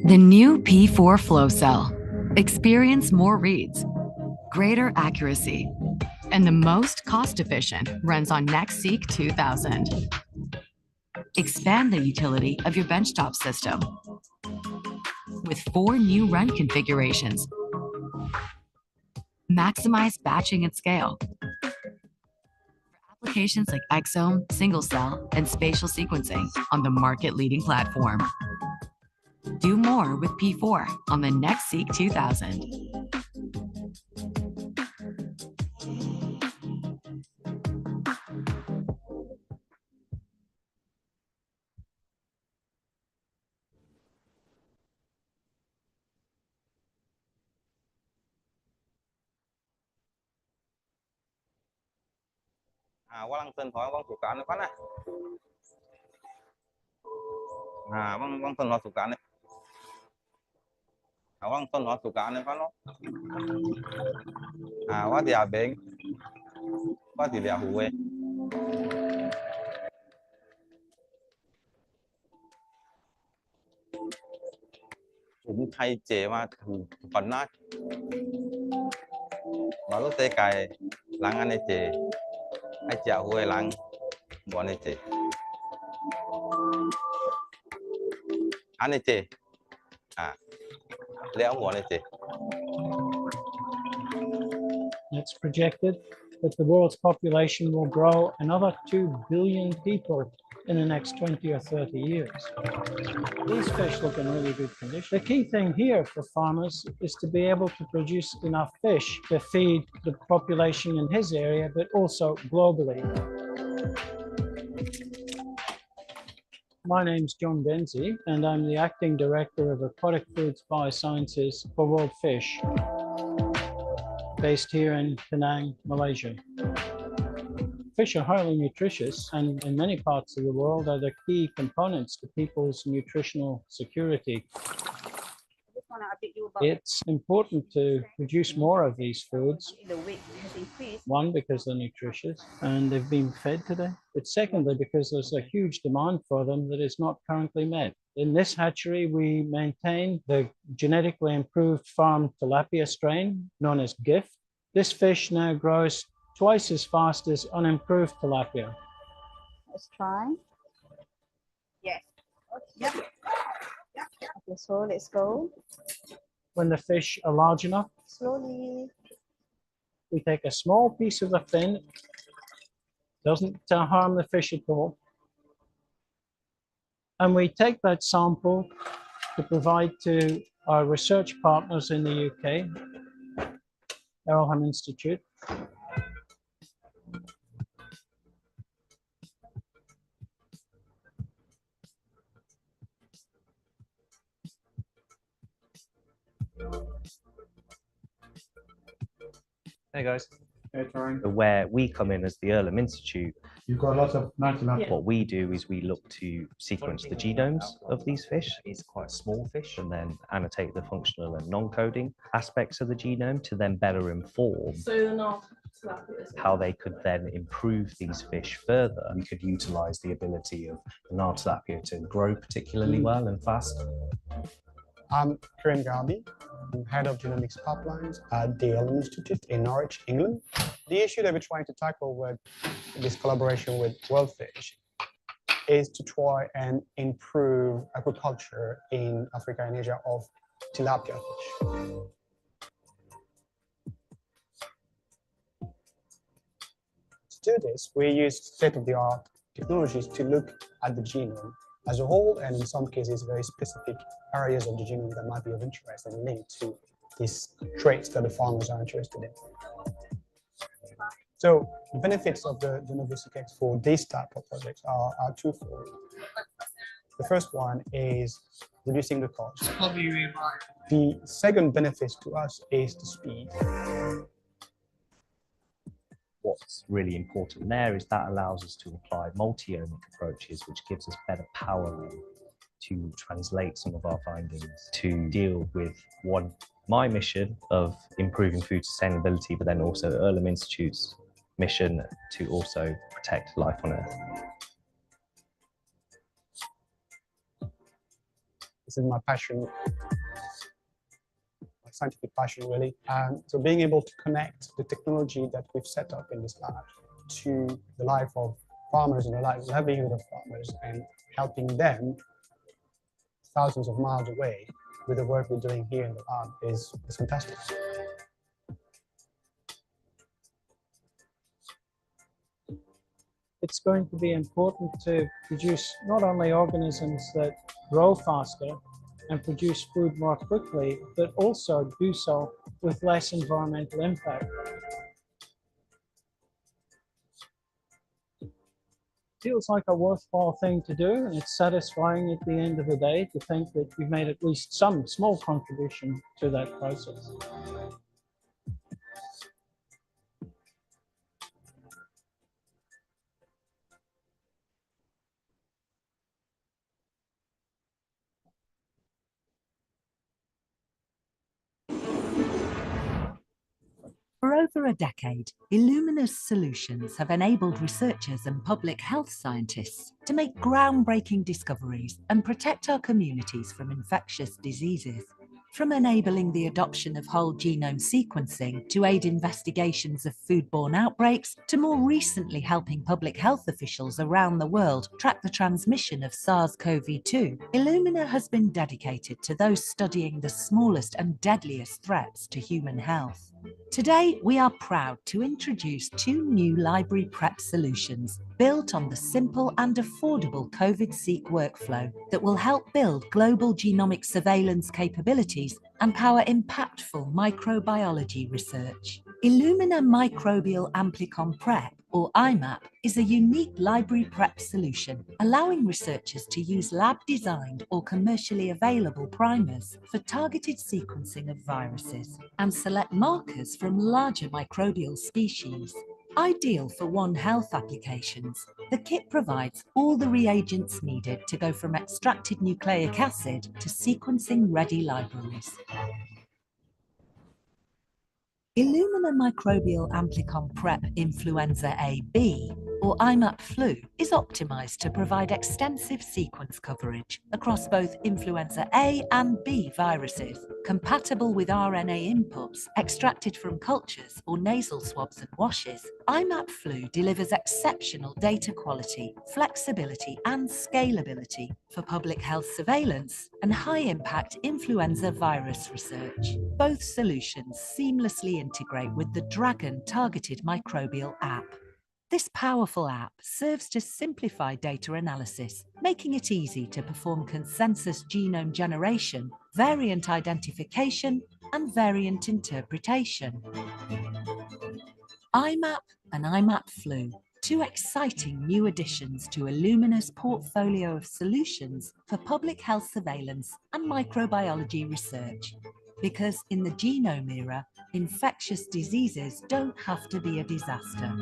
The new P4 flow cell. Experience more reads, greater accuracy, and the most cost-efficient runs on NextSeq 2000. Expand the utility of your benchtop system with 4 new run configurations. Maximize batching at scale. For applications like exome, single-cell, and spatial sequencing on the market-leading platform. Do more with P4 on the NextSeq 2000. Vâng tên hỏi vâng thuộc cả nó có nè. Vâng tên hỏi thuộc cả này. Vâng tên hỏi thuộc cả này có nó. Quá thì bệnh. Quá thì hùi. Cũng thay chế mà còn nát. Baru teh kai langan ece. Aja hue lang buan ece. An ece. Leo buan ece. It's projected that the world's population will grow another 2 billion people in the next 20 or 30 years. These fish look in really good condition. The key thing here for farmers is to be able to produce enough fish to feed the population in his area, but also globally. My name's John Benzie, and I'm the Acting Director of Aquatic Foods Biosciences for World Fish, based here in Penang, Malaysia. Fish are highly nutritious and in many parts of the world are the key components to people's nutritional security. It's important to produce more of these foods. One, because they're nutritious and they've been fed today. But secondly, because there's a huge demand for them that is not currently met. In this hatchery, we maintain the genetically improved farm tilapia strain known as GIFT. This fish now grows twice as fast as unimproved tilapia. Let's try. Yes. Yep. Okay, so let's go. When the fish are large enough, slowly, we take a small piece of the fin. Doesn't harm the fish at all. And we take that sample to provide to our research partners in the UK, Errolham Institute. Hey guys. Hey, Taryn. Where we come in as the Earlham Institute, You've got lots of 99. what we do is we look to sequence the genomes of these fish. It's quite small fish, and then annotate the functional and non-coding aspects of the genome to then better inform how they could then improve these fish further. We could utilize the ability of the Nile tilapia to grow particularly well and fast. I'm Kiran Garbi. I'm head of genomics pipelines at the Earlham Institute in Norwich, England. The issue that we're trying to tackle with this collaboration with World Fish is to try and improve aquaculture in Africa and Asia of tilapia fish. To do this, we use state-of-the-art technologies to look at the genome as a whole, and in some cases, very specific areas of the genome that might be of interest and linked to these traits that the farmers are interested in. So the benefits of the NovoSeq for this type of projects are twofold. The first one is reducing the cost. The second benefit to us is the speed. What's really important there is that allows us to apply multi-omic approaches, which gives us better power to translate some of our findings to deal with my mission of improving food sustainability, but then also Earlham Institute's mission to also protect life on Earth. This is my passion. My scientific passion, really. So being able to connect the technology that we've set up in this lab to the life of farmers and the livelihood of farmers, and helping them thousands of miles away with the work we're doing here in the lab is fantastic. It's going to be important to produce not only organisms that grow faster and produce food more quickly, but also do so with less environmental impact. Feels like a worthwhile thing to do, and it's satisfying at the end of the day to think that you've made at least some small contribution to that process. For over a decade, Illumina's solutions have enabled researchers and public health scientists to make groundbreaking discoveries and protect our communities from infectious diseases. From enabling the adoption of whole genome sequencing to aid investigations of foodborne outbreaks, to more recently helping public health officials around the world track the transmission of SARS-CoV-2, Illumina has been dedicated to those studying the smallest and deadliest threats to human health. Today, we are proud to introduce 2 new library prep solutions built on the simple and affordable COVID-seq workflow that will help build global genomic surveillance capabilities and power impactful microbiology research. Illumina Microbial Amplicon Prep, or IMAP, is a unique library prep solution allowing researchers to use lab-designed or commercially available primers for targeted sequencing of viruses and select markers from larger microbial species. Ideal for One Health applications, the kit provides all the reagents needed to go from extracted nucleic acid to sequencing-ready libraries. Illumina Microbial Amplicon Prep Influenza A/B, or IMAP Flu, is optimized to provide extensive sequence coverage across both influenza A and B viruses, compatible with RNA inputs extracted from cultures or nasal swabs and washes. IMAP Flu delivers exceptional data quality, flexibility, and scalability for public health surveillance and high-impact influenza virus research. Both solutions seamlessly integrate with the Dragon targeted microbial app. This powerful app serves to simplify data analysis, making it easy to perform consensus genome generation, variant identification, and variant interpretation. IMAP and IMAP Flu, 2 exciting new additions to Illumina's portfolio of solutions for public health surveillance and microbiology research. Because in the genome era, infectious diseases don't have to be a disaster.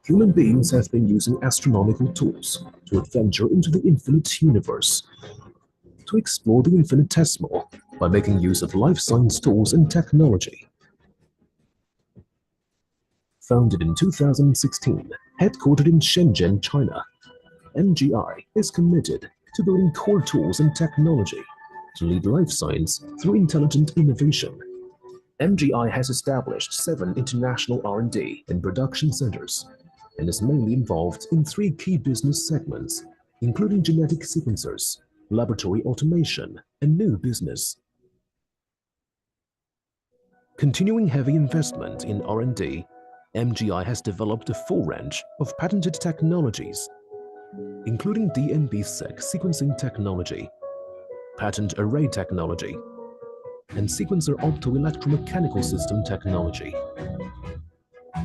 Human beings have been using astronomical tools to adventure into the infinite universe, to explore the infinitesimal by making use of life science tools and technology. Founded in 2016, headquartered in Shenzhen, China, MGI is committed to building core tools and technology to lead life science through intelligent innovation. MGI has established 7 international R&D and production centers and is mainly involved in 3 key business segments: including genetic sequencers, laboratory automation, and new business. Continuing heavy investment in R&D, MGI has developed a full range of patented technologies, including DNB-seq sequencing technology, patent array technology, and sequencer optoelectromechanical system technology.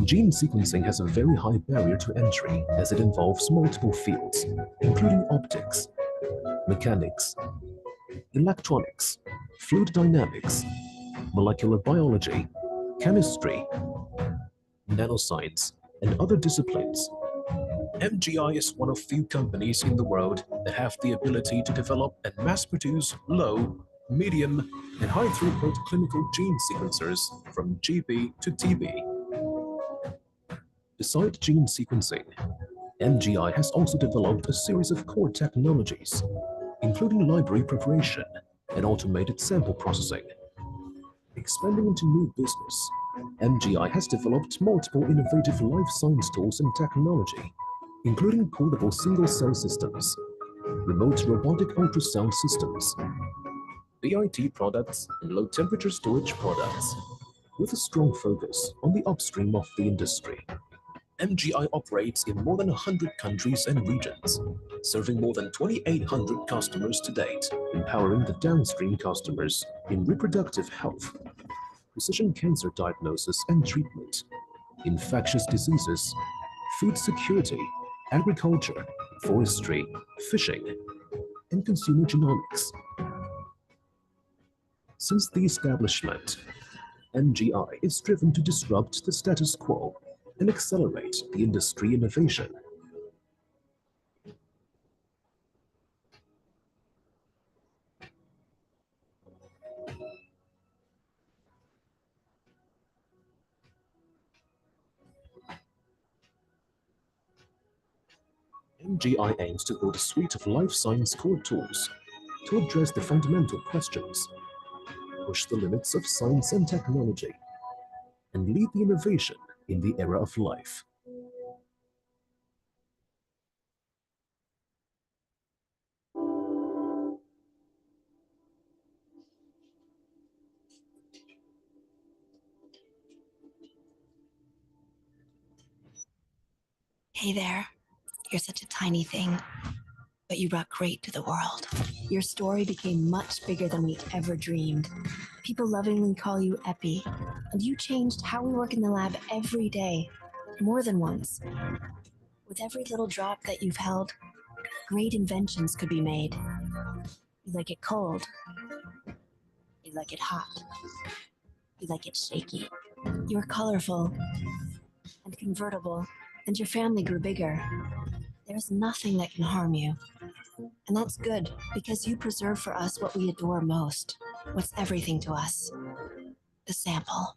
Gene sequencing has a very high barrier to entry as it involves multiple fields, including optics, mechanics, electronics, fluid dynamics, molecular biology, chemistry, nanoscience, and other disciplines. MGI is one of few companies in the world that have the ability to develop and mass-produce low, medium, and high-throughput clinical gene sequencers from GB to TB. Besides gene sequencing, MGI has also developed a series of core technologies, including library preparation and automated sample processing. Expanding into new business, MGI has developed multiple innovative life science tools and technology, including portable single-cell systems, remote robotic ultrasound systems, BIT products, and low-temperature storage products, with a strong focus on the upstream of the industry. MGI operates in more than 100 countries and regions, serving more than 2,800 customers to date, empowering the downstream customers in reproductive health, precision cancer diagnosis and treatment, infectious diseases, food security, agriculture, forestry, fishing, and consumer genomics. Since the establishment, MGI is driven to disrupt the status quo and accelerate the industry innovation. MGI aims to build a suite of life science core tools to address the fundamental questions, push the limits of science and technology, and lead the innovation in the era of life. Hey there, you're such a tiny thing, but you brought great to the world. Your story became much bigger than we ever dreamed. People lovingly call you Epi, and you changed how we work in the lab every day, more than once. With every little drop that you've held, great inventions could be made. You like it cold. You like it hot. You like it shaky. You're colorful and convertible, and your family grew bigger. There's nothing that can harm you. And that's good, because you preserve for us what we adore most, what's everything to us, the sample.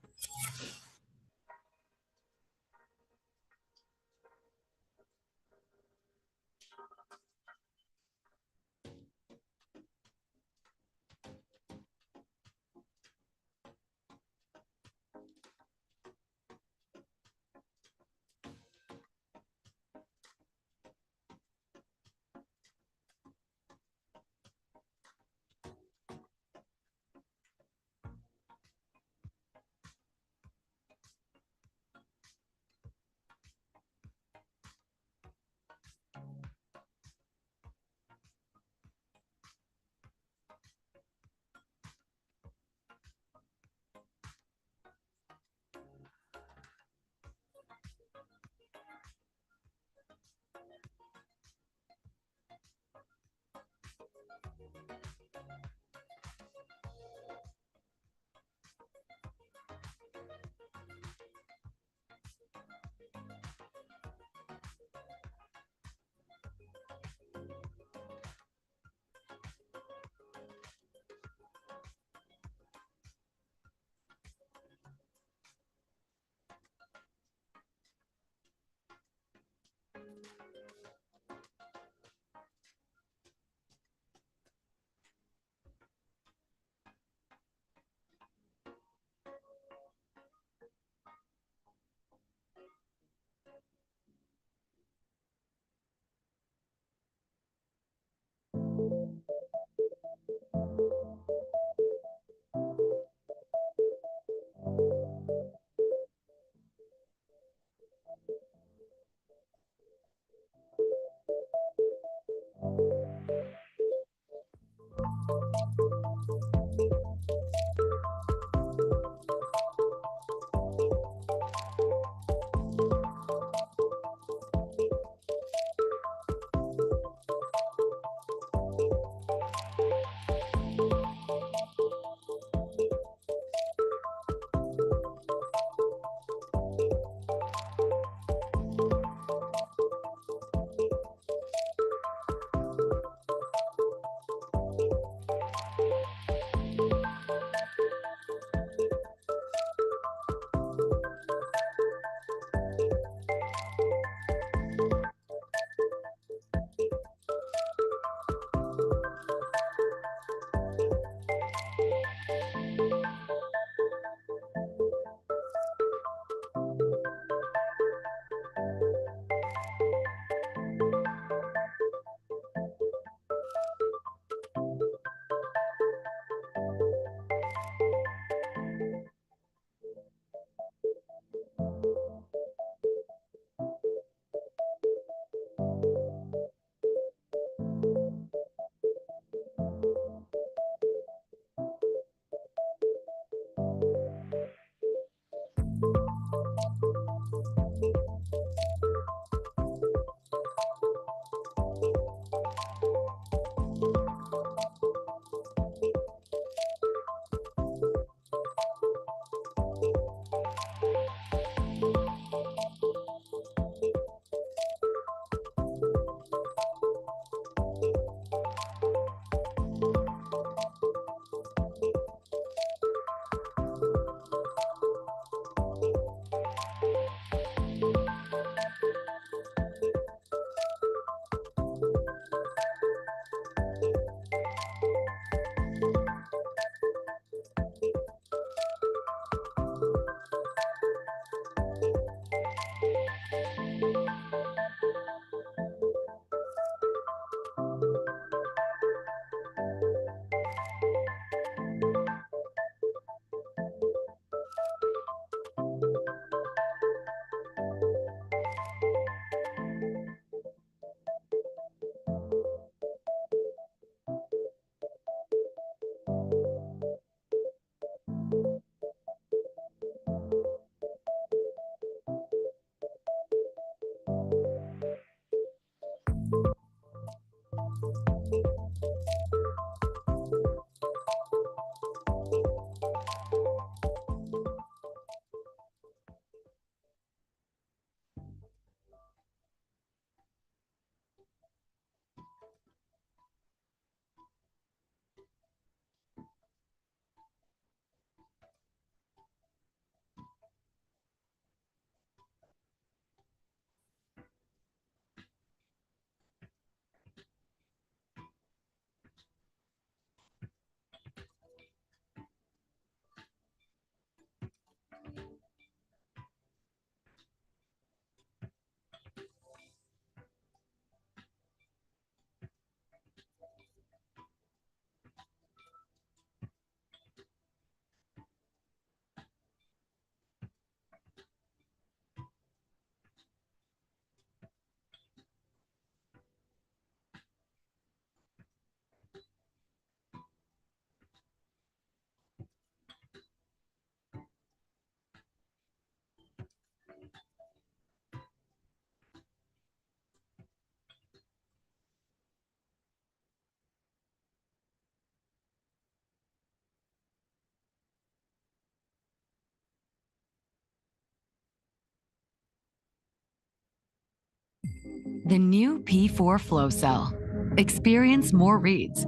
The new P4 flow cell. Experience more reads,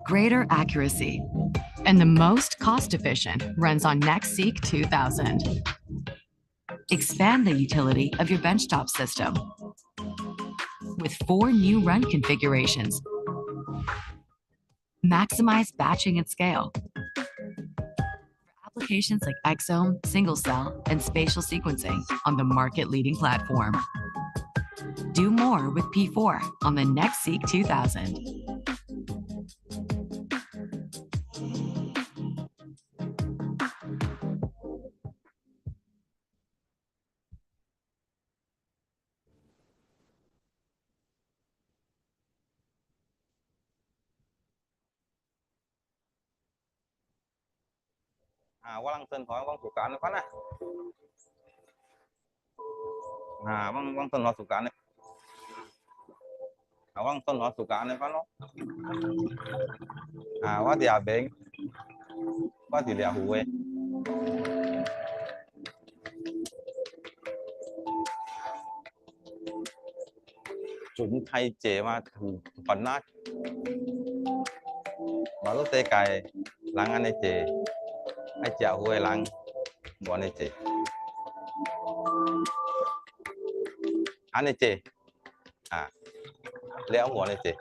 greater accuracy, and the most cost-efficient runs on NextSeq 2000. Expand the utility of your benchtop system with 4 new run configurations. Maximize batching at scale. Applications like exome, single cell, and spatial sequencing on the market-leading platform. Do more with P4 on the NextSeq 2000. Quang tên hỏi quang thuộc cả nó phát này. Quang tên hỏi thuộc cả này. Quang tên hỏi thuộc cả này phát nó. Quá thì bệnh. Quá thì hủ ấy. Chúng thay chế mà thủ phần nát. Mà lúc tê cài lắng ăn này chế. Ai chào huê lắng bọn này chế. Ăn này chế. Léo bọn này chế.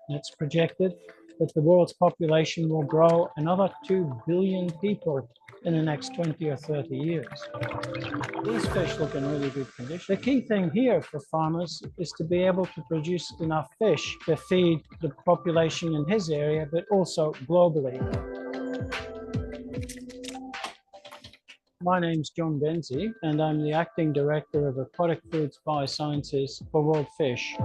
It's projected that the world's population will grow another 2 billion people in the next 20 or 30 years. These fish look in really good condition. The key thing here for farmers is to be able to produce enough fish to feed the population in his area, but also globally. My name's John Benzie, and I'm the Acting Director of Aquatic Foods Biosciences for World Fish,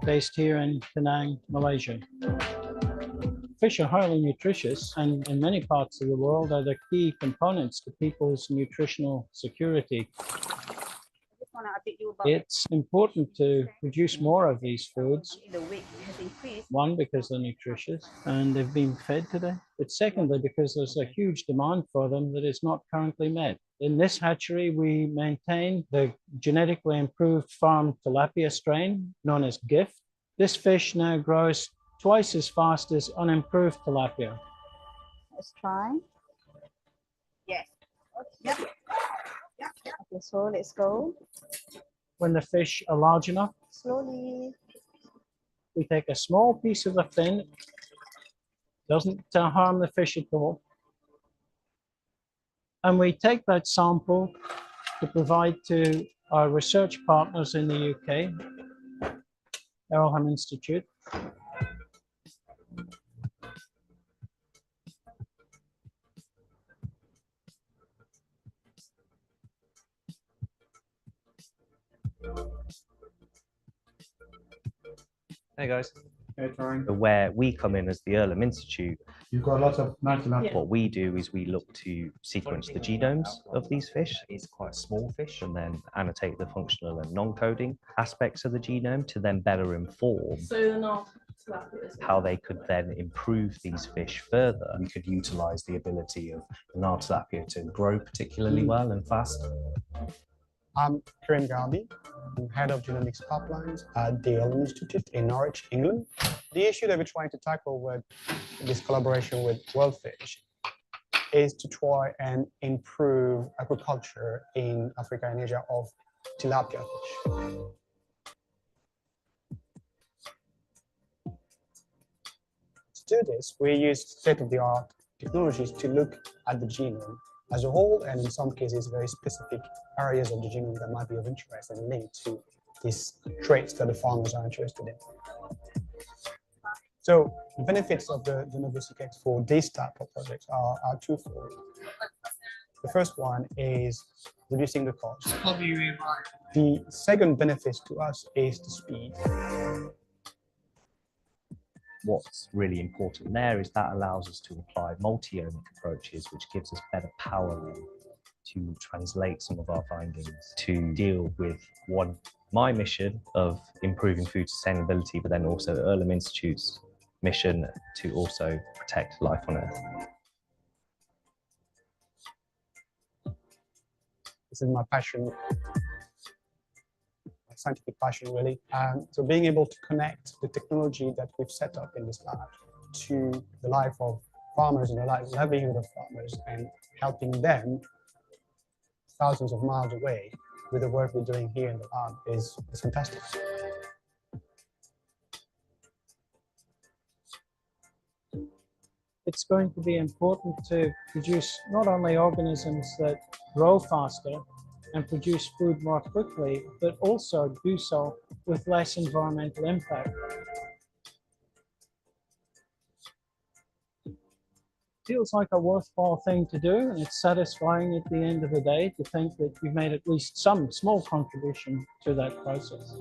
based here in Penang, Malaysia. Fish are highly nutritious and in many parts of the world are the key components to people's nutritional security. It's important to produce more of these foods. One, because they're nutritious and they've been fed today. But secondly, because there's a huge demand for them that is not currently met. In this hatchery, we maintain the genetically improved farm tilapia strain known as GIFT. This fish now grows twice as fast as unimproved tilapia. Let's try. Yes. Yep. Okay, so let's go. When the fish are large enough, slowly, we take a small piece of the fin. Doesn't harm the fish at all. And we take that sample to provide to our research partners in the UK, Errolham Institute. Hey guys. Hey, Torin. Where we come in as the Earlham Institute, You've got lots of nice amounts. what we do is we look to sequence the genomes of these fish. It's quite a small fish, and then annotate the functional and non-coding aspects of the genome to then better inform how they could then improve these fish further. We could utilize the ability of the Nile tilapia to grow particularly well and fast. I'm Kiran Garbi. I'm head of genomics pipelines at the Illumina Institute in Norwich, England. The issue that we're trying to tackle with this collaboration with WorldFish is to try and improve agriculture in Africa and Asia of tilapia fish. To do this, we use state-of-the-art technologies to look at the genome as a whole, and in some cases, very specific areas of the genome that might be of interest and linked to these traits that the farmers are interested in. So the benefits of the NovoSeq for this type of projects are twofold. The first one is reducing the cost. The second benefit to us is the speed. What's really important there is that allows us to apply multi-omic approaches, which gives us better power to translate some of our findings to deal with my mission of improving food sustainability, but then also Earlham Institute's mission to also protect life on Earth. This is my passion, my scientific passion, really. So being able to connect the technology that we've set up in this lab to the life of farmers and the livelihood of farmers, and helping them thousands of miles away with the work we're doing here in the lab is fantastic. It's going to be important to produce not only organisms that grow faster and produce food more quickly, but also do so with less environmental impact. Feels like a worthwhile thing to do, and it's satisfying at the end of the day to think that you've made at least some small contribution to that process.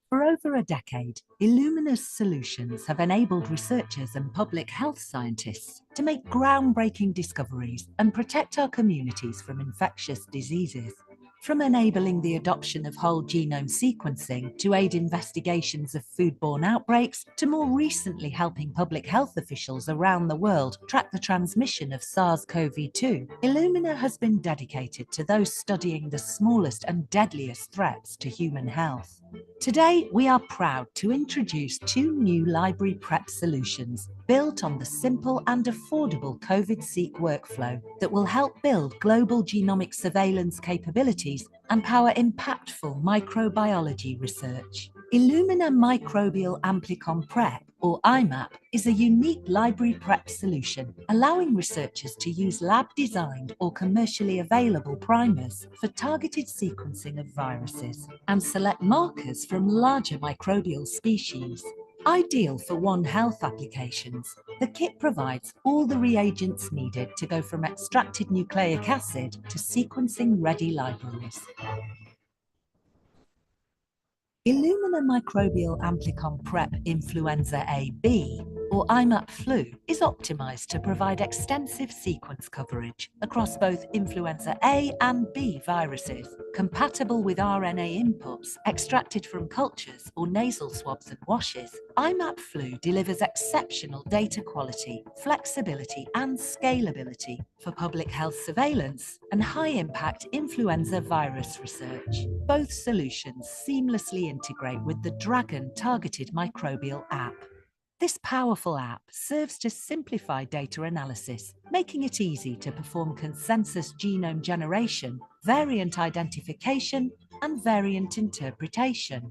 For over a decade, Illumina's solutions have enabled researchers and public health scientists to make groundbreaking discoveries and protect our communities from infectious diseases. From enabling the adoption of whole genome sequencing to aid investigations of foodborne outbreaks, to more recently helping public health officials around the world track the transmission of SARS-CoV-2, Illumina has been dedicated to those studying the smallest and deadliest threats to human health. Today, we are proud to introduce two new library prep solutions built on the simple and affordable COVID-seq workflow that will help build global genomic surveillance capabilities and power impactful microbiology research. Illumina Microbial Amplicon Prep, or IMAP, is a unique library prep solution allowing researchers to use lab-designed or commercially available primers for targeted sequencing of viruses and select markers from larger microbial species. Ideal for One Health applications, the kit provides all the reagents needed to go from extracted nucleic acid to sequencing-ready libraries. Illumina Microbial Amplicon Prep Influenza A/B, or IMAP Flu, is optimized to provide extensive sequence coverage across both influenza A and B viruses, compatible with RNA inputs extracted from cultures or nasal swabs and washes. IMAP Flu delivers exceptional data quality, flexibility, and scalability for public health surveillance and high-impact influenza virus research. Both solutions seamlessly integrate with the Dragon targeted microbial app. This powerful app serves to simplify data analysis, making it easy to perform consensus genome generation, variant identification, and variant interpretation.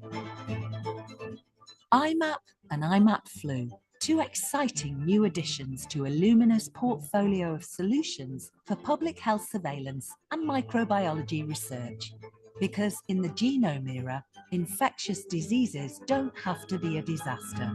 IMAP and IMAP Flu, two exciting new additions to Illumina's portfolio of solutions for public health surveillance and microbiology research. Because in the genome era, infectious diseases don't have to be a disaster.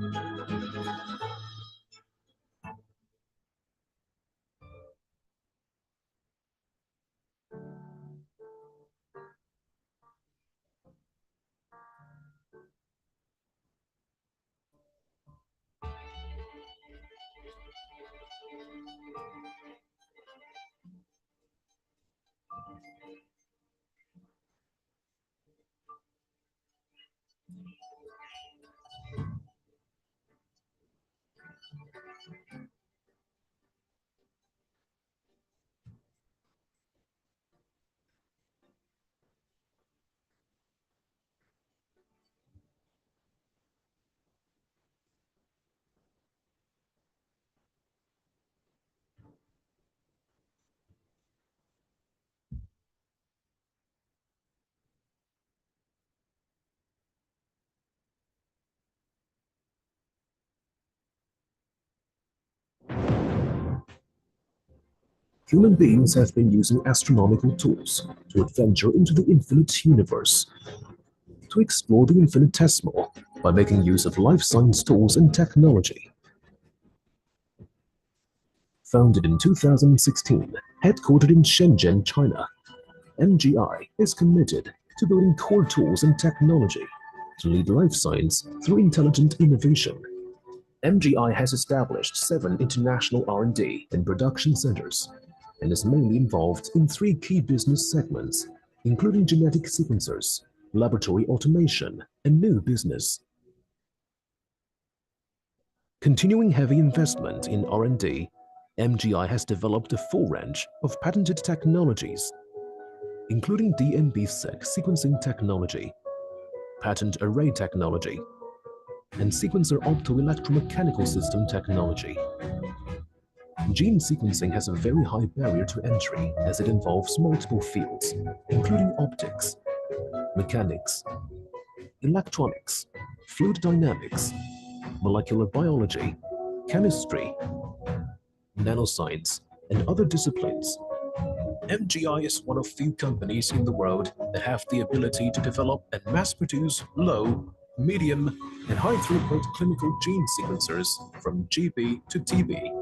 Human beings have been using astronomical tools to adventure into the infinite universe, to explore the infinitesimal by making use of life science tools and technology. Founded in 2016, headquartered in Shenzhen, China, MGI is committed to building core tools and technology to lead life science through intelligent innovation. MGI has established 7 international R&D and production centers and is mainly involved in 3 key business segments, including genetic sequencers, laboratory automation, and new business. Continuing heavy investment in R&D, MGI has developed a full range of patented technologies, including DMB-seq sequencing technology, patent array technology, and sequencer optoelectromechanical system technology. Gene sequencing has a very high barrier to entry as it involves multiple fields, including optics, mechanics, electronics, fluid dynamics, molecular biology, chemistry, nanoscience, and other disciplines. MGI is one of few companies in the world that have the ability to develop and mass-produce low, medium, and high-throughput clinical gene sequencers from GB to TB.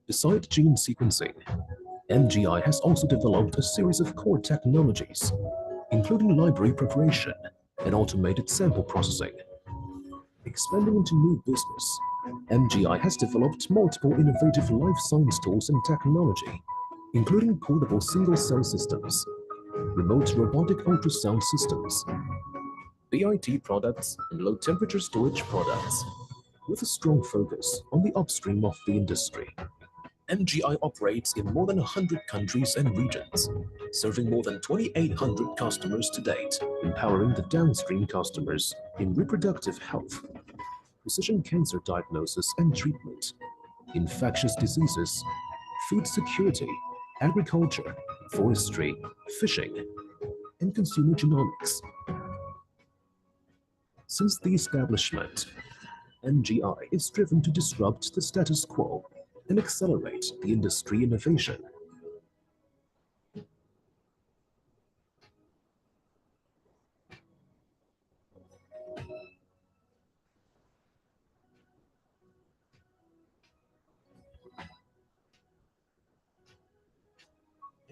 Besides gene sequencing, MGI has also developed a series of core technologies, including library preparation and automated sample processing. Expanding into new business, MGI has developed multiple innovative life science tools and technology, including portable single-cell systems, remote robotic ultrasound systems, BIT products, and low-temperature storage products, with a strong focus on the upstream of the industry. MGI operates in more than 100 countries and regions, serving more than 2,800 customers to date, empowering the downstream customers in reproductive health, precision cancer diagnosis and treatment, infectious diseases, food security, agriculture, forestry, fishing, and consumer genomics. Since the establishment, MGI is driven to disrupt the status quo and accelerate the industry innovation.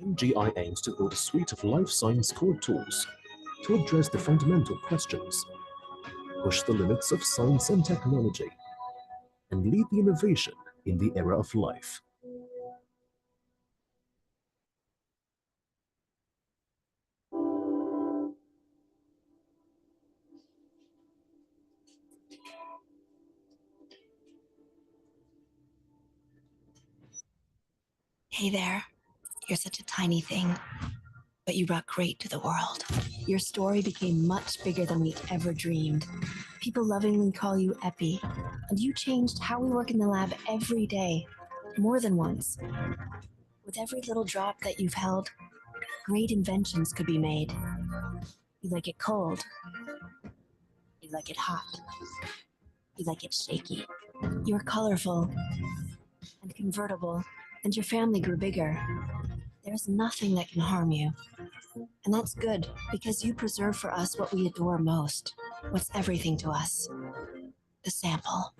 MGI aims to build a suite of life science core tools to address the fundamental questions, push the limits of science and technology, and lead the innovation in the era of life. Hey there, you're such a tiny thing, but you brought great to the world. Your story became much bigger than we ever dreamed. People lovingly call you Epi, and you changed how we work in the lab every day, more than once. With every little drop that you've held, great inventions could be made. You like it cold. You like it hot. You like it shaky. You're colorful and convertible, and your family grew bigger. There's nothing that can harm you. And that's good, because you preserve for us what we adore most, what's everything to us, the sample.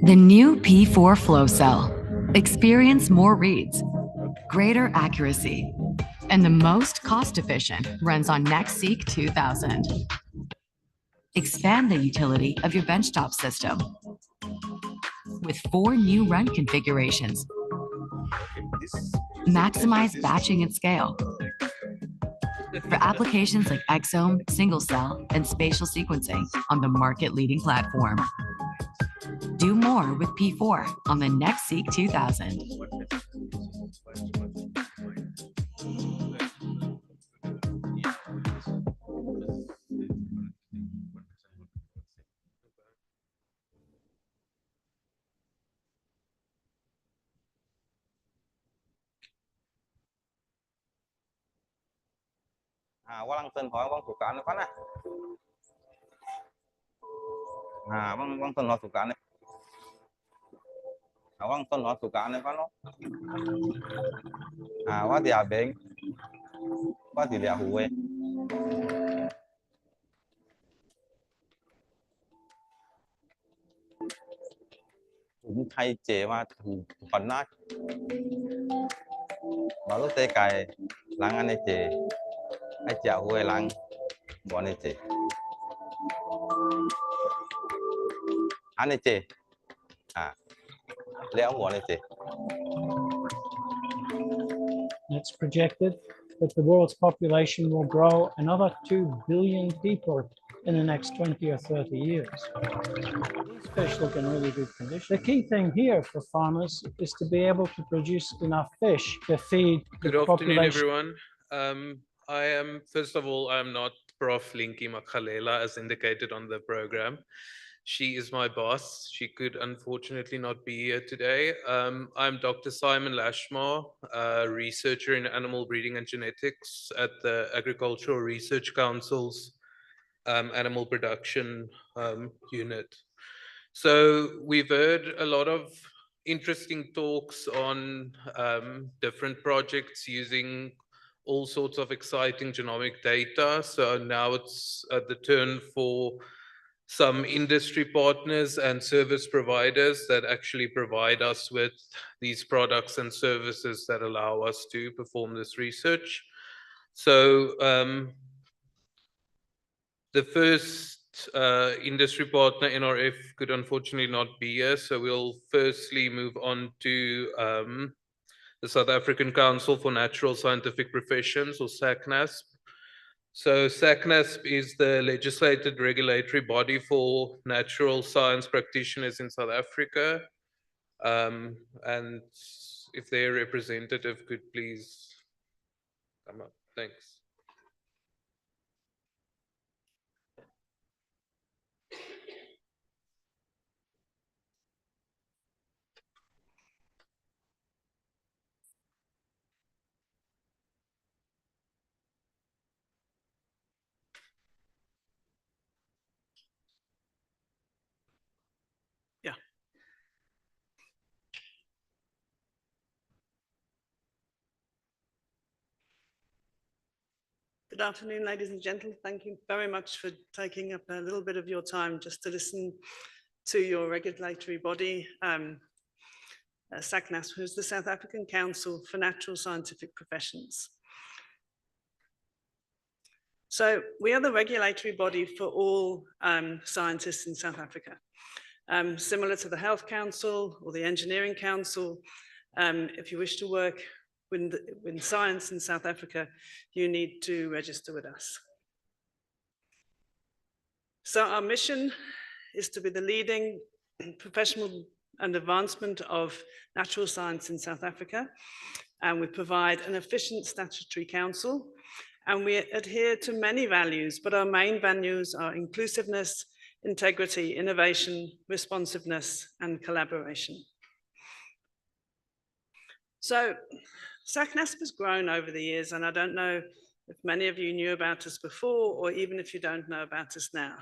The new P4 flow cell. Experience more reads, greater accuracy, and the most cost-efficient runs on NextSeq 2000. Expand the utility of your benchtop system with 4 new run configurations. Maximize batching at scale for applications like exome, single cell, and spatial sequencing on the market-leading platform. Do more with P4 on the NextSeq 2000. Quang tên hỏi quang thuộc cả nó phát á. Quang tên hỏi thuộc cả này. Quang tên hỏi thuộc cả này phát nó. Quá thì bệnh. Quá thì hủ ấy. Cũng thay chế mà thủ phần nát. Bảo lúc tê cài lăng anh ấy chế. Ai chào huê lăng bọn ấy chế. Anh ấy chế. Lẽ ông bọn ấy chế. It's projected that the world's population will grow another 2 billion people in the next 20 or 30 years. These fish look in really good condition. The key thing here for farmers is to be able to produce enough fish to feed the Good afternoon, population. everyone. First of all, I'm not Prof. Linky Makhalela as indicated on the program. She is my boss. She could unfortunately not be here today. I'm Dr. Simon Lashmar, a researcher in animal breeding and genetics at the Agricultural Research Council's Animal Production Unit. So we've heard a lot of interesting talks on different projects using all sorts of exciting genomic data. So now it's the turn for some industry partners and service providers that actually provide us with these products and services that allow us to perform this research. So the first industry partner, NRF, could unfortunately not be here. So we'll firstly move on to the South African Council for Natural Scientific Professions, or SACNASP. So SACNASP is the legislated regulatory body for natural science practitioners in South Africa. And if their representative could please come up. Thanks. Good afternoon, ladies and gentlemen. Thank you very much for taking up a little bit of your time just to listen to your regulatory body, SACNASP, who's the South African Council for Natural Scientific Professions. So we are the regulatory body for all scientists in South Africa. Similar to the Health Council or the Engineering Council, if you wish to work in science in South Africa, you need to register with us. So our mission is to be the leading professional and advancement of natural science in South Africa. And we provide an efficient statutory council. And we adhere to many values, but our main values are inclusiveness, integrity, innovation, responsiveness, and collaboration. So SACNASP has grown over the years, and I don't know if many of you knew about us before, or even if you don't know about us now.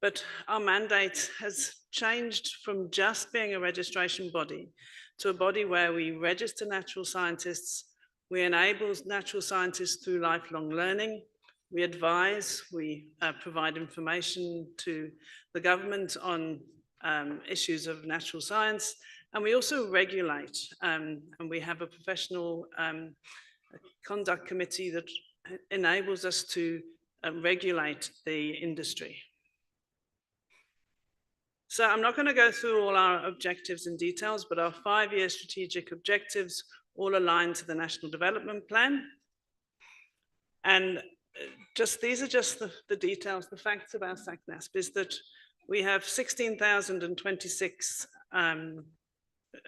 But our mandate has changed from just being a registration body to a body where we register natural scientists, we enable natural scientists through lifelong learning, we advise, we provide information to the government on issues of natural science, and we also regulate, and we have a professional conduct committee that enables us to regulate the industry. So I'm not going to go through all our objectives in details, but our 5-year strategic objectives all align to the National Development Plan. And these are just the details, the facts about SACNASP is that we have 16,026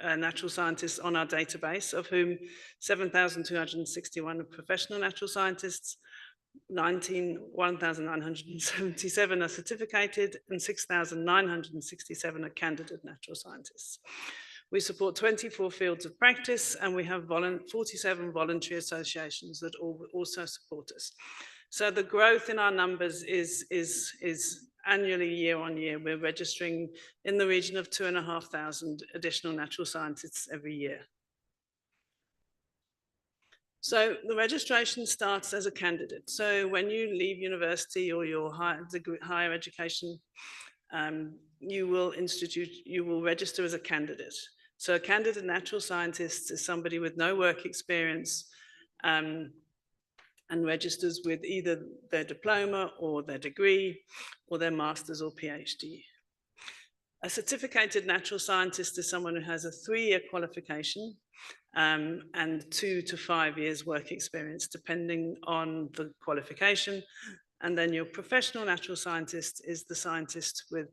natural scientists on our database, of whom 7,261 are professional natural scientists, 1,977 are certificated, and 6,967 are candidate natural scientists. We support 24 fields of practice, and we have 47 voluntary associations that also support us. So the growth in our numbers is annually, year on year. We're registering in the region of 2,500 additional natural scientists every year. So the registration starts as a candidate. So when you leave university or your higher education, you will register as a candidate. So a candidate natural scientist is somebody with no work experience and registers with either their diploma or their degree or their master's or PhD. A certificated natural scientist is someone who has a 3-year qualification and 2 to 5 years work experience, depending on the qualification. And then your professional natural scientist is the scientist with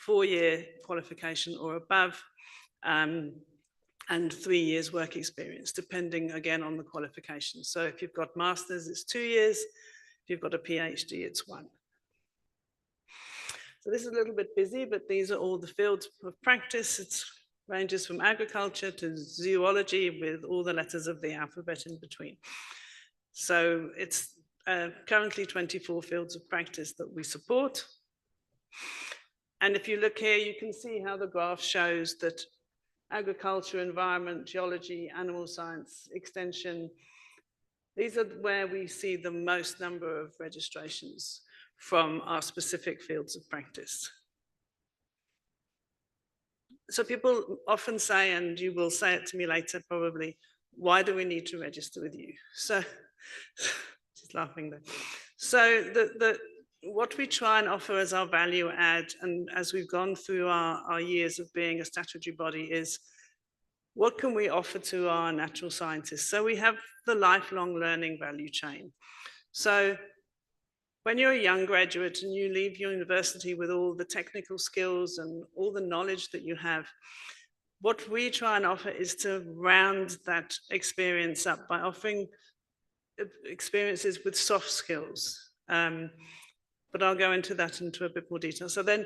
4-year qualification or above, and 3 years work experience, depending again on the qualification. So if you've got masters, it's 2 years. If you've got a PhD, it's 1. So this is a little bit busy, but these are all the fields of practice. It ranges from agriculture to zoology, with all the letters of the alphabet in between. So it's currently 24 fields of practice that we support. And if you look here, you can see how the graph shows that agriculture, environment, geology, animal science, extension, these are where we see the most number of registrations from our specific fields of practice. So people often say, and you will say it to me later probably, why do we need to register with you? So, she's laughing there. So what we try and offer as our value add, and as we've gone through our years of being a statutory body, is what can we offer to our natural scientists? So we have the lifelong learning value chain. So when you're a young graduate and you leave university with all the technical skills and all the knowledge that you have, what we try and offer is to round that experience up by offering experiences with soft skills. But I'll go into that into a bit more detail. So then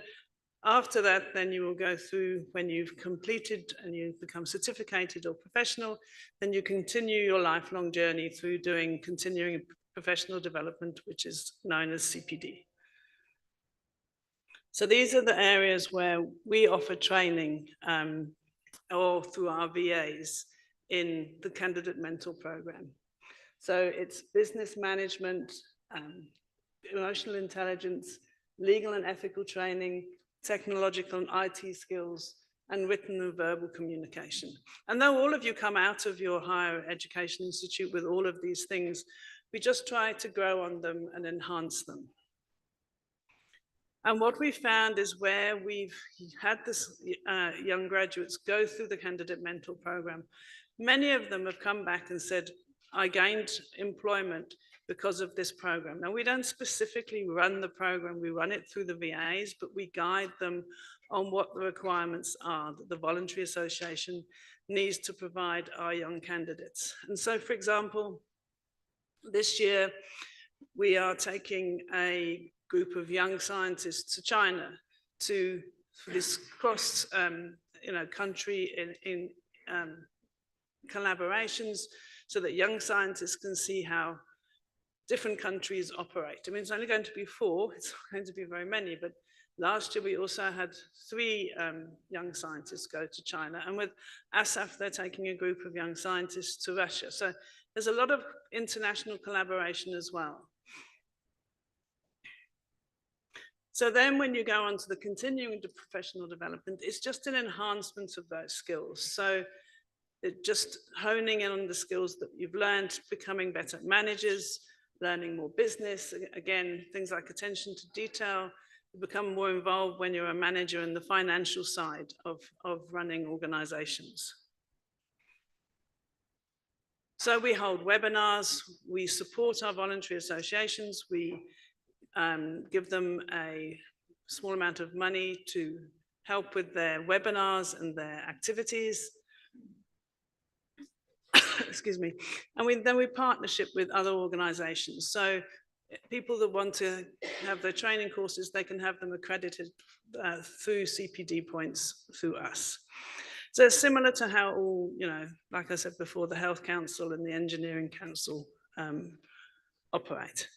after that, then you will go through, when you've completed and you've become certificated or professional, then you continue your lifelong journey through doing continuing professional development, which is known as CPD. So these are the areas where we offer training or through our VAs in the candidate mentor program. So it's business management, emotional intelligence, legal and ethical training, technological and IT skills, and written and verbal communication. And though all of you come out of your higher education institute with all of these things, we just try to grow on them and enhance them. And what we found is where we've had this young graduates go through the candidate mentor program, many of them have come back and said, I gained employment because of this program. Now, we don't specifically run the program, we run it through the VAs, but we guide them on what the requirements are that the voluntary association needs to provide our young candidates. And so, for example, this year, we are taking a group of young scientists to China for this cross country collaborations so that young scientists can see how different countries operate. I mean, it's only going to be 4, it's not going to be very many, but last year we also had 3 young scientists go to China, and with ASAF, they're taking a group of young scientists to Russia. So there's a lot of international collaboration as well. So then when you go on to the continuing to professional development, it's just an enhancement of those skills. So it just honing in on the skills that you've learned, becoming better managers, learning more business, again, things like attention to detail, you become more involved when you're a manager in the financial side of running organizations. So we hold webinars, we support our voluntary associations, we give them a small amount of money to help with their webinars and their activities. Excuse me. And then we partnership with other organizations. So people that want to have their training courses, they can have them accredited through CPD points through us. So it's similar to how all, you know, like I said before, the Health Council and the Engineering Council operate.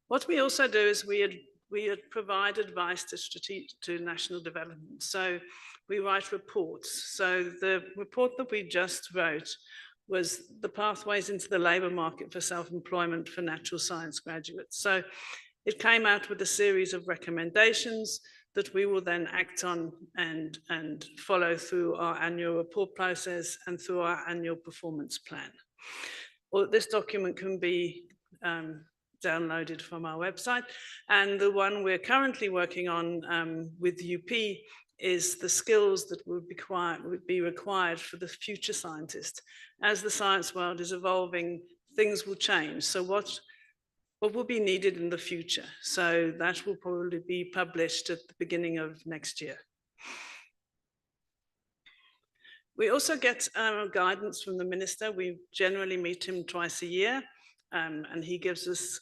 What we also do is we provide advice to national development. So we write reports. So the report that we just wrote was the pathways into the labour market for self-employment for natural science graduates. So it came out with a series of recommendations that we will then act on and follow through our annual report process and through our annual performance plan. Well, this document can be downloaded from our website, and the one we're currently working on with UP is the skills that would be required for the future scientist. As the science world is evolving, things will change. So what will be needed in the future? So that will probably be published at the beginning of next year. We also get guidance from the minister. We generally meet him twice a year, and he gives us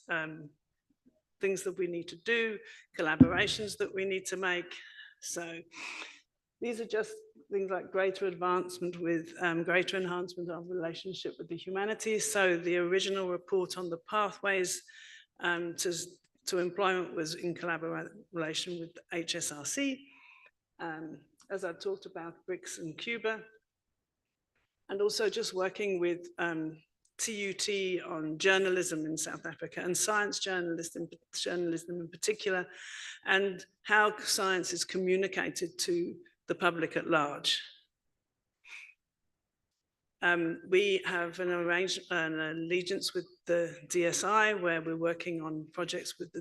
things that we need to do, collaborations that we need to make. So these are just things like greater advancement with greater enhancement of relationship with the humanities. So the original report on the pathways to employment was in collaboration with HSRC. As I talked about, BRICS and Cuba, and also just working with TUT on journalism in South Africa and science journalism in particular, and how science is communicated to the public at large. We have an allegiance with the DSI, where we're working on projects with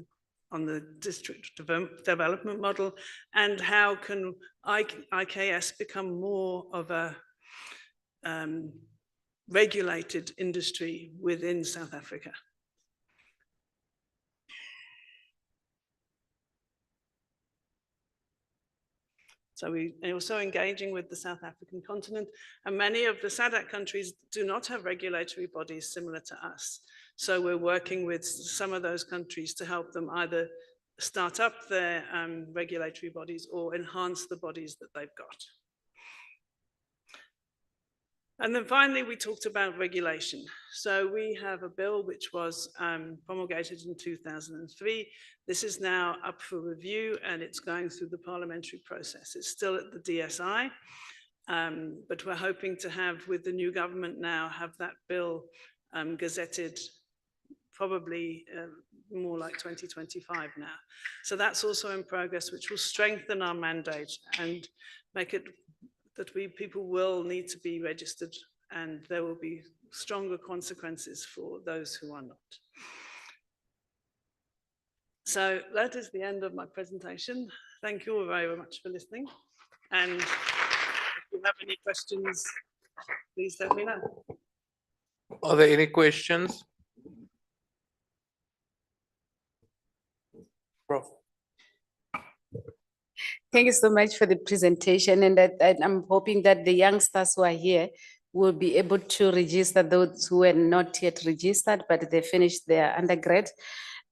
on the district development model, and how can IKS become more of a regulated industry within South Africa. So we are also engaging with the South African continent, and many of the SADC countries do not have regulatory bodies similar to us. So we're working with some of those countries to help them either start up their regulatory bodies or enhance the bodies that they've got. And then finally, we talked about regulation. So we have a bill which was promulgated in 2003. This is now up for review, and it's going through the parliamentary process. It's still at the DSI, but we're hoping to have, with the new government now, have that bill gazetted probably more like 2025 now. So that's also in progress, which will strengthen our mandate and make it that people will need to be registered, and there will be stronger consequences for those who are not. So that is the end of my presentation. Thank you all very much for listening. And if you have any questions, please let me know. Are there any questions? Prof. Thank you so much for the presentation, and I'm hoping that the youngsters who are here will be able to register, those who are not yet registered, but they finished their undergrad.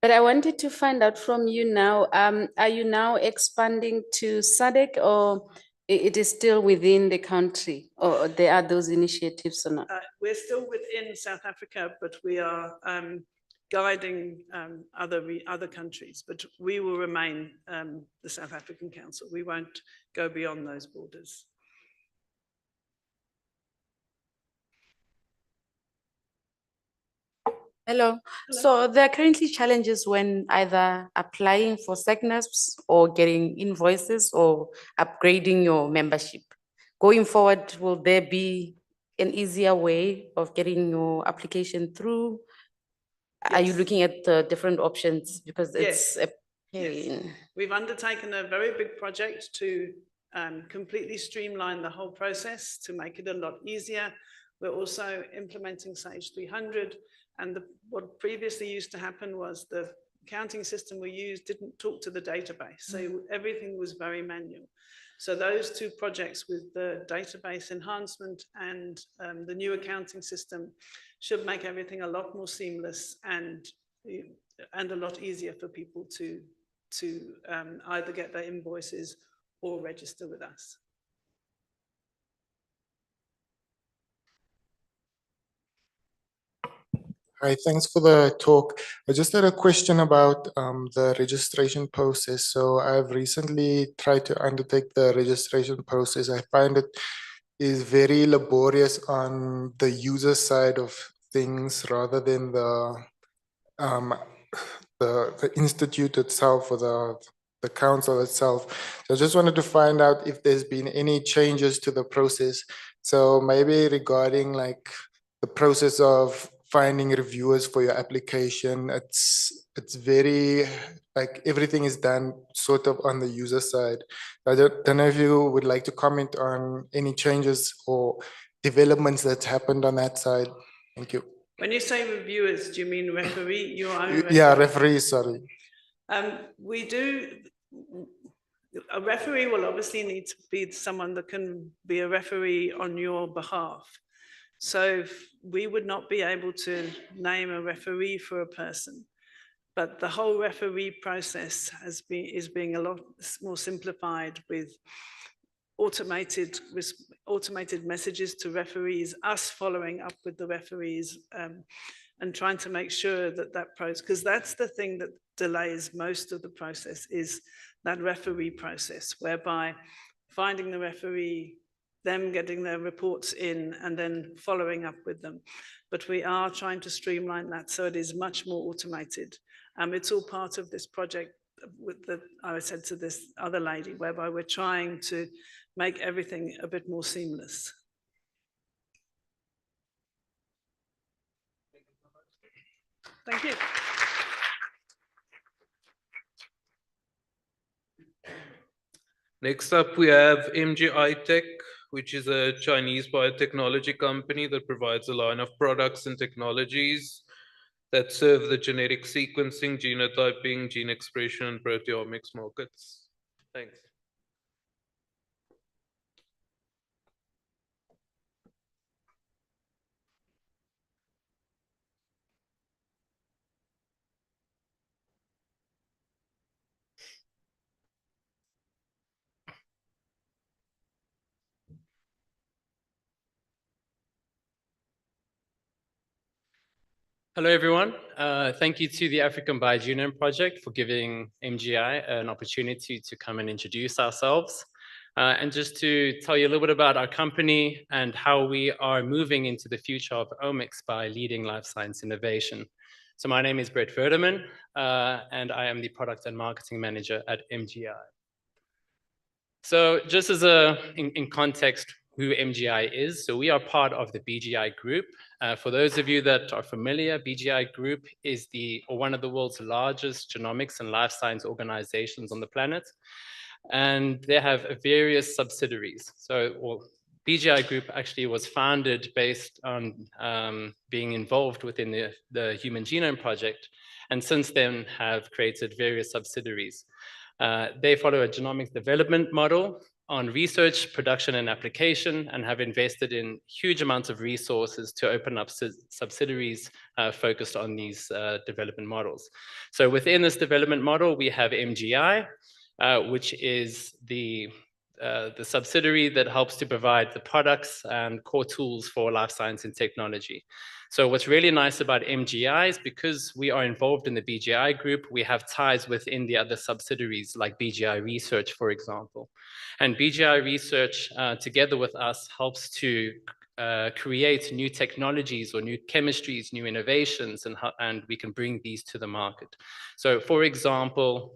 But I wanted to find out from you now, are you now expanding to SADC, or It is still within the country, or there are those initiatives or not? We're still within South Africa, but we are guiding other countries, but we will remain the South African Council. We won't go beyond those borders. Hello. So there are currently challenges when either applying for SAGNASPs or getting invoices or upgrading your membership. Going forward, will there be an easier way of getting your application through? Are you looking at the different options? Because it's a pain. Yes. We've undertaken a very big project to completely streamline the whole process to make it a lot easier. We're also implementing Sage 300, and what previously used to happen was the accounting system we used didn't talk to the database, so everything was very manual. So those two projects with the database enhancement and the new accounting system should make everything a lot more seamless and a lot easier for people to either get their invoices or register with us. Hi, thanks for the talk. I just had a question about the registration process. So I've recently tried to undertake the registration process. I find it is very laborious on the user side of things rather than the institute itself or the council itself. So I just wanted to find out if there's been any changes to the process. So maybe regarding like the process of finding reviewers for your application, it's very like everything is done sort of on the user side. I don't know if you would like to comment on any changes or developments that's happened on that side. Thank you. When you say reviewers, do you mean referee? Your own referee? Yeah, referees, sorry. We do. A referee will obviously need to be someone that can be a referee on your behalf. So we would not be able to name a referee for a person, but the whole referee process is being a lot more simplified with automated messages to referees, us following up with the referees and trying to make sure that process, because that's the thing that delays most of the process, is that referee process, whereby finding the referee, them getting their reports in and then following up with them. But we are trying to streamline that so it is much more automated. It's all part of this project with I said to this other lady, whereby we're trying to make everything a bit more seamless. Thank you. Next up, we have MGI Tech, which is a Chinese biotechnology company that provides a line of products and technologies that serve the genetic sequencing, genotyping, gene expression, and proteomics markets. Thanks. Hello, everyone. Thank you to the African BioGenome Project for giving MGI an opportunity to come and introduce ourselves. And just to tell you a little bit about our company and how we are moving into the future of omics by leading life science innovation. So my name is Brett Verderman, and I am the Product and Marketing Manager at MGI. So just as in context, who MGI is. So we are part of the BGI Group. For those of you that are familiar, BGI Group is one of the world's largest genomics and life science organizations on the planet. And they have various subsidiaries. So BGI Group actually was founded based on being involved within the Human Genome Project. And since then have created various subsidiaries. They follow a genomics development model on research, production, and application, and have invested in huge amounts of resources to open up subsidiaries focused on these development models. So within this development model, we have MGI, which is the the subsidiary that helps to provide the products and core tools for life science and technology. So what's really nice about MGI is because we are involved in the BGI group, we have ties within the other subsidiaries like BGI Research, for example. And BGI Research, together with us, helps to create new technologies or new chemistries, new innovations, and we can bring these to the market. So for example,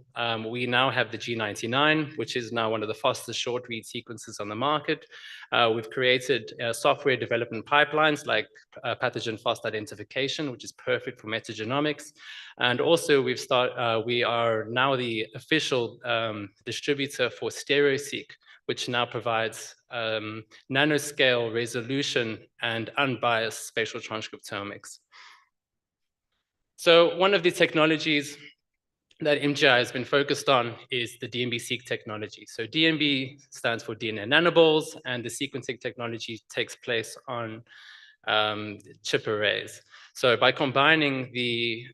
we now have the G99, which is now one of the fastest short read sequences on the market. We've created software development pipelines like pathogen fast identification, which is perfect for metagenomics. And also we are now the official distributor for StereoSeq, which now provides nanoscale resolution and unbiased spatial transcriptomics. So one of the technologies that MGI has been focused on is the DNB-seq technology. So DNB stands for DNA nanoballs, and the sequencing technology takes place on chip arrays. So by combining the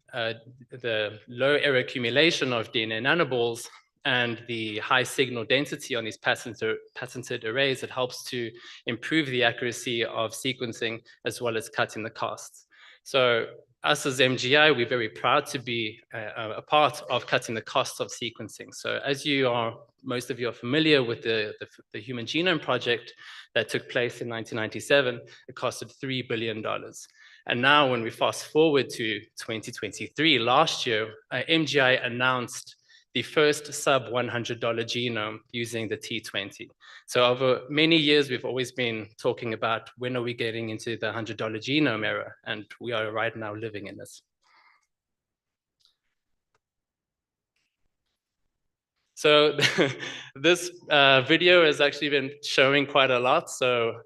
low error accumulation of DNA nanoballs and the high signal density on these patented arrays, it helps to improve the accuracy of sequencing as well as cutting the costs. So us as MGI, we're very proud to be a part of cutting the costs of sequencing. So as most of you are familiar with the Human Genome Project that took place in 1997, it costed $3 billion. And now when we fast forward to 2023, last year, MGI announced the first sub $100 genome using the T20. So over many years, we've always been talking about when are we getting into the $100 genome era, and we are right now living in this. So this video has actually been showing quite a lot, so,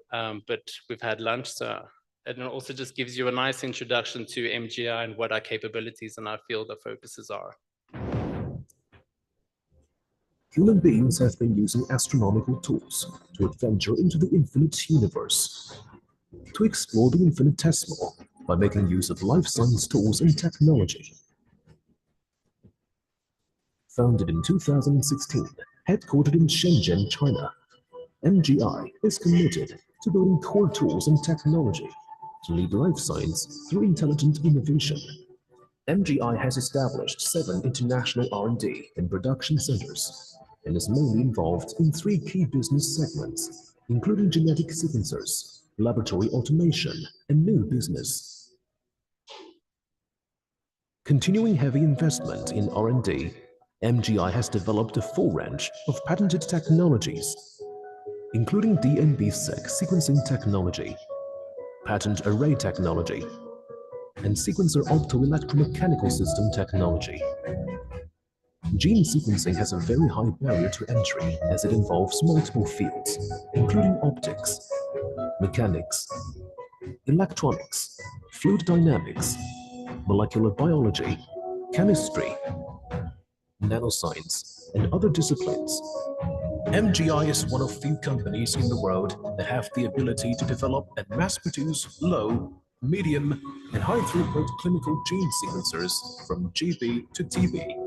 but we've had lunch, so and it also just gives you a nice introduction to MGI and what our capabilities and our field of focuses are. Human beings have been using astronomical tools to adventure into the infinite universe, to explore the infinitesimal by making use of life science tools and technology. Founded in 2016, headquartered in Shenzhen, China, MGI is committed to building core tools and technology to lead life science through intelligent innovation. MGI has established 7 international R&D and production centers and is mainly involved in 3 key business segments, including genetic sequencers, laboratory automation, and new business. Continuing heavy investment in R&D, MGI has developed a full range of patented technologies, including DNB-seq sequencing technology, patent array technology, and sequencer optoelectromechanical system technology. Gene sequencing has a very high barrier to entry as it involves multiple fields, including optics, mechanics, electronics, fluid dynamics, molecular biology, chemistry, nanoscience, and other disciplines. MGI is one of few companies in the world that have the ability to develop and mass-produce low, medium, and high-throughput clinical gene sequencers from GB to TB.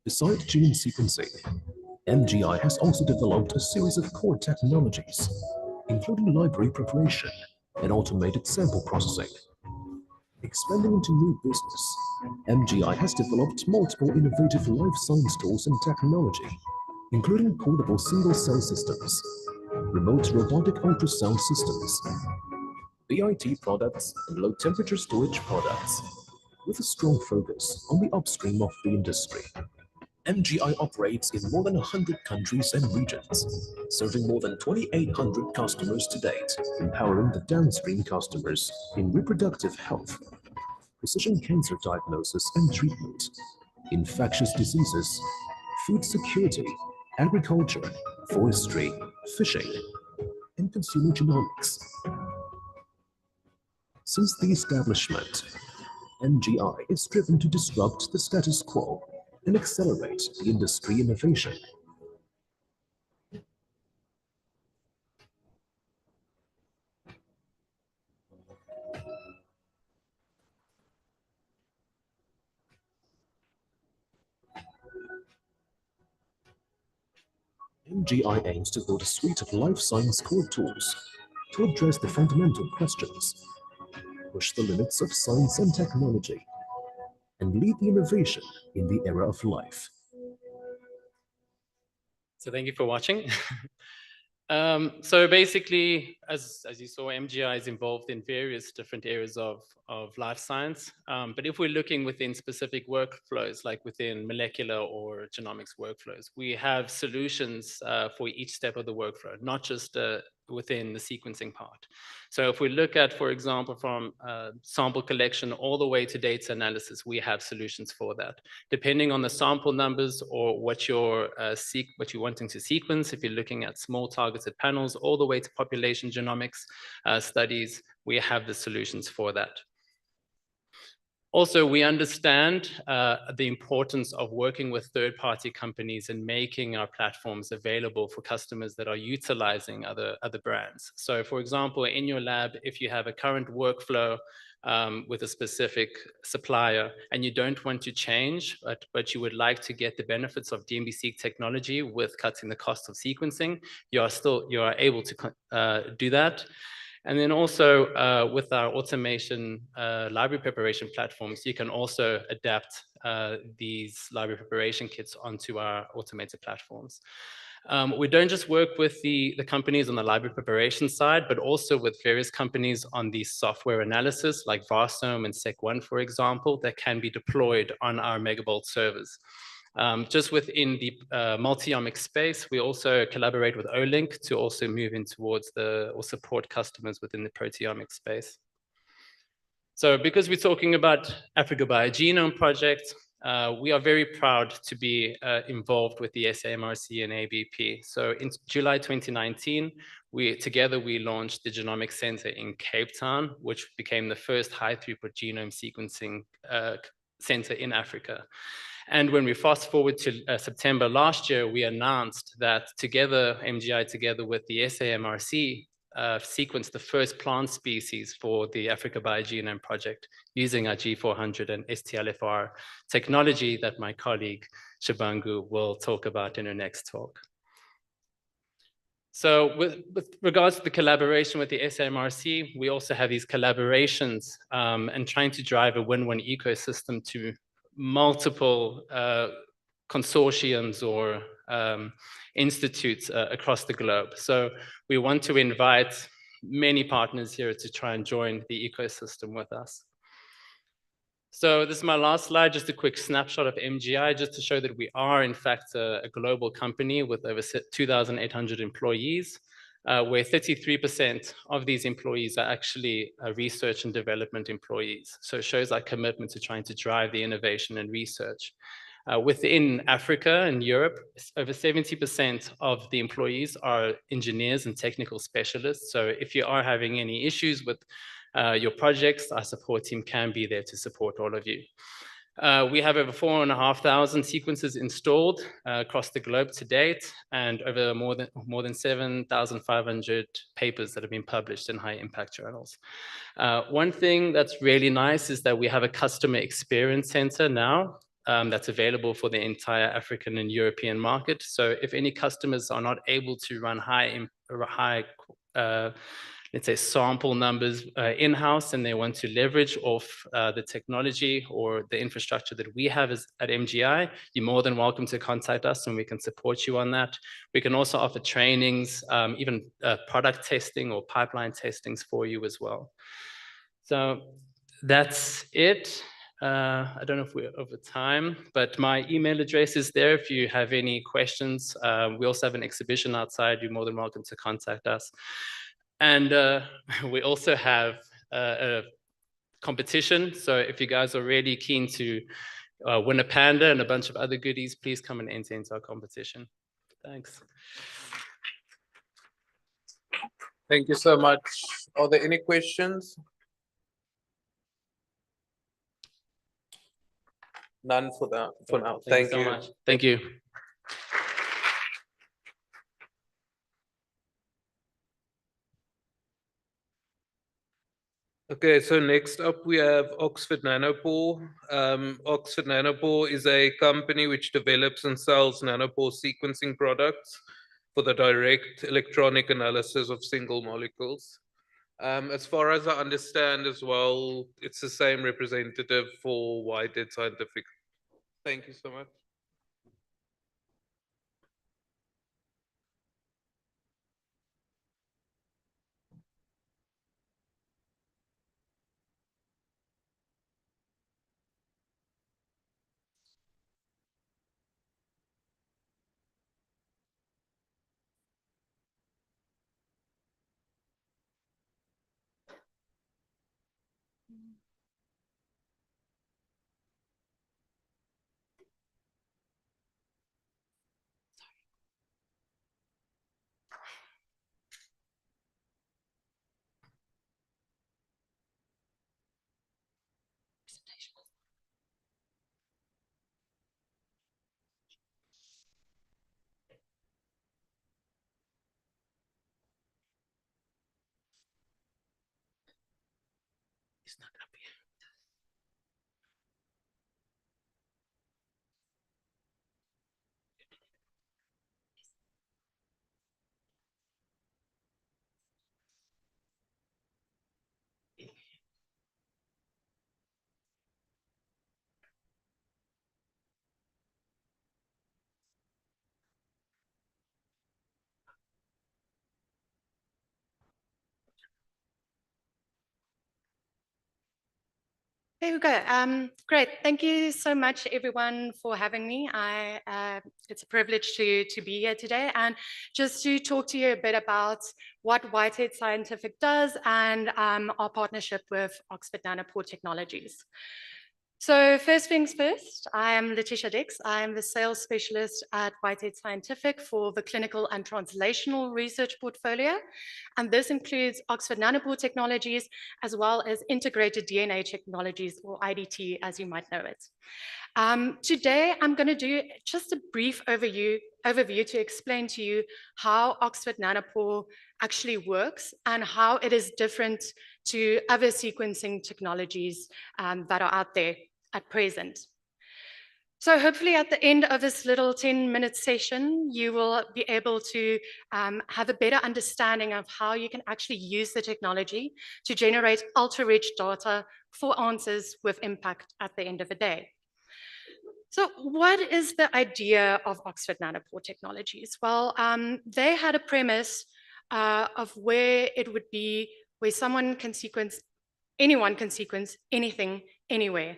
Besides gene sequencing, MGI has also developed a series of core technologies, including library preparation and automated sample processing. Expanding into new business, MGI has developed multiple innovative life science tools and technology, including portable single-cell systems, remote robotic ultrasound systems, BIT products, and low-temperature storage products, with a strong focus on the upstream of the industry. MGI operates in more than 100 countries and regions, serving more than 2,800 customers to date, empowering the downstream customers in reproductive health, precision cancer diagnosis and treatment, infectious diseases, food security, agriculture, forestry, fishing, and consumer genomics. Since the establishment, MGI is driven to disrupt the status quo and accelerate the industry innovation. MGI aims to build a suite of life science core tools to address the fundamental questions, push the limits of science and technology, and lead the innovation in the era of life. So thank you for watching. So basically, as you saw, MGI is involved in various different areas of life science. But if we're looking within specific workflows, like within molecular or genomics workflows, we have solutions for each step of the workflow, not just within the sequencing part. So if we look at, for example, from sample collection all the way to data analysis, we have solutions for that. Depending on the sample numbers or what you're wanting to sequence, if you're looking at small targeted panels, all the way to population genomics studies, we have the solutions for that. Also, we understand the importance of working with third-party companies and making our platforms available for customers that are utilizing other brands. So for example, in your lab, if you have a current workflow with a specific supplier and you don't want to change, but you would like to get the benefits of DMB-seq technology with cutting the cost of sequencing, you are able to do that. And then also with our automation library preparation platforms, you can also adapt these library preparation kits onto our automated platforms. We don't just work with the companies on the library preparation side, but also with various companies on the software analysis, like Varsome and Sec1, for example, that can be deployed on our Megabolt servers. Just within the multi-omics space, we also collaborate with Olink to also move in towards or support customers within the proteomics space. So because we're talking about Africa BioGenome Project, we are very proud to be involved with the SAMRC and ABP. So in July 2019, together we launched the Genomics Center in Cape Town, which became the first high-throughput genome sequencing center in Africa. And when we fast forward to September last year, we announced that MGI together with the SAMRC sequenced the first plant species for the Africa BioGenome Project using our G400 and STLFR technology that my colleague Shabangu will talk about in her next talk. So with regards to the collaboration with the SAMRC, we also have these collaborations and trying to drive a win-win ecosystem to multiple consortiums or institutes across the globe. So we want to invite many partners here to try and join the ecosystem with us. So this is my last slide, just a quick snapshot of MGI, just to show that we are in fact a global company with over 2,800 employees, where 33% of these employees are actually research and development employees. So it shows our commitment to trying to drive the innovation and research. Within Africa and Europe, over 70% of the employees are engineers and technical specialists. So if you are having any issues with your projects, our support team can be there to support all of you. We have over 4,500 sequences installed across the globe to date, and over more than 7,500 papers that have been published in high impact journals. One thing that's really nice is that we have a customer experience center now that's available for the entire African and European market. So if any customers are not able to run let's say sample numbers in-house and they want to leverage off the technology or the infrastructure that we have at MGI, you're more than welcome to contact us and we can support you on that. We can also offer trainings, even product testing or pipeline testings for you as well. So that's it. I don't know if we're over time, but my email address is there if you have any questions. We also have an exhibition outside. You're more than welcome to contact us. And we also have a competition. So if you guys are really keen to win a panda and a bunch of other goodies, please come and enter into our competition. Thanks. Thank you so much. Are there any questions? None for now. Thank you so much. Thank you. Okay, so next up we have Oxford Nanopore. Oxford Nanopore is a company which develops and sells nanopore sequencing products. for the direct electronic analysis of single molecules. As far as I understand as well, it's the same representative for Whitehead Scientific. Thank you so much. It's not up here. There we go. Great. Thank you so much, everyone, for having me. It's a privilege to be here today and just to talk to you a bit about what Whitehead Scientific does and our partnership with Oxford Nanopore Technologies. So first things first, I am Letitia Dix. I am the sales specialist at Whitehead Scientific for the clinical and translational research portfolio. And this includes Oxford Nanopore Technologies, as well as integrated DNA technologies, or IDT, as you might know it. Today, I'm going to do just a brief overview to explain to you how Oxford Nanopore actually works and how it is different to other sequencing technologies that are out there at present. So hopefully at the end of this little 10-minute session, you will be able to have a better understanding of how you can actually use the technology to generate ultra-rich data for answers with impact at the end of the day. So what is the idea of Oxford Nanopore Technologies? Well, they had a premise of where it would be where anyone can sequence anything, anywhere,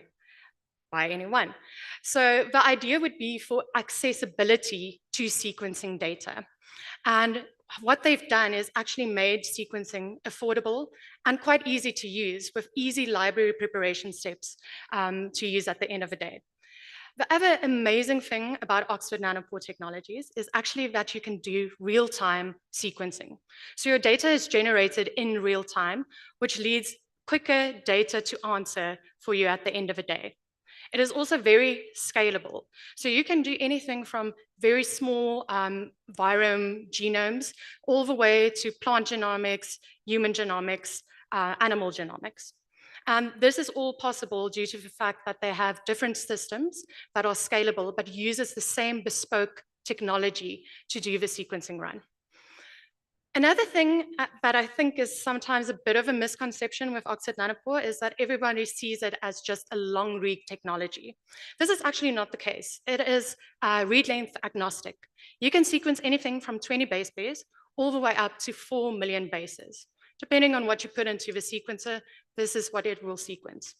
by anyone. So the idea would be for accessibility to sequencing data. And what they've done is actually made sequencing affordable and quite easy to use with easy library preparation steps to use at the end of the day. The other amazing thing about Oxford Nanopore Technologies is actually that you can do real-time sequencing. So your data is generated in real time, which leads quicker data to answer for you at the end of the day. It is also very scalable. So you can do anything from very small virome genomes all the way to plant genomics, human genomics, animal genomics. And this is all possible due to the fact that they have different systems that are scalable, but uses the same bespoke technology to do the sequencing run. Another thing that I think is sometimes a bit of a misconception with Oxford Nanopore is that everybody sees it as just a long read technology. This is actually not the case. It is read length agnostic. You can sequence anything from 20 base pairs all the way up to 4 million bases. Depending on what you put into the sequencer, this is what it will sequence.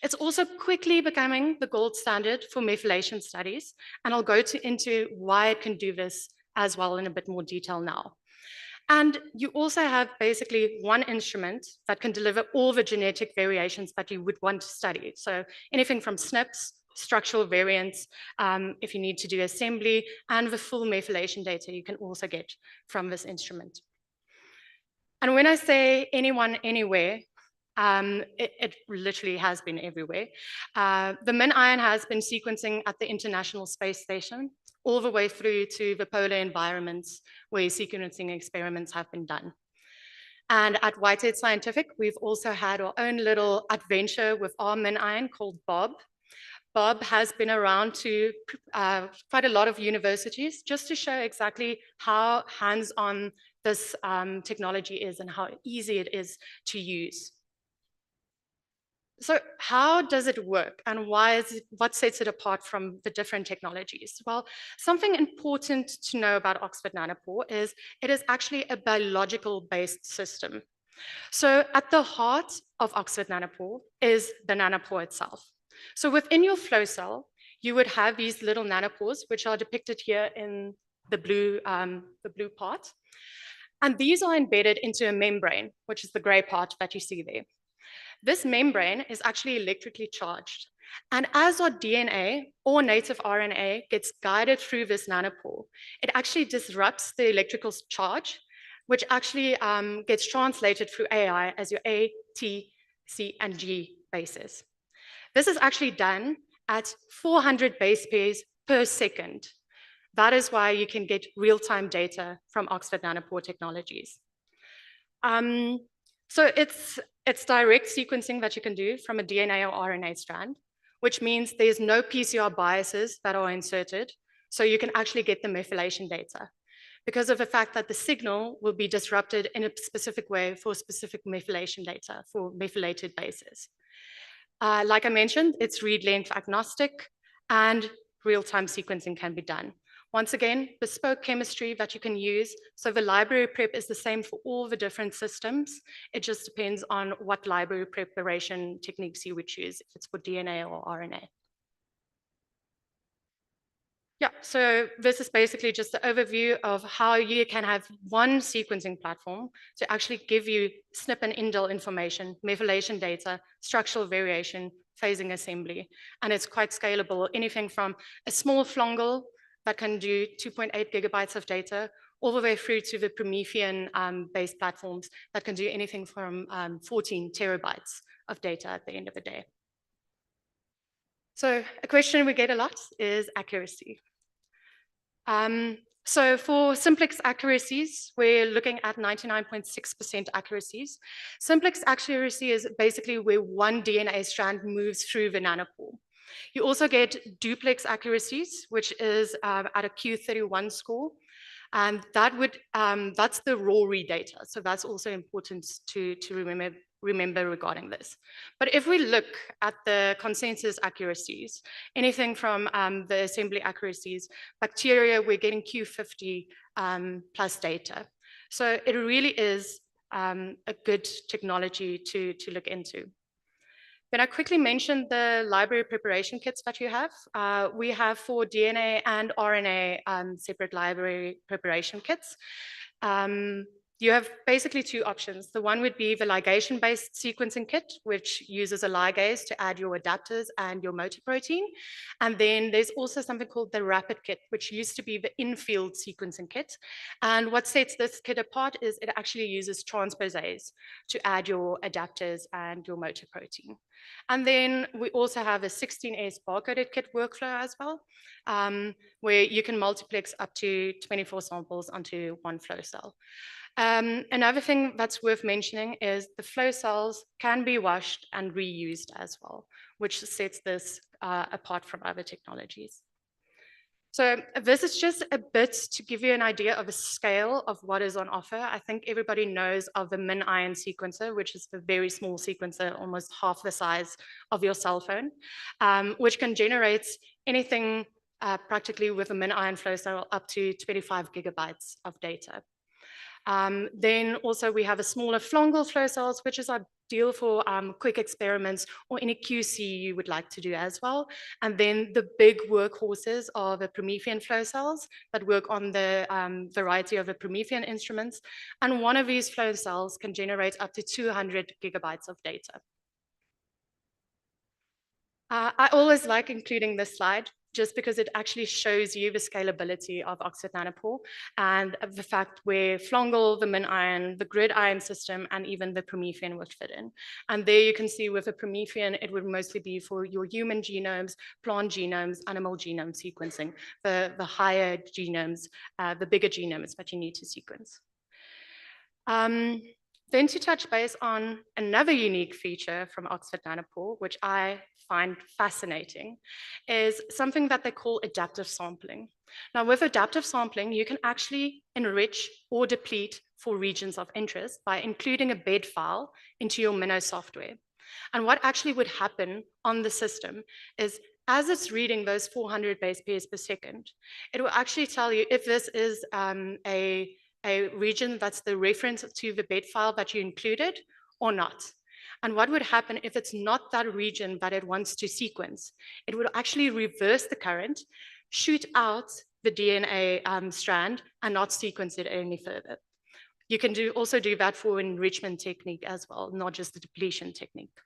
It's also quickly becoming the gold standard for methylation studies, and I'll go into why it can do this as well in a bit more detail now. And you also have basically one instrument that can deliver all the genetic variations that you would want to study. So anything from SNPs, structural variants, if you need to do assembly, and the full methylation data you can also get from this instrument. And when I say anyone, anywhere, it literally has been everywhere. The MinION has been sequencing at the International Space Station all the way through to the polar environments where sequencing experiments have been done. And at Whitehead Scientific, we've also had our own little adventure with our MinION called Bob. Bob has been around to quite a lot of universities just to show exactly how hands-on this technology is and how easy it is to use. So how does it work, and what sets it apart from the different technologies? Well, something important to know about Oxford Nanopore is it is actually a biological-based system. So at the heart of Oxford Nanopore is the nanopore itself. So within your flow cell, you would have these little nanopores, which are depicted here in the blue part. And these are embedded into a membrane, which is the gray part that you see there. This membrane is actually electrically charged. And as our DNA or native RNA gets guided through this nanopore, it actually disrupts the electrical charge, which actually gets translated through AI as your A, T, C, and G bases. This is actually done at 400 base pairs per second. That is why you can get real-time data from Oxford Nanopore Technologies. So it's direct sequencing that you can do from a DNA or RNA strand, which means there's no PCR biases that are inserted, so you can actually get the methylation data because of the fact that the signal will be disrupted in a specific way for specific methylation data for methylated bases. Like I mentioned, it's read length agnostic and real-time sequencing can be done. Once again, bespoke chemistry that you can use. So the library prep is the same for all the different systems. It just depends on what library preparation techniques you would choose, if it's for DNA or RNA. Yeah, so this is basically just the overview of how you can have one sequencing platform to actually give you SNP and indel information, methylation data, structural variation, phasing assembly. And it's quite scalable, anything from a small flongle that can do 2.8 gigabytes of data, all the way through to the Promethean-based platforms that can do anything from 14 terabytes of data at the end of the day. So a question we get a lot is accuracy. So for simplex accuracies, we're looking at 99.6% accuracies. Simplex accuracy is basically where one DNA strand moves through the nanopore. You also get duplex accuracies, which is at a Q31 score. And that would, that's the raw read data. So that's also important to remember regarding this. But if we look at the consensus accuracies, anything from the assembly accuracies, bacteria, we're getting Q50 plus data. So it really is a good technology to look into. Then I quickly mentioned the library preparation kits that you have. We have for DNA and RNA separate library preparation kits. You have basically two options. The one would be the ligation-based sequencing kit, which uses a ligase to add your adapters and your motor protein. And then there's also something called the rapid kit, which used to be the in-field sequencing kit. And what sets this kit apart is it actually uses transposase to add your adapters and your motor protein. And then we also have a 16S barcoded kit workflow as well, where you can multiplex up to 24 samples onto one flow cell. Another thing that's worth mentioning is the flow cells can be washed and reused as well, which sets this apart from other technologies. So this is just a bit to give you an idea of a scale of what is on offer. I think everybody knows of the MinION sequencer, which is a very small sequencer, almost half the size of your cell phone, which can generate anything practically with a MinION flow cell up to 25 gigabytes of data. Then also we have a smaller flongle flow cells, which is ideal for quick experiments or any QC you would like to do as well. And then the big workhorses are the Promethean flow cells that work on the variety of the Promethean instruments. And one of these flow cells can generate up to 200 gigabytes of data. I always like including this slide just because it actually shows you the scalability of Oxford Nanopore and the fact where flongle, the MinION, the grid ion system, and even the Promethean would fit in. And there you can see with the Promethean, it would mostly be for your human genomes, plant genomes, animal genome sequencing, the higher genomes, the bigger genomes that you need to sequence. Then to touch base on another unique feature from Oxford Nanopore, which I find fascinating is something that they call adaptive sampling. Now, with adaptive sampling, you can actually enrich or deplete for regions of interest by including a bed file into your Minnow software. And what actually would happen on the system is, as it's reading those 400 base pairs per second, it will actually tell you if this is a region that's the reference to the bed file that you included or not. And what would happen if it's not that region that it wants to sequence? It would actually reverse the current, shoot out the DNA strand, and not sequence it any further. You can also do that for enrichment technique as well, not just the depletion technique.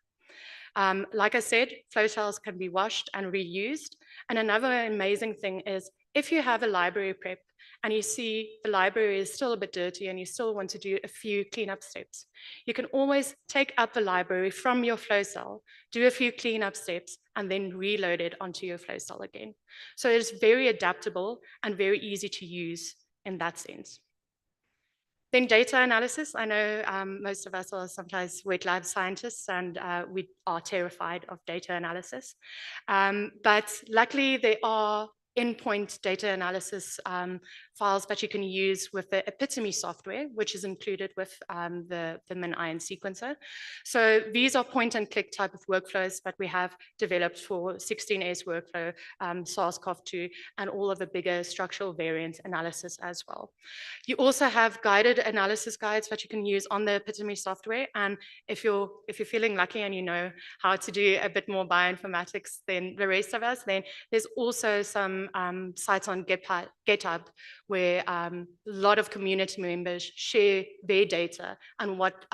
Like I said, flow cells can be washed and reused. And another amazing thing is if you have a library prep and you see the library is still a bit dirty and you still want to do a few cleanup steps, you can always take up the library from your flow cell, do a few cleanup steps, and then reload it onto your flow cell again. So it's very adaptable and very easy to use in that sense. Then data analysis. I know most of us are sometimes wet lab scientists and we are terrified of data analysis. But luckily there are endpoint data analysis files that you can use with the Epitome software, which is included with the MinION sequencer. So these are point and click type of workflows that we have developed for 16S workflow, SARS-CoV-2, and all of the bigger structural variant analysis as well. You also have guided analysis guides that you can use on the Epitome software. And if you're feeling lucky and you know how to do a bit more bioinformatics than the rest of us, then there's also some sites on GitHub where a lot of community members share their data and what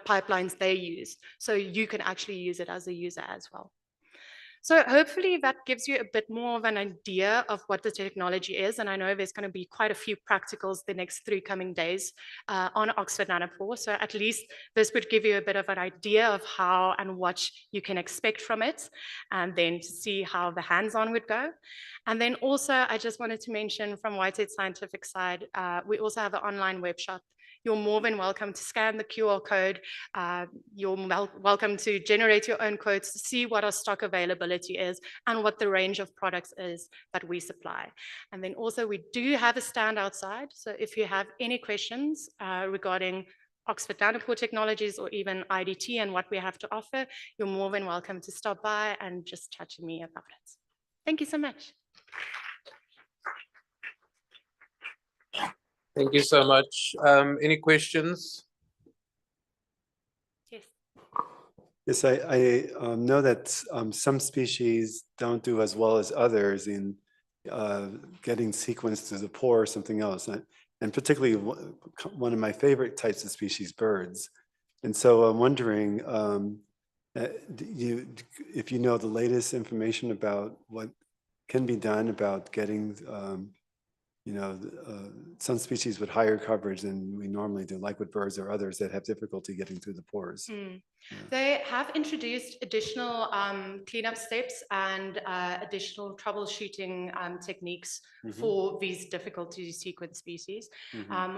pipelines they use. So you can actually use it as a user as well. So hopefully that gives you a bit more of an idea of what the technology is. And I know there's going to be quite a few practicals the next 3 coming days on Oxford Nanopore. So at least this would give you a bit of an idea of how and what you can expect from it, and then to see how the hands-on would go. And then also, I just wanted to mention from Whitehead Scientific side, we also have an online web shop. You're more than welcome to scan the QR code. You're welcome to generate your own quotes to see what our stock availability is and what the range of products is that we supply. And then also we do have a stand outside. So if you have any questions regarding Oxford Nanopore technologies or even IDT and what we have to offer, you're more than welcome to stop by and just chat to me about it. Thank you so much. Thank you so much. Any questions? Yes. Yes, I know that some species don't do as well as others in getting sequenced to the pore or something else. And particularly one of my favorite types of species, birds. And so I'm wondering if you know the latest information about what can be done about getting some species with higher coverage than we normally do, like with birds or others that have difficulty getting through the pores. Yeah. They have introduced additional cleanup steps and additional troubleshooting techniques for these difficult to sequence species.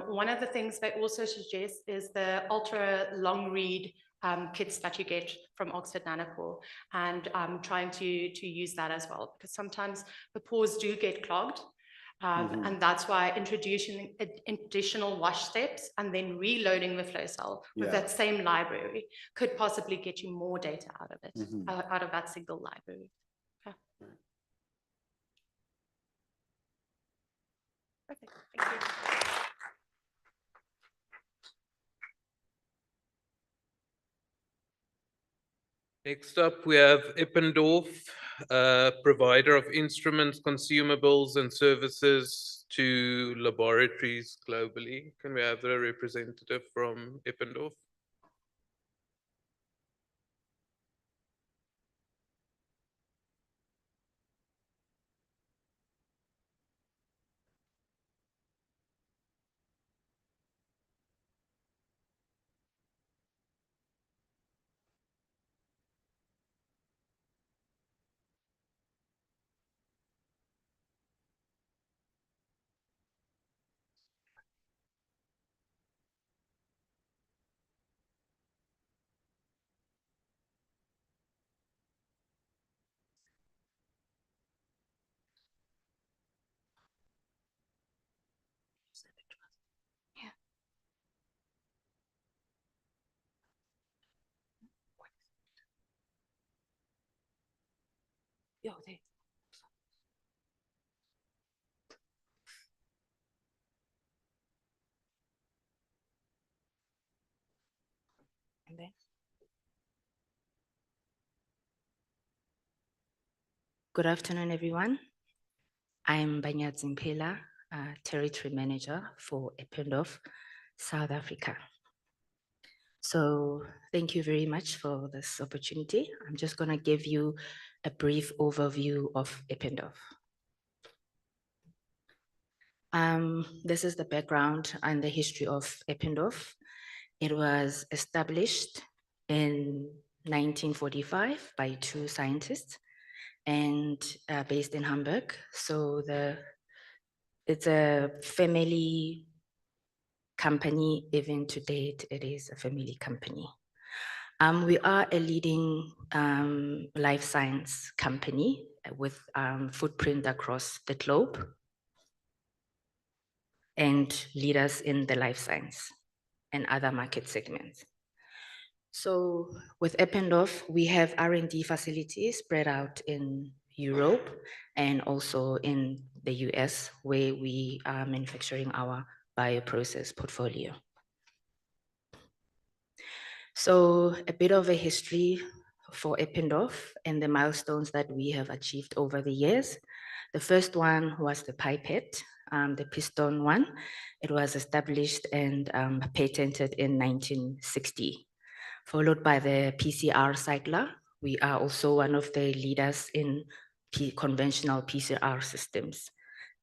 One of the things they also suggest is the ultra long read kits that you get from Oxford Nanopore, and trying to use that as well, because sometimes the pores do get clogged. And that's why introducing additional wash steps and then reloading the flow cell with that same library could possibly get you more data out of it, out of that single library. Okay. Perfect. Thank you. Next up, we have Eppendorf, provider of instruments, consumables, and services to laboratories globally. Can we have the representative from Eppendorf? And then. Good afternoon, everyone. I'm Banyadzi Mpela, Territory Manager for Eppendorf, South Africa. So thank you very much for this opportunity. I'm just going to give you a brief overview of Eppendorf. This is the background and the history of Eppendorf. It was established in 1945 by two scientists and based in Hamburg. So it's a family company. Even to date, it is a family company. We are a leading life science company with footprint across the globe and leaders in the life science and other market segments. So with Eppendorf, we have R&D facilities spread out in Europe and also in the US, where we are manufacturing our bioprocess portfolio. So a bit of a history for Eppendorf and the milestones that we have achieved over the years. The first one was the pipette, the piston one. It was established and patented in 1960, followed by the PCR cycler. We are also one of the leaders in conventional PCR systems.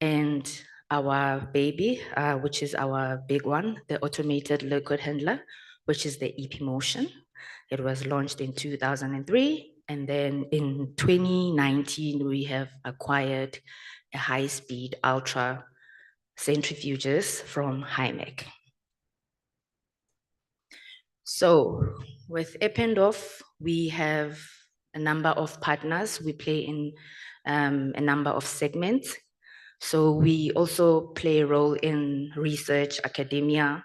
And our baby, which is our big one, the automated liquid handler, which is the EP Motion. It was launched in 2003. And then in 2019, we have acquired a high-speed ultra centrifuges from Hymek. So with Eppendorf, we have a number of partners. We play in a number of segments. So we also play a role in research, academia,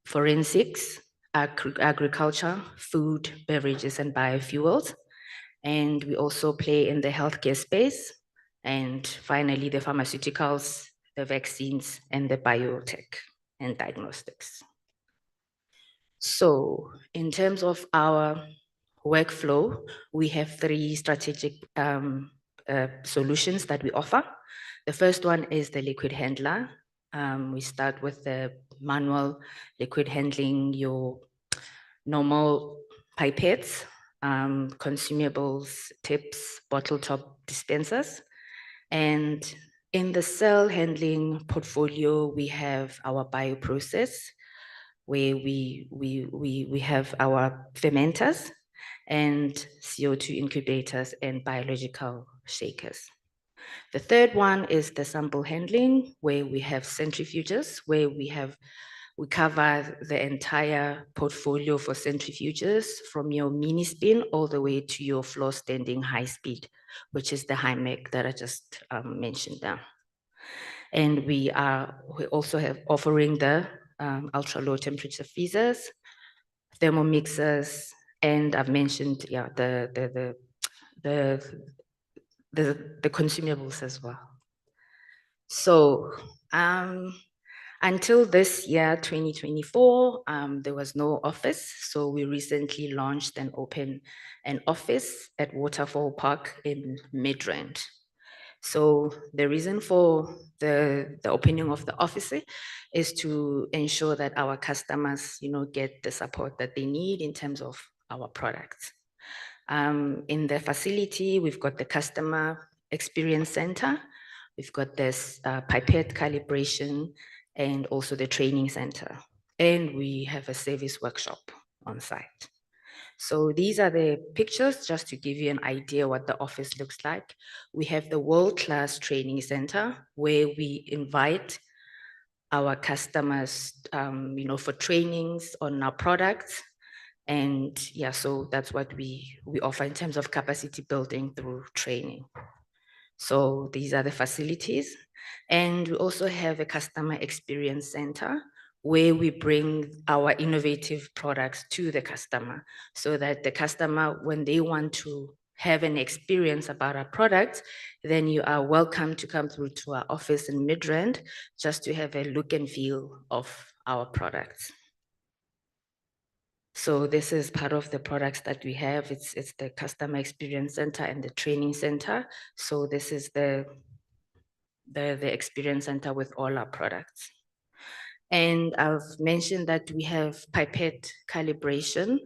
forensics, agriculture, food, beverages, and biofuels. And we also play in the healthcare space. And finally, the pharmaceuticals, the vaccines, and the biotech and diagnostics. So in terms of our workflow, we have three strategic solutions that we offer. The first one is the liquid handler. We start with the manual liquid handling, your normal pipettes, consumables, tips, bottle top dispensers. And in the cell handling portfolio, we have our bioprocess, where we have our fermenters and CO2 incubators and biological shakers. The third one is the sample handling, where we have centrifuges, where we cover the entire portfolio for centrifuges from your mini spin all the way to your floor standing high speed, which is the Hymek that I just mentioned there. And we also have offering the ultra low temperature freezers, thermomixers, and I've mentioned the consumables as well. So until this year, 2024, there was no office. So we recently launched and opened an office at Waterfall Park in Midrand. So the reason for the opening of the office is to ensure that our customers, get the support that they need in terms of our products. In the facility, we've got the customer experience center. We've got this pipette calibration and also the training center. And we have a service workshop on site. So these are the pictures just to give you an idea what the office looks like. We have the world-class training center where we invite our customers, for trainings on our products. And yeah, so that's what we offer in terms of capacity building through training. So these are the facilities. And we also have a customer experience center where we bring our innovative products to the customer so that the customer, when they want to have an experience about our products, then you are welcome to come through to our office in Midrand just to have a look and feel of our products. So this is part of the products that we have. It's the Customer Experience Center and the Training Center. So this is the Experience Center with all our products. And I've mentioned that we have pipette calibration.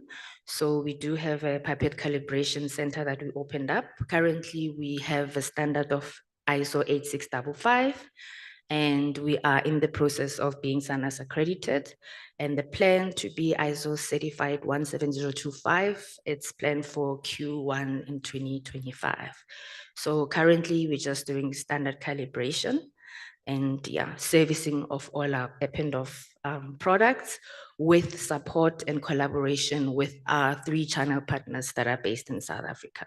So we do have a pipette calibration center that we opened up. Currently, we have a standard of ISO 8655, and we are in the process of being SANAS accredited. And the plan to be ISO certified 17025, it's planned for Q1 in 2025. So currently, we're just doing standard calibration and servicing of all our Eppendorf products with support and collaboration with our 3 channel partners that are based in South Africa.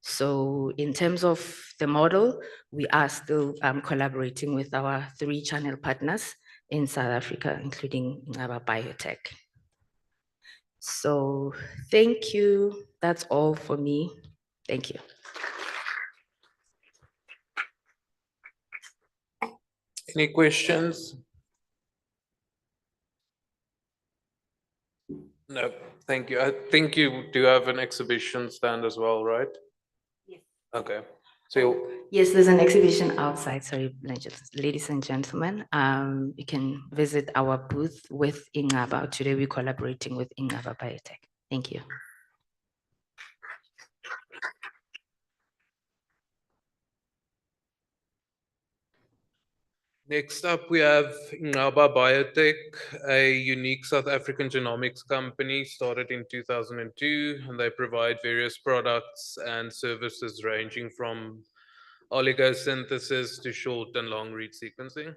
So in terms of the model, we are still collaborating with our 3 channel partners in South Africa, including our biotech. So thank you. That's all for me. Thank you. Any questions? No, thank you. I think you do have an exhibition stand as well, right? Yes. Okay. So yes, there's an exhibition outside. Sorry, ladies and gentlemen. You can visit our booth with Ingaba. Today we're collaborating with Ingaba Biotech. Thank you. next up, we have Ingaba Biotech, a unique South African genomics company started in 2002, and they provide various products and services ranging from oligosynthesis to short and long read sequencing.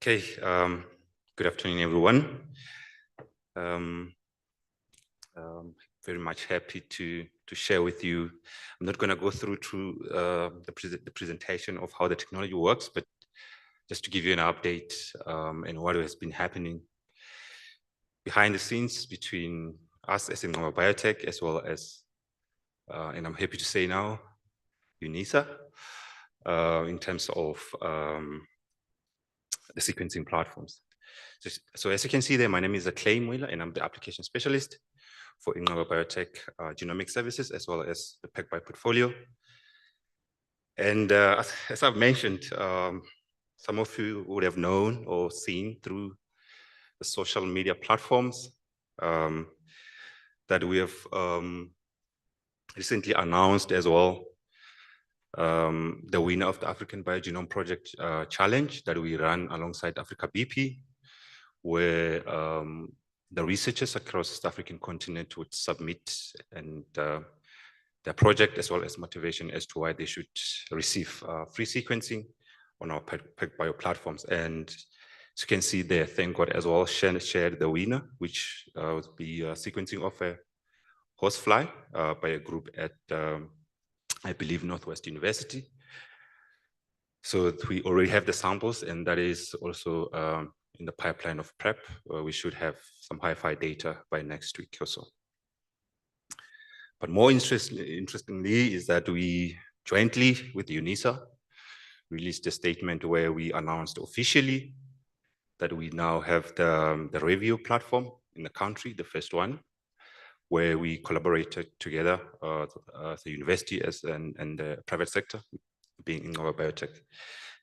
Okay, good afternoon, everyone. Very much happy to share with you. I'm not going to go through the presentation of how the technology works, but just to give you an update and what has been happening behind the scenes between us as Ingaba Biotech, as well as, and I'm happy to say now, UNISA, in terms of the sequencing platforms. So as you can see there, my name is Clay Mwila, and I'm the application specialist for Ingaba Biotech genomic services, as well as the PacBio portfolio. And as I've mentioned, some of you would have known or seen through the social media platforms that we have recently announced as well the winner of the African BioGenome Project challenge that we run alongside AfricaBP, where the researchers across the African continent would submit and their project, as well as motivation as to why they should receive free sequencing on our PacBio platforms. And as you can see there, thank God as well, shared the winner, which was the sequencing of a horsefly by a group at, I believe, Northwest University. So we already have the samples, and that is also in the pipeline of prep. We should have some Hi-Fi data by next week or so. But more interestingly is that we jointly with UNISA released a statement where we announced officially that we now have the review platform in the country, the first one, where we collaborated together, the university and the private sector, being in our biotech.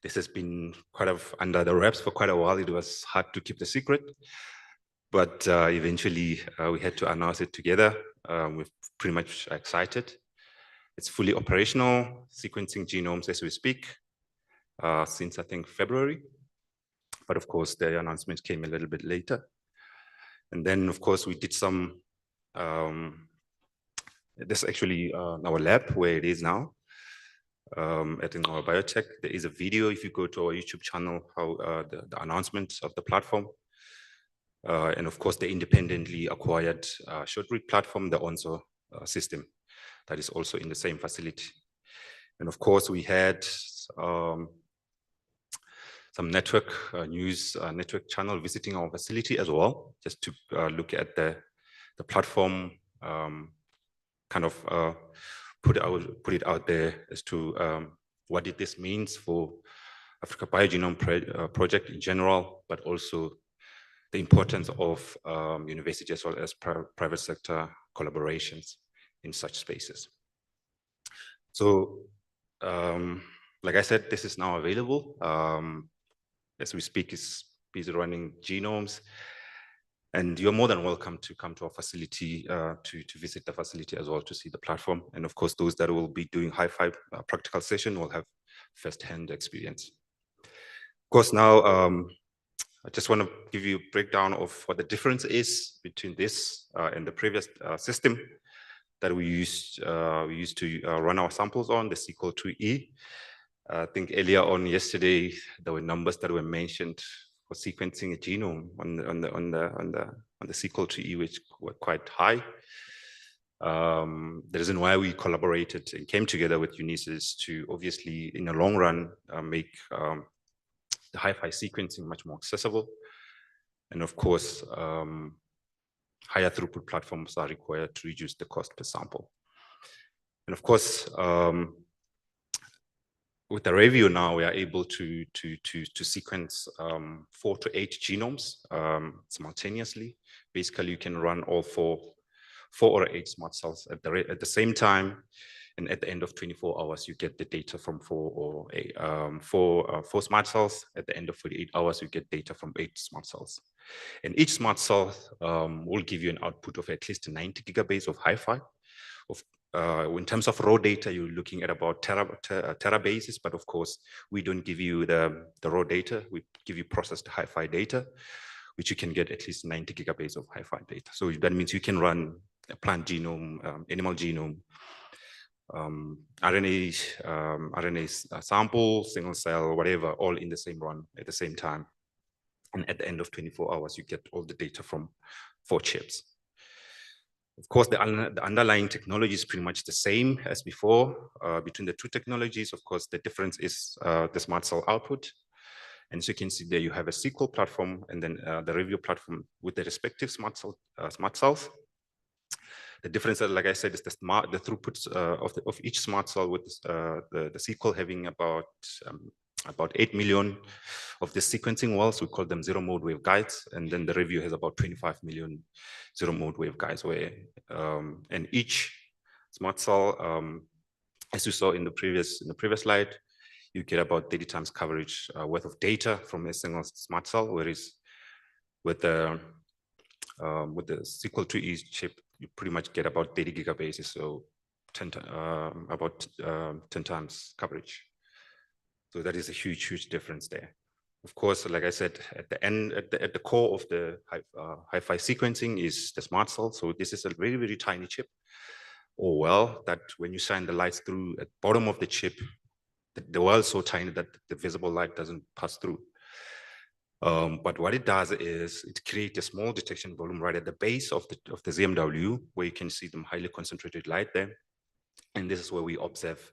This has been quite under the wraps for quite a while. It was hard to keep the secret, but eventually we had to announce it together. We're pretty much excited. It's fully operational, sequencing genomes as we speak, since I think February. But of course, the announcement came a little bit later. And then, of course, we did some, this actually our lab where it is now. at Inqoba Biotech. There is a video if you go to our YouTube channel, how the announcement of the platform. And of course, the independently acquired short read platform, the ONSO system, that is also in the same facility. And of course, we had some network news network channel visiting our facility as well, just to look at the platform, kind of put it out there as to what did this means for Africa BioGenome Project in general, but also the importance of university as well as private sector collaborations in such spaces. So, like I said, this is now available. As we speak, is busy running genomes, and you're more than welcome to come to our facility to visit the facility as well to see the platform. And of course, those that will be doing Hi-Fi practical session will have first-hand experience. Of course, now I just want to give you a breakdown of what the difference is between this and the previous system that we used to run our samples on, the SQL2E. I think earlier on yesterday there were numbers that were mentioned for sequencing a genome on the SQL2E, which were quite high. The reason why we collaborated and came together with UNIS is to obviously, in the long run, make the Hi-Fi sequencing much more accessible. And of course, higher throughput platforms are required to reduce the cost per sample. And of course, with the review now, we are able to sequence 4 to 8 genomes simultaneously. Basically, you can run all 4 or 8 smart cells at the same time. And at the end of 24 hours, you get the data from 4 smart cells. At the end of 48 hours, you get data from 8 smart cells. And each smart cell will give you an output of at least 90 gigabytes of Hi-Fi. In terms of raw data, you're looking at about terabases, but of course, we don't give you the raw data. We give you processed Hi-Fi data, which you can get at least 90 gigabytes of Hi-Fi data. So that means you can run a plant genome, animal genome, RNA sample, single cell, whatever, all in the same run at the same time. And at the end of 24 hours, you get all the data from 4 chips. Of course, the underlying technology is pretty much the same as before between the 2 technologies. Of course, the difference is the smart cell output. And so you can see there you have a SQL platform and then the review platform with the respective smart cells. The difference, like I said, is the throughput of each smart cell, with the SQL having about 8 million of the sequencing wells. We call them zero mode waveguides, and then the review has about 25 million zero mode waveguides. And each smart cell, as you saw in the previous slide, you get about 30 times coverage worth of data from a single smart cell, whereas with the SQL2E chip, you pretty much get about 30 gigabases, so about 10 times coverage. So that is a huge difference there. Of course, like I said, at the core of the Hi-Fi sequencing is the smart cell. So this is a very tiny chip, or well, that when you shine the lights through at the bottom of the chip, the well is so tiny that the visible light doesn't pass through. But what it does is it creates a small detection volume right at the base of the ZMW, where you can see them highly concentrated light there. And this is where we observe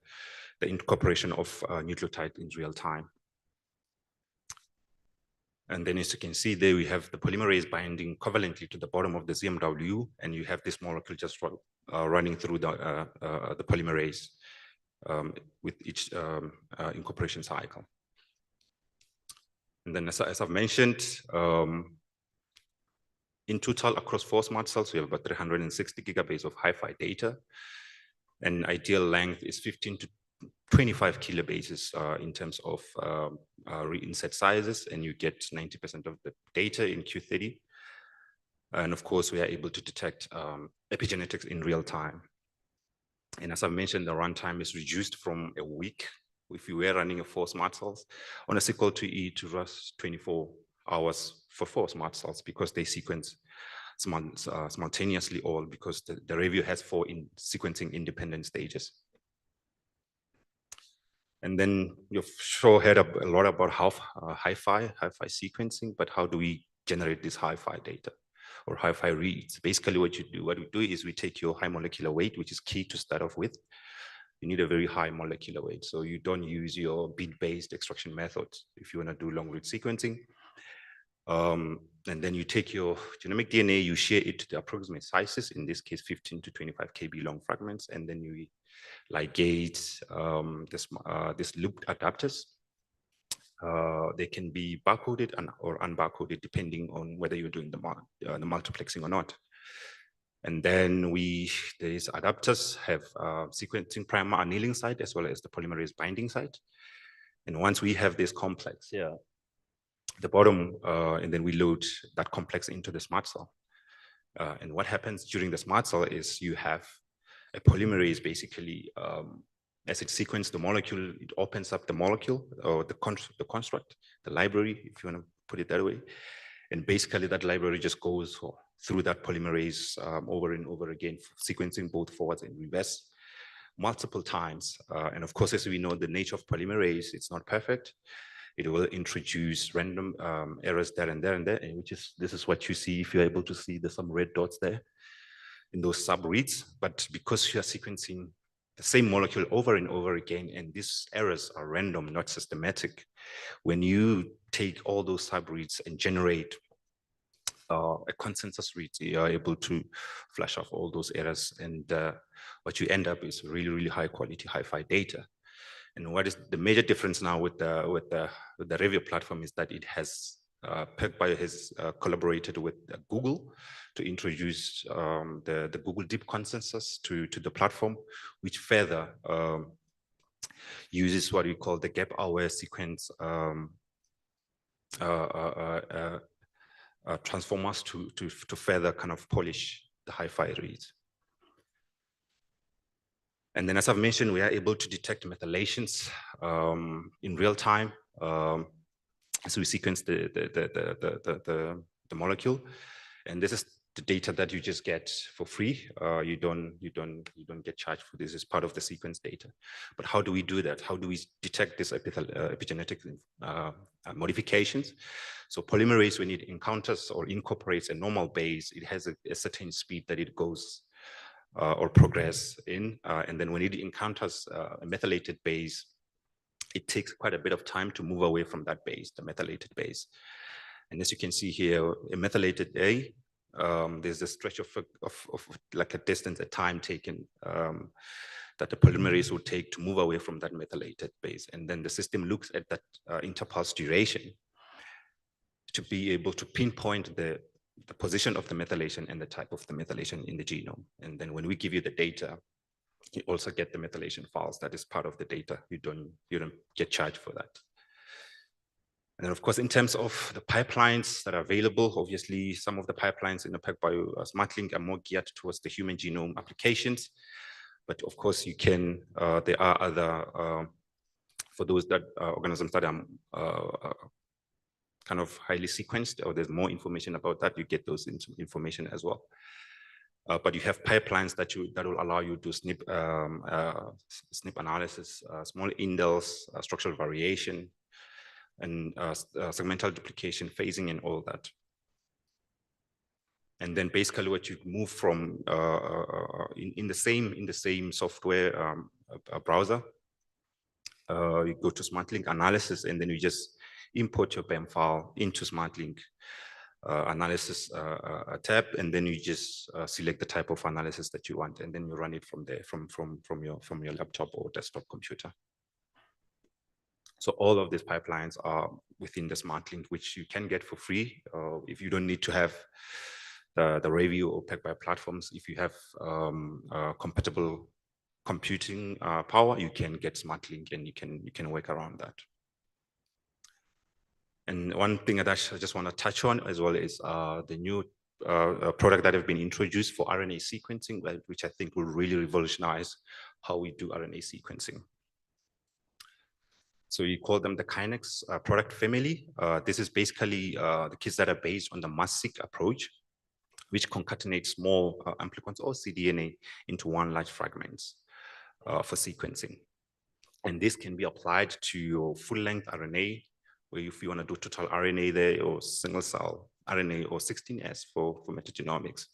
the incorporation of nucleotide in real time. And then as you can see there, we have the polymerase binding covalently to the bottom of the ZMW, and you have this molecule just running through the polymerase with each incorporation cycle. And then as I've mentioned, in total across 4 smart cells, we have about 360 gigabytes of Hi-Fi data, and ideal length is 15 to 25 kilobases in terms of reinsert sizes, and you get 90% of the data in Q30. And of course, we are able to detect epigenetics in real time. And as I mentioned, the runtime is reduced from a week if you were running 4 smart cells on a SQL2E to rust 24 hours for 4 smart cells, because they sequence simultaneously all, because the review has 4 sequencing independent stages. And then you've sure heard a lot about Hi-Fi sequencing, but how do we generate this Hi-Fi data or Hi-Fi reads? Basically what we do is we take your high molecular weight, which is key to start off with. You need a very high molecular weight. So you don't use your bead-based extraction methods if you want to do long read sequencing. And then you take your genomic DNA, you share it to the approximate sizes, in this case, 15 to 25 kb long fragments, and then you ligate this looped adapters. They can be barcoded or unbarcoded depending on whether you're doing the multiplexing or not. And then these adapters have sequencing primer annealing site as well as the polymerase binding site. And once we have this complex here, the bottom, and then we load that complex into the SMART cell. And what happens during the SMART cell is you have a polymerase basically, as it sequences the molecule, it opens up the molecule or the construct, the library, if you want to put it that way. And basically that library just goes through that polymerase over and over again, sequencing both forwards and reverse multiple times. And of course, as we know, the nature of polymerase, it's not perfect. It will introduce random errors there and there and there, and this is what you see if you're able to see there's some red dots there in those sub-reads. But because you're sequencing the same molecule over and over again, and these errors are random, not systematic, when you take all those sub-reads and generate a consensus read, you are able to flush off all those errors, and what you end up is really, really high quality Hi-Fi data. And what is the major difference now with the Revio platform is that it has PacBio has collaborated with Google to introduce the Google Deep Consensus to the platform, which further uses what we call the gap-aware sequence transformers to further kind of polish the Hi-Fi reads. And then, as I've mentioned, we are able to detect methylations in real time as we sequence the molecule. And this is the data that you just get for free. You don't get charged for this as part of the sequence data. But how do we do that? How do we detect these epigenetic modifications? So polymerase, when it encounters or incorporates a normal base, it has a certain speed that it goes or progress in. And then when it encounters a methylated base, it takes quite a bit of time to move away from that base, the methylated base. And as you can see here, a methylated A, there's a stretch of like a distance, a time taken that the polymerase will take to move away from that methylated base. And then the system looks at that interpulse duration to be able to pinpoint the position of the methylation and the type of the methylation in the genome. And then when we give you the data, you also get the methylation files. That is part of the data. You don't get charged for that. And then, of course, in terms of the pipelines that are available, obviously, some of the pipelines in the PacBio SmartLink are more geared towards the human genome applications. But of course, you can, there are other, for those that organisms that are kind of highly sequenced, or there's more information about that, you get those information as well. But you have pipelines that will allow you to SNP analysis, small indels, structural variation, and segmental duplication, phasing, and all that. And then basically, what you move from in the same software browser, you go to SmartLink analysis, and then you just import your BEM file into SmartLink analysis tab, and then you just select the type of analysis that you want, and then you run it from there, from your laptop or desktop computer. So all of these pipelines are within the SmartLink, which you can get for free if you don't need to have the Revio or PacBio platforms. If you have compatible computing power, you can get SmartLink, and you can work around that. And one thing that I just want to touch on as well is the new product that have been introduced for RNA sequencing, which I think will really revolutionize how we do RNA sequencing. So we call them the Kinetics product family. This is basically the kits that are based on the mass-seq approach, which concatenates small amplicons or cDNA into one large fragments for sequencing. And this can be applied to your full-length RNA, where if you want to do total RNA there, or single-cell RNA, or 16S for metagenomics.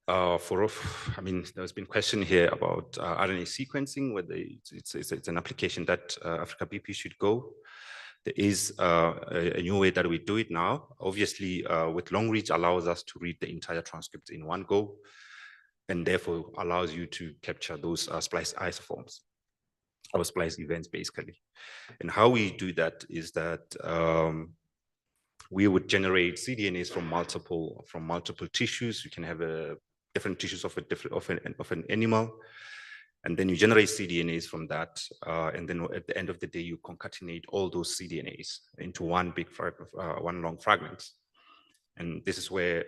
There's been question here about RNA sequencing, whether it's an application that AfricaBP should go. There is a new way that we do it now. Obviously, with long reach allows us to read the entire transcript in one go, and therefore allows you to capture those splice isoforms or splice events, basically. And how we do that is that we would generate cDNAs from multiple tissues. You can have different tissues of an animal, and then you generate cDNAs from that, and then at the end of the day, you concatenate all those cDNAs into one big one long fragment. And this is where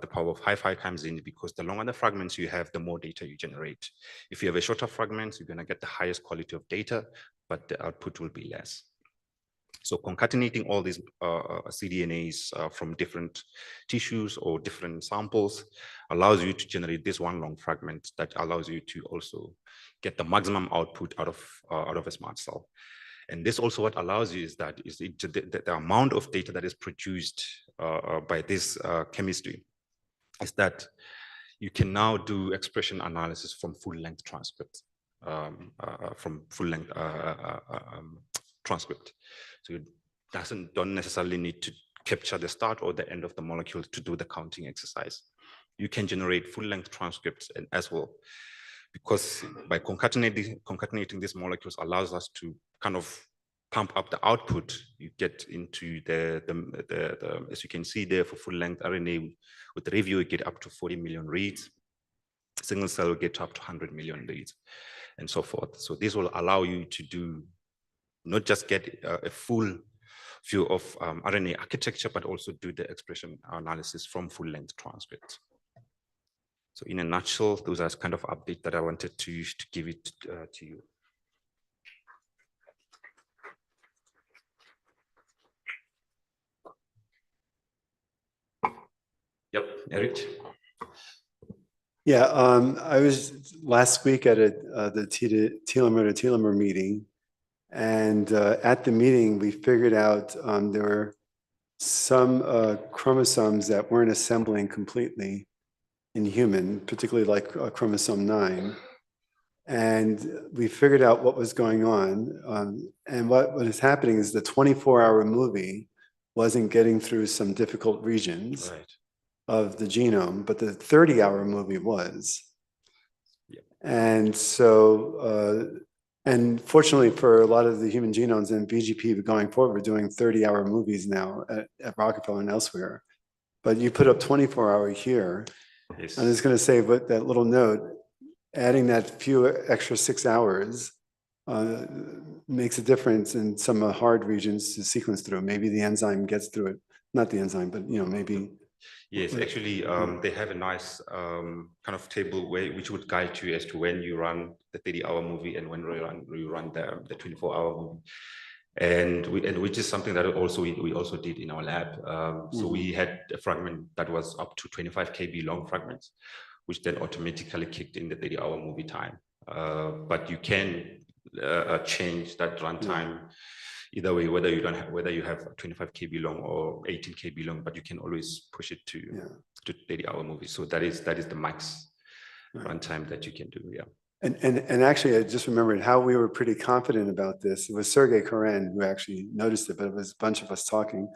the power of Hi-Fi comes in, because the longer the fragments you have, the more data you generate. If you have a shorter fragment, you're going to get the highest quality of data, but the output will be less. So concatenating all these cDNAs from different tissues or different samples allows you to generate this one long fragment that allows you to also get the maximum output out of a smart cell. And this also what allows you is that the amount of data that is produced by this chemistry is that you can now do expression analysis from full-length transcripts, transcript. So it don't necessarily need to capture the start or the end of the molecule to do the counting exercise. You can generate full-length transcripts and as well, because by concatenating these molecules allows us to kind of pump up the output. You get into the as you can see there, for full-length RNA with the review, you get up to 40 million reads. Single cell will get up to 100 million reads, and so forth. So this will allow you to do not just get a full view of RNA architecture, but also do the expression analysis from full-length transcripts. So in a nutshell, those are kind of updates that I wanted to give it to you. Yep, Eric. Yeah, I was last week at the telomere to telomere meeting, and at the meeting we figured out there were some chromosomes that weren't assembling completely in human, particularly like chromosome 9. And we figured out what was going on. And what is happening is the 24-hour movie wasn't getting through some difficult regions of the genome, but the 30-hour movie was. Yep. And so, and fortunately for a lot of the human genomes and BGP going forward, we're doing 30-hour movies now at Rockefeller and elsewhere. But you put up 24-hour here, yes. I'm just going to say, but that little note, adding that few extra 6 hours makes a difference in some hard regions to sequence through. Maybe the enzyme gets through it, not the enzyme, but maybe. Yes, actually, they have a nice kind of table which would guide you as to when you run the 30-hour movie and when you run the 24-hour movie. And which is something that we also did in our lab. So we had a fragment that was up to 25 KB long fragments, which then automatically kicked in the 30-hour movie time. But you can change that runtime either way, whether you have 25 KB long or 18 KB long, but you can always push it to 30-hour movie. So that is the max runtime that you can do. Yeah. And actually, I just remembered how we were pretty confident about this. It was Sergey Koren who actually noticed it, but it was a bunch of us talking.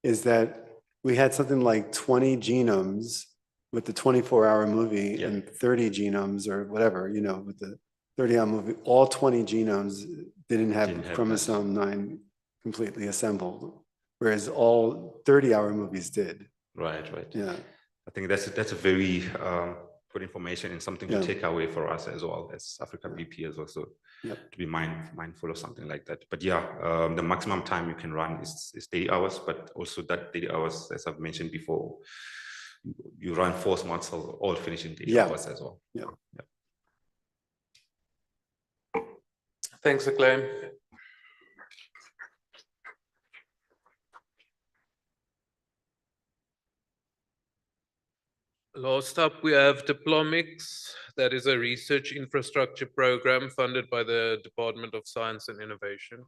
Is that we had something like 20 genomes with the 24-hour movie and 30 genomes or whatever, with the 30-hour movie. All 20 genomes didn't have chromosome 9 completely assembled, whereas all 30-hour movies did. Right. Yeah. I think that's a very good information and something to take away for us as well as AfricaBP as also to be mindful of something like that. But yeah, the maximum time you can run is 30 hours, but also that 30 hours, as I've mentioned before, you run 4 smart cells all finish in 30 hours as well. Yeah. Thanks, Acclaim. Last up, we have diplomics. That is a research infrastructure program funded by the Department of Science and Innovation.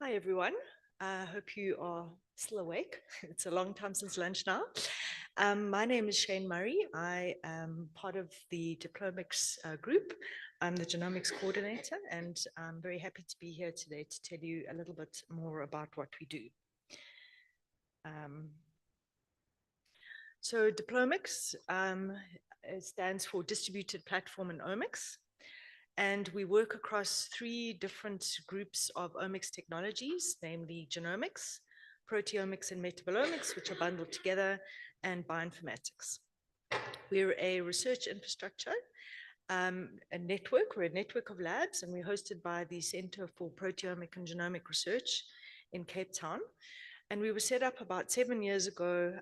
Hi, everyone. I hope you are still awake. It's a long time since lunch now. My name is Shane Murray. I am part of the Diplomics group. I'm the genomics coordinator, and I'm very happy to be here today to tell you a little bit more about what we do. So Diplomics stands for Distributed Platform and Omics. And we work across 3 different groups of omics technologies, namely genomics, proteomics, and metabolomics, which are bundled together, and bioinformatics. We're a research infrastructure, a network. We're a network of labs, and we're hosted by the Center for Proteomic and Genomic Research in Cape Town. And we were set up about 7 years ago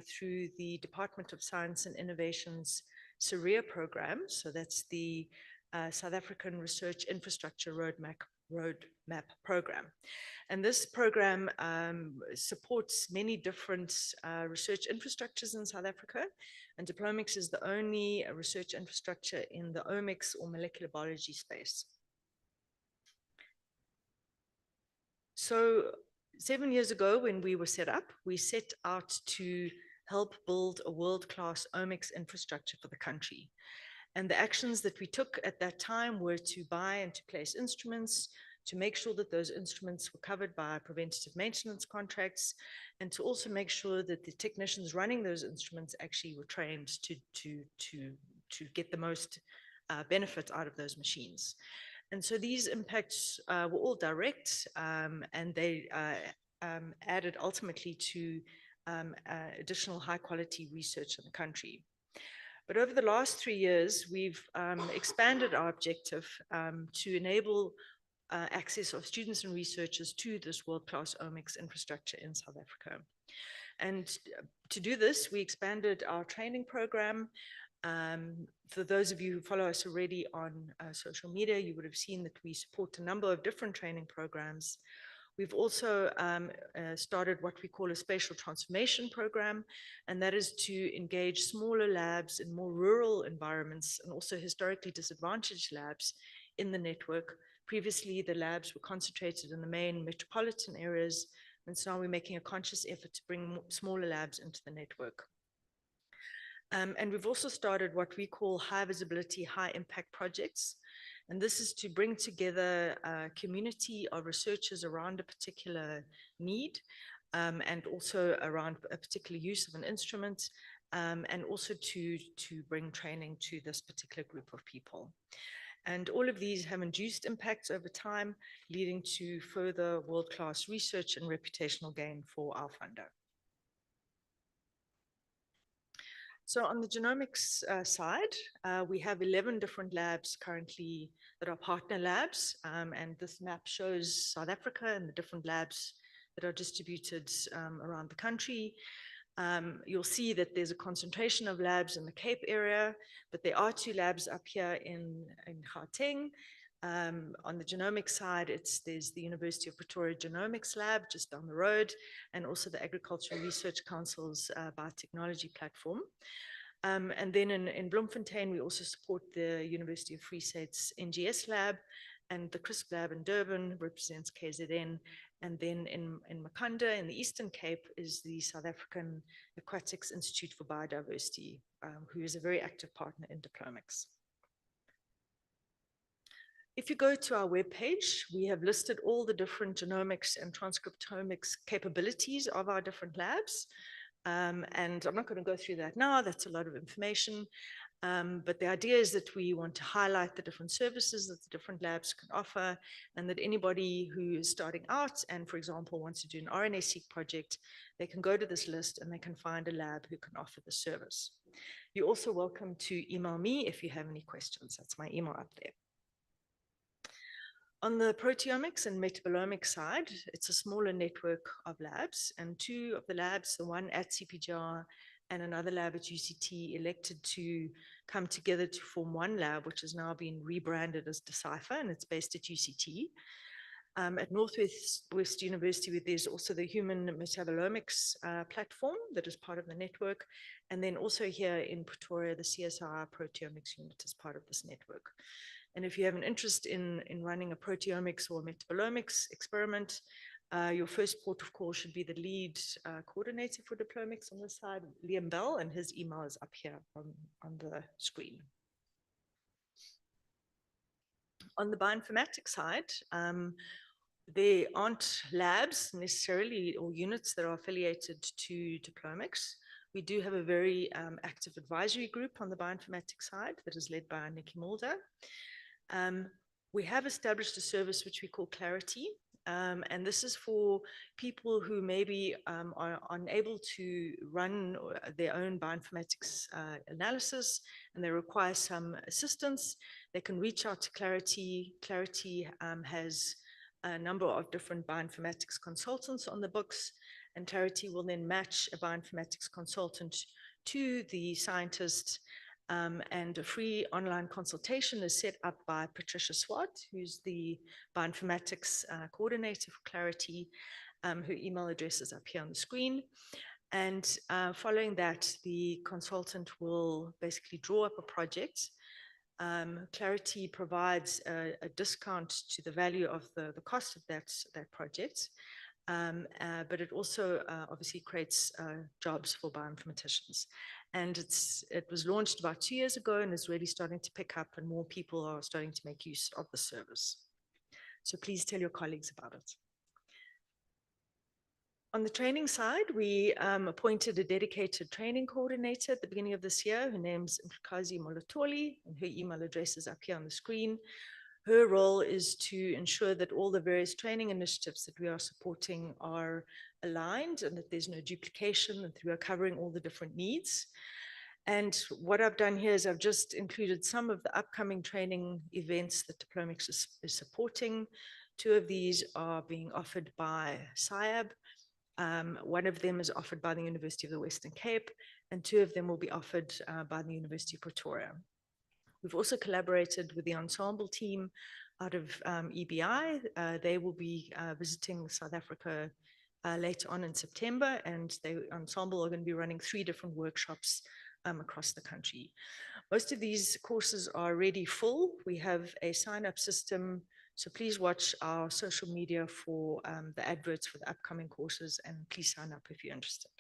through the Department of Science and Innovation's SARIA program. So that's the South African Research Infrastructure Roadmap program. And this program supports many different research infrastructures in South Africa. And Diplomics is the only research infrastructure in the omics or molecular biology space. So 7 years ago, when we were set up, we set out to help build a world-class omics infrastructure for the country. And the actions that we took at that time were to buy and to place instruments, to make sure that those instruments were covered by preventative maintenance contracts, and to also make sure that the technicians running those instruments actually were trained to get the most benefit out of those machines. And so these impacts were all direct, and they added ultimately to additional high-quality research in the country. But over the last 3 years, we've expanded our objective to enable access of students and researchers to this world-class omics infrastructure in South Africa. And to do this, we expanded our training program. For those of you who follow us already on social media, you would have seen that we support a number of different training programs. We've also started what we call a spatial transformation program, and that is to engage smaller labs in more rural environments and also historically disadvantaged labs in the network. Previously, the labs were concentrated in the main metropolitan areas, and so now we're making a conscious effort to bring smaller labs into the network. And we've also started what we call high visibility, high impact projects. And this is to bring together a community of researchers around a particular need, and also around a particular use of an instrument, and also to bring training to this particular group of people. And all of these have induced impacts over time, leading to further world-class research and reputational gain for our funder. So on the genomics side, we have 11 different labs currently that are partner labs, and this map shows South Africa and the different labs that are distributed around the country. You'll see that there's a concentration of labs in the Cape area, but there are 2 labs up here in Gauteng. On the genomics side, there's the University of Pretoria Genomics Lab just down the road, and also the Agricultural Research Council's biotechnology platform. And then in Bloemfontein, we also support the University of Free State's NGS Lab, and the CRISP Lab in Durban represents KZN. And then in Makanda, in the Eastern Cape, is the South African Aquatics Institute for Biodiversity, who is a very active partner in Diplomics. If you go to our webpage, we have listed all the different genomics and transcriptomics capabilities of our different labs. And I'm not going to go through that now, that's a lot of information. But the idea is that we want to highlight the different services that the different labs can offer, and that anybody who is starting out and, for example, wants to do an RNA-seq project, they can go to this list and they can find a lab who can offer the service. You're also welcome to email me if you have any questions. That's my email up there. On the proteomics and metabolomics side, it's a smaller network of labs, and two of the labs, the one at CPGR and another lab at UCT, elected to come together to form one lab, which has now been rebranded as Decipher, and it's based at UCT. At Northwest University, there's also the Human Metabolomics platform that is part of the network, and then also here in Pretoria, the CSIR Proteomics unit is part of this network. And if you have an interest in running a proteomics or metabolomics experiment, your first port of call should be the lead coordinator for diplomics on this side, Liam Bell, and his email is up here on the screen. On the bioinformatics side, there aren't labs necessarily or units that are affiliated to diplomics. We do have a very active advisory group on the bioinformatics side that is led by Nikki Mulder. We have established a service which we call Clarity, and this is for people who maybe are unable to run their own bioinformatics analysis and they require some assistance. They can reach out to Clarity. Clarity has a number of different bioinformatics consultants on the books, and Clarity will then match a bioinformatics consultant to the scientist. And a free online consultation is set up by Patricia Swart, who's the bioinformatics coordinator for Clarity. Her email address is up here on the screen. And following that, the consultant will basically draw up a project. Clarity provides a discount to the value of the cost of that project. But it also obviously creates jobs for bioinformaticians. And it was launched about 2 years ago and is really starting to pick up, and more people are starting to make use of the service. So please tell your colleagues about it. On the training side, we appointed a dedicated training coordinator at the beginning of this year. Her name's Mkazi Molotoli, and her email address is up here on the screen. Her role is to ensure that all the various training initiatives that we are supporting are aligned and that there's no duplication, and that we are covering all the different needs. And what I've done here is I've just included some of the upcoming training events that Diplomics is supporting. Two of these are being offered by SIAB. One of them is offered by the University of the Western Cape, and two of them will be offered by the University of Pretoria. We've also collaborated with the ensemble team out of EBI. They will be visiting South Africa later on in September, and the ensemble are going to be running 3 different workshops across the country. Most of these courses are already full. We have a sign-up system, so please watch our social media for the adverts for the upcoming courses, and please sign up if you're interested.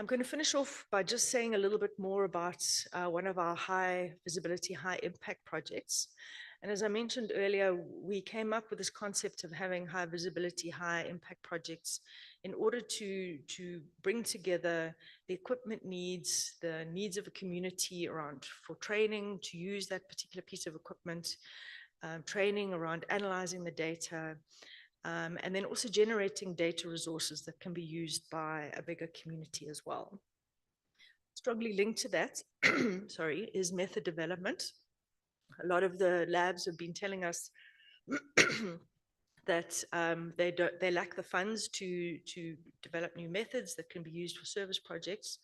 I'm going to finish off by just saying a little bit more about one of our high visibility, high impact projects. And as I mentioned earlier, we came up with this concept of having high visibility, high impact projects in order to bring together the equipment needs, the needs of a community around for training to use that particular piece of equipment, training around analyzing the data, and then also generating data resources that can be used by a bigger community as well. Strongly linked to that, sorry, is method development. A lot of the labs have been telling us that they lack the funds to develop new methods that can be used for service projects.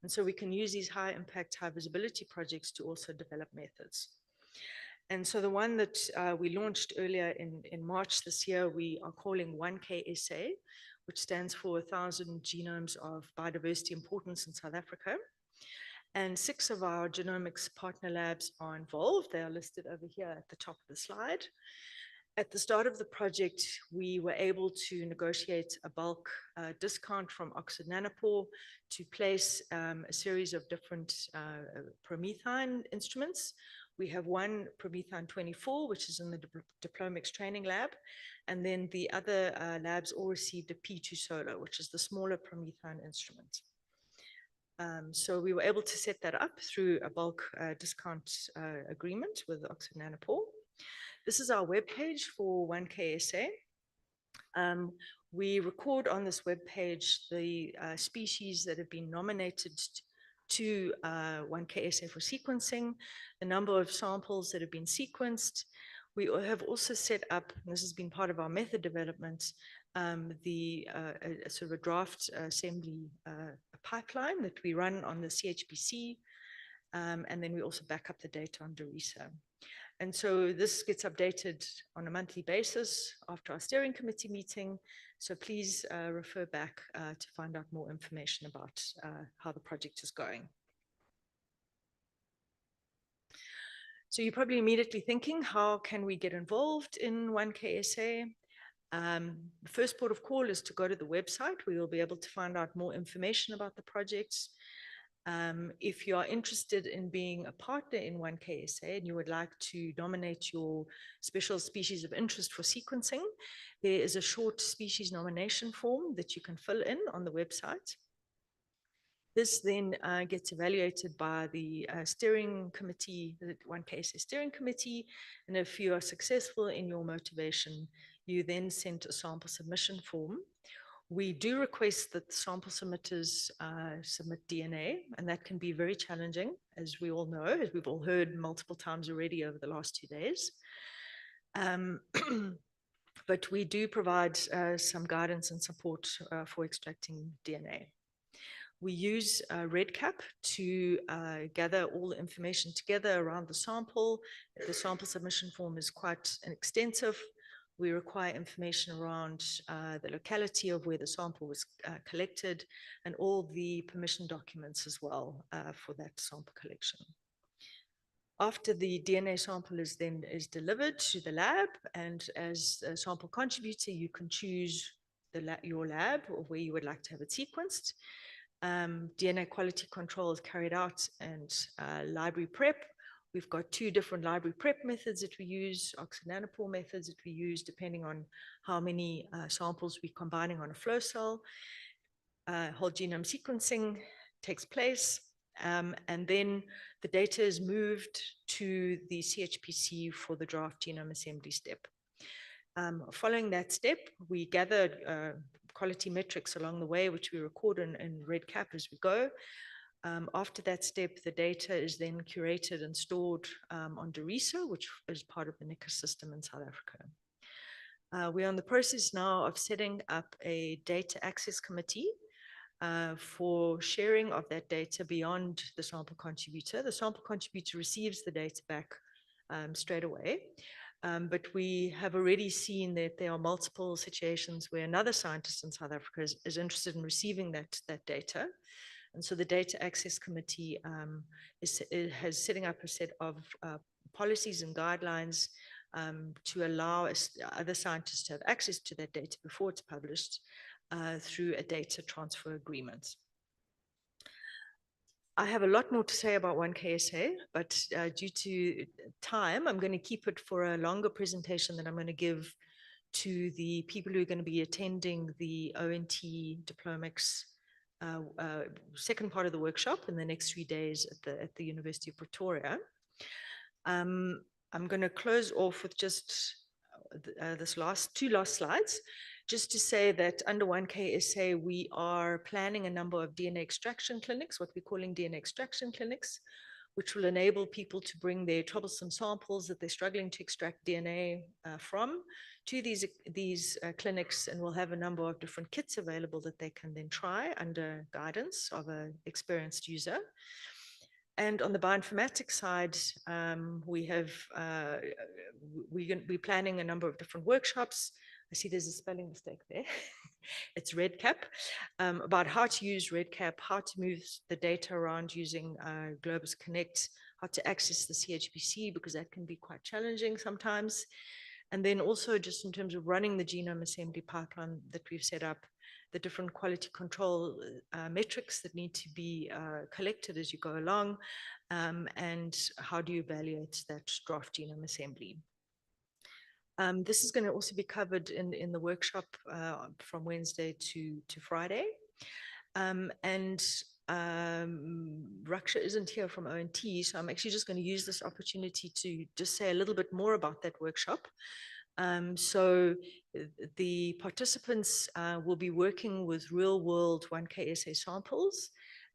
And so we can use these high impact, high visibility projects to also develop methods. And so the one that we launched earlier in March this year, we are calling 1KSA, which stands for 1,000 Genomes of Biodiversity Importance in South Africa. And 6 of our genomics partner labs are involved. They are listed over here at the top of the slide. At the start of the project, we were able to negotiate a bulk discount from Oxford Nanopore to place a series of different PromethION instruments. We have one PromethION 24, which is in the Diplomics training lab, and then the other labs all received a P2 Solar, which is the smaller PromethION instrument. So we were able to set that up through a bulk discount agreement with Oxford Nanopore. This is our webpage for 1KSA. We record on this webpage the species that have been nominated to 1KSA for sequencing, the number of samples that have been sequenced. We have also set up, and this has been part of our method development, the sort of a draft assembly pipeline that we run on the CHPC, and then we also back up the data on DORISA. And so this gets updated on a monthly basis after our steering committee meeting. So please refer back to find out more information about how the project is going. So you're probably immediately thinking, how can we get involved in 1KSA? The first port of call is to go to the website where you'll be able to find out more information about the projects. If you are interested in being a partner in 1KSA and you would like to nominate your special species of interest for sequencing, there is a short species nomination form that you can fill in on the website. This then gets evaluated by the steering committee, the 1KSA steering committee, and if you are successful in your motivation, you then send a sample submission form. We do request that the sample submitters submit DNA, and that can be very challenging, as we all know, as we've all heard multiple times already over the last 2 days. But we do provide some guidance and support for extracting DNA. We use REDCap to gather all the information together around the sample. The sample submission form is quite extensive. We require information around the locality of where the sample was collected and all the permission documents as well for that sample collection. After the DNA sample is delivered to the lab, and as a sample contributor, you can choose your lab or where you would like to have it sequenced. DNA quality control is carried out, and library prep. We've got 2 different library prep methods that we use, Oxford Nanopore methods that we use, depending on how many samples we're combining on a flow cell. Whole genome sequencing takes place, and then the data is moved to the CHPC for the draft genome assembly step. Following that step, we gather quality metrics along the way, which we record in REDCap as we go. After that step, the data is then curated and stored on DORISA, which is part of the NICA system in South Africa. We're in the process now of setting up a data access committee for sharing of that data beyond the sample contributor. The sample contributor receives the data back straight away. But we have already seen that there are multiple situations where another scientist in South Africa is interested in receiving that data. And so the Data Access Committee has setting up a set of policies and guidelines to allow other scientists to have access to that data before it's published through a data transfer agreement. I have a lot more to say about 1KSA, but due to time, I'm going to keep it for a longer presentation that I'm going to give to the people who are going to be attending the ONT Diplomics second part of the workshop in the next 3 days at the University of Pretoria. I'm going to close off with just this two last slides, just to say that under 1KSA, we are planning a number of DNA extraction clinics, what we're calling DNA extraction clinics, which will enable people to bring their troublesome samples that they're struggling to extract DNA from to these clinics, and we'll have a number of different kits available that they can then try under guidance of an experienced user. And on the bioinformatics side, we're planning a number of different workshops. I see there's a spelling mistake there. It's REDCap, about how to use REDCap, how to move the data around using Globus Connect, how to access the CHPC, because that can be quite challenging sometimes. And then also just in terms of running the genome assembly pipeline that we've set up, the different quality control metrics that need to be collected as you go along, and how do you evaluate that draft genome assembly. This is going to also be covered in the workshop from Wednesday to Friday. Raksha isn't here from ONT, so I'm actually just going to use this opportunity to just say a little bit more about that workshop. So the participants will be working with real-world 1K samples,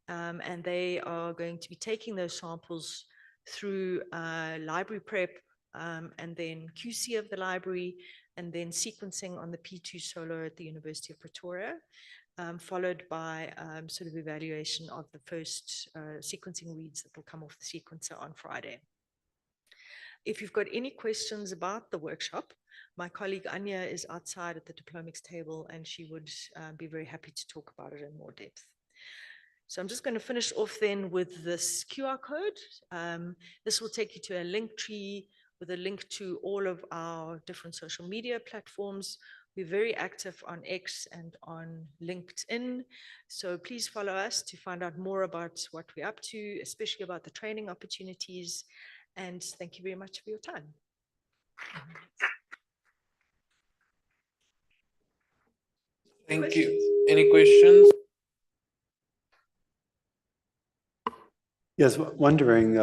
and they are going to be taking those samples through library prep, and then QC of the library, and then sequencing on the P2 Solo at the University of Pretoria, followed by sort of evaluation of the first sequencing reads that will come off the sequencer on Friday. If you've got any questions about the workshop, my colleague Anya is outside at the Diplomics table, and she would be very happy to talk about it in more depth. So I'm just going to finish off then with this QR code. This will take you to a link tree with a link to all of our different social media platforms. We're very active on X and on LinkedIn. So please follow us to find out more about what we're up to, especially about the training opportunities. And thank you very much for your time. Thank you. Any questions? Yes, wondering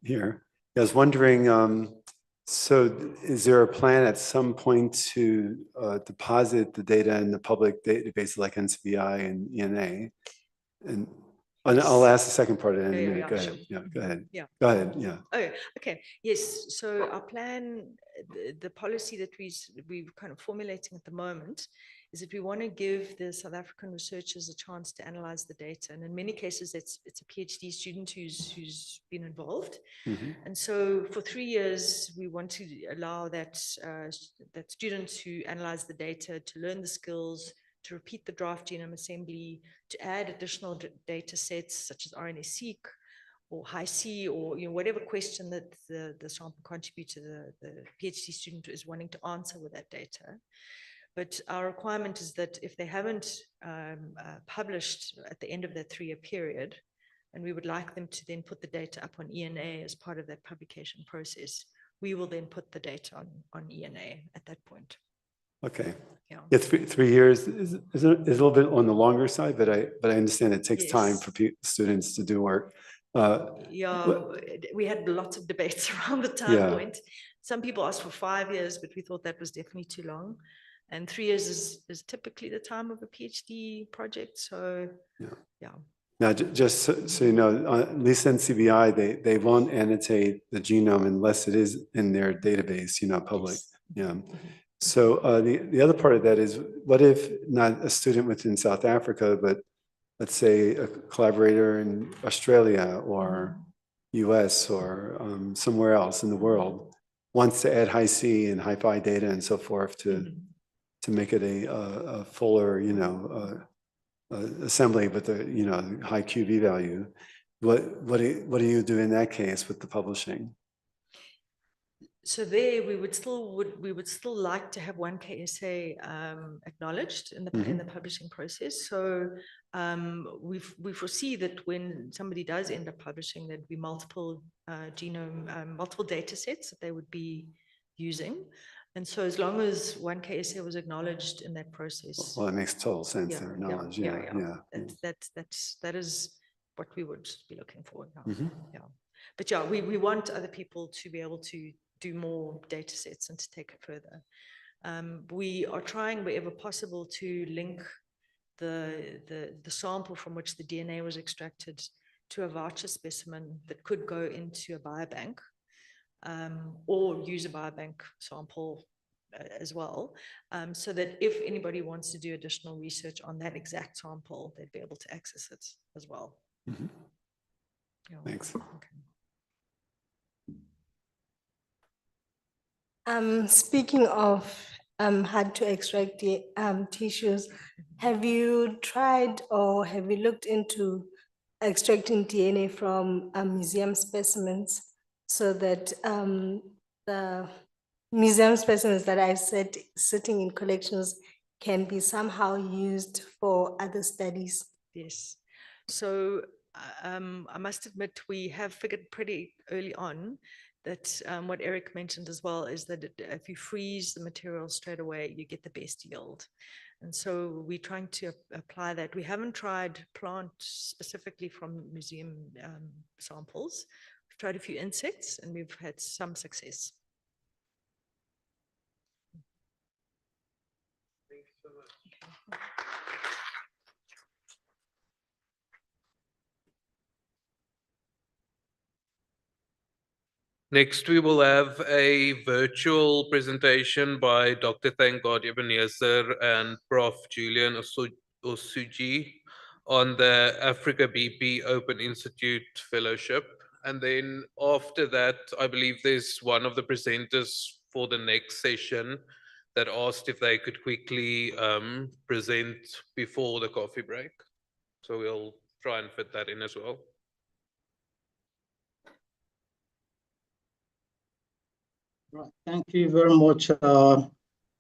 here. I was wondering, so is there a plan at some point to deposit the data in the public database like NCBI and ENA? And I'll ask the second part in a minute. Go ahead. Yeah, go ahead. Yeah. Go ahead. Yeah. Oh, okay. Yes. So our plan, the policy that we're kind of formulating at the moment, is that we want to give the South African researchers a chance to analyze the data. And in many cases, it's a PhD student who's been involved. Mm-hmm. And so for 3 years, we want to allow that students who analyze the data to learn the skills, to repeat the draft genome assembly, to add additional data sets such as RNA-seq or Hi-C, or whatever question that the sample contributor, the PhD student, is wanting to answer with that data. But our requirement is that if they haven't published at the end of that 3-year period, and we would like them to then put the data up on ENA as part of that publication process, we will then put the data on ENA at that point. Okay. Yeah. Yeah, 3 years is a little bit on the longer side, but I understand it takes time for students to do work. Yeah, we had lots of debates around the time point. Some people asked for 5 years, but we thought that was definitely too long. And 3 years is typically the time of a PhD project. So, yeah. Now, just so you know, at least NCBI, they won't annotate the genome unless it is in their database, public. Yeah. So the other part of that is, what if not a student within South Africa, but let's say a collaborator in Australia or US or somewhere else in the world wants to add Hi-C and Hi-Fi data and so forth to make it a fuller, assembly with the high QV value. What do you do in that case with the publishing? So there, we would still like to have 1KSA acknowledged in the publishing process. So we foresee that when somebody does end up publishing, there'd be multiple multiple data sets that they would be using. And so as long as 1KSA was acknowledged in that process. Well, it makes total sense, their knowledge. That is what we would be looking for. Yeah. But yeah, we want other people to be able to do more data sets and to take it further. We are trying wherever possible to link the sample from which the DNA was extracted to a voucher specimen that could go into a biobank, or use a biobank sample as well, so that if anybody wants to do additional research on that exact sample, they'd be able to access it as well. Thanks. Speaking of hard to extract the tissues, have you tried or have you looked into extracting DNA from museum specimens so that museum specimens that I've said sitting in collections can be somehow used for other studies? Yes. So I must admit, we have figured pretty early on that what Eric mentioned as well is that if you freeze the material straight away, you get the best yield. And so we're trying to apply that. We haven't tried plant specifically from museum samples. We've tried a few insects and we've had some success. Thank you so much. Next, we will have a virtual presentation by Dr. Thank God Ebenezer and Prof. Julian Osuji on the AfricaBP Open Institute Fellowship. And then after that, I believe there's one of the presenters for the next session that asked if they could quickly present before the coffee break. So we'll try and fit that in as well. Right. Thank you very much. I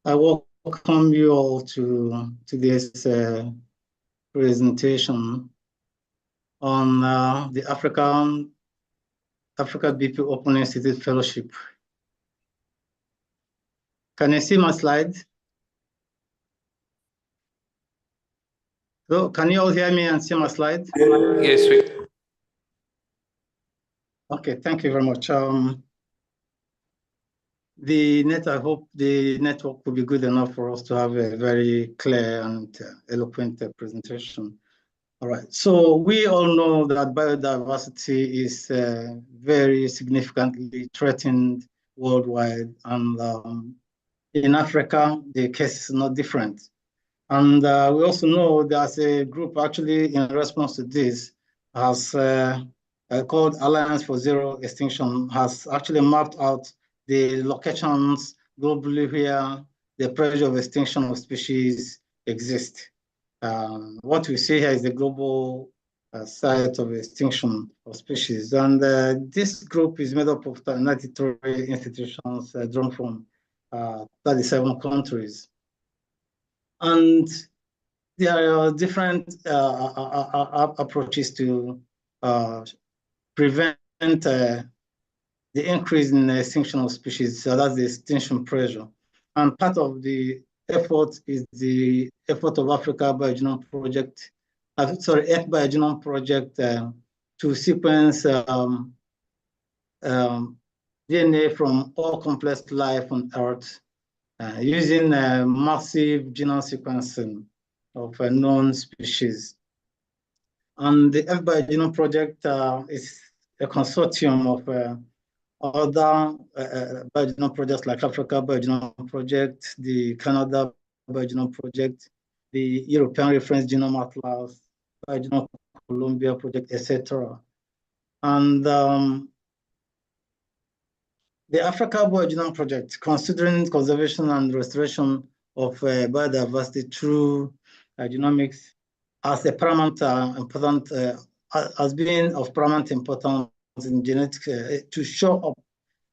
welcome you all to this presentation on the AfricaBP Open Institute Fellowship. Can you see my slide? So can you all hear me and see my slide? Yes, we. Okay, thank you very much. I hope the network will be good enough for us to have a very clear and eloquent presentation. All right, so we all know that biodiversity is very significantly threatened worldwide, and in Africa, the case is not different. And we also know there's a group actually in response to this has called Alliance for Zero Extinction, has actually mapped out the locations globally where the pressure of extinction of species exists. What we see here is the global site of extinction of species. And this group is made up of 93 institutions drawn from 37 countries. And there are different approaches to prevent the increase in the extinction of species, so that's the extinction pressure. And part of the effort is the effort of Africa BioGenome Project, BioGenome Project to sequence DNA from all complex life on Earth using massive genome sequencing of known species. And the BioGenome Project is a consortium of other BioGenome projects like Africa BioGenome Project, the Canada BioGenome Project, the European Reference Genome Atlas, BioGenome Columbia Project, etc. And the Africa BioGenome Project, considering conservation and restoration of biodiversity through genomics, as a paramount important, has been of paramount importance in genetic to show up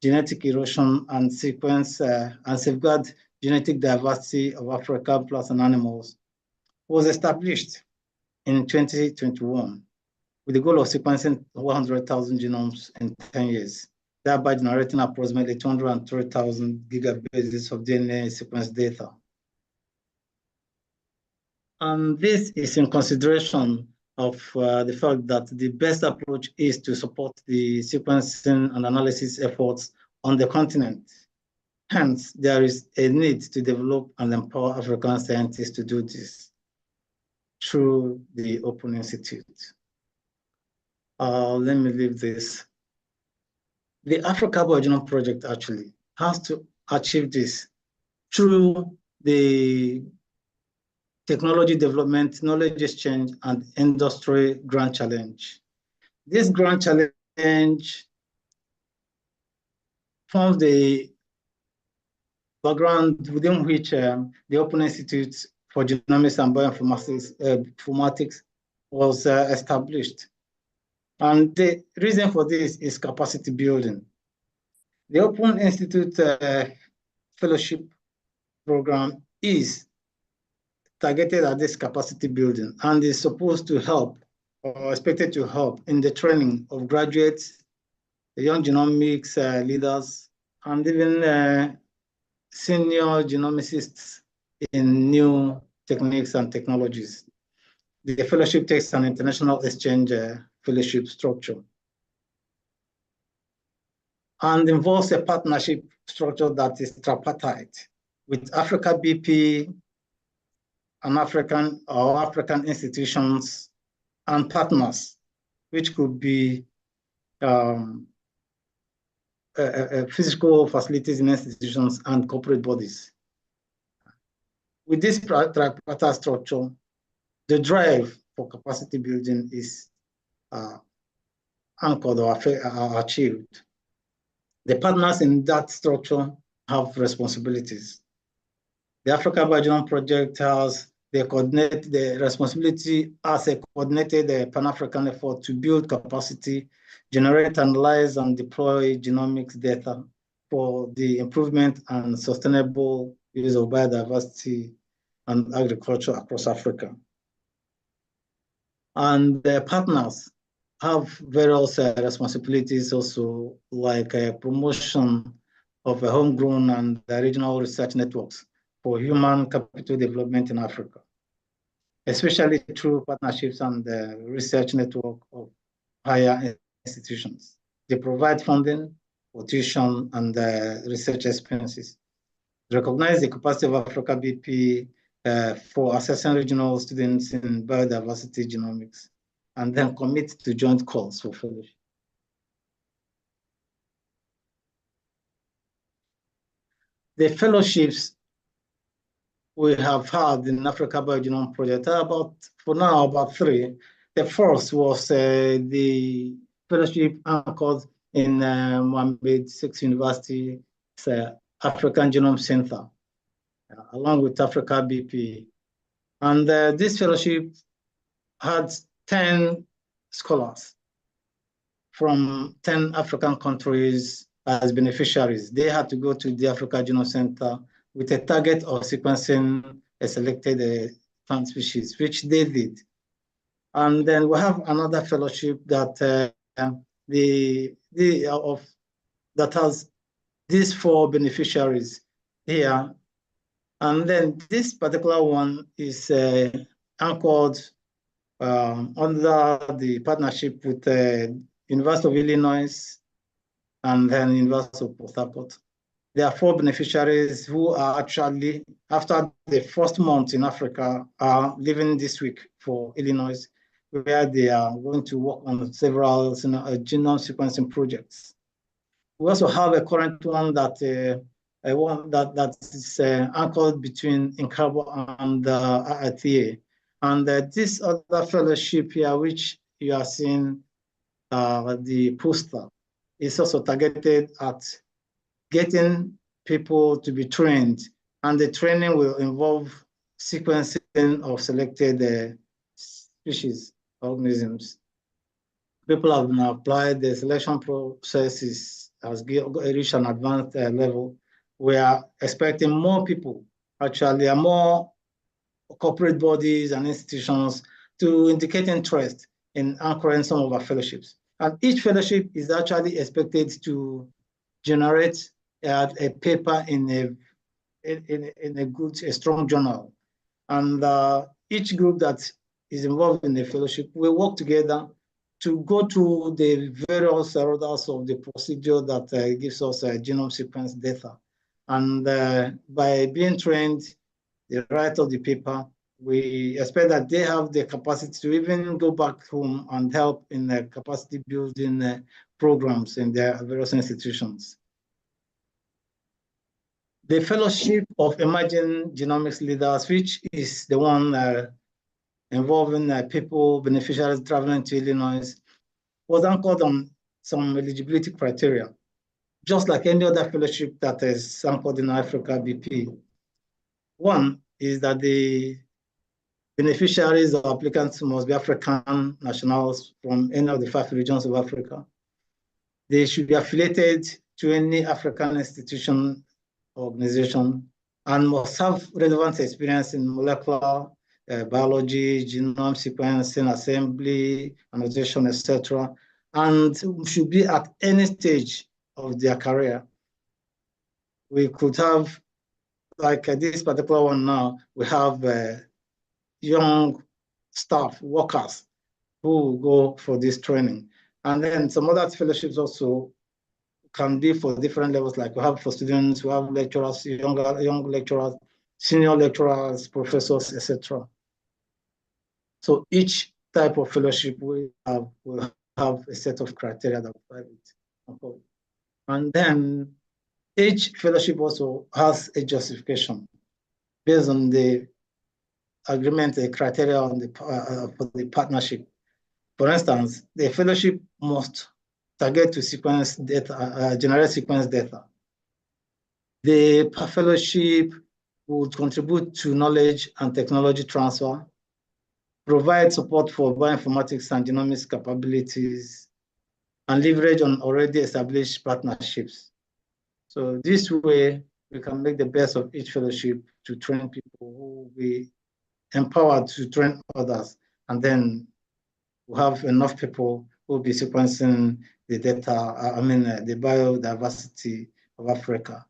genetic erosion and sequence and safeguard genetic diversity of African plants and animals, was established in 2021 with the goal of sequencing 100,000 genomes in 10 years, thereby generating approximately 203,000 gigabases of DNA sequence data. And this is in consideration of the fact that the best approach is to support the sequencing and analysis efforts on the continent. Hence, there is a need to develop and empower African scientists to do this through the Open Institute. Let me leave this. The Africa BioGenome Project actually has to achieve this through the technology development, knowledge exchange, and industry grant challenge. This grant challenge forms the background within which the Open Institute for Genomics and Bioinformatics was established. And the reason for this is capacity building. The Open Institute fellowship program is targeted at this capacity building and is supposed to help or expected to help in the training of graduates, the young genomics leaders, and even senior genomicists in new techniques and technologies. The fellowship takes an international exchange fellowship structure and involves a partnership structure that is tripartite with AfricaBP and African institutions and partners, which could be physical facilities in institutions and corporate bodies. With this tripartite structure, the drive for capacity building is anchored or achieved. The partners in that structure have responsibilities. The Africa BioGenome Project has the responsibility as a coordinated Pan-African effort to build capacity, generate, analyze, and deploy genomics data for the improvement and sustainable use of biodiversity and agriculture across Africa. And the partners have various responsibilities also, like promotion of homegrown and regional research networks for human capital development in Africa, especially through partnerships and the research network of higher institutions. They provide funding for tuition and research expenses. Recognize the capacity of AfricaBP for assessing regional students in biodiversity genomics, and then commit to joint calls for fellowship. The fellowships we have had in Africa BioGenome Project are about three. The first was the fellowship anchored in Mohammed VI University African Genome Center, along with AfricaBP. And this fellowship had 10 scholars from 10 African countries as beneficiaries. They had to go to the Africa Genome Center with a target of sequencing a selected plant species, which they did. And then we have another fellowship that that has these 4 beneficiaries here. And then this particular one is anchored under the partnership with the University of Illinois and then University of Port Harcourt. There are 4 beneficiaries who are actually, after the first month in Africa, are leaving this week for Illinois, where they are going to work on several genome sequencing projects. We also have a current one that is anchored between INCABO and IITA. And this other fellowship here, which you are seeing the poster, is also targeted at getting people to be trained. And the training will involve sequencing of selected species, organisms. People have now applied the selection processes has reached an advanced level. We are expecting more people, actually, more corporate bodies and institutions to indicate interest in anchoring some of our fellowships. And each fellowship is actually expected to generate a paper in a strong journal. And each group that is involved in the fellowship will work together to go through the various orders of the procedure that gives us genome sequence data. And by being trained, the writer of the paper, we expect that they have the capacity to even go back home and help in the capacity building programs in their various institutions. The Fellowship of Emerging Genomics Leaders, which is the one involving people, beneficiaries traveling to Illinois, was anchored on some eligibility criteria, just like any other fellowship that is anchored in AfricaBP. One is that the beneficiaries or applicants must be African nationals from any of the 5 regions of Africa. They should be affiliated to any African institution organization and must have relevant experience in molecular biology, genome sequencing, assembly, annotation, etc., and should be at any stage of their career. We could have, like this particular one now, we have young staff, workers, who go for this training. And then some other fellowships also can be for different levels, like we have for students, we have lecturers, young lecturers, senior lecturers, professors, etc. So each type of fellowship will have a set of criteria that apply it. And then each fellowship also has a justification based on the agreement, the criteria on the for the partnership. For instance, the fellowship must target to sequence data, generate sequence data. The fellowship would contribute to knowledge and technology transfer, provide support for bioinformatics and genomics capabilities, and leverage on already established partnerships. So this way, we can make the best of each fellowship to train people who will be empowered to train others, and then we have enough people who will be sequencing the data, the biodiversity of Africa.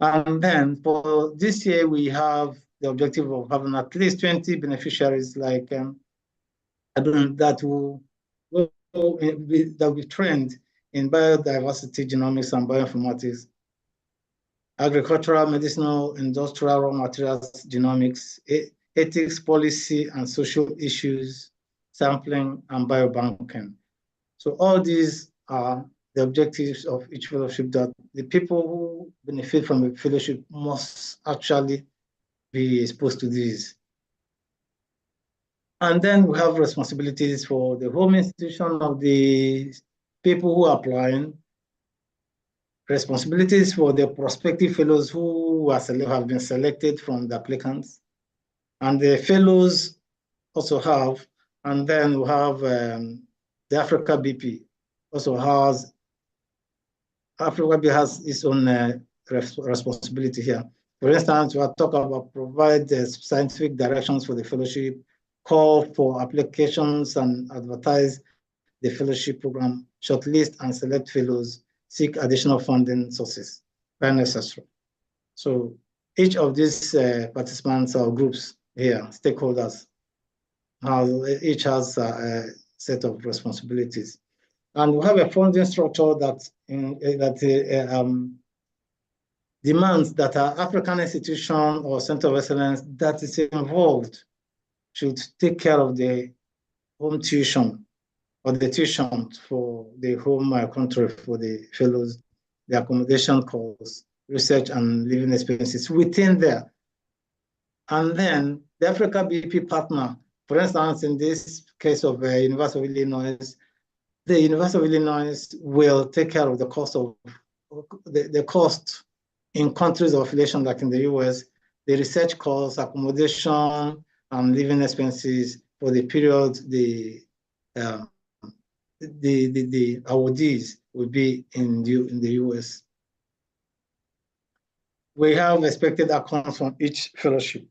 And then for this year, we have the objective of having at least 20 beneficiaries like that will be trained in biodiversity, genomics, and bioinformatics, agricultural, medicinal, industrial, raw materials, genomics, ethics, policy, and social issues, sampling, and biobanking. So all these are the objectives of each fellowship, that the people who benefit from a fellowship must actually be exposed to these. And then we have responsibilities for the home institution of the people who are applying, responsibilities for the prospective fellows who have been selected from the applicants, and the fellows also have, and then we have the AfricaBP also has, AfricaBP has its own responsibility here. For instance, we are talking about provide the scientific directions for the fellowship, call for applications and advertise the fellowship program, shortlist and select fellows, seek additional funding sources where necessary. So each of these participants or groups here, stakeholders, each has a set of responsibilities. And we have a funding structure that demands that an African institution or center of excellence that is involved should take care of the home tuition or the tuition for the home country for the fellows, the accommodation costs, research and living expenses within there. And then the AfricaBP partner, for instance, in this case of University of Illinois, the University of Illinois will take care of the cost of the cost in countries of affiliation like in the US, the research costs, accommodation, and living expenses for the period the awardees will be in the US. We have expected outcomes from each fellowship.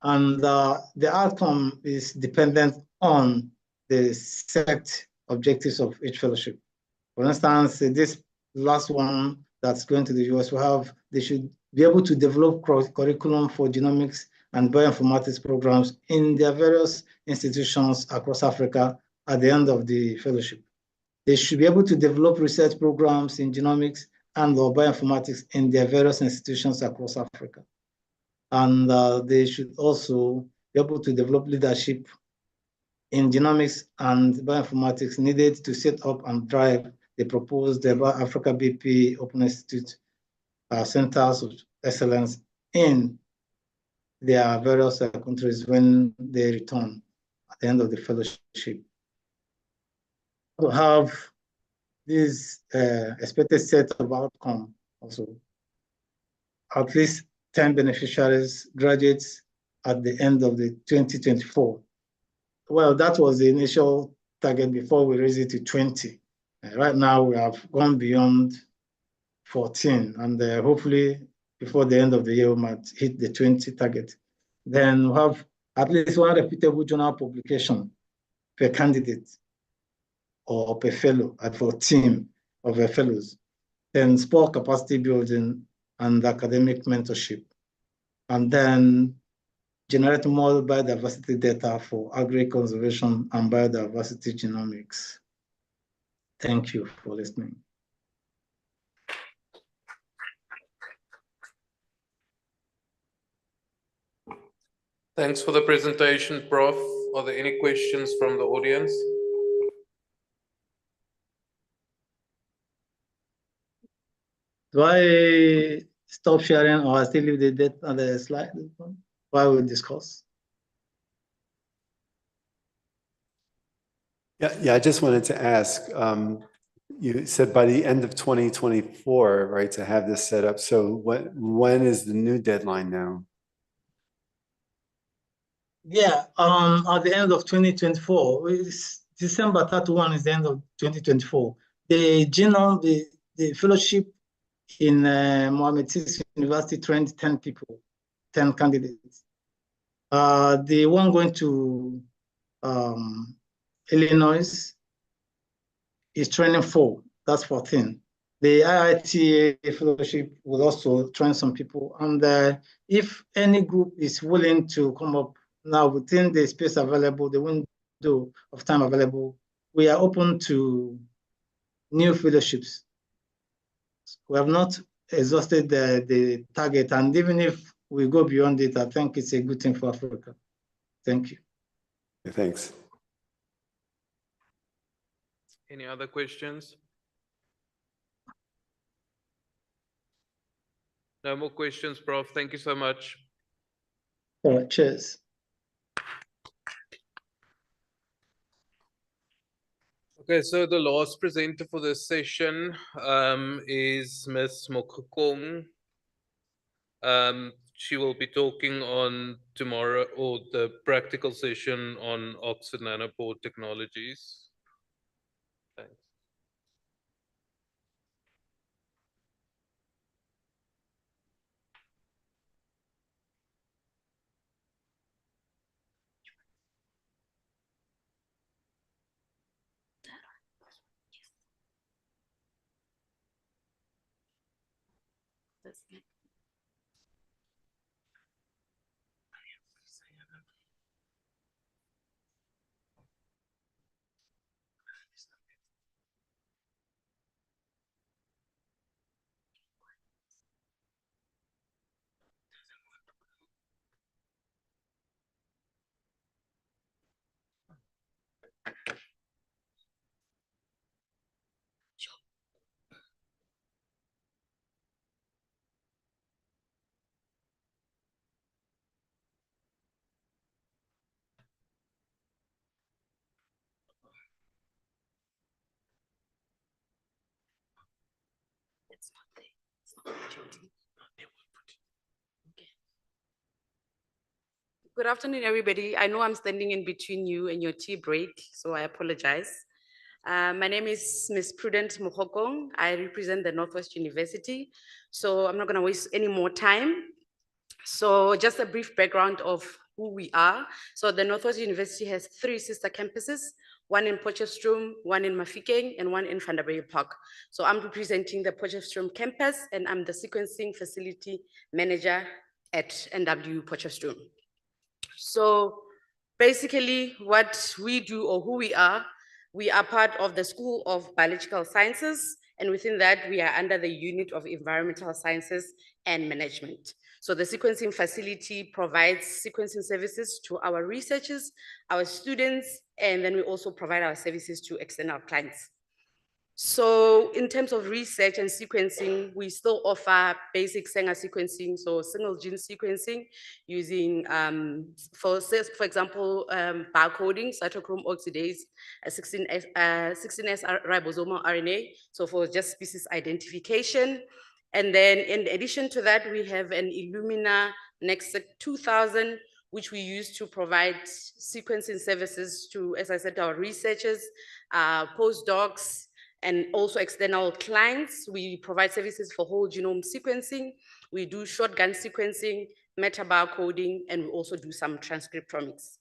And the outcome is dependent on the set objectives of each fellowship. For instance, this last one that's going to the US, they should be able to develop curriculum for genomics and bioinformatics programs in their various institutions across Africa at the end of the fellowship. They should be able to develop research programs in genomics and or bioinformatics in their various institutions across Africa. And they should also be able to develop leadership in genomics and bioinformatics needed to set up and drive the proposed AfricaBP Open Institute centers of excellence in their various countries when they return at the end of the fellowship. To have this expected set of outcome also, at least 10 beneficiaries, graduates at the end of the 2024. Well, that was the initial target before we raised it to 20. Right now we have gone beyond 14, and hopefully before the end of the year, we might hit the 20 target. Then we have at least one reputable journal publication per candidate or per fellow for a team of fellows. Then sport capacity building and academic mentorship. And then generate more biodiversity data for agri-conservation and biodiversity genomics. Thank you for listening. Thanks for the presentation, Prof. Are there any questions from the audience? Do I stop sharing or I still leave the date on the slide while we discuss? Yeah, I just wanted to ask, you said by the end of 2024, right, to have this set up. So when is the new deadline now? Yeah, at the end of 2024, December 31 is the end of 2024. The genome, the fellowship in Mohammed VI University trained 10 people, 10 candidates. The one going to Illinois is training 4, that's 14. The IITA fellowship will also train some people. And if any group is willing to come up now within the space available, the window of time available, we are open to new fellowships. We have not exhausted the target, and even if we go beyond it, I think it's a good thing for Africa. Thank you. Thanks. Any other questions? No more questions, Prof. Thank you so much. All right, cheers. Okay, so the last presenter for this session is Ms. Mokgokong. She will be talking on tomorrow, or the practical session on Oxford Nanopore technologies. Thanks. Good afternoon, everybody. I know I'm standing in between you and your tea break, so I apologize. My name is Ms. Prudence Mokgokong. I represent the Northwest University, so I'm not going to waste any more time. So just a brief background of who we are. So the Northwest University has 3 sister campuses, one in Potchefstroom, one in Mafikeng, and one in Vanderbilt Park. So I'm representing the Potchefstroom campus, and I'm the sequencing facility manager at NW Potchefstroom. So basically what we do, or who we are part of the School of Biological Sciences, and within that we are under the Unit of Environmental Sciences and Management. So the sequencing facility provides sequencing services to our researchers, our students, and then we also provide our services to external clients. So in terms of research and sequencing, we still offer basic Sanger sequencing, so single gene sequencing using, for example, barcoding, cytochrome oxidase, 16S ribosomal RNA, so for just species identification. And then in addition to that, we have an Illumina NextSec 2000, which we use to provide sequencing services to, as I said, our researchers, postdocs, and also external clients. We provide services for whole genome sequencing. We do shotgun sequencing, metabarcoding, and we also do some transcriptomics.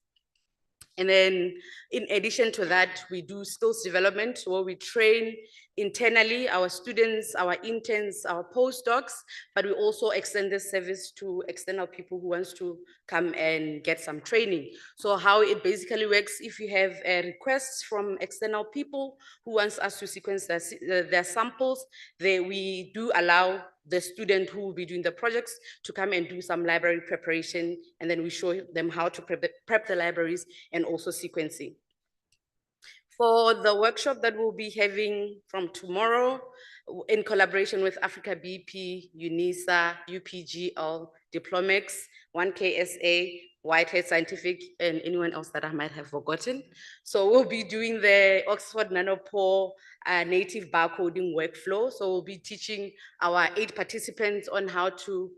And then in addition to that, we do skills development where we train internally our students, our interns, our postdocs, but we also extend this service to external people who wants to come and get some training. So how it basically works, if you have requests from external people who wants us to sequence their samples, we do allow the student who will be doing the projects to come and do some library preparation, and then we show them how to prep the libraries and also sequencing. For the workshop that we'll be having from tomorrow, in collaboration with AfricaBP, UNISA, UPGL, Diplomics, 1KSA, Whitehead Scientific, and anyone else that I might have forgotten. So we'll be doing the Oxford Nanopore native barcoding workflow. So we'll be teaching our 8 participants on how to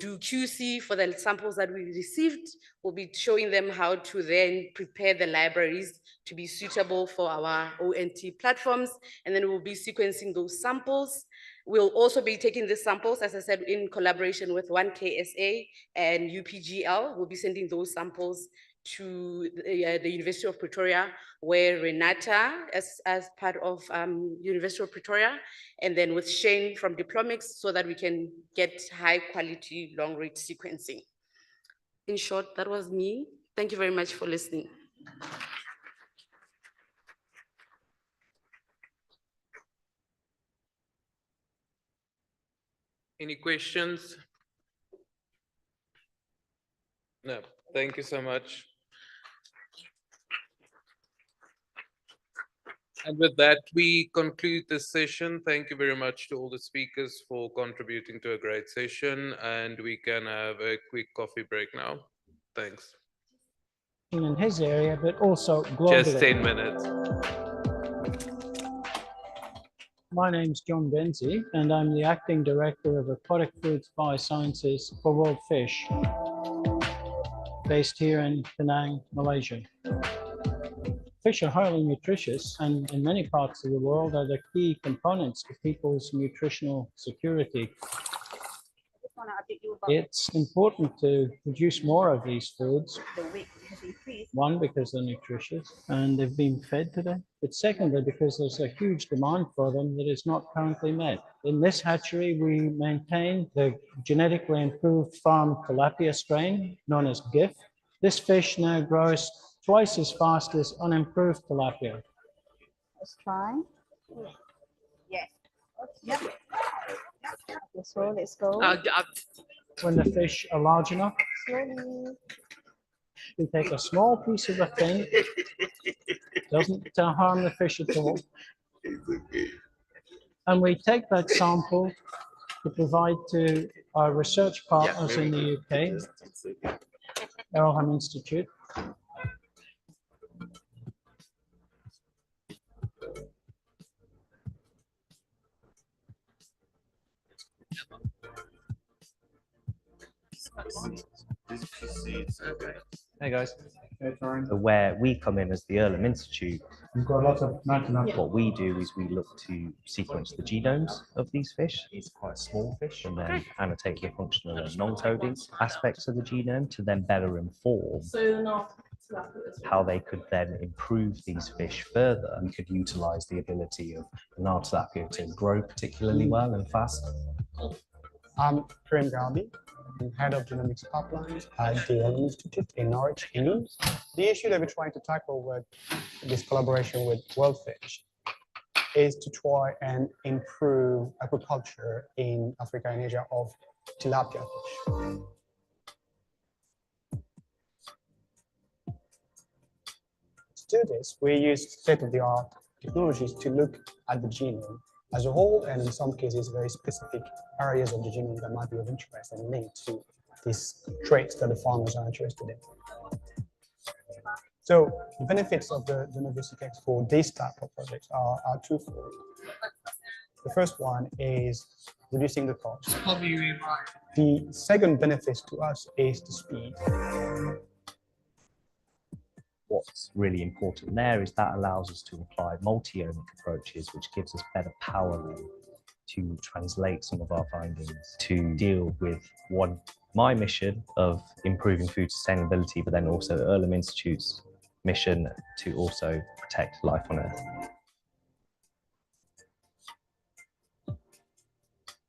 do QC for the samples that we received. We'll be showing them how to then prepare the libraries to be suitable for our ONT platforms, and then we'll be sequencing those samples. We'll also be taking these samples, as I said, in collaboration with 1KSA and UPGL. We'll be sending those samples to the University of Pretoria, where Renata, as part of University of Pretoria, and then with Shane from Diplomics, so that we can get high quality long read sequencing. In short, that was me. Thank you very much for listening. Any questions? No, thank you so much. And with that, we conclude this session. Thank you very much to all the speakers for contributing to a great session, and we can have a quick coffee break now. Thanks. In his area, but also globally. Just 10 minutes. My name's John Benzie, and I'm the Acting Director of Aquatic Foods Biosciences for World Fish, based here in Penang, Malaysia. Fish are highly nutritious, and in many parts of the world are the key components to people's nutritional security. It's important to produce more of these foods. One, because they're nutritious and they've been fed today, but secondly, because there's a huge demand for them that is not currently met. In this hatchery, we maintain the genetically improved farm tilapia strain known as GIF. This fish now grows twice as fast as unimproved tilapia. Let's try. Yes. Yep. So let's go. When the fish are large enough, Slowly. we take a small piece of the fin, doesn't harm the fish at all, and we take that sample to provide to our research partners in the UK, Errolham Institute. Hey guys. So where we come in as the Earlham Institute, we've got lots of what we do is we look to sequence the genomes of these fish. It's quite small fish, and then annotate the functional and non-coding aspects of the genome to then better inform how they could then improve these fish further. We could utilize the ability of the Nile tilapia to grow particularly well and fast. I'm Prem Garbi, Head of Genomics Pipelines at the Eppendorf Institute in Norwich, England. The issue that we're trying to tackle with this collaboration with WorldFish is to try and improve aquaculture in Africa and Asia of tilapia fish. To do this, we use state-of-the-art technologies to look at the genome as a whole, and in some cases, very specific areas of the genome that might be of interest and linked to these traits that the farmers are interested in. So the benefits of the Novus-X for this type of projects are twofold. The first one is reducing the cost. The second benefit to us is the speed. What's really important there is that allows us to apply multi-omic approaches, which gives us better power to translate some of our findings to deal with my mission of improving food sustainability, but then also Earlham Institute's mission to also protect life on Earth.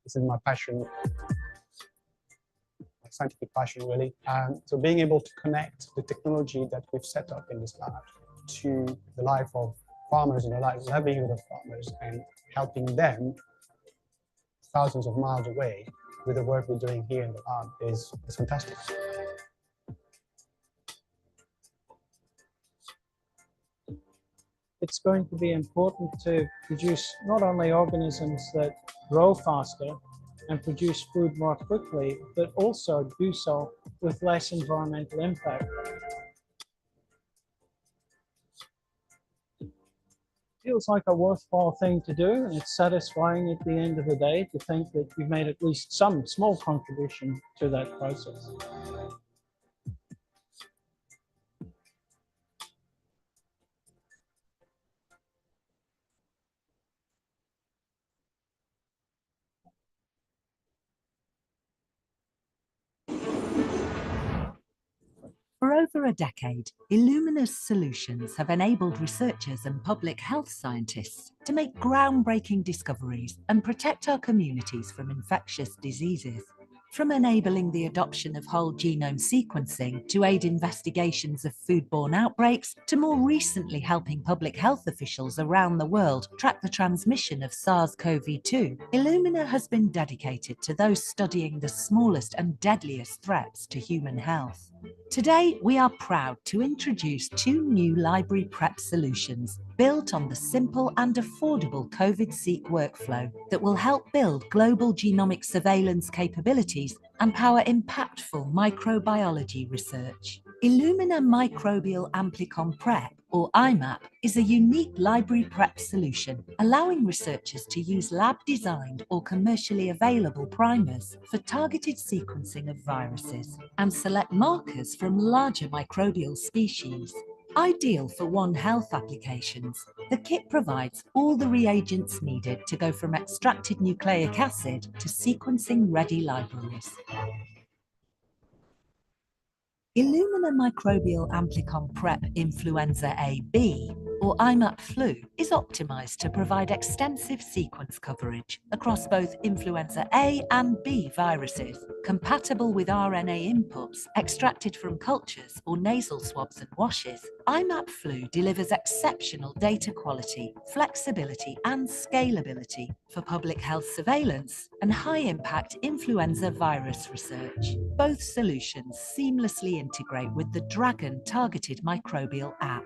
This is my passion, my scientific passion really. So being able to connect the technology that we've set up in this lab to the life of farmers and the livelihood of farmers and helping them thousands of miles away with the work we're doing here in the lab is fantastic. It's going to be important to produce not only organisms that grow faster and produce food more quickly, but also do so with less environmental impact. Feels like a worthwhile thing to do, and it's satisfying at the end of the day to think that you've made at least some small contribution to that process. For over a decade, Illumina's solutions have enabled researchers and public health scientists to make groundbreaking discoveries and protect our communities from infectious diseases. From enabling the adoption of whole genome sequencing to aid investigations of foodborne outbreaks, to more recently helping public health officials around the world track the transmission of SARS-CoV-2, Illumina has been dedicated to those studying the smallest and deadliest threats to human health. Today, we are proud to introduce two new library prep solutions built on the simple and affordable COVID-seq workflow that will help build global genomic surveillance capabilities and power impactful microbiology research. Illumina Microbial Amplicon Prep, or IMAP, is a unique library prep solution allowing researchers to use lab-designed or commercially available primers for targeted sequencing of viruses and select markers from larger microbial species. Ideal for One Health applications, the kit provides all the reagents needed to go from extracted nucleic acid to sequencing-ready libraries. Illumina Microbial Amplicon Prep Influenza A/B, or IMAP Flu, is optimized to provide extensive sequence coverage across both influenza A and B viruses, compatible with RNA inputs extracted from cultures or nasal swabs and washes. IMAP Flu delivers exceptional data quality, flexibility, and scalability for public health surveillance and high-impact influenza virus research. Both solutions seamlessly integrate with the Dragon targeted microbial app.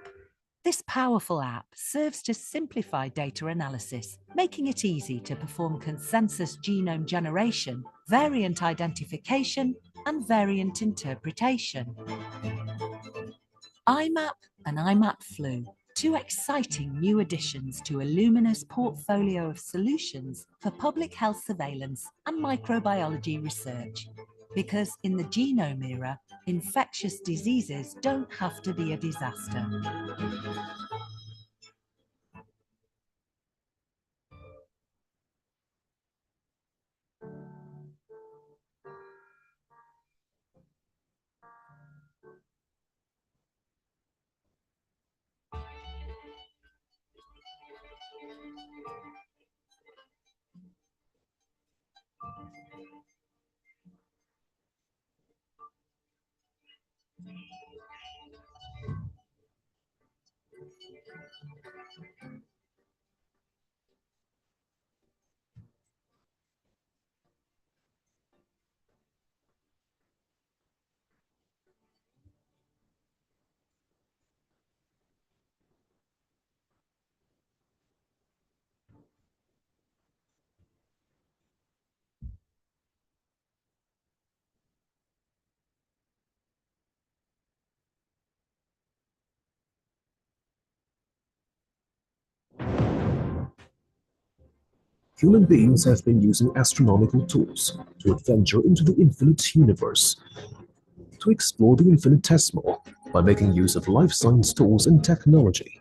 This powerful app serves to simplify data analysis, making it easy to perform consensus genome generation, variant identification, and variant interpretation. IMAP and IMAP Flu, two exciting new additions to Illumina's portfolio of solutions for public health surveillance and microbiology research. Because in the genome era, infectious diseases don't have to be a disaster. Human beings have been using astronomical tools to adventure into the infinite universe, to explore the infinitesimal by making use of life science tools and technology.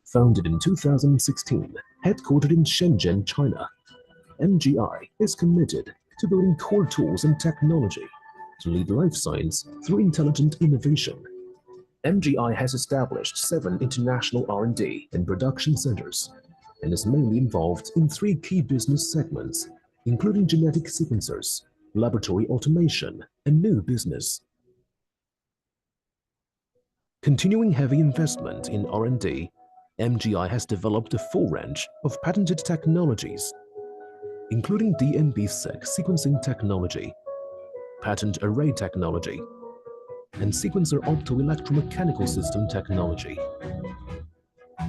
Founded in 2016, headquartered in Shenzhen, China, MGI is committed to building core tools and technology to lead life science through intelligent innovation. MGI has established 7 international R&D and production centers and is mainly involved in 3 key business segments, including genetic sequencers, laboratory automation, and new business. Continuing heavy investment in R&D, MGI has developed a full range of patented technologies, including DNB-seq sequencing technology, patent array technology, and sequencer optoelectromechanical system technology.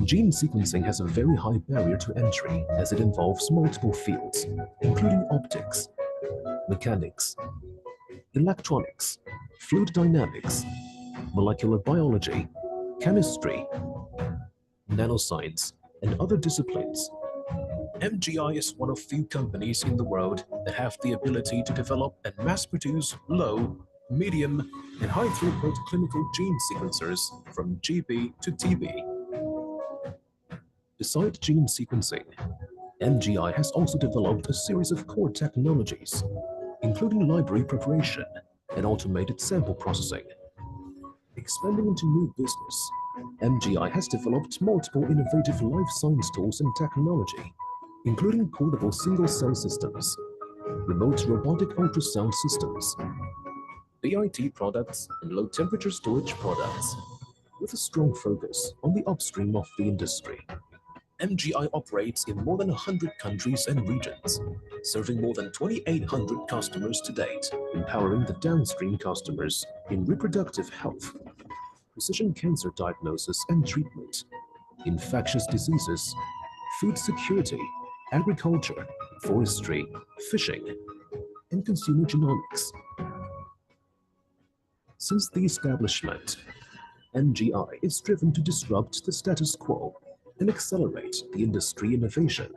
Gene sequencing has a very high barrier to entry as it involves multiple fields, including optics, mechanics, electronics, fluid dynamics, molecular biology, chemistry, nanoscience, and other disciplines. MGI is one of few companies in the world that have the ability to develop and mass-produce low, medium, and high-throughput clinical gene sequencers from GB to TB. Besides gene sequencing, MGI has also developed a series of core technologies, including library preparation and automated sample processing. Expanding into new business, MGI has developed multiple innovative life science tools and technology, including portable single-cell systems, remote robotic ultrasound systems, BIT products, and low-temperature storage products, with a strong focus on the upstream of the industry. MGI operates in more than 100 countries and regions, serving more than 2,800 customers to date, empowering the downstream customers in reproductive health, precision cancer diagnosis and treatment, infectious diseases, food security, agriculture, forestry, fishing, and consumer genomics. Since the establishment, MGI is driven to disrupt the status quo and accelerate the industry innovation.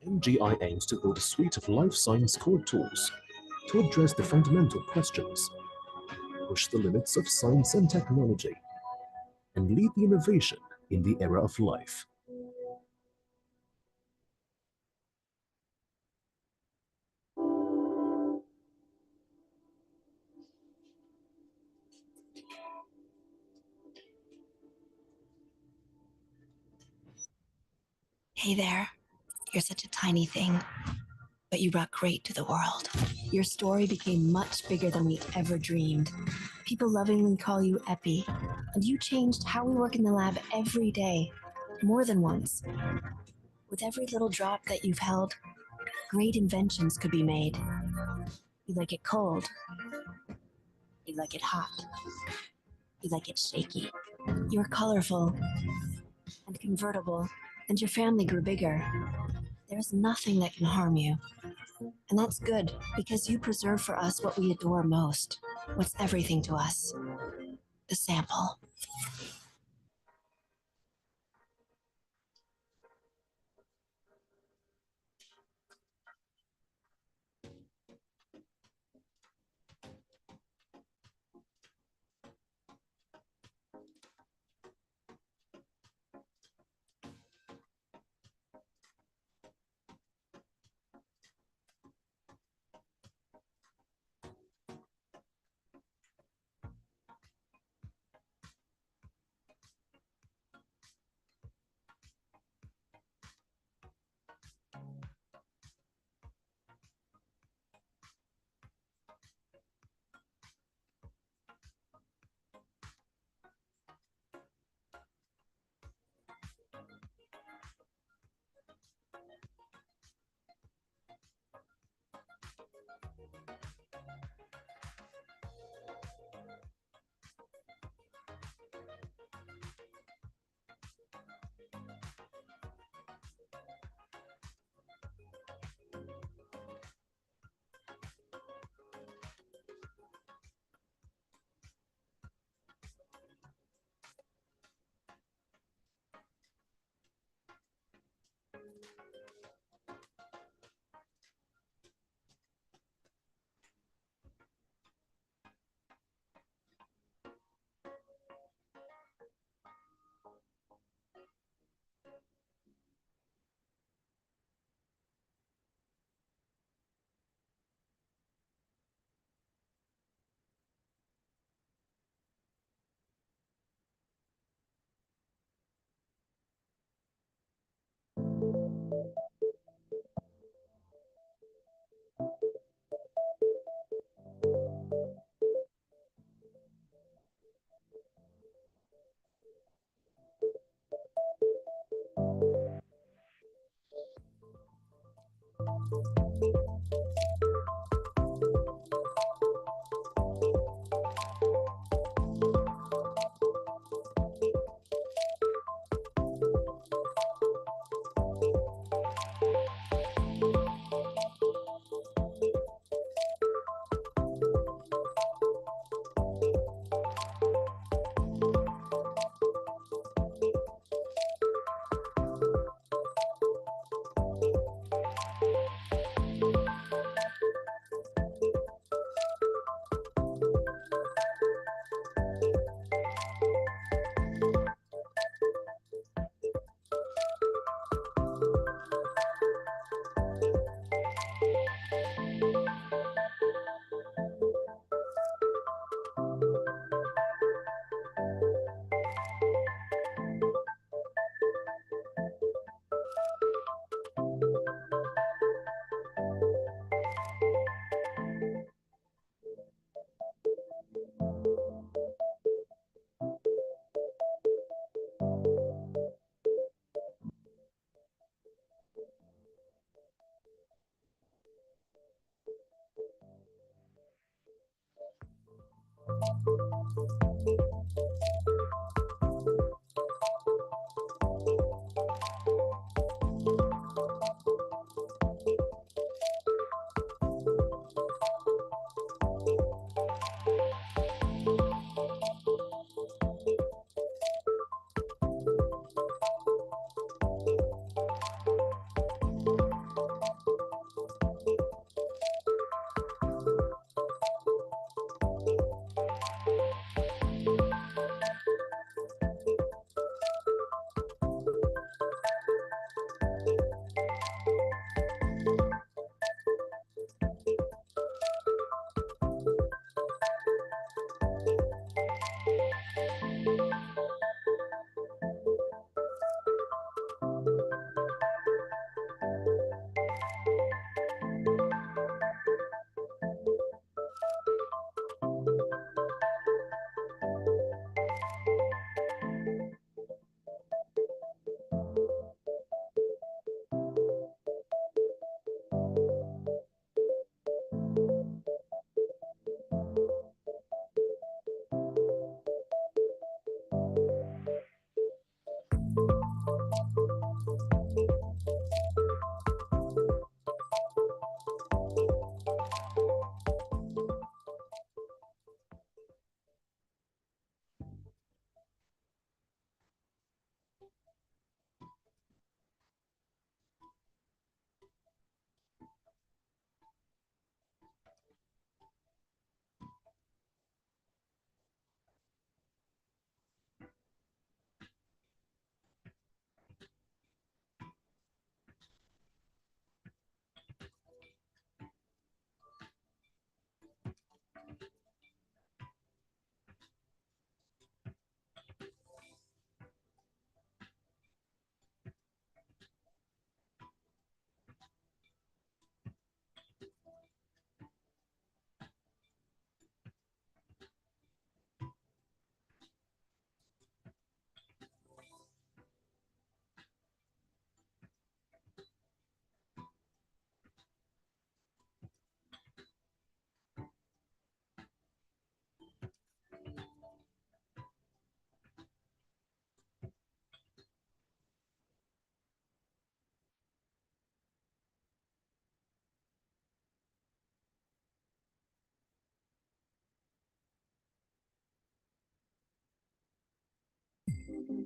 MGI aims to build a suite of life science core tools to address the fundamental questions, push the limits of science and technology, and lead the innovation in the era of life. Hey there, you're such a tiny thing, but you brought great to the world. Your story became much bigger than we ever dreamed. People lovingly call you Epi, and you changed how we work in the lab every day, more than once. With every little drop that you've held, great inventions could be made. You like it cold. You like it hot. You like it shaky. You're colorful and convertible, and your family grew bigger. There's nothing that can harm you. And that's good, because you preserve for us what we adore most, what's everything to us, the sample.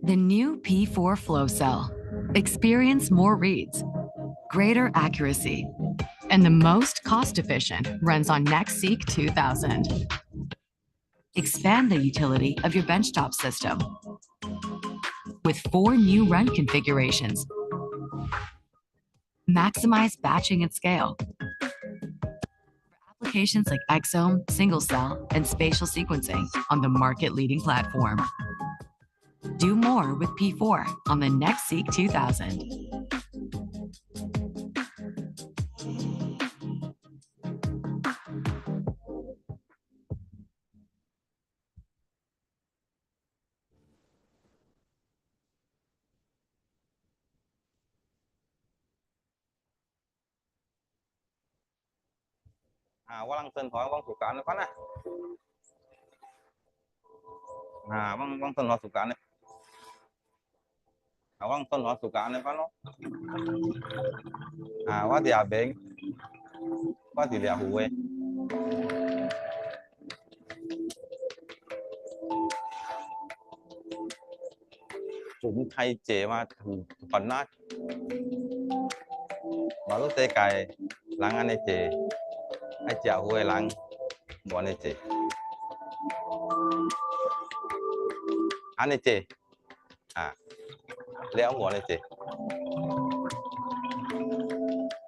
The new P4 flow cell. Experience more reads, greater accuracy, and the most cost-efficient runs on NextSeq 2000. Expand the utility of your benchtop system with 4 new run configurations. Maximize batching at scale for applications like exome, single cell, and spatial sequencing on the market-leading platform. Do more with P4 on the NextSeq 2000. Vâng tên hỏi vâng thuộc cả nó phát á. Vâng tên hỏi thuộc cả này. Vâng tên hỏi thuộc cả này phát nó. Quá thì bệnh. Quá thì hùi. Chúng thay chế mà phần nát. Mà lúc tê cài lắng ăn chế. Ai chào hùi lắng bọn chế. Ăn chế. Leo bọn chế.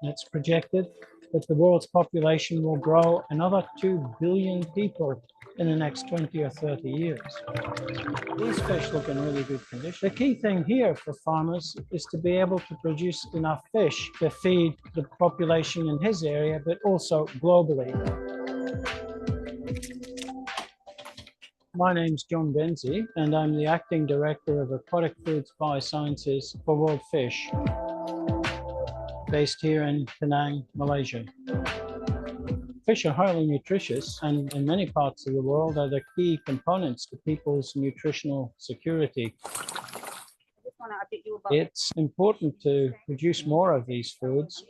It's projected that the world's population will grow another 2 billion people in the next 20 or 30 years. These fish look in really good condition. The key thing here for farmers is to be able to produce enough fish to feed the population in his area, but also globally. My name's John Benzie, and I'm the Acting Director of Aquatic Foods Biosciences for World Fish, based here in Penang, Malaysia. Fish are highly nutritious and in many parts of the world are the key components to people's nutritional security. It's important to produce more of these foods.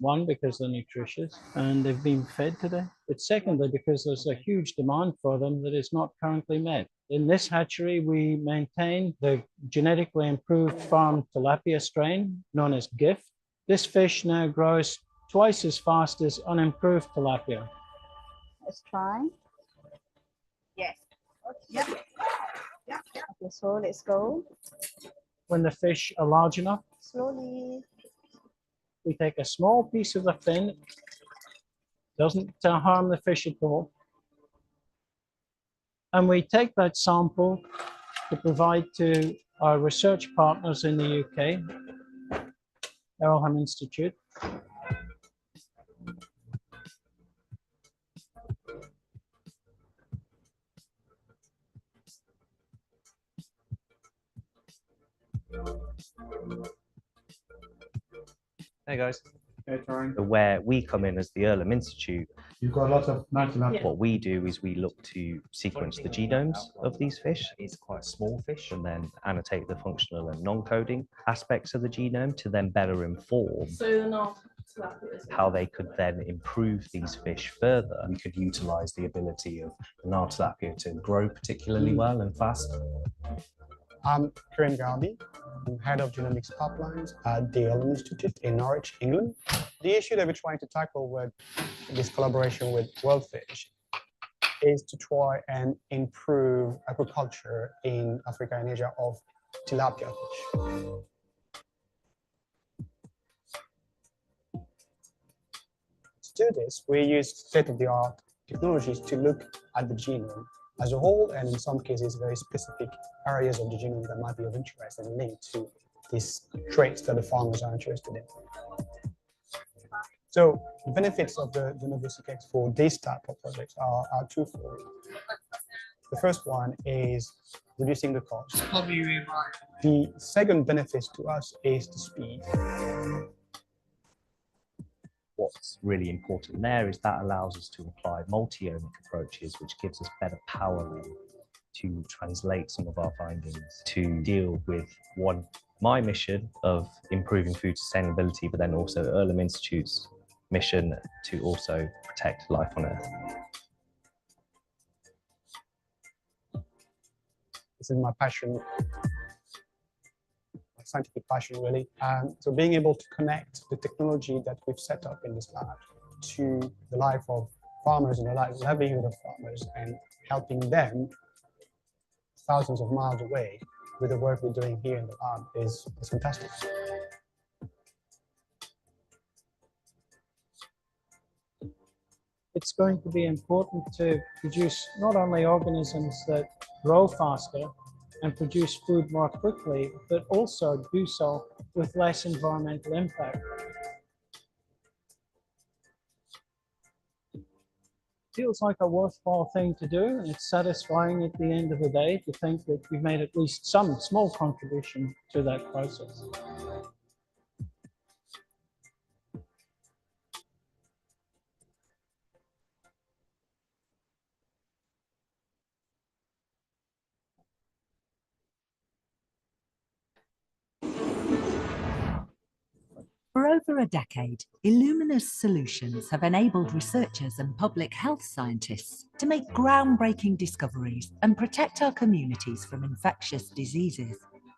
One, because they're nutritious and they've been fed today. But secondly, because there's a huge demand for them that is not currently met. In this hatchery, we maintain the genetically improved farm tilapia strain known as GIF. This fish now grows twice as fast as unimproved tilapia. Let's try. Yes. Yeah. Okay, so let's go. When the fish are large enough, Slowly. we take a small piece of the fin. Doesn't harm the fish at all. And we take that sample to provide to our research partners in the UK, Errolham Institute. Hey guys. Hey, Taryn. Where we come in as the Errolham Institute, You've got lots of nitrogen. what we do is we look to sequence the genomes of these fish. It's quite small fish, and then annotate the functional and non-coding aspects of the genome to then better inform how they could then improve these fish further. We could utilize the ability of the Nile tilapia to grow particularly well and fast. I'm Karim Garbi. I'm head of genomics pipelines at the Illumina Institute in Norwich, England. The issue that we're trying to tackle with this collaboration with WorldFish is to try and improve agriculture in Africa and Asia of tilapia fish. To do this, we use state-of-the-art technologies to look at the genome as a whole, and in some cases, very specific areas of the genome that might be of interest and linked to these traits that the farmers are interested in. So the benefits of the Genomics for this type of projects are twofold. The first one is reducing the cost. The second benefit to us is the speed. What's really important there is that allows us to apply multi-omic approaches, which gives us better power to translate some of our findings to deal with my mission of improving food sustainability, but then also Errolham Institute's mission to also protect life on Earth. This is my passion, my scientific passion really. So being able to connect the technology that we've set up in this lab to the life of farmers and the livelihood of farmers and helping them thousands of miles away with the work we're doing here in the lab is fantastic. It's going to be important to produce not only organisms that grow faster and produce food more quickly, but also do so with less environmental impact. Feels like a worthwhile thing to do, and it's satisfying at the end of the day to think that we've made at least some small contribution to that process. For over a decade, Illumina's solutions have enabled researchers and public health scientists to make groundbreaking discoveries and protect our communities from infectious diseases.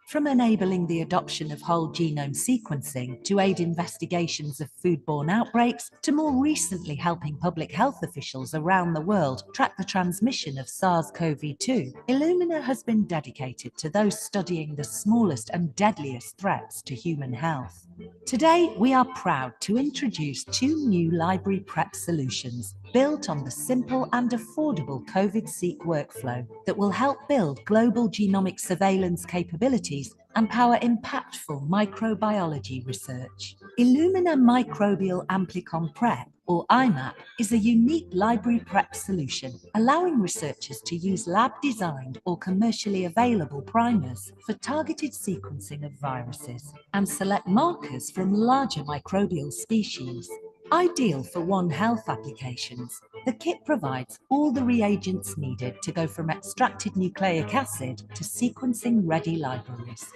From enabling the adoption of whole genome sequencing to aid investigations of foodborne outbreaks, to more recently helping public health officials around the world track the transmission of SARS-CoV-2, Illumina has been dedicated to those studying the smallest and deadliest threats to human health. Today, we are proud to introduce 2 new library prep solutions built on the simple and affordable COVID-seq workflow that will help build global genomic surveillance capabilities and power impactful microbiology research. Illumina Microbial Amplicon Prep, or IMAP, is a unique library prep solution allowing researchers to use lab-designed or commercially available primers for targeted sequencing of viruses and select markers from larger microbial species. Ideal for One Health applications, the kit provides all the reagents needed to go from extracted nucleic acid to sequencing-ready libraries.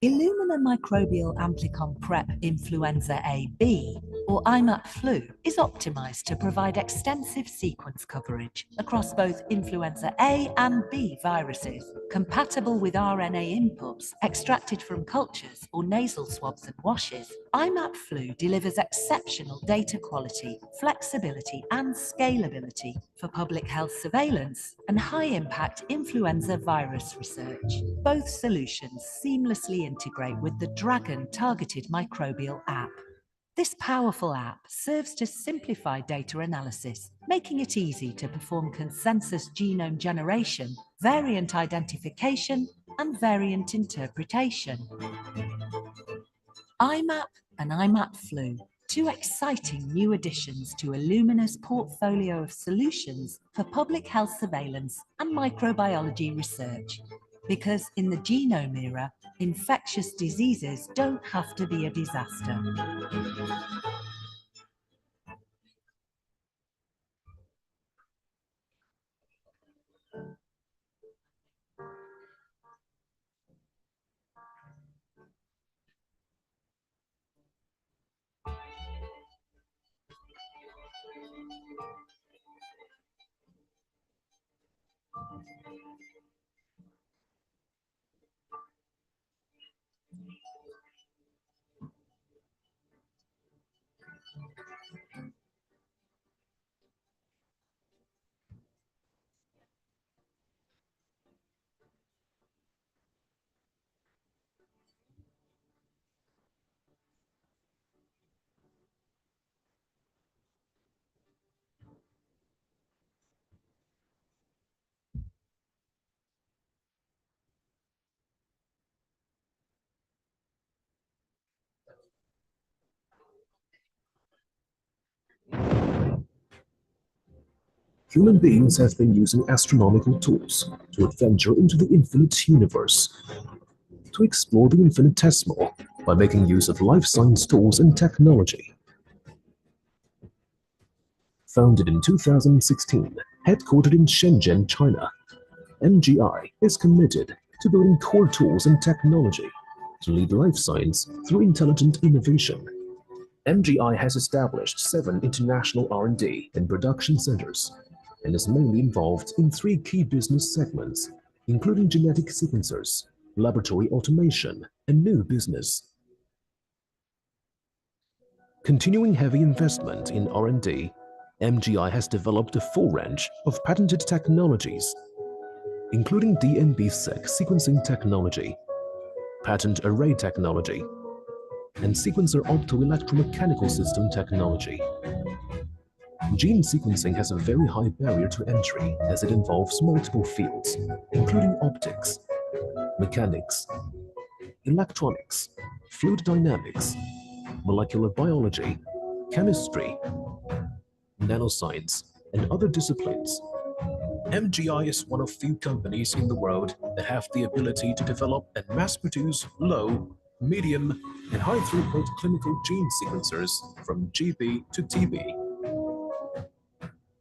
Illumina Microbial Amplicon Prep Influenza A/B, or IMAP Flu, is optimized to provide extensive sequence coverage across both influenza A and B viruses, compatible with RNA inputs extracted from cultures or nasal swabs and washes. IMAP Flu delivers exceptional data quality, flexibility, and scalability for public health surveillance and high-impact influenza virus research. Both solutions seamlessly integrate with the Dragon targeted microbial app. This powerful app serves to simplify data analysis, making it easy to perform consensus genome generation, variant identification, and variant interpretation. IMAP and IMAP Flu, 2 exciting new additions to Illumina's portfolio of solutions for public health surveillance and microbiology research. Because in the genome era, infectious diseases don't have to be a disaster. Human beings have been using astronomical tools to adventure into the infinite universe, to explore the infinitesimal by making use of life science tools and technology. Founded in 2016, headquartered in Shenzhen, China, MGI is committed to building core tools and technology to lead life science through intelligent innovation. MGI has established 7 international R&D and production centers and is mainly involved in 3 key business segments, including genetic sequencers, laboratory automation, and new business. Continuing heavy investment in R&D, MGI has developed a full range of patented technologies, including DNB-seq sequencing technology, patent array technology, and sequencer optoelectromechanical system technology. Gene sequencing has a very high barrier to entry as it involves multiple fields, including optics, mechanics, electronics, fluid dynamics, molecular biology, chemistry, nanoscience, and other disciplines. MGI is one of few companies in the world that have the ability to develop and mass-produce low, medium, and high-throughput clinical gene sequencers from GB to TB.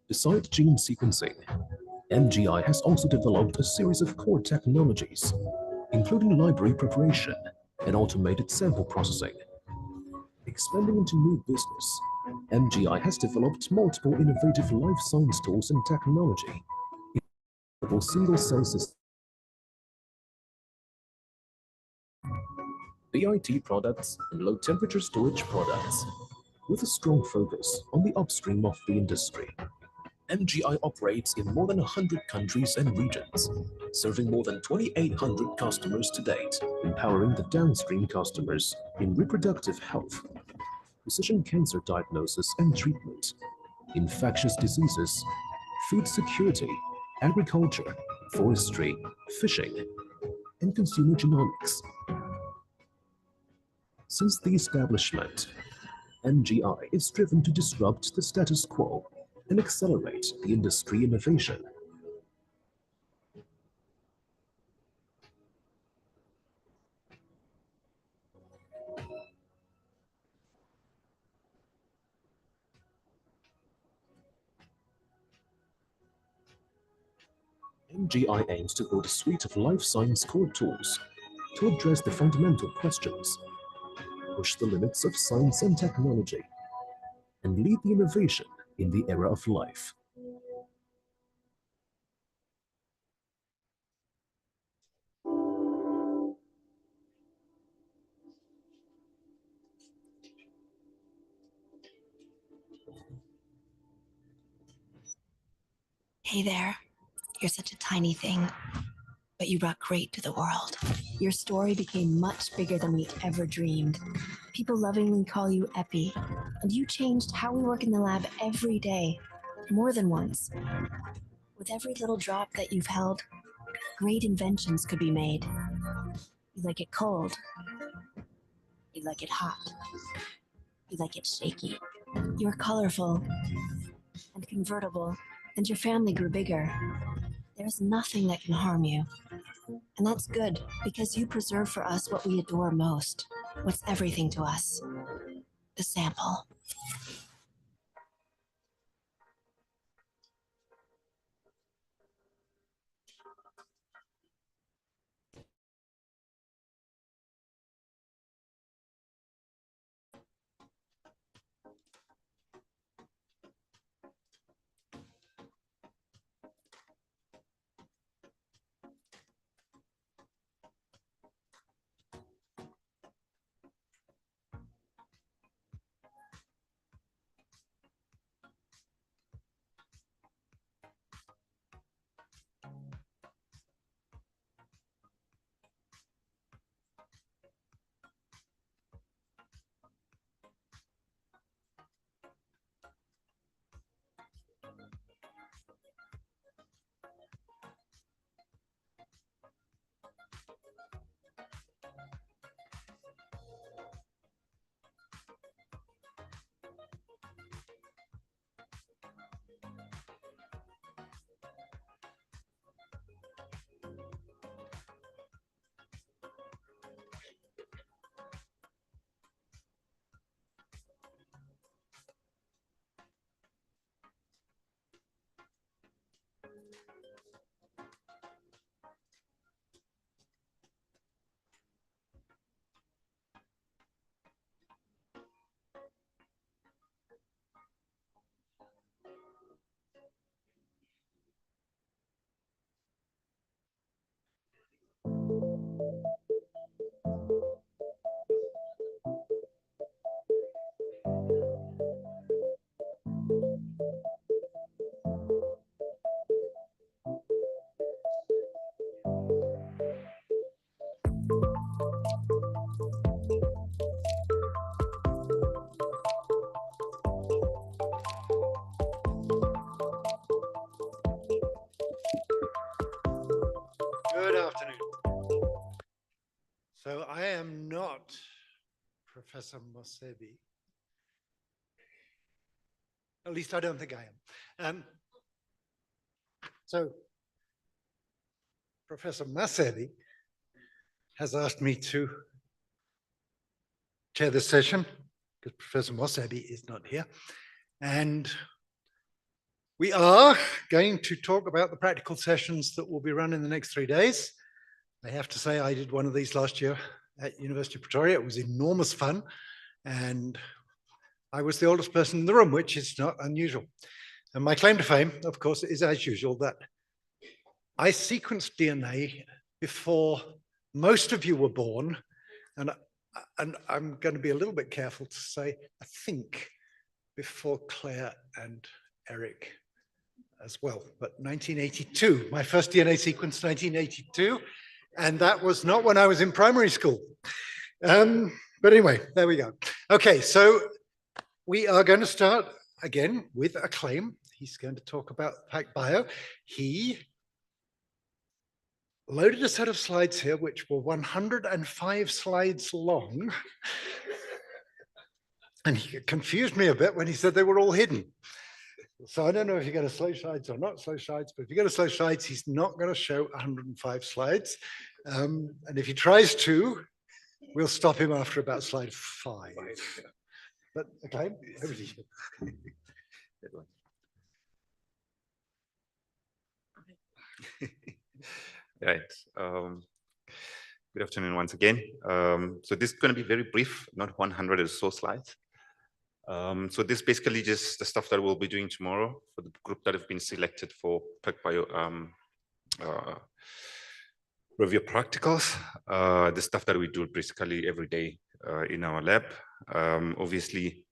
Besides gene sequencing, MGI has also developed a series of core technologies, including library preparation, and automated sample processing. Expanding into new business, MGI has developed multiple innovative life science tools and technology. Single-cell system, BIT products, and low-temperature storage products, with a strong focus on the upstream of the industry. MGI operates in more than 100 countries and regions, serving more than 2,800 customers to date, empowering the downstream customers in reproductive health, precision cancer diagnosis and treatment, infectious diseases, food security, agriculture, forestry, fishing, and consumer genomics. Since the establishment, MGI is driven to disrupt the status quo and accelerate the industry innovation. MGI aims to build a suite of life science core tools to address the fundamental questions, push the limits of science and technology, and lead the innovation in the era of life. Hey there, you're such a tiny thing, but you brought great to the world. Your story became much bigger than we ever dreamed. People lovingly call you Epi, and you changed how we work in the lab every day, more than once. With every little drop that you've held, great inventions could be made. You like it cold. You like it hot. You like it shaky. You're colorful and convertible, and your family grew bigger. There's nothing that can harm you. And that's good, because you preserve for us what we adore most, what's everything to us, the sample. Good afternoon. So I am not Professor Mosebi. At least I don't think I am. So Professor Mosebi has asked me to chair this session because Professor Mosebi is not here. And we are going to talk about the practical sessions that will be run in the next 3 days. I have to say I did one of these last year at University of Pretoria. It was enormous fun. And I was the oldest person in the room, which is not unusual. And my claim to fame, of course, is as usual that I sequenced DNA before most of you were born. And I'm going to be a little bit careful to say, I think, before Claire and Eric as well. But 1982, my first DNA sequence, 1982. And that was not when I was in primary school. But anyway, there we go. Okay, so we are going to start again with a claim. He's going to talk about PacBio. He loaded a set of slides here, which were 105 slides long. And he confused me a bit when he said they were all hidden. So I don't know if you're going to slow slides or not slow slides, but if you're going to slow slides, he's not going to show 105 slides. And if he tries to, we'll stop him after about slide 5. But okay, over to you. Right. Good afternoon once again. So this is going to be very brief, not 100 or so slides. So this basically just the stuff that we'll be doing tomorrow for the group that have been selected for PacBio review practicals. The stuff that we do basically every day in our lab. Obviously,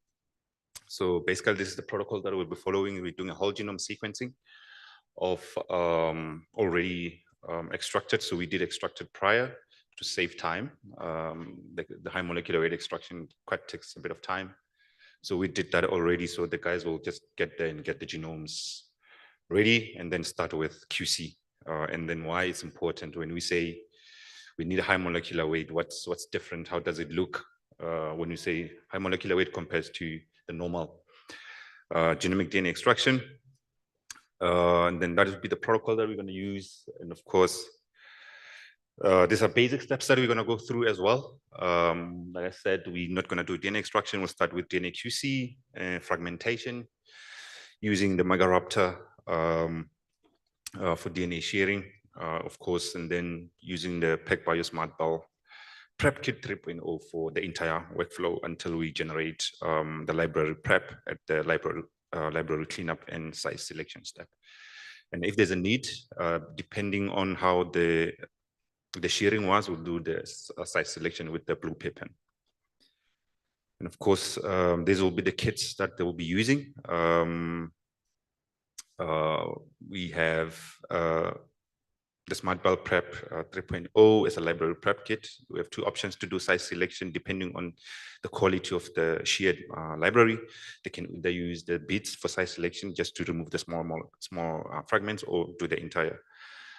so basically this is the protocol that we'll be following. We're doing a whole genome sequencing of already extracted. So we did extracted prior to save time. The high molecular weight extraction quite takes a bit of time. So we did that already. So the guys will just get there and get the genomes ready and then start with QC. And then why it's important when we say we need a high molecular weight, what's different? How does it look when you say high molecular weight compares to the normal genomic DNA extraction? And then that would be the protocol that we're going to use. And of course, these are basic steps that we're going to go through as well. Like I said, we're not going to do DNA extraction. We'll start with DNA QC and fragmentation using the Megaraptor for DNA sharing, of course, and then using the PacBio SmartBell prep kit 3.0 for the entire workflow until we generate the library prep at the library cleanup and size selection step. And if there's a need, depending on how the sharing was, we'll do the size selection with the blue pippin. And of course, these will be the kits that they will be using. We have the SmartBell Prep 3.0 as a library prep kit. We have two options to do size selection depending on the quality of the shared library. They can either use the bits for size selection just to remove the small fragments, or do the entire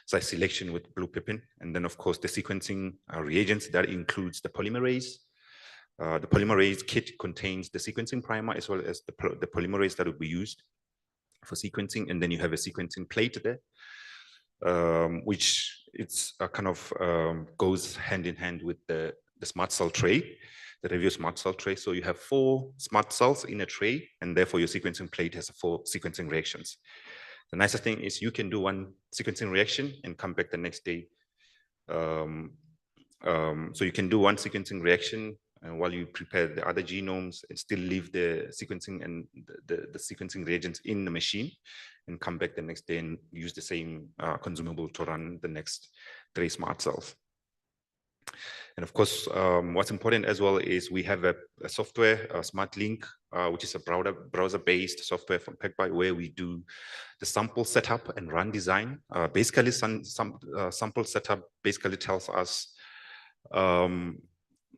size selection with blue pippin. And then of course the sequencing reagents, that includes the polymerase. The polymerase kit contains the sequencing primer as well as the polymerase that will be used for sequencing. And then you have a sequencing plate there, which it's kind of goes hand in hand with the smart cell tray, the review smart cell tray. So you have 4 smart cells in a tray, and therefore your sequencing plate has 4 sequencing reactions. The nicer thing is you can do one sequencing reaction and come back the next day. So you can do one sequencing reaction and while you prepare the other genomes and still leave the sequencing and the sequencing reagents in the machine and come back the next day and use the same consumable to run the next 3 smart cells. And of course, what's important as well is we have a software, SmartLink, which is a browser-based software from PacBio, where we do the sample setup and run design. Basically, sample setup basically tells us,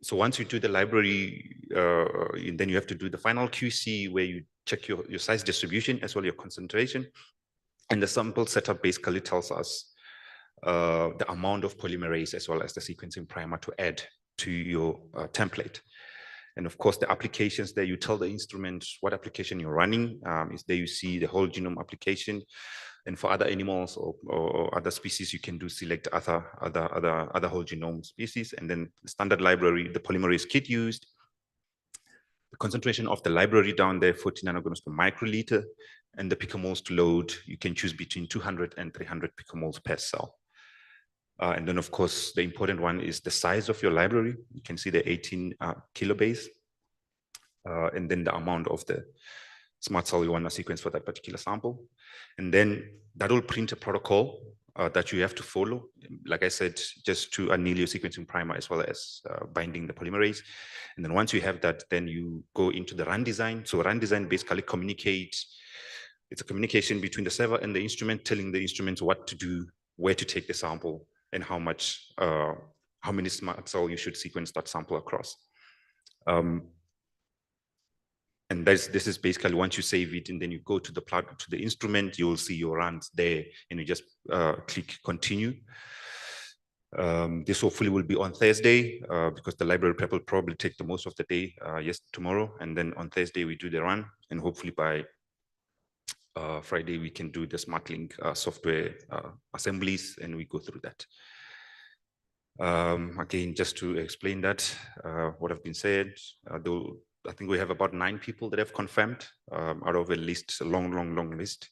so once you do the library, then you have to do the final QC where you check your size distribution as well as your concentration. And the sample setup basically tells us the amount of polymerase as well as the sequencing primer to add to your template. And of course, the applications there, you tell the instrument what application you're running. Is there you see the whole genome application. And for other animals or other species, you can do select other whole genome species. And then the standard library, the polymerase kit used, the concentration of the library down there, 40 nanograms per microliter, and the picomoles to load, you can choose between 200 and 300 picomoles per cell. And then, of course, the important one is the size of your library. You can see the 18 kilobase, and then the amount of the smart cell you want to sequence for that particular sample. And then that will print a protocol that you have to follow. Like I said, just to anneal your sequencing primer as well as binding the polymerase. And then once you have that, then you go into the run design. So run design basically communicates, it's a communication between the server and the instrument, telling the instrument what to do, where to take the sample, and how many smart cell you should sequence that sample across. And this is basically once you save it and then you go to the instrument, you will see your runs there, and you just click continue. This hopefully will be on Thursday because the library prep will probably take the most of the day, tomorrow. And then on Thursday we do the run, and hopefully by Friday we can do the SmartLink software assemblies, and we go through that. Again, just to explain that, what have been said, I think we have about 9 people that have confirmed out of a list, a long list.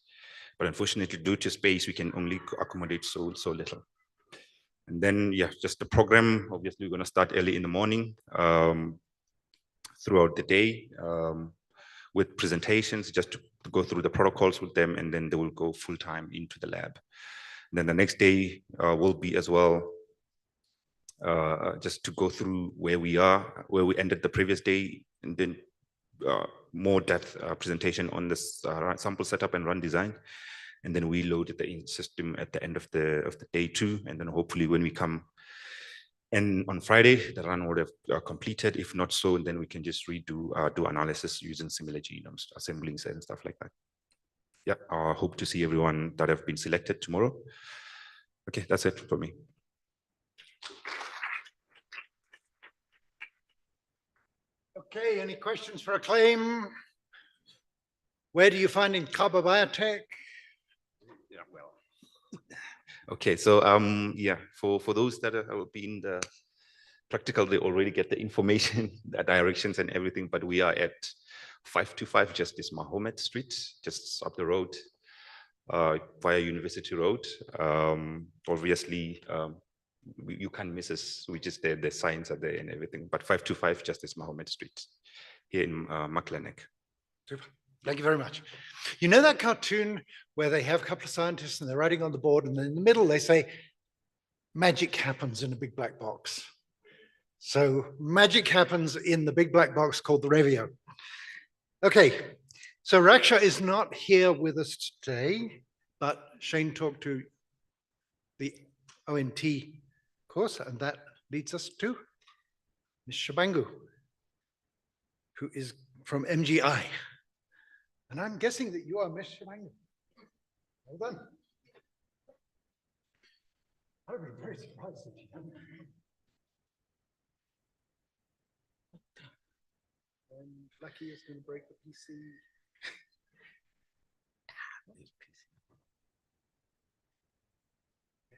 But unfortunately, due to space, we can only accommodate so little. And then, yeah, just the program, obviously, we're going to start early in the morning throughout the day with presentations, just to go through the protocols with them, and then they will go full time into the lab. And then the next day will be as well, just to go through where we are, where we ended the previous day, and then more depth presentation on this sample setup and run design. And then we loaded the system at the end of the day 2. And then hopefully when we come in on Friday, the run would have completed. If not so, then we can just redo, do analysis using similar genomes, assembling cells and stuff like that. Yeah, I hope to see everyone that have been selected tomorrow. Okay, that's it for me. Okay, any questions for Acclaim? Where do you find in Kaba Biotech? Yeah, well. Okay, so yeah, for those that will be in the practical, they already get the information, the directions and everything, but we are at 525 Justice Mahomet Street, just up the road, via University Road. Obviously, you can't miss us, we just there, the signs are there and everything, but 525 Justice Mahomet Street here in Maklanek. Thank you very much. You know that cartoon where they have a couple of scientists and they're writing on the board, and then in the middle they say, magic happens in a big black box. So magic happens in the big black box called the Revio. Okay, so Raksha is not here with us today, but Shane talked to the ONT course, and that leads us to Ms. Shabangu, who is from MGI. And I'm guessing that you are Ms. Shabangu. Well done. I would be very surprised if you hadn't. And Lucky is going to break the PC.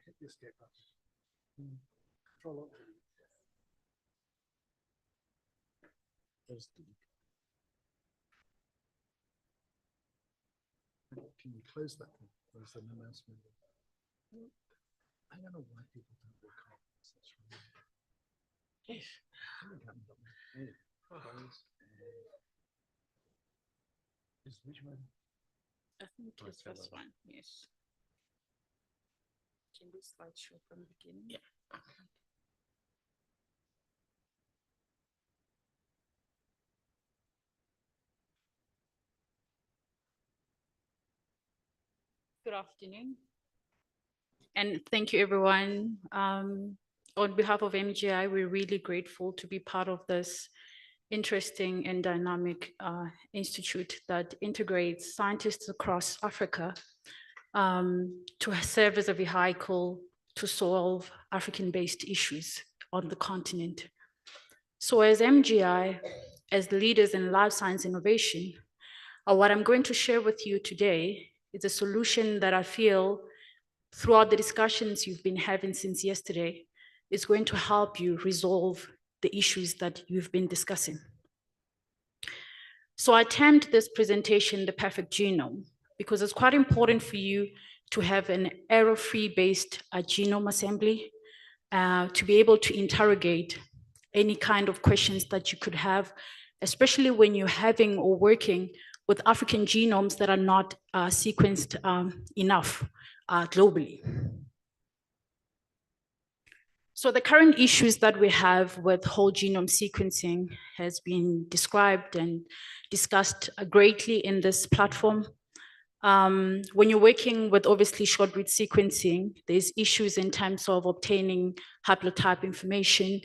Hit the escape button. Control Alt. There's the. Can you close that thing? Or is there an announcement? I don't know why people don't work on this. That's really. Yes. Which one? I think it's this one, yes. Can we slideshow from the beginning? Yeah. Good afternoon. And thank you, everyone. On behalf of MGI, we're really grateful to be part of this interesting and dynamic institute that integrates scientists across Africa to serve as a vehicle to solve African-based issues on the continent. So as MGI, as leaders in life science innovation, what I'm going to share with you today is a solution that I feel throughout the discussions you've been having since yesterday is going to help you resolve the issues that you've been discussing. So I termed this presentation the perfect genome because it's quite important for you to have an error-free based genome assembly to be able to interrogate any kind of questions that you could have, especially when you're having or working with African genomes that are not sequenced enough globally. So the current issues that we have with whole genome sequencing has been described and discussed greatly in this platform. When you're working with obviously short read sequencing, there's issues in terms of obtaining haplotype information,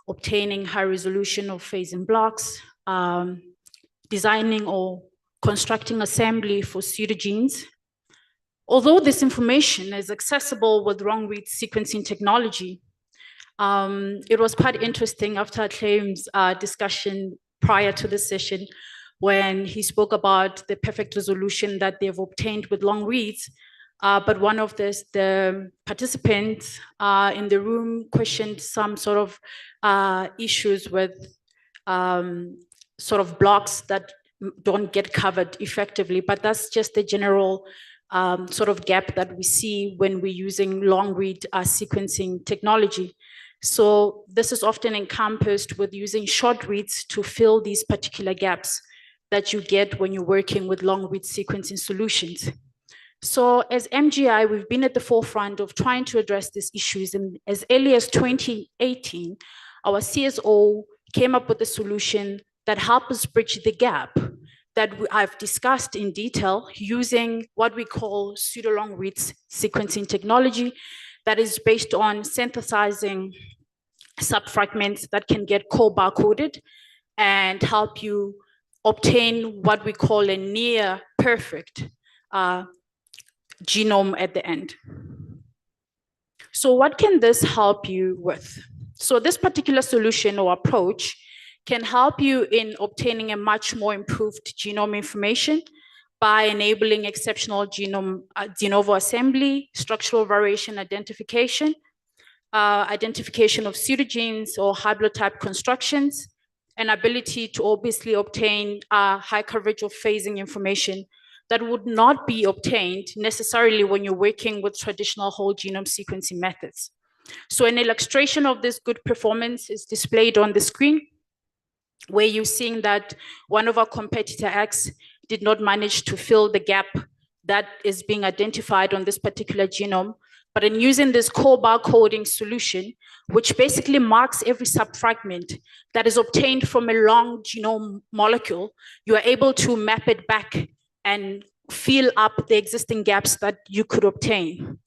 obtaining high resolution of phasing blocks, designing or constructing assembly for pseudogenes. Although this information is accessible with long read sequencing technology, it was quite interesting after Claim's discussion prior to this session, when he spoke about the perfect resolution that they've obtained with long reads. But one of the participants in the room questioned some sort of issues with sort of blocks that don't get covered effectively. But that's just the general sort of gap that we see when we're using long read sequencing technology. So this is often encompassed with using short reads to fill these particular gaps that you get when you're working with long read sequencing solutions. So as MGI, we've been at the forefront of trying to address these issues. And as early as 2018, our CSO came up with a solution that helped us bridge the gap that I've discussed in detail using what we call pseudo-long read sequencing technology that is based on synthesizing subfragments that can get co-barcoded and help you obtain what we call a near perfect genome at the end. So what can this help you with? So this particular solution or approach can help you in obtaining a much more improved genome information by enabling exceptional genome de novo assembly, structural variation identification, identification of pseudogenes or haplotype constructions, and ability to obviously obtain high coverage of phasing information that would not be obtained necessarily when you're working with traditional whole genome sequencing methods. So an illustration of this good performance is displayed on the screen, where you're seeing that one of our competitor X did not manage to fill the gap that is being identified on this particular genome. But in using this co-barcoding solution, which basically marks every subfragment that is obtained from a long genome molecule, you are able to map it back and fill up the existing gaps that you could obtain.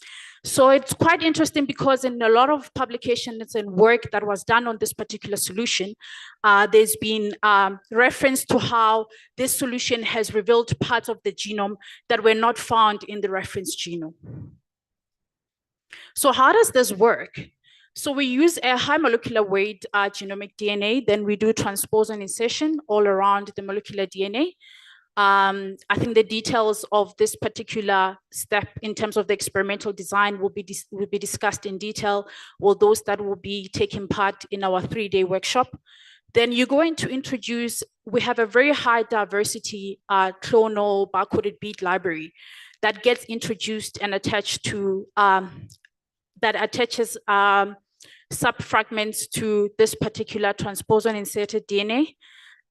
So it's quite interesting because in a lot of publications and work that was done on this particular solution, there's been reference to how this solution has revealed parts of the genome that were not found in the reference genome. So how does this work? So we use a high molecular weight genomic DNA, then we do transposon insertion all around the molecular DNA. I think the details of this particular step in terms of the experimental design will be discussed in detail, or those that will be taking part in our 3-day workshop. Then you're going to introduce, we have a very high diversity clonal barcoded bead library that gets introduced and attached to, that attaches subfragments to this particular transposon inserted DNA.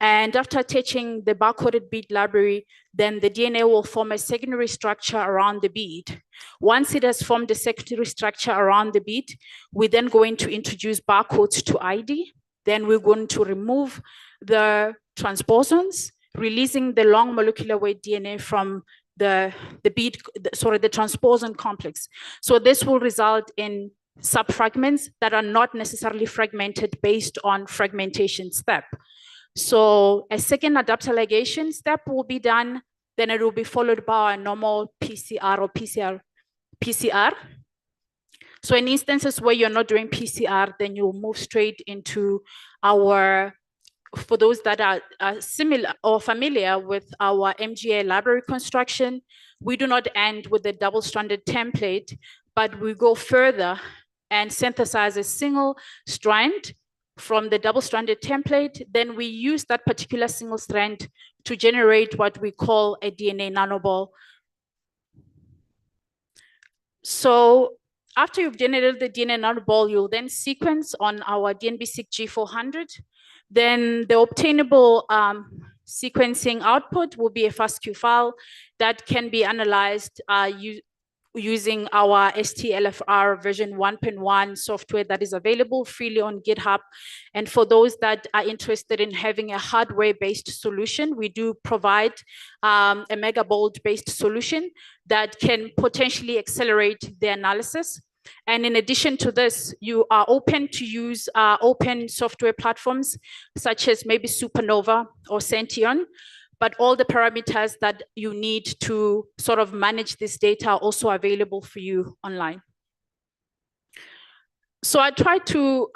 And after attaching the barcoded bead library, then the DNA will form a secondary structure around the bead. Once it has formed a secondary structure around the bead, we're then going to introduce barcodes to ID. Then we're going to remove the transposons, releasing the long molecular weight DNA from the transposon complex. So this will result in subfragments that are not necessarily fragmented based on fragmentation step. So a second adapter ligation step will be done, then it will be followed by a normal PCR or PCR. So in instances where you're not doing PCR, then you'll move straight into our, for those that are similar or familiar with our MGA library construction, we do not end with a double-stranded template, but we go further and synthesize a single strand from the double-stranded template. Then we use that particular single strand to generate what we call a DNA nanoball. So After you've generated the DNA nanoball, you'll then sequence on our DNB-seq G400. Then the obtainable sequencing output will be a FASTQ file that can be analyzed using our STLFR version 1.1 software that is available freely on GitHub. And for those that are interested in having a hardware-based solution, we do provide a megabold-based solution that can potentially accelerate the analysis. And in addition to this, you are open to use open software platforms such as maybe Supernova or Sentient, but all the parameters that you need to sort of manage this data are also available for you online. So I try to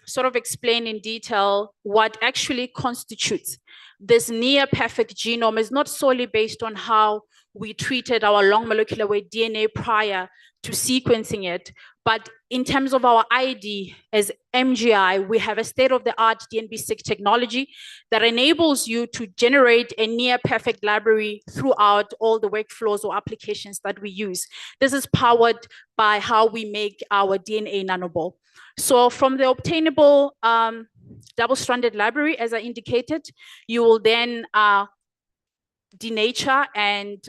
sort of explain in detail what actually constitutes this near perfect genome. Is not solely based on how we treated our long molecular weight DNA prior to sequencing it, but in terms of our ID as MGI, we have a state-of-the-art DNB-seq technology that enables you to generate a near-perfect library throughout all the workflows or applications that we use. This is powered by how we make our DNA nanoball. So from the obtainable double-stranded library, as I indicated, you will then denature and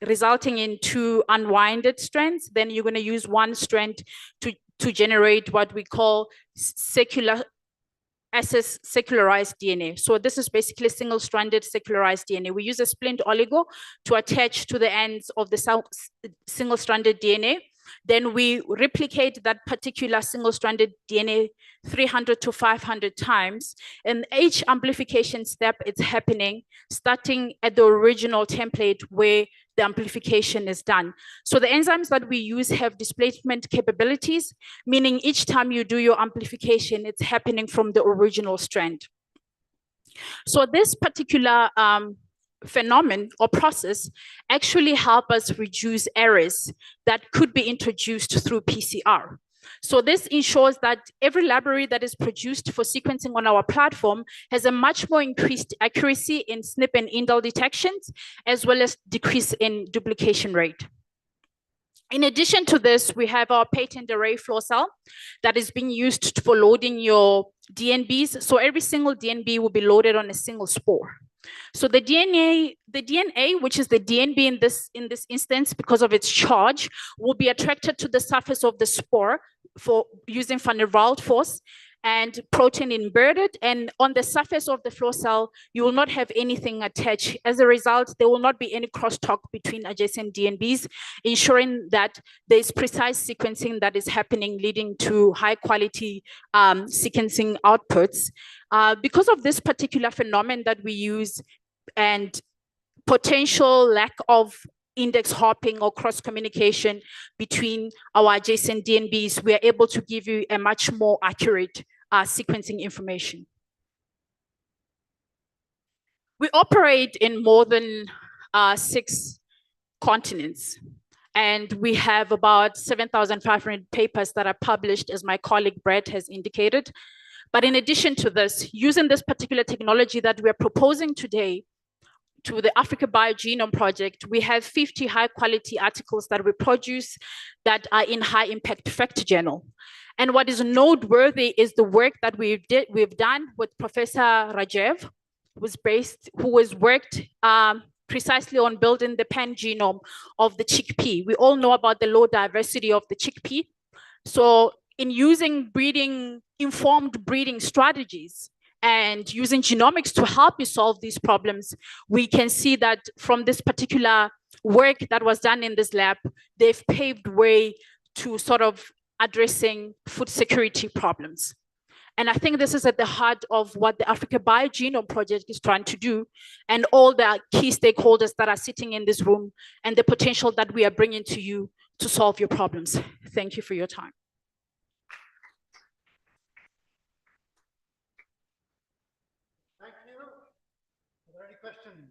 resulting in 2 unwinded strands. Then you're going to use 1 strand to generate what we call secularized DNA. So this is basically single-stranded secularized DNA. We use a splint oligo to attach to the ends of the single-stranded DNA. Then we replicate that particular single-stranded DNA 300 to 500 times. And each amplification step is happening starting at the original template where the amplification is done. So the enzymes that we use have displacement capabilities, meaning each time you do your amplification, it's happening from the original strand. So this particular phenomenon or process actually help us reduce errors that could be introduced through PCR. So this ensures that every library that is produced for sequencing on our platform has a much more increased accuracy in SNP and indel detections, as well as decrease in duplication rate. In addition to this, we have our patent array flow cell that is being used for loading your DNBs. So every single DNB will be loaded on a single spore. So the DNA, which is the DNB in this instance, because of its charge, will be attracted to the surface of the spore for using van der Waals force and protein embedded. And on the surface of the flow cell, you will not have anything attached. As a result, there will not be any crosstalk between adjacent DNBs, ensuring that there's precise sequencing that is happening, leading to high quality sequencing outputs. Because of this particular phenomenon that we use and potential lack of index hopping or cross communication between our adjacent DNBs, we are able to give you a much more accurate sequencing information. We operate in more than 6 continents, and we have about 7,500 papers that are published, as my colleague Brett has indicated. But in addition to this, using this particular technology that we are proposing today to the Africa BioGenome Project, we have 50 high quality articles that we produce that are in high impact fact journal. And what is noteworthy is the work that we've done with Professor Rajev, who was worked precisely on building the pan-genome of the chickpea. We all know about the low diversity of the chickpea. So in using informed breeding strategies and using genomics to help you solve these problems, we can see that from this particular work that was done in this lab, they've paved way to sort of addressing food security problems. And I think this is at the heart of what the Africa BioGenome Project is trying to do, and all the key stakeholders that are sitting in this room, and the potential that we are bringing to you to solve your problems. Thank you for your time. Thank you. Are there any questions?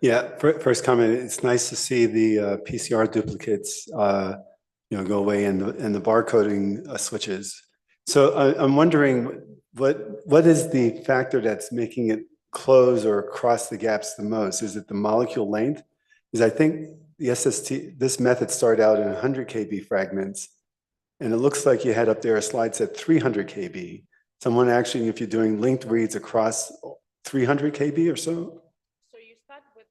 Yeah, first comment, it's nice to see the PCR duplicates go away and the barcoding switches. So I'm wondering what is the factor that's making it close or cross the gaps the most? Is it the molecule length? Because I think the SST, this method started out in 100 kb fragments, and it looks like you had up there a slide said 300 kb. Someone actually, if you're doing linked reads across 300 kb or so? So you start with,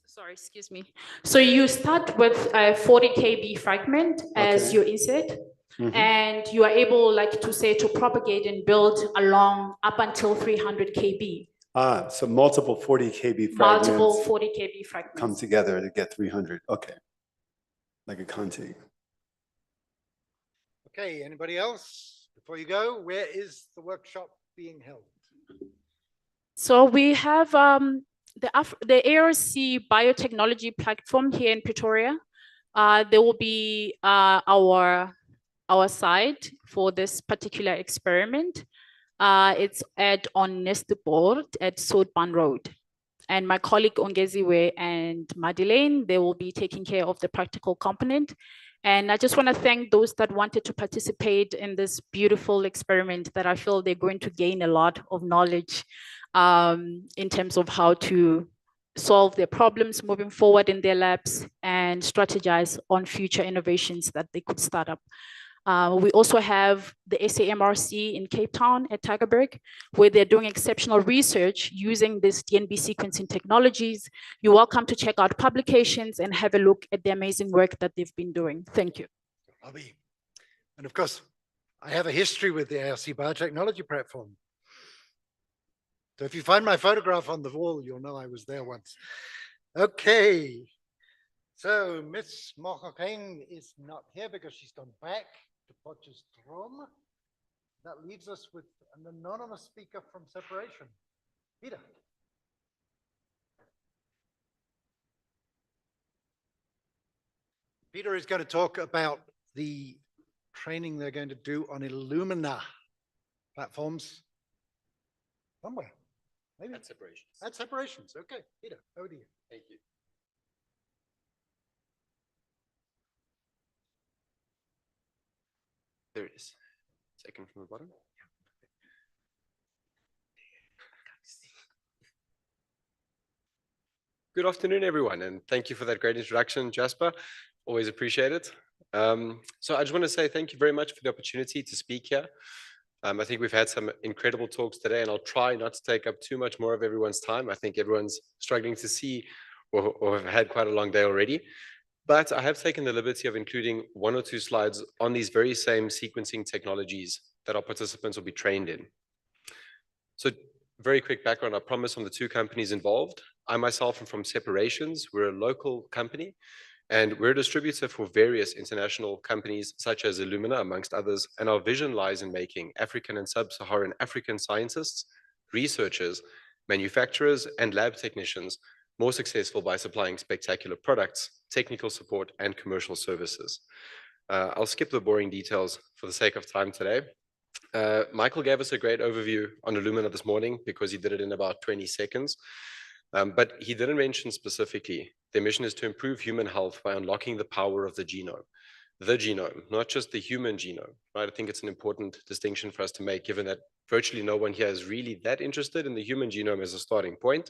sorry, excuse me. So you start with a 40 kb fragment as your insert, and you are able, like to say, to propagate and build along up until 300 kb. Ah, so multiple 40 kb fragments. Multiple 40 kb fragments. Come together to get 300. Okay. Like a Conti. Okay, anybody else? Before you go, where is the workshop being held? So we have the ARC biotechnology platform here in Pretoria. There will be our site for this particular experiment. It's on Nestboard at Soutban Road. And my colleague Ongeziwe and Madeleine, they will be taking care of the practical component. And I just want to thank those that wanted to participate in this beautiful experiment that I feel they're going to gain a lot of knowledge in terms of how to solve their problems moving forward in their labs and strategize on future innovations that they could start up. We also have the SAMRC in Cape Town at Tygerberg, where they're doing exceptional research using this DNB sequencing technologies. You're welcome to check out publications and have a look at the amazing work that they've been doing. Thank you. And of course, I have a history with the ARC biotechnology platform. So if you find my photograph on the wall, you'll know I was there once. Okay. So Miss Mohokeng is not here because she's gone back to Potchefstroom. That leaves us with an anonymous speaker from Separation. Peter. Peter is going to talk about the training they're going to do on Illumina platforms. Somewhere. Maybe. At Separations. At Separations. Okay, Peter, over to you. Thank you. There it is. Second from the bottom. Good afternoon, everyone, and thank you for that great introduction, Jasper. Always appreciate it. So I just want to say thank you very much for the opportunity to speak here. I think we've had some incredible talks today, and I'll try not to take up too much more of everyone's time. I think everyone's struggling to see or have had quite a long day already. But I have taken the liberty of including 1 or 2 slides on these very same sequencing technologies that our participants will be trained in. So very quick background, I promise, on the 2 companies involved. I myself am from Separations. We're a local company, and we're a distributor for various international companies such as Illumina, amongst others. And our vision lies in making African and sub-Saharan African scientists, researchers, manufacturers, and lab technicians more successful by supplying spectacular products, technical support, and commercial services. I'll skip the boring details for the sake of time today. Michael gave us a great overview on Illumina this morning because he did it in about 20 seconds. But he didn't mention specifically, their mission is to improve human health by unlocking the power of the genome. The genome, not just the human genome, right? I think it's an important distinction for us to make, given that virtually no one here is really that interested in the human genome as a starting point.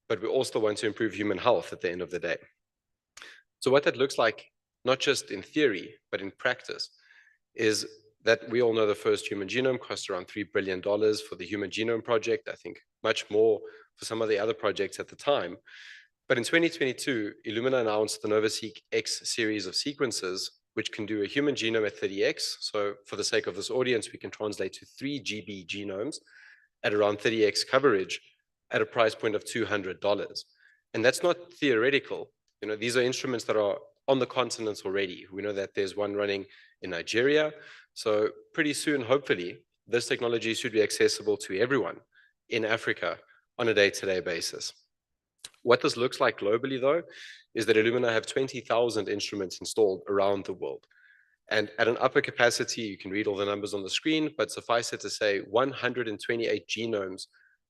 But we also want to improve human health at the end of the day. So what that looks like, not just in theory, but in practice, is that we all know the first human genome cost around $3 billion for the Human Genome Project. I think much more for some of the other projects at the time. But in 2022, Illumina announced the NovaSeq X series of sequences, which can do a human genome at 30x. So for the sake of this audience, we can translate to 3 GB genomes at around 30x coverage at a price point of $200. And that's not theoretical. You know, these are instruments that are on the continents already. We know that there's one running in Nigeria. So pretty soon, hopefully, this technology should be accessible to everyone in Africa on a day-to-day basis. What this looks like globally, though, is that Illumina have 20,000 instruments installed around the world. And at an upper capacity, you can read all the numbers on the screen, but suffice it to say 128 genomes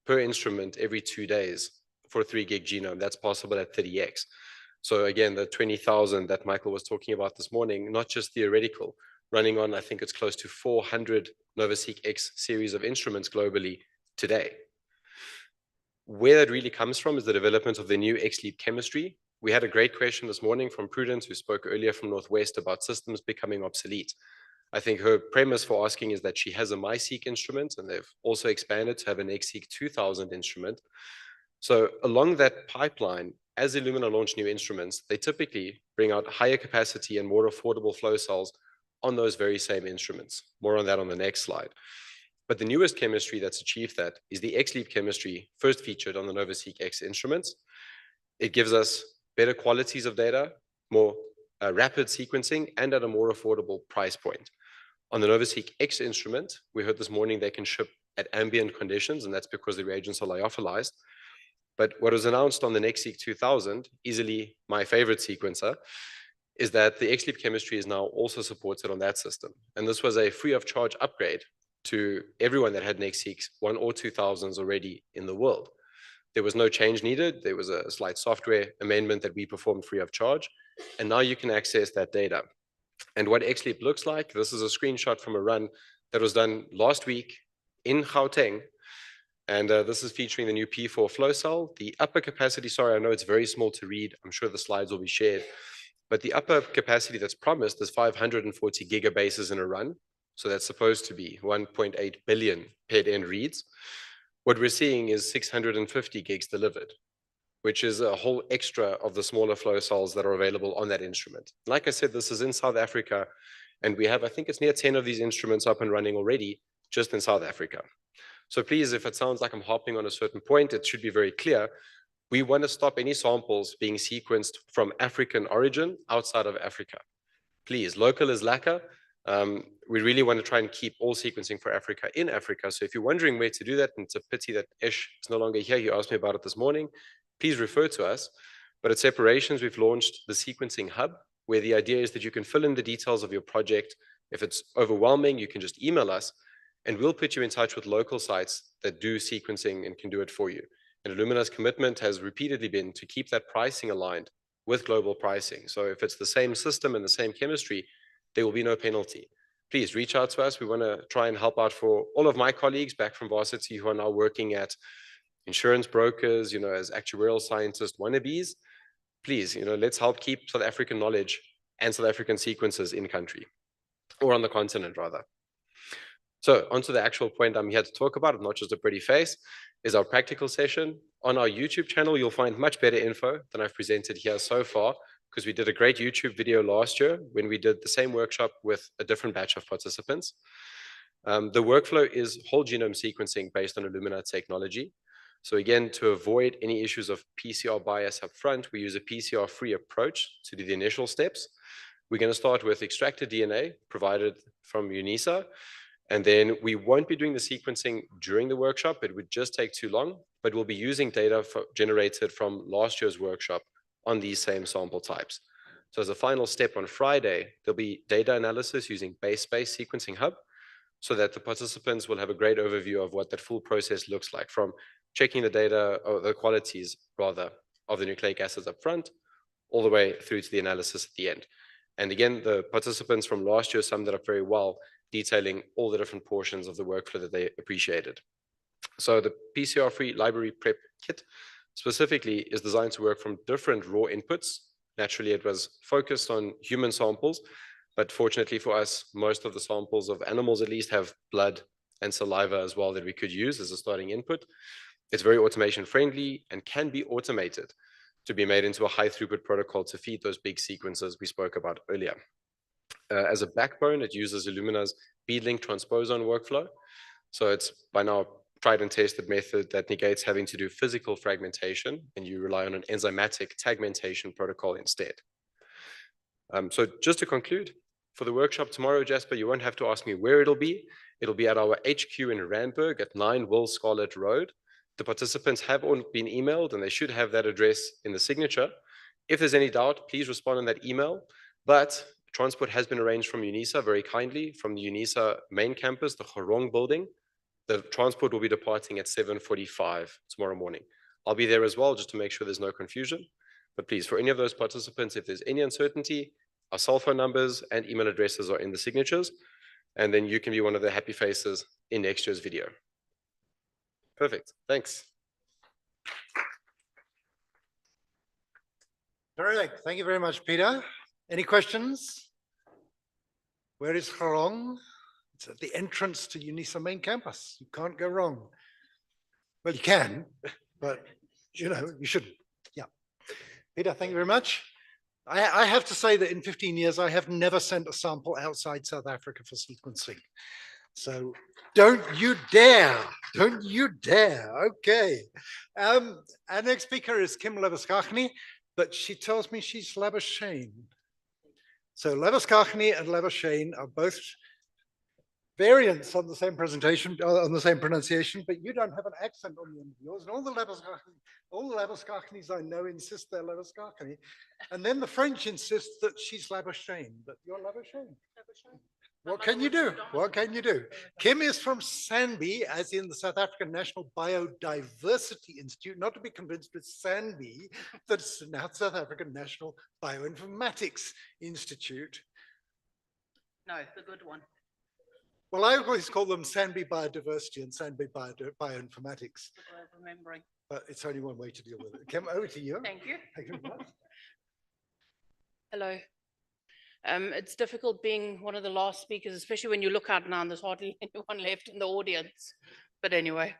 per instrument every 2 days for a 3 gig genome. That's possible at 30x. So again, the 20,000 that Michael was talking about this morning, not just theoretical, running on, I think it's close to 400 NovaSeq X series of instruments globally today. Where that really comes from is the development of the new XLEAP chemistry We had a great question this morning from Prudence, who spoke earlier from Northwest about systems becoming obsolete. I think her premise for asking is that she has a MySeq instrument, and they've also expanded to have an XSeq 2000 instrument. So along that pipeline, as Illumina launch new instruments, they typically bring out higher capacity and more affordable flow cells on those very same instruments. More on that on the next slide. But the newest chemistry that's achieved that is the XLEAP chemistry, first featured on the NovaSeq X instruments. It gives us better qualities of data, more rapid sequencing, and at a more affordable price point. On the NovaSeq X instrument, we heard this morning they can ship at ambient conditions, and that's because the reagents are lyophilized. But what was announced on the NextSeq 2000, easily my favorite sequencer, is that the XLEAP chemistry is now also supported on that system. And this was a free of charge upgrade to everyone that had NextSeq 1 or 2000s already in the world. There was no change needed. There was a slight software amendment that we performed free of charge. And now you can access that data. And what XLEAP looks like, this is a screenshot from a run that was done last week in Gauteng. And this is featuring the new P4 flow cell. The upper capacity, sorry, I know it's very small to read. I'm sure the slides will be shared. But the upper capacity that's promised is 540 gigabases in a run. So that's supposed to be 1.8 billion paired end reads. What we're seeing is 650 gigs delivered, which is a whole extra of the smaller flow cells that are available on that instrument. Like I said, this is in South Africa, and we have, I think it's near 10 of these instruments up and running already just in South Africa. So please, if it sounds like I'm harping on a certain point, it should be very clear. We want to stop any samples being sequenced from African origin outside of Africa. Please, local is lacquer. We really want to try and keep all sequencing for Africa in Africa. So if you're wondering where to do that, and it's a pity that Ish is no longer here, he asked me about it this morning, please refer to us. But at Separations, we've launched the Sequencing Hub, where the idea is that you can fill in the details of your project. If it's overwhelming, you can just email us, and we'll put you in touch with local sites that do sequencing and can do it for you. And Illumina's commitment has repeatedly been to keep that pricing aligned with global pricing. So if it's the same system and the same chemistry, there will be no penalty. Please reach out to us. We want to try and help out for all of my colleagues back from varsity who are now working at insurance brokers, as actuarial scientists wannabes. Please, let's help keep South African knowledge and South African sequences in country, or on the continent rather. So onto the actual point I'm here to talk about, not just a pretty face, is our practical session. On our YouTube channel, you'll find much better info than I've presented here so far, because we did a great YouTube video last year when we did the same workshop with a different batch of participants. The workflow is whole genome sequencing based on Illumina technology. So again, to avoid any issues of PCR bias up front, we use a PCR-free approach to do the initial steps. We're going to start with extracted DNA provided from UNISA. And then we won't be doing the sequencing during the workshop. It would just take too long, but we'll be using data generated from last year's workshop on these same sample types. So as a final step on Friday, there'll be data analysis using base-based sequencing hub, so that the participants will have a great overview of what that full process looks like, from checking the data, or the qualities rather, of the nucleic acids up front, all the way through to the analysis at the end. And again, the participants from last year summed it up very well, detailing all the different portions of the workflow that they appreciated. So the PCR-free library prep kit specifically is designed to work from different raw inputs. Naturally, it was focused on human samples, but fortunately for us, most of the samples of animals at least have blood and saliva as well that we could use as a starting input. It's very automation friendly and can be automated to be made into a high throughput protocol to feed those big sequences we spoke about earlier. As a backbone, it uses Illumina's bead-link transposon workflow. So it's by now tried and tested method that negates having to do physical fragmentation, and you rely on an enzymatic tagmentation protocol instead. So just to conclude, for the workshop tomorrow, Jasper, you won't have to ask me where it'll be. It'll be at our HQ in Randburg at 9 Will Scarlett Road. The participants have all been emailed, and they should have that address in the signature. If there's any doubt, please respond on that email. But transport has been arranged from UNISA very kindly, from the UNISA main campus, the Horong building. The transport will be departing at 7:45 tomorrow morning. I'll be there as well, just to make sure there's no confusion. But please, for any of those participants, if there's any uncertainty, our cell phone numbers and email addresses are in the signatures, and then you can be one of the happy faces in next year's video. Perfect, thanks. Terrific. Thank you very much, Peter. Any questions? Where is Harong? It's at the entrance to UNISA main campus. You can't go wrong. Well, you can, but you shouldn't. Yeah. Peter, thank you very much. I have to say that in 15 years, I have never sent a sample outside South Africa for sequencing. So don't you dare, don't you dare. Okay. Our next speaker is Kim Leviskachny, but she tells me she's Labuschagne. So Leviskachny and Labuschagne are both variants on the same presentation, on the same pronunciation, but you don't have an accent on the end of yours. And all the Leviskachnys I know insist they're Leviskachny. And then the French insist that she's Labuschagne, but you're Labuschagne. What can you do? What can you do? Kim is from SANBI, as in the South African National Biodiversity Institute, not to be convinced with SANBI, that's the South African National Bioinformatics Institute. No, the good one. Well, I always call them SANBI Biodiversity and SANBI Bioinformatics. Remembering. But it's only one way to deal with it. Kim, over to you. Thank you. Thank you very much. Hello. It's difficult being one of the last speakers, especially when you look out now and there's hardly anyone left in the audience. But anyway,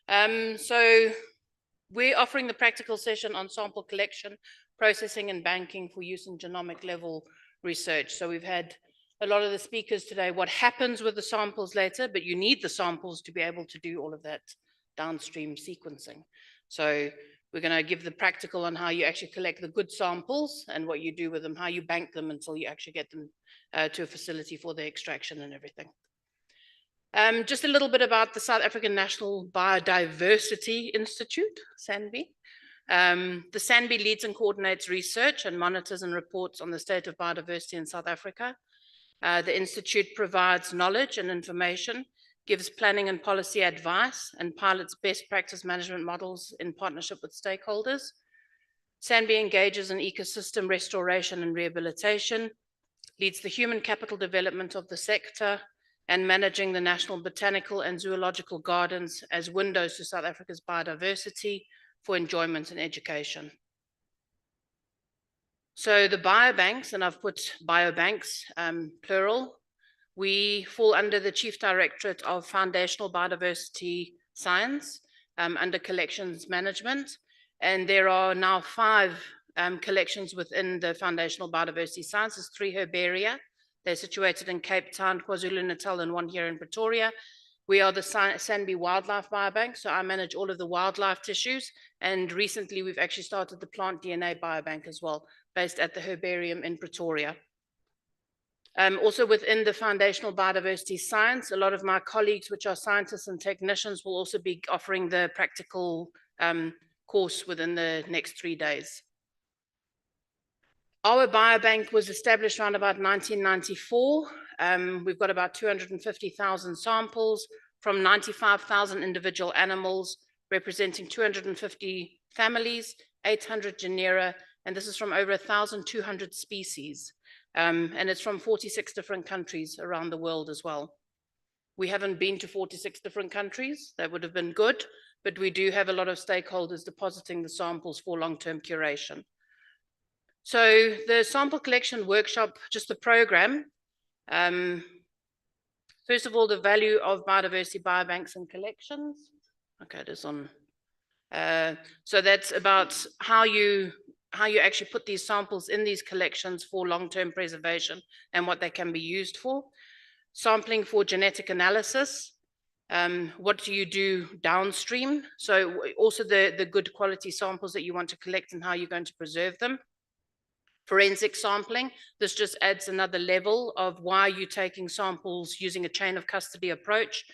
so we're offering the practical session on sample collection, processing and banking for use in genomic level research. So we've had a lot of the speakers today, what happens with the samples later, but you need the samples to be able to do all of that downstream sequencing. So we're going to give the practical on how you actually collect the good samples and what you do with them, how you bank them until you actually get them to a facility for the extraction and everything. Just a little bit about the South African National Biodiversity Institute, SANBI. The SANBI leads and coordinates research and monitors and reports on the state of biodiversity in South Africa. The Institute provides knowledge and information, gives planning and policy advice, and pilots best practice management models in partnership with stakeholders. SANBI engages in ecosystem restoration and rehabilitation, leads the human capital development of the sector, and managing the National Botanical and Zoological Gardens as windows to South Africa's biodiversity for enjoyment and education. So the biobanks, and I've put biobanks, plural, we fall under the Chief Directorate of Foundational Biodiversity Science under Collections Management. And there are now 5 collections within the Foundational Biodiversity Sciences, 3 herbaria. They're situated in Cape Town, KwaZulu-Natal, and 1 here in Pretoria. We are the SANBI Wildlife Biobank, so I manage all of the wildlife tissues. And recently, we've actually started the plant DNA biobank as well, based at the herbarium in Pretoria. Also within the Foundational Biodiversity Science, a lot of my colleagues, which are scientists and technicians, will also be offering the practical course within the next 3 days. Our biobank was established around about 1994. We've got about 250,000 samples from 95,000 individual animals, representing 250 families, 800 genera, and this is from over 1,200 species. And it's from 46 different countries around the world as well. We haven't been to 46 different countries. That would have been good, but we do have a lot of stakeholders depositing the samples for long-term curation. So the sample collection workshop, just the program. First of all, the value of biodiversity biobanks and collections. Okay, it is on. So that's about how you actually put these samples in these collections for long-term preservation and what they can be used for. Sampling for genetic analysis. What do you do downstream? So also the good quality samples that you want to collect and how you're going to preserve them. Forensic sampling. This just adds another level of why you're taking samples using a chain of custody approach.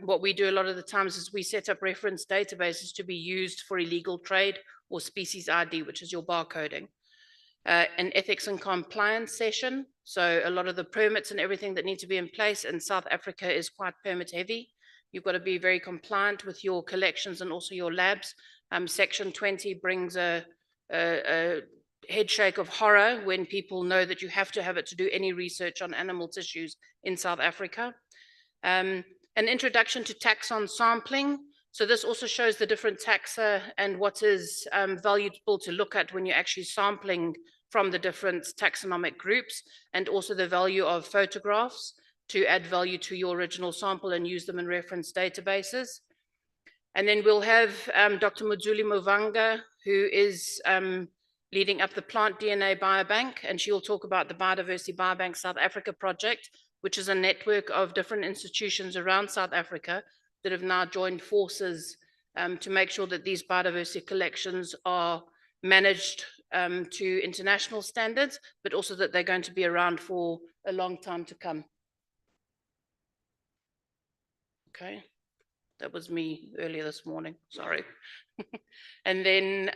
What we do a lot of the times is we set up reference databases to be used for illegal trade or species ID, which is your barcoding. An ethics and compliance session. So a lot of the permits and everything that need to be in place, and South Africa is quite permit heavy. You've got to be very compliant with your collections and also your labs. Section 20 brings a head shake of horror when people know that you have to have it to do any research on animal tissues in South Africa. An introduction to taxon sampling. So this also shows the different taxa and what is valuable to look at when you're actually sampling from the different taxonomic groups, and also the value of photographs to add value to your original sample and use them in reference databases. And then we'll have Dr. Muzuli Movanga, who is leading up the Plant DNA Biobank, and she'll talk about the Biodiversity Biobank South Africa project, which is a network of different institutions around South Africa that have now joined forces to make sure that these biodiversity collections are managed to international standards, but also that they're going to be around for a long time to come. Okay, that was me earlier this morning, sorry. And then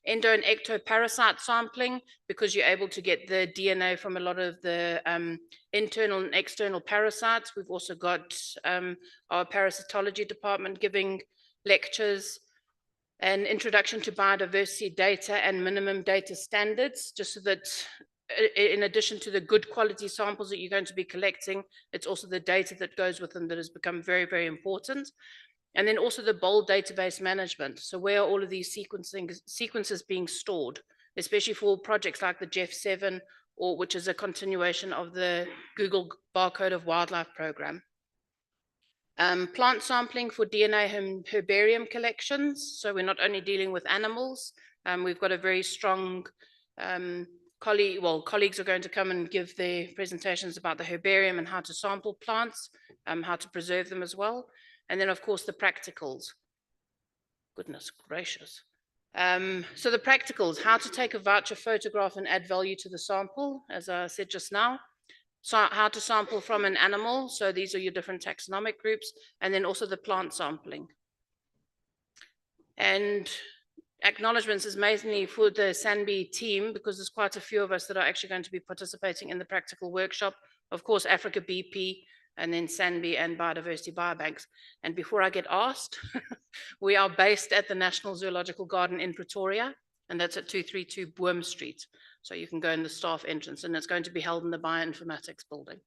endo and ectoparasite sampling, because you're able to get the DNA from a lot of the internal and external parasites. We've also got our parasitology department giving lectures. An introduction to biodiversity data and minimum data standards, just so that in addition to the good quality samples that you're going to be collecting, it's also the data that goes with them that has become very, very important. And then also the bold database management. So where are all of these sequences being stored, especially for projects like the Jeff7, or which is a continuation of the Google Barcode of Wildlife program. Plant sampling for DNA herbarium collections. So we're not only dealing with animals, we've got a very strong colleagues are going to come and give their presentations about the herbarium and how to sample plants, how to preserve them as well. And then of course the practicals. Goodness gracious. So the practicals, how to take a voucher photograph and add value to the sample, as I said just now. So how to sample from an animal. So these are your different taxonomic groups, and then also the plant sampling. And acknowledgements is mainly for the SANBI team, because there's quite a few of us that are actually going to be participating in the practical workshop. Of course, AfricaBP, and then SANBI and Biodiversity Biobanks. And before I get asked, we are based at the National Zoological Garden in Pretoria, and that's at 232 Boom Street. So you can go in the staff entrance, and it's going to be held in the bioinformatics building.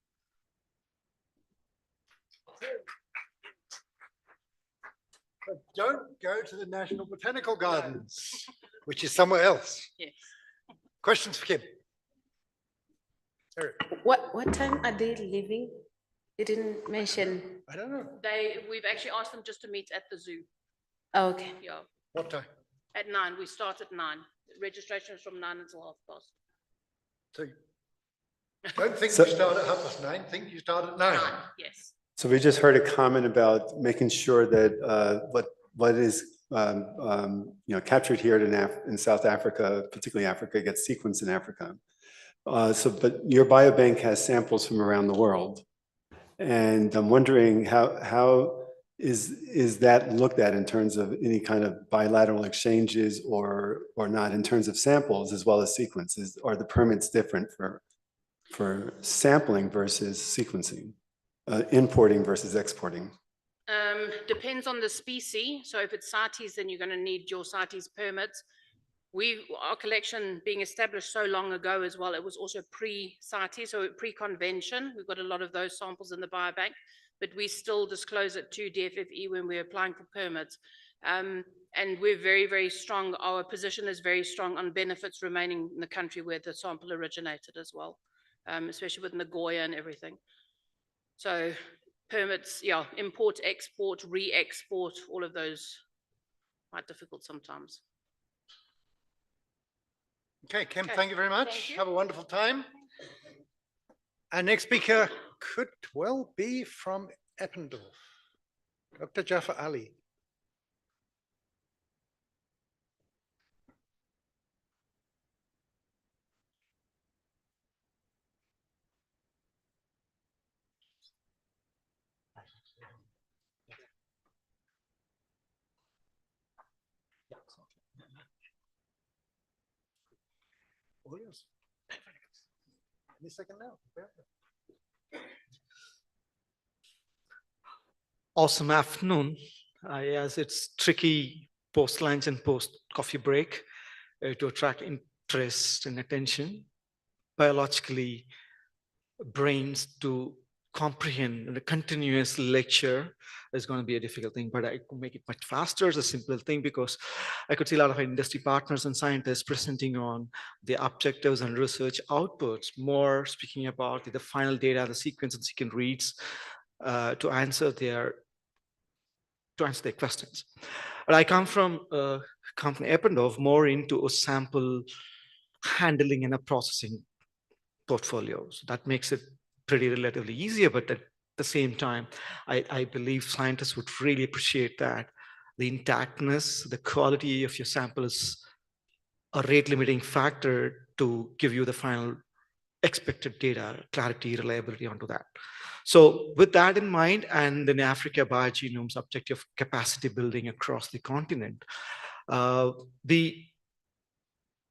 But don't go to the National Botanical Gardens, which is somewhere else. Yes. Questions for Kim? What time are they leaving? They didn't mention. I don't know. We've actually asked them just to meet at the zoo. Oh, okay. Yeah. What time? At 9. We start at 9. Registration is from 9 until 9:30. So don't think you start at 9:30. Think you start at 9. Yes. So we just heard a comment about making sure that what is captured here in South Africa, particularly Africa, gets sequenced in Africa. But your biobank has samples from around the world, and I'm wondering how is that looked at in terms of any kind of bilateral exchanges or not in terms of samples as well as sequences? Are the permits different for sampling versus sequencing? Importing versus exporting? Depends on the species. So if it's CITES, then you're going to need your CITES permits. Our collection being established so long ago as well, it was also pre-CITES, so pre-convention. We've got a lot of those samples in the biobank, but we still disclose it to DFFE when we're applying for permits. And we're very, very strong. Our position is very strong on benefits remaining in the country where the sample originated as well, especially with Nagoya and everything. So permits, yeah, import, export, re-export, all of those quite difficult sometimes. Okay, Kim, thank you very much. Have a wonderful time. Our next speaker could well be from Eppendorf, Dr. Jafar Ali. All yours. Any second now. Awesome afternoon. Yes, it's tricky post-lunch and post-coffee break to attract interest and attention. Biologically, brains do comprehend a continuous lecture is going to be a difficult thing, but I could make it much faster. It's a simple thing because I could see a lot of industry partners and scientists presenting on the objectives and research outputs, more speaking about the final data, the sequence and sequence reads to answer their questions. But I come from a company, Eppendorf, more into a sample handling and a processing portfolio. So that makes it pretty relatively easier, but at the same time, I believe scientists would really appreciate that the intactness, the quality of your sample is a rate limiting factor to give you the final expected data, clarity, reliability onto that. So with that in mind, and in Africa BioGenome's objective of capacity building across the continent,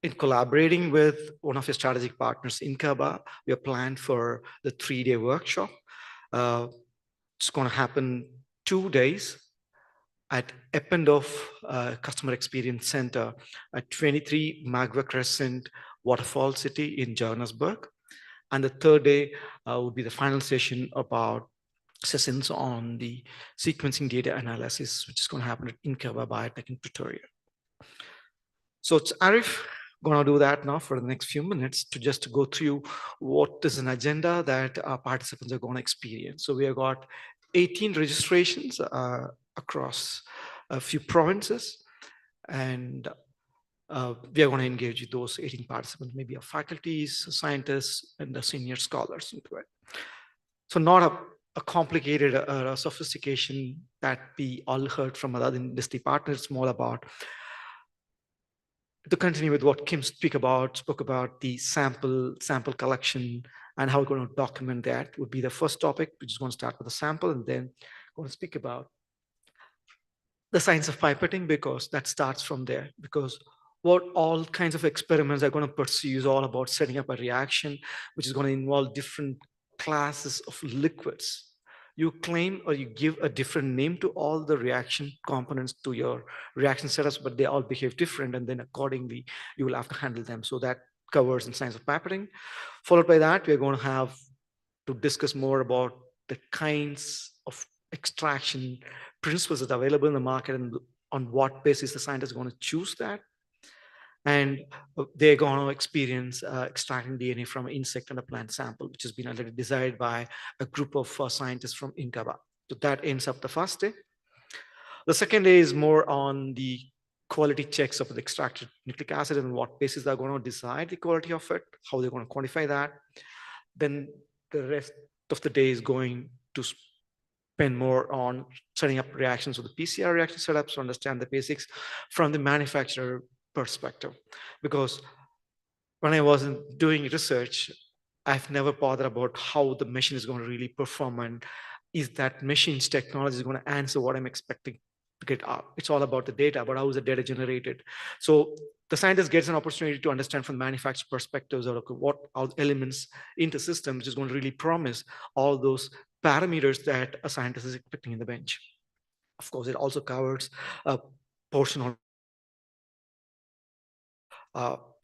in collaborating with one of your strategic partners, INCABA, we have planned for the 3-day workshop. It's going to happen 2 days at Eppendorf Customer Experience Center at 23 Magua Crescent, Waterfall City in Johannesburg. And the 3rd day would be the final session about sessions on the sequencing data analysis, which is going to happen at INCABA Biotech in Pretoria. So it's Arif going to do that now for the next few minutes to just go through what is an agenda that our participants are going to experience. So we have got 18 registrations across a few provinces, and we are going to engage with those 18 participants, maybe our faculties, scientists, and the senior scholars into it. So not a complicated sophistication that we all heard from other industry partners. It's more about, to continue with what Kim spoke about the sample collection and how we're going to document that would be the first topic, which is going to start with a sample, and then going to speak about the science of pipetting, because that starts from there. Because what all kinds of experiments are going to pursue is all about setting up a reaction, which is going to involve different classes of liquids. You claim or you give a different name to all the reaction components to your reaction setups, but they all behave different, and then accordingly, you will have to handle them. So that covers in science of pipetting. Followed by that, we're going to have to discuss more about the kinds of extraction principles that are available in the market and on what basis the scientists are going to choose that. And they're going to experience extracting DNA from an insect and a plant sample, which has been already designed by a group of scientists from INCABA. So that ends up the first day. The second day is more on the quality checks of the extracted nucleic acid and what basis they're going to decide the quality of it, how they're going to quantify that. Then the rest of the day is going to spend more on setting up reactions with the PCR reaction setups to understand the basics from the manufacturer perspective. Because when I wasn't doing research, I've never bothered about how the machine is going to really perform and is that machine's technology is going to answer what I'm expecting to get out. It's all about the data, but how is the data generated? So the scientist gets an opportunity to understand from the manufacturer perspectives or what are elements into systems, which is going to really promise all those parameters that a scientist is expecting in the bench. Of course, it also covers a portion on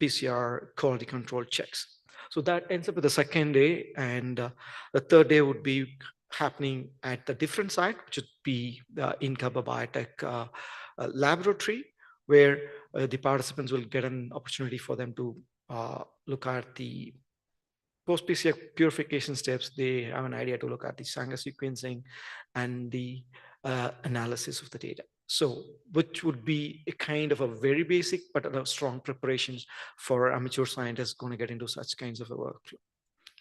PCR quality control checks. So that ends up with the second day, and the 3rd day would be happening at a different site, which would be the INCABA Biotech laboratory, where the participants will get an opportunity for them to look at the post-PCR purification steps. They have an idea to look at the Sanger sequencing and the analysis of the data. So, which would be a kind of a very basic, but a strong preparations for amateur scientists going to get into such kinds of a workflow.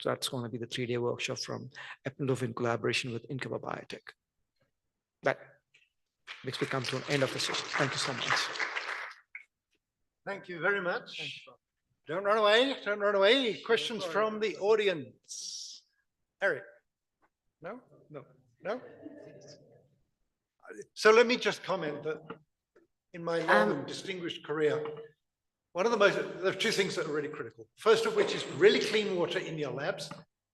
So that's going to be the 3-day workshop from Eppendorf in collaboration with INCABA Biotech. That makes me come to an end of the session. Thank you so much. Thank you very much. Don't run away, don't run away. Any questions from the audience? Eric? No? No? No? So let me just comment that in my long and distinguished career, there are 2 things that are really critical. First of which is really clean water in your labs,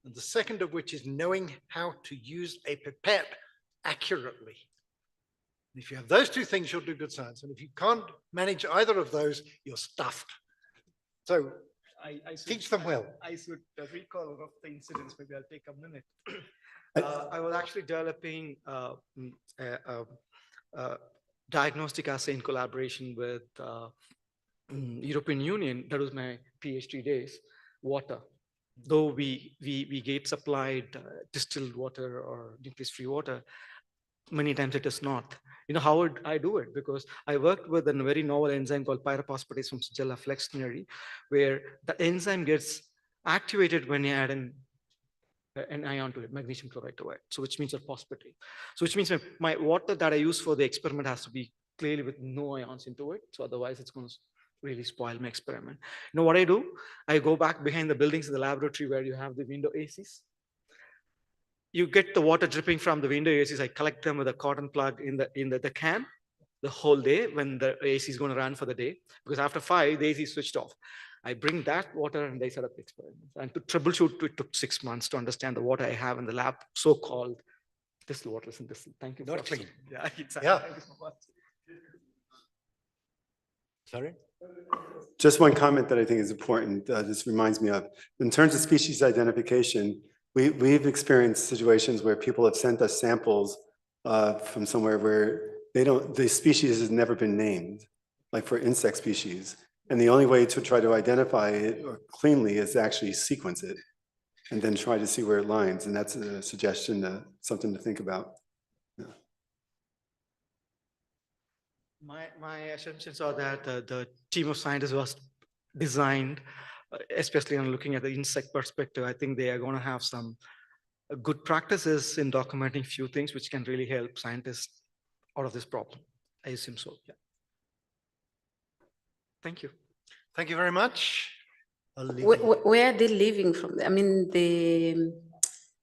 and the second of which is knowing how to use a pipette accurately. And if you have those 2 things, you'll do good science. And if you can't manage either of those, you're stuffed. So teach them well. I should recall one of the incidents. Maybe I'll take a minute. I was actually developing diagnostic assay in collaboration with European Union. That was my PhD days. Water, though we get supplied distilled water or nucleus-free water, many times it is not. You know how would I do it? Because I worked with a very novel enzyme called pyrophosphatase from Shigella flexneri, where the enzyme gets activated when you add an ion to it, magnesium chloride to it. So which means a phosphatase. So which means my water that I use for the experiment has to be clearly with no ions into it. So otherwise it's going to really spoil my experiment. You know what I do? I go back behind the buildings in the laboratory where you have the window ACs. You get the water dripping from the window ACs. I collect them with a cotton plug in the can the whole day when the AC is going to run for the day. Because after 5, the AC is switched off. I bring that water and I set up the experiment. And to troubleshoot, it took 6 months to understand the water I have in the lab, so-called distilled water and distilled. Thank you. Not clean. Yeah, exactly. Yeah. Thank you so much. Sorry? Just one comment that I think is important. This reminds me of, in terms of species identification, we've experienced situations where people have sent us samples from somewhere where the species has never been named, like for insect species. And the only way to try to identify it cleanly is to actually sequence it and then try to see where it lines. And that's a suggestion, something to think about. Yeah. My assumptions are that the team of scientists was designed, especially on looking at the insect perspective. I think they are going to have some good practices in documenting few things which can really help scientists out of this problem. I assume so. Yeah. Thank you. Thank you very much. Where are they living from? I mean,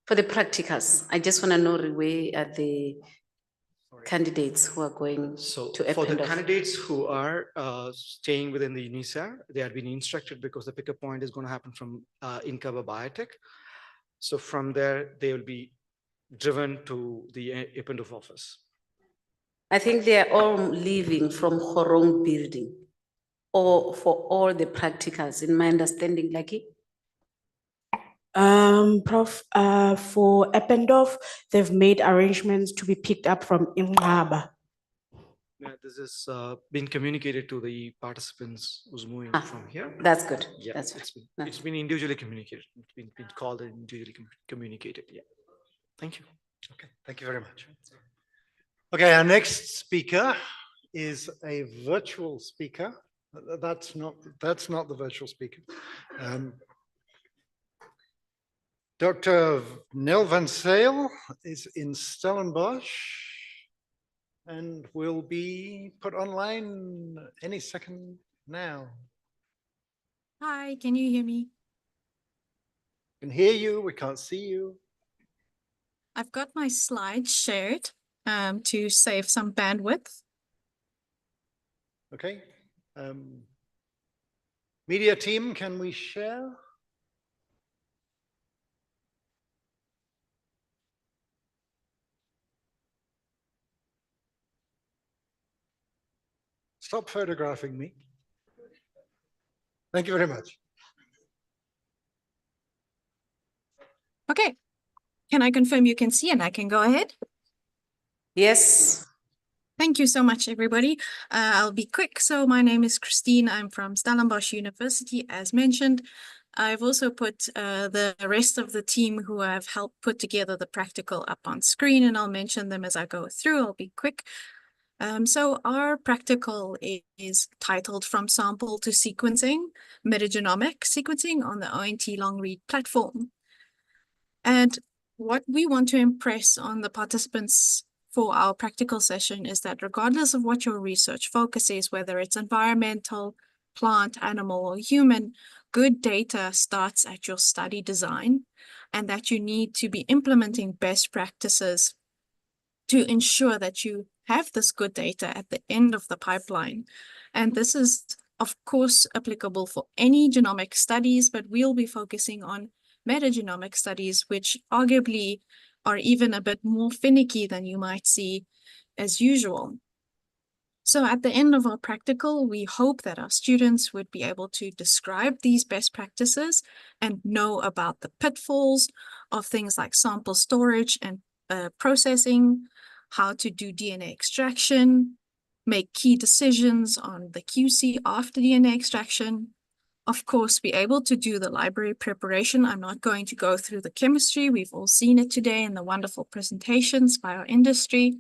for the practicals, I just want to know where are the candidates who are going to Eppendorf. For the candidates who are staying within the UNISA, they have been instructed because the pickup point is going to happen from Inkaba Biotech. So from there, they will be driven to the Eppendorf office. I think they are all leaving from Horong building, or for all the practicals, in my understanding, Lucky? Prof, for Eppendorf, they've made arrangements to be picked up from Imraba. Yeah, this has been communicated to the participants who's moving from here. That's good. Yeah, That's it's been individually communicated. It's been called and individually communicated. Yeah. Thank you. Okay, thank you very much. Okay, our next speaker is a virtual speaker. That's not the virtual speaker. Dr. Nel van Sale is in Stellenbosch and will be put online any second now. Hi, can you hear me? We can hear you, we can't see you. I've got my slides shared to save some bandwidth. Okay. Media team, can we share? Stop photographing me. Thank you very much. Okay. Can I confirm you can see and I can go ahead? Yes. Thank you so much, everybody. I'll be quick. So my name is Christine. I'm from Stellenbosch University, as mentioned. I've also put the rest of the team who have helped put together the practical up on screen, and I'll mention them as I go through. I'll be quick. So our practical is titled From Sample to Sequencing, Metagenomic Sequencing on the ONT Long-Read platform. And what we want to impress on the participants for our practical session is that regardless of what your research focus is, whether it's environmental, plant, animal, or human, good data starts at your study design, and that you need to be implementing best practices to ensure that you have this good data at the end of the pipeline. And this is, of course, applicable for any genomic studies, but we'll be focusing on metagenomic studies, which arguably are even a bit more finicky than you might see as usual. So at the end of our practical, we hope that our students would be able to describe these best practices and know about the pitfalls of things like sample storage and processing, how to do DNA extraction, make key decisions on the QC after DNA extraction. Of course, be able to do the library preparation. I'm not going to go through the chemistry. We've all seen it today in the wonderful presentations by our industry.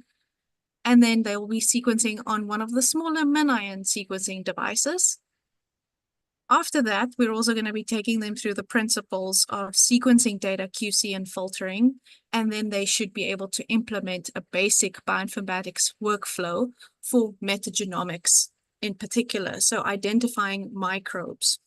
And then they will be sequencing on one of the smaller MinION sequencing devices. After that, we're also going to be taking them through the principles of sequencing data QC and filtering, and then they should be able to implement a basic bioinformatics workflow for metagenomics in particular, so identifying microbes.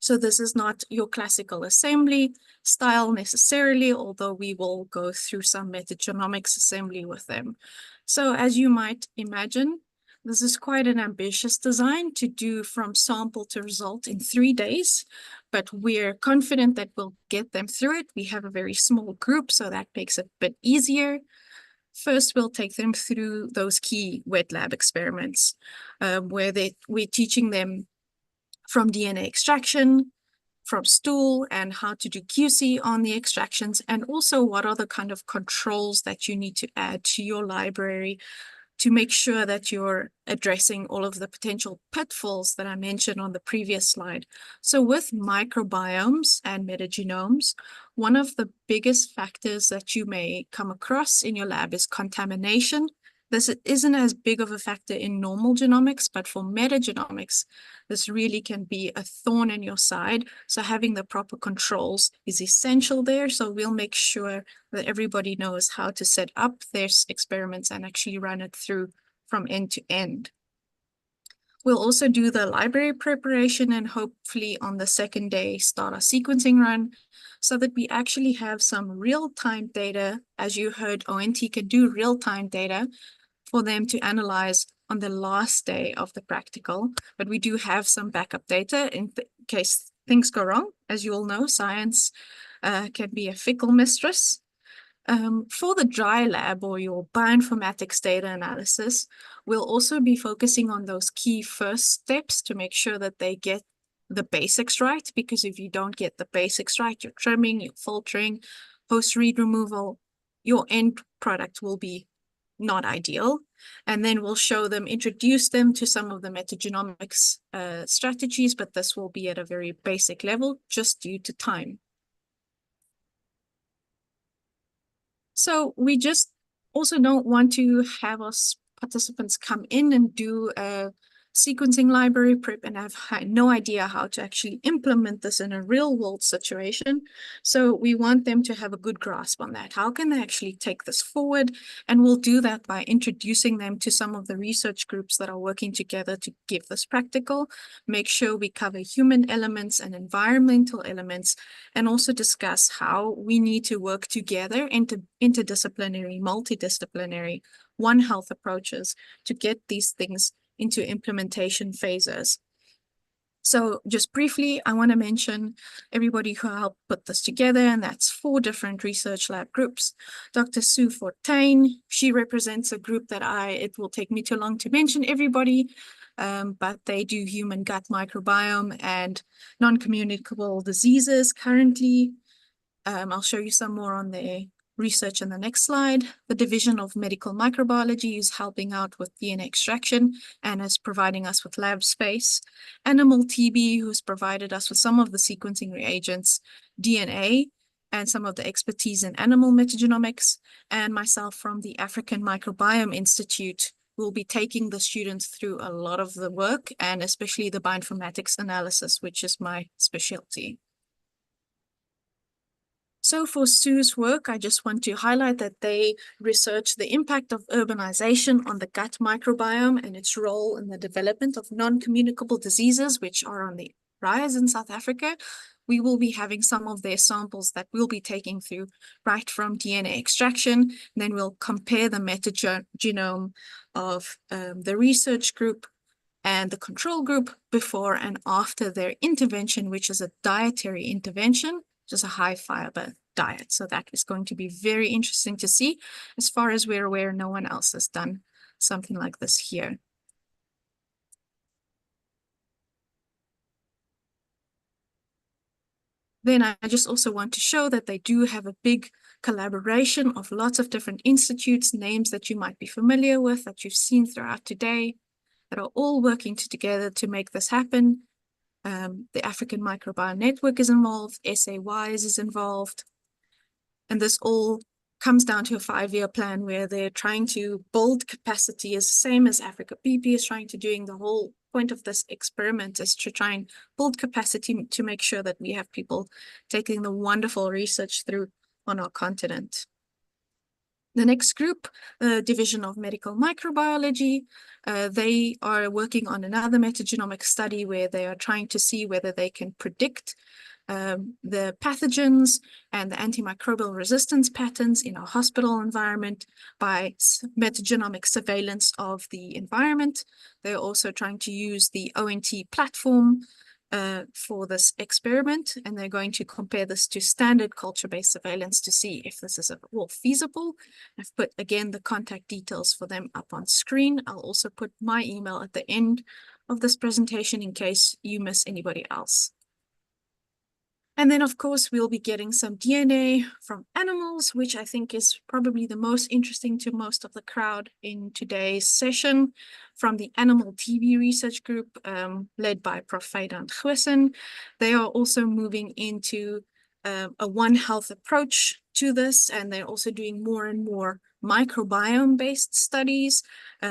So this is not your classical assembly style necessarily, although we will go through some metagenomics assembly with them. So as you might imagine, this is quite an ambitious design to do from sample to result in 3 days, but we're confident that we'll get them through it. We have a very small group, so that makes it a bit easier. First, we'll take them through those key wet lab experiments, where we're teaching them from DNA extraction, from stool, and how to do QC on the extractions, and also what are the kind of controls that you need to add to your library to make sure that you're addressing all of the potential pitfalls that I mentioned on the previous slide. So with microbiomes and metagenomes, one of the biggest factors that you may come across in your lab is contamination. This isn't as big of a factor in normal genomics, but for metagenomics, this really can be a thorn in your side. So having the proper controls is essential there. So we'll make sure that everybody knows how to set up their experiments and actually run it through from end to end. We'll also do the library preparation and hopefully on the second day start our sequencing run so that we actually have some real-time data. As you heard, ONT can do real-time data for them to analyze on the last day of the practical, but we do have some backup data in case things go wrong. As you all know, science can be a fickle mistress. For the dry lab or your bioinformatics data analysis, we'll also be focusing on those key first steps to make sure that they get the basics right, because if you don't get the basics right, your trimming, your filtering, post-read removal, your end product will be not ideal. And then we'll show them, introduce them to some of the metagenomics strategies, but this will be at a very basic level just due to time. So we just also don't want to have us participants come in and do a sequencing library prep and have no idea how to actually implement this in a real world situation. So we want them to have a good grasp on that. How can they actually take this forward? And we'll do that by introducing them to some of the research groups that are working together to give this practical, make sure we cover human elements and environmental elements, and also discuss how we need to work together into interdisciplinary, multidisciplinary, One Health approaches to get these things into implementation phases. So just briefly, I want to mention everybody who helped put this together, and that's 4 different research lab groups. Dr. Sue Fortain, she represents a group that it will take me too long to mention everybody, but they do human gut microbiome and non-communicable diseases currently. I'll show you some more on their research in the next slide. The Division of Medical Microbiology is helping out with DNA extraction and is providing us with lab space. Animal TB, who's provided us with some of the sequencing reagents, DNA, and some of the expertise in animal metagenomics. And myself from the African Microbiome Institute will be taking the students through a lot of the work, and especially the bioinformatics analysis, which is my specialty. So for Sue's work, I just want to highlight that they research the impact of urbanization on the gut microbiome and its role in the development of non-communicable diseases, which are on the rise in South Africa. We will be having some of their samples that we'll be taking through right from DNA extraction. And then we'll compare the metagenome of the research group and the control group before and after their intervention, which is a dietary intervention, just a high fiber diet. So that is going to be very interesting to see. As far as we're aware, no one else has done something like this here. Then I just also want to show that they do have a big collaboration of lots of different institutes, names that you might be familiar with, that you've seen throughout today, that are all working together to make this happen. The African Microbiome Network is involved, SAWISE is involved, and this all comes down to a 5-year plan where they're trying to build capacity, as same as AfricaBP is trying to doing. The whole point of this experiment is to try and build capacity to make sure that we have people taking the wonderful research through on our continent. The next group, the Division of Medical Microbiology, they are working on another metagenomic study where they are trying to see whether they can predict the pathogens and the antimicrobial resistance patterns in our hospital environment by metagenomic surveillance of the environment. They're also trying to use the ONT platform for this experiment, and they're going to compare this to standard culture-based surveillance to see if this is at all feasible. I've put, again, the contact details for them up on screen. I'll also put my email at the end of this presentation in case you miss anybody else. And then, of course, we'll be getting some DNA from animals, which I think is probably the most interesting to most of the crowd in today's session, from the Animal TB Research Group led by Prof. Faidan Goosen. They are also moving into a One Health approach to this, and they're also doing more and more microbiome-based studies.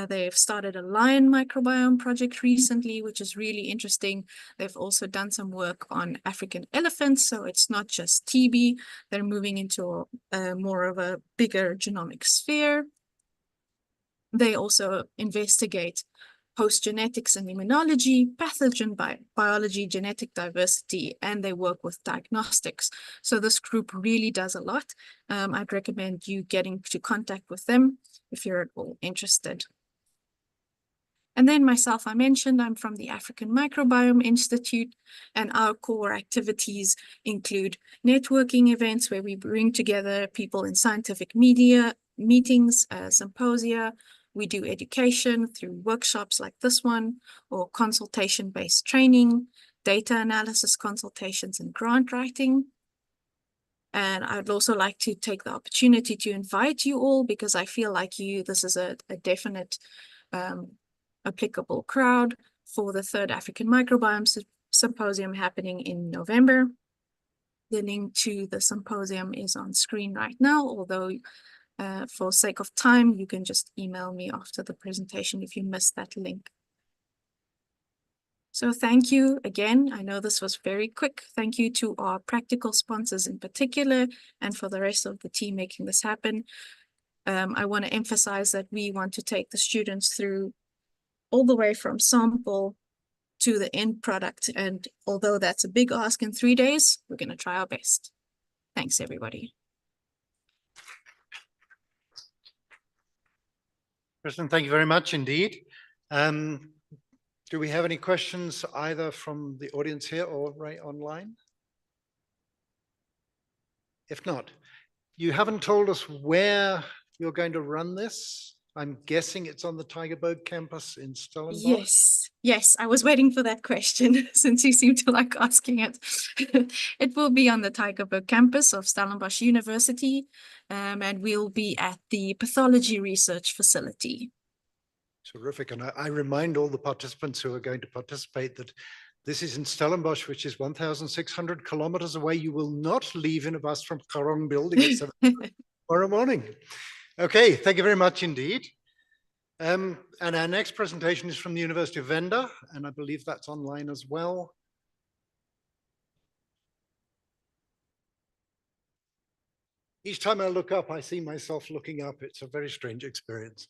They've started a lion microbiome project recently, which is really interesting. They've also done some work on African elephants, so it's not just TB. They're moving into more of a bigger genomic sphere. They also investigate host genetics and immunology, pathogen biology, genetic diversity, and they work with diagnostics. So this group really does a lot. I'd recommend you getting to contact with them if you're at all interested. And then myself, I mentioned I'm from the African Microbiome Institute, and our core activities include networking events where we bring together people in scientific media, meetings, symposia. We do education through workshops like this one, or consultation-based training, data analysis consultations, and grant writing. And I'd also like to take the opportunity to invite you all, because I feel like this is a definite applicable crowd for the 3rd African Microbiome Symposium happening in November. The link to the symposium is on screen right now, although for sake of time, you can just email me after the presentation if you missed that link. So thank you again. I know this was very quick. Thank you to our practical sponsors in particular, and for the rest of the team making this happen. I want to emphasize that we want to take the students through all the way from sample to the end product. And although that's a big ask in 3 days, we're going to try our best. Thanks, everybody. Kristen, thank you very much indeed. Do we have any questions either from the audience here or right online? If not, you haven't told us where you're going to run this. I'm guessing it's on the Tygerberg campus in Stellenbosch. Yes, I was waiting for that question since you seem to like asking it. It will be on the Tygerberg campus of Stellenbosch University, and we'll be at the pathology research facility. Terrific. And I remind all the participants who are going to participate that this is in Stellenbosch, which is 1,600 kilometers away. You will not leave in a bus from Karong building at 7 tomorrow morning. Okay, thank you very much indeed. And our next presentation is from the University of Venda, and I believe that's online as well. Each time I look up, I see myself looking up. It's a very strange experience.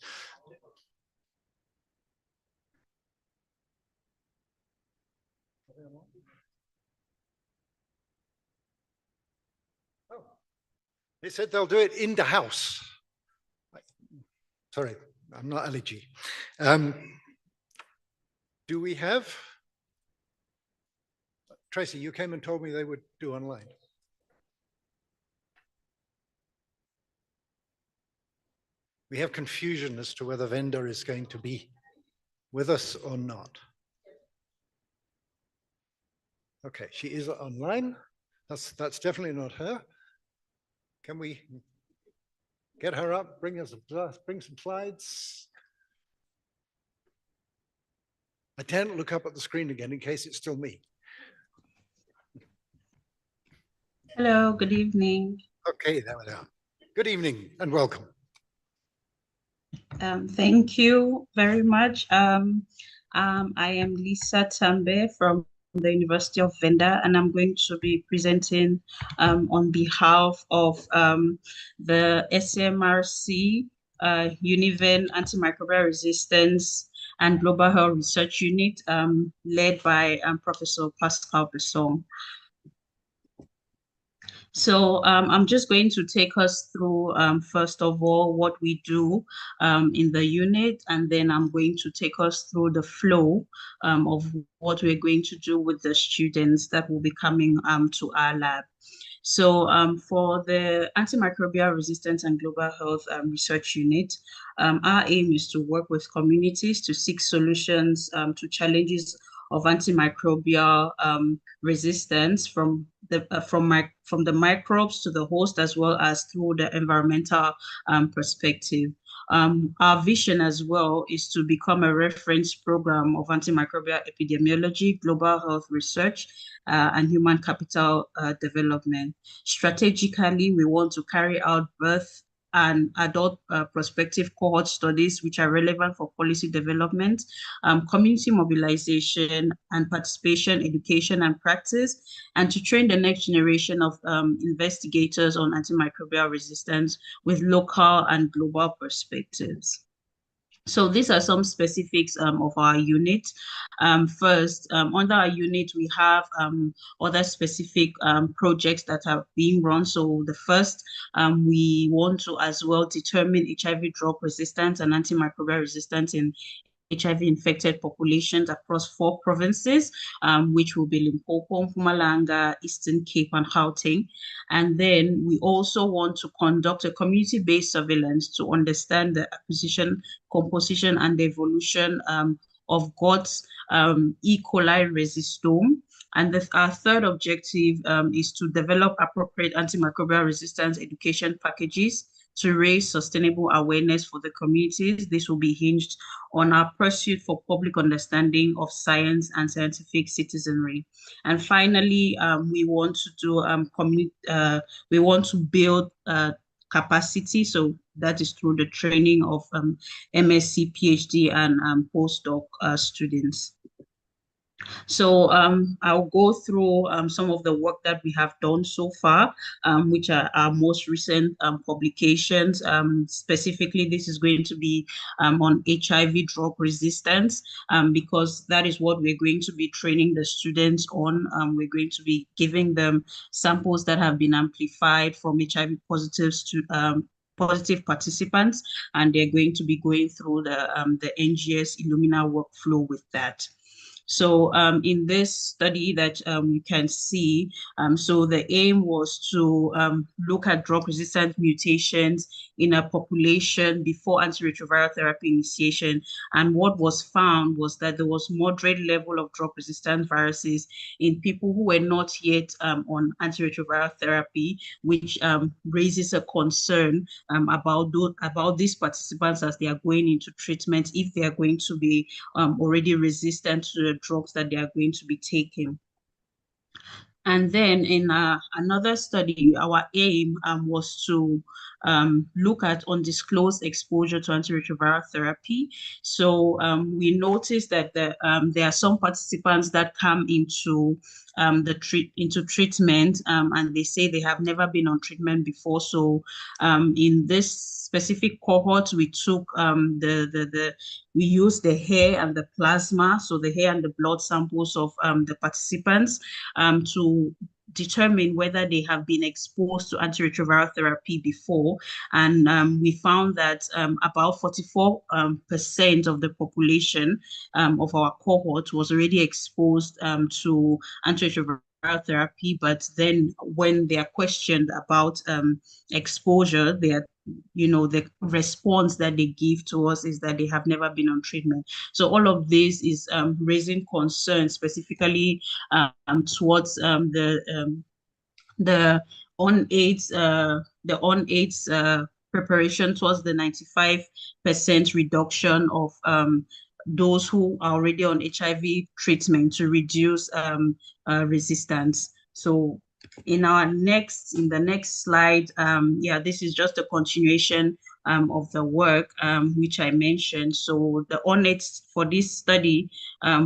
Oh, they said they'll do it in the house. Sorry, I'm not allergy. Do we have? Tracy, you came and told me they would do online. We have confusion as to whether Venda is going to be with us or not. Okay, she is online. That's definitely not her. Can we get her up? Bring some slides. I can't look up at the screen again in case it's still me. Hello, good evening. Okay, there we are. Good evening and welcome. Thank you very much. I am Lisa Tambe from the University of Venda, and I'm going to be presenting on behalf of the SMRC, Univen Antimicrobial Resistance and Global Health Research Unit, led by Professor Pascal Besson. So I'm just going to take us through, first of all, what we do in the unit, and then I'm going to take us through the flow of what we're going to do with the students that will be coming to our lab. So for the Antimicrobial Resistance and Global Health Research Unit, our aim is to work with communities to seek solutions to challenges of antimicrobial resistance from the microbes to the host, as well as through the environmental perspective. Our vision as well is to become a reference program of antimicrobial epidemiology, global health research, and human capital development. Strategically, we want to carry out birth and adult prospective cohort studies which are relevant for policy development, community mobilization and participation, education and practice, and to train the next generation of investigators on antimicrobial resistance with local and global perspectives. So these are some specifics of our unit. First, under our unit, we have other specific projects that are being run. So the first, we want to as well determine HIV drug resistance and antimicrobial resistance in HIV-infected populations across 4 provinces, which will be Limpopo, Mpumalanga, Eastern Cape, and Gauteng. And then we also want to conduct a community-based surveillance to understand the acquisition, composition, and the evolution of GOTS E. coli resistome. And our third objective is to develop appropriate antimicrobial resistance education packages to raise sustainable awareness for the communities. This will be hinged on our pursuit for public understanding of science and scientific citizenry. And finally, we want to do we want to build capacity. So that is through the training of MSc, PhD, and postdoc students. So I'll go through some of the work that we have done so far, which are our most recent publications. Specifically, this is going to be on HIV drug resistance, because that is what we're going to be training the students on. We're going to be giving them samples that have been amplified from HIV positives to positive participants, and they're going to be going through the NGS Illumina workflow with that. So in this study that you can see, so the aim was to look at drug-resistant mutations in a population before antiretroviral therapy initiation. And what was found was that there was moderate level of drug-resistant viruses in people who were not yet on antiretroviral therapy, which raises a concern about these participants as they are going into treatment, if they are going to be already resistant to the drugs that they are going to be taking. And then in another study, our aim was to look at undisclosed exposure to antiretroviral therapy. So we noticed that there are some participants that come into treatment and they say they have never been on treatment before. So in this specific cohort, we took we used the hair and the plasma, so the hair and the blood samples of the participants to determine whether they have been exposed to antiretroviral therapy before. And we found that about 44% of the population of our cohort was already exposed to antiretroviral therapy, but then when they are questioned about exposure, the response that they give to us is that they have never been on treatment. So all of this is raising concern specifically towards the the on-AIDS preparation towards the 95% reduction of those who are already on HIV treatment to reduce resistance. So in the next slide, yeah, this is just a continuation of the work which I mentioned. So the on-AIDS for this study,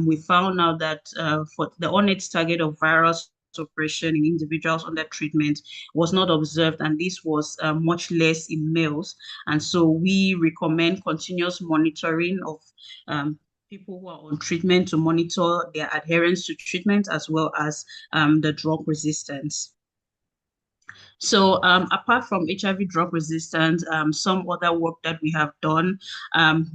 we found out that for the on-AIDS target of virus suppression in individuals under treatment was not observed, and this was much less in males. And so we recommend continuous monitoring of people who are on treatment to monitor their adherence to treatment as well as the drug resistance. So apart from HIV drug resistance, some other work that we have done,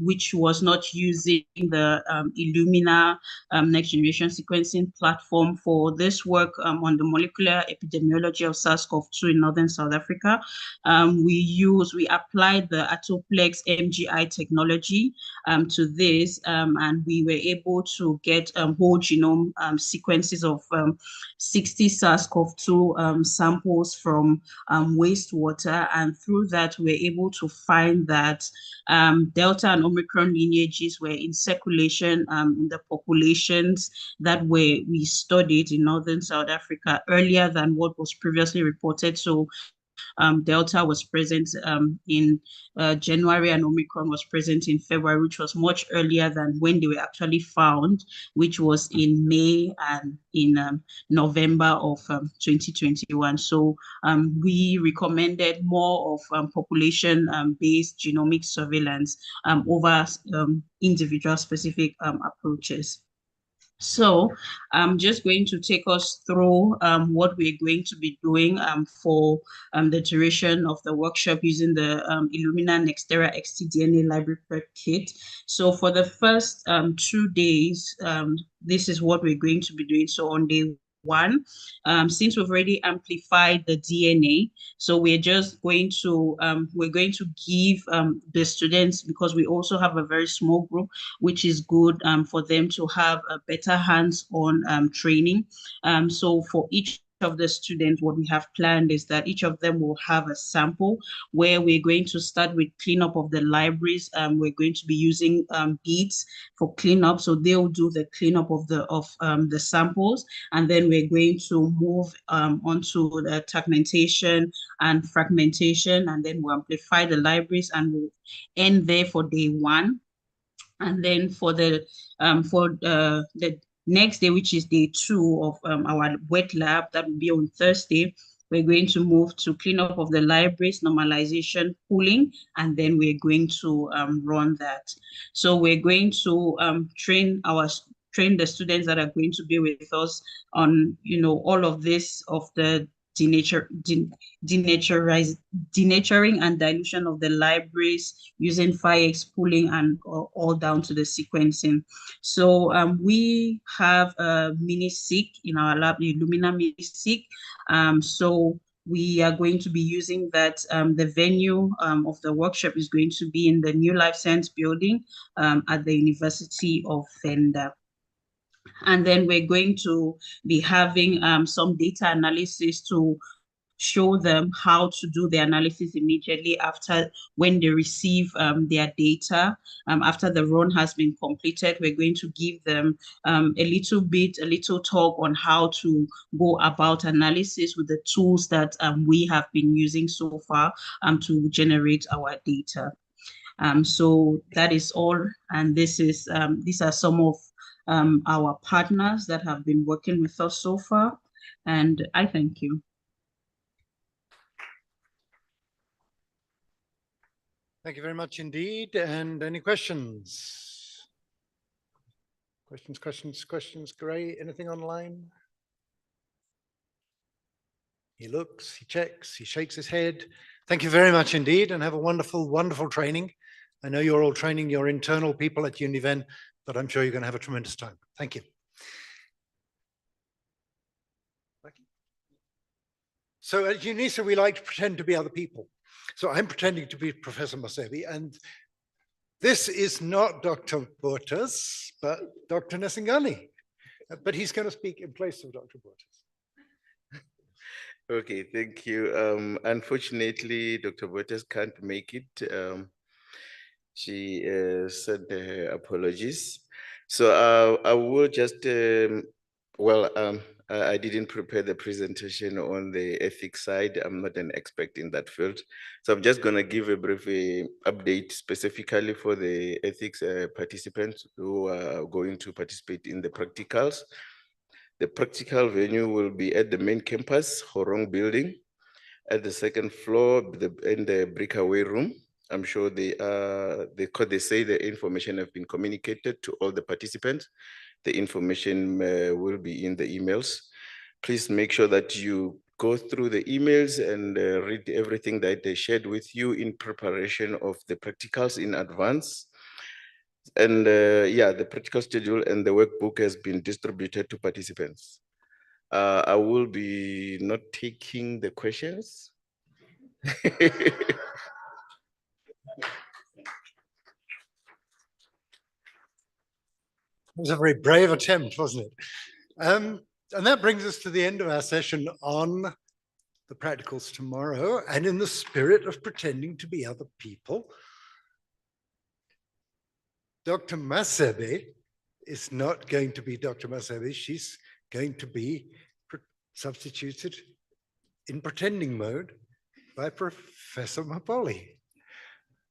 which was not using the Illumina next generation sequencing platform for this work on the molecular epidemiology of SARS-CoV-2 in Northern South Africa, we applied the Atoplex MGI technology to this, and we were able to get whole genome sequences of 60 SARS-CoV-2 samples from wastewater, and through that we're able to find that Delta and Omicron lineages were in circulation in the populations that we studied in Northern South Africa earlier than what was previously reported. So Delta was present in January and Omicron was present in February, which was much earlier than when they were actually found, which was in May and in November of 2021. So we recommended more of population-based genomic surveillance over individual specific approaches. So I'm just going to take us through what we're going to be doing for the duration of the workshop using the Illumina Nextera XTDNA library prep kit. So for the first 2 days, this is what we're going to be doing. So on day 1, since we've already amplified the DNA, so we're just going to give the students, because we also have a very small group, which is good for them to have a better hands-on training. So for each of the students, what we have planned is that each of them will have a sample where we're going to start with cleanup of the libraries. We're going to be using beads for cleanup, so they'll do the cleanup of the samples, and then we're going to move onto the fragmentation, and then we'll amplify the libraries, and we'll end there for day 1. And then for the next day, which is day 2 of our wet lab, that will be on Thursday, we're going to move to cleanup of the libraries, normalization, pooling, and then we're going to run that. So we're going to train the students that are going to be with us on, all of this, of the denaturing and dilution of the libraries using 5x pooling, and all down to the sequencing. So we have a mini-seq in our lab, the Illumina mini-seq. So we are going to be using that. The venue of the workshop is going to be in the New Life Science building at the University of Venda. And then we're going to be having some data analysis to show them how to do the analysis immediately after, when they receive their data. After the run has been completed, we're going to give them a little talk on how to go about analysis with the tools that we have been using so far to generate our data. So that is all, and these are some of our partners that have been working with us so far, and I thank you. Thank you very much indeed. And any questions? Questions, Gray? Anything online? He looks, he checks, he shakes his head. Thank you very much indeed, and have a wonderful, wonderful training. I know you're all training your internal people at Univen, but I'm sure you're going to have a tremendous time. Thank you. So at UNISA, we like to pretend to be other people. So I'm pretending to be Professor Masebi, and this is not Dr. Bottas, but Dr. Nesingani. But he's going to speak in place of Dr. Bottas. Okay, thank you. Unfortunately, Dr. Botes can't make it. She sent her apologies. So I will just, I didn't prepare the presentation on the ethics side. I'm not an expert in that field. So I'm just gonna give a brief update specifically for the ethics participants who are going to participate in the practicals. The practical venue will be at the main campus, Horong building, at the second floor in the breakaway room. I'm sure they say the information have been communicated to all the participants. The information will be in the emails. Please make sure that you go through the emails and read everything that they shared with you in preparation of the practicals in advance. And yeah, the practical schedule and the workbook has been distributed to participants. I will be not taking the questions. It was a very brave attempt, wasn't it? And that brings us to the end of our session on the practicals tomorrow. And in the spirit of pretending to be other people, Dr. Masebe is not going to be Dr. Masebe. She's going to be substituted in pretending mode by Professor Mapoli.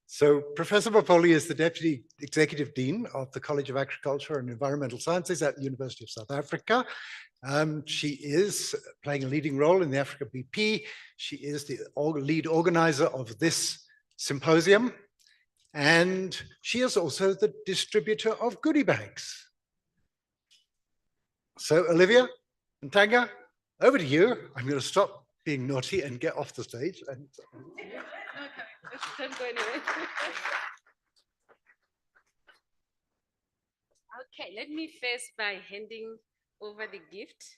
So Professor Mapoli is the Deputy Executive Dean of the College of Agriculture and Environmental Sciences at the University of South Africa. She is playing a leading role in the AfricaBP. She is the lead organizer of this symposium. And she is also the distributor of goodie bags. So Olivia and Tanga, over to you. I'm going to stop being naughty and get off the stage. And Don't go anywhere. Okay, let me first by handing over the gift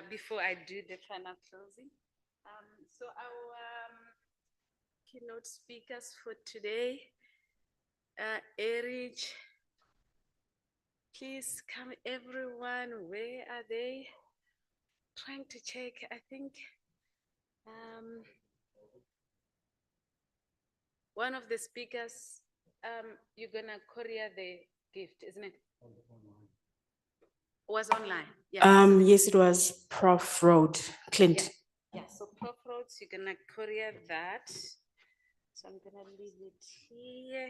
before I do the final closing. So our keynote speakers for today, Erich, please come everyone, where are they? Trying to check, I think one of the speakers, you're gonna courier the gift, isn't it? Was online. Yeah. Yes, it was Prof. Road, Clint. Yeah, so Prof. Roads, you're gonna courier that. So I'm gonna leave it here.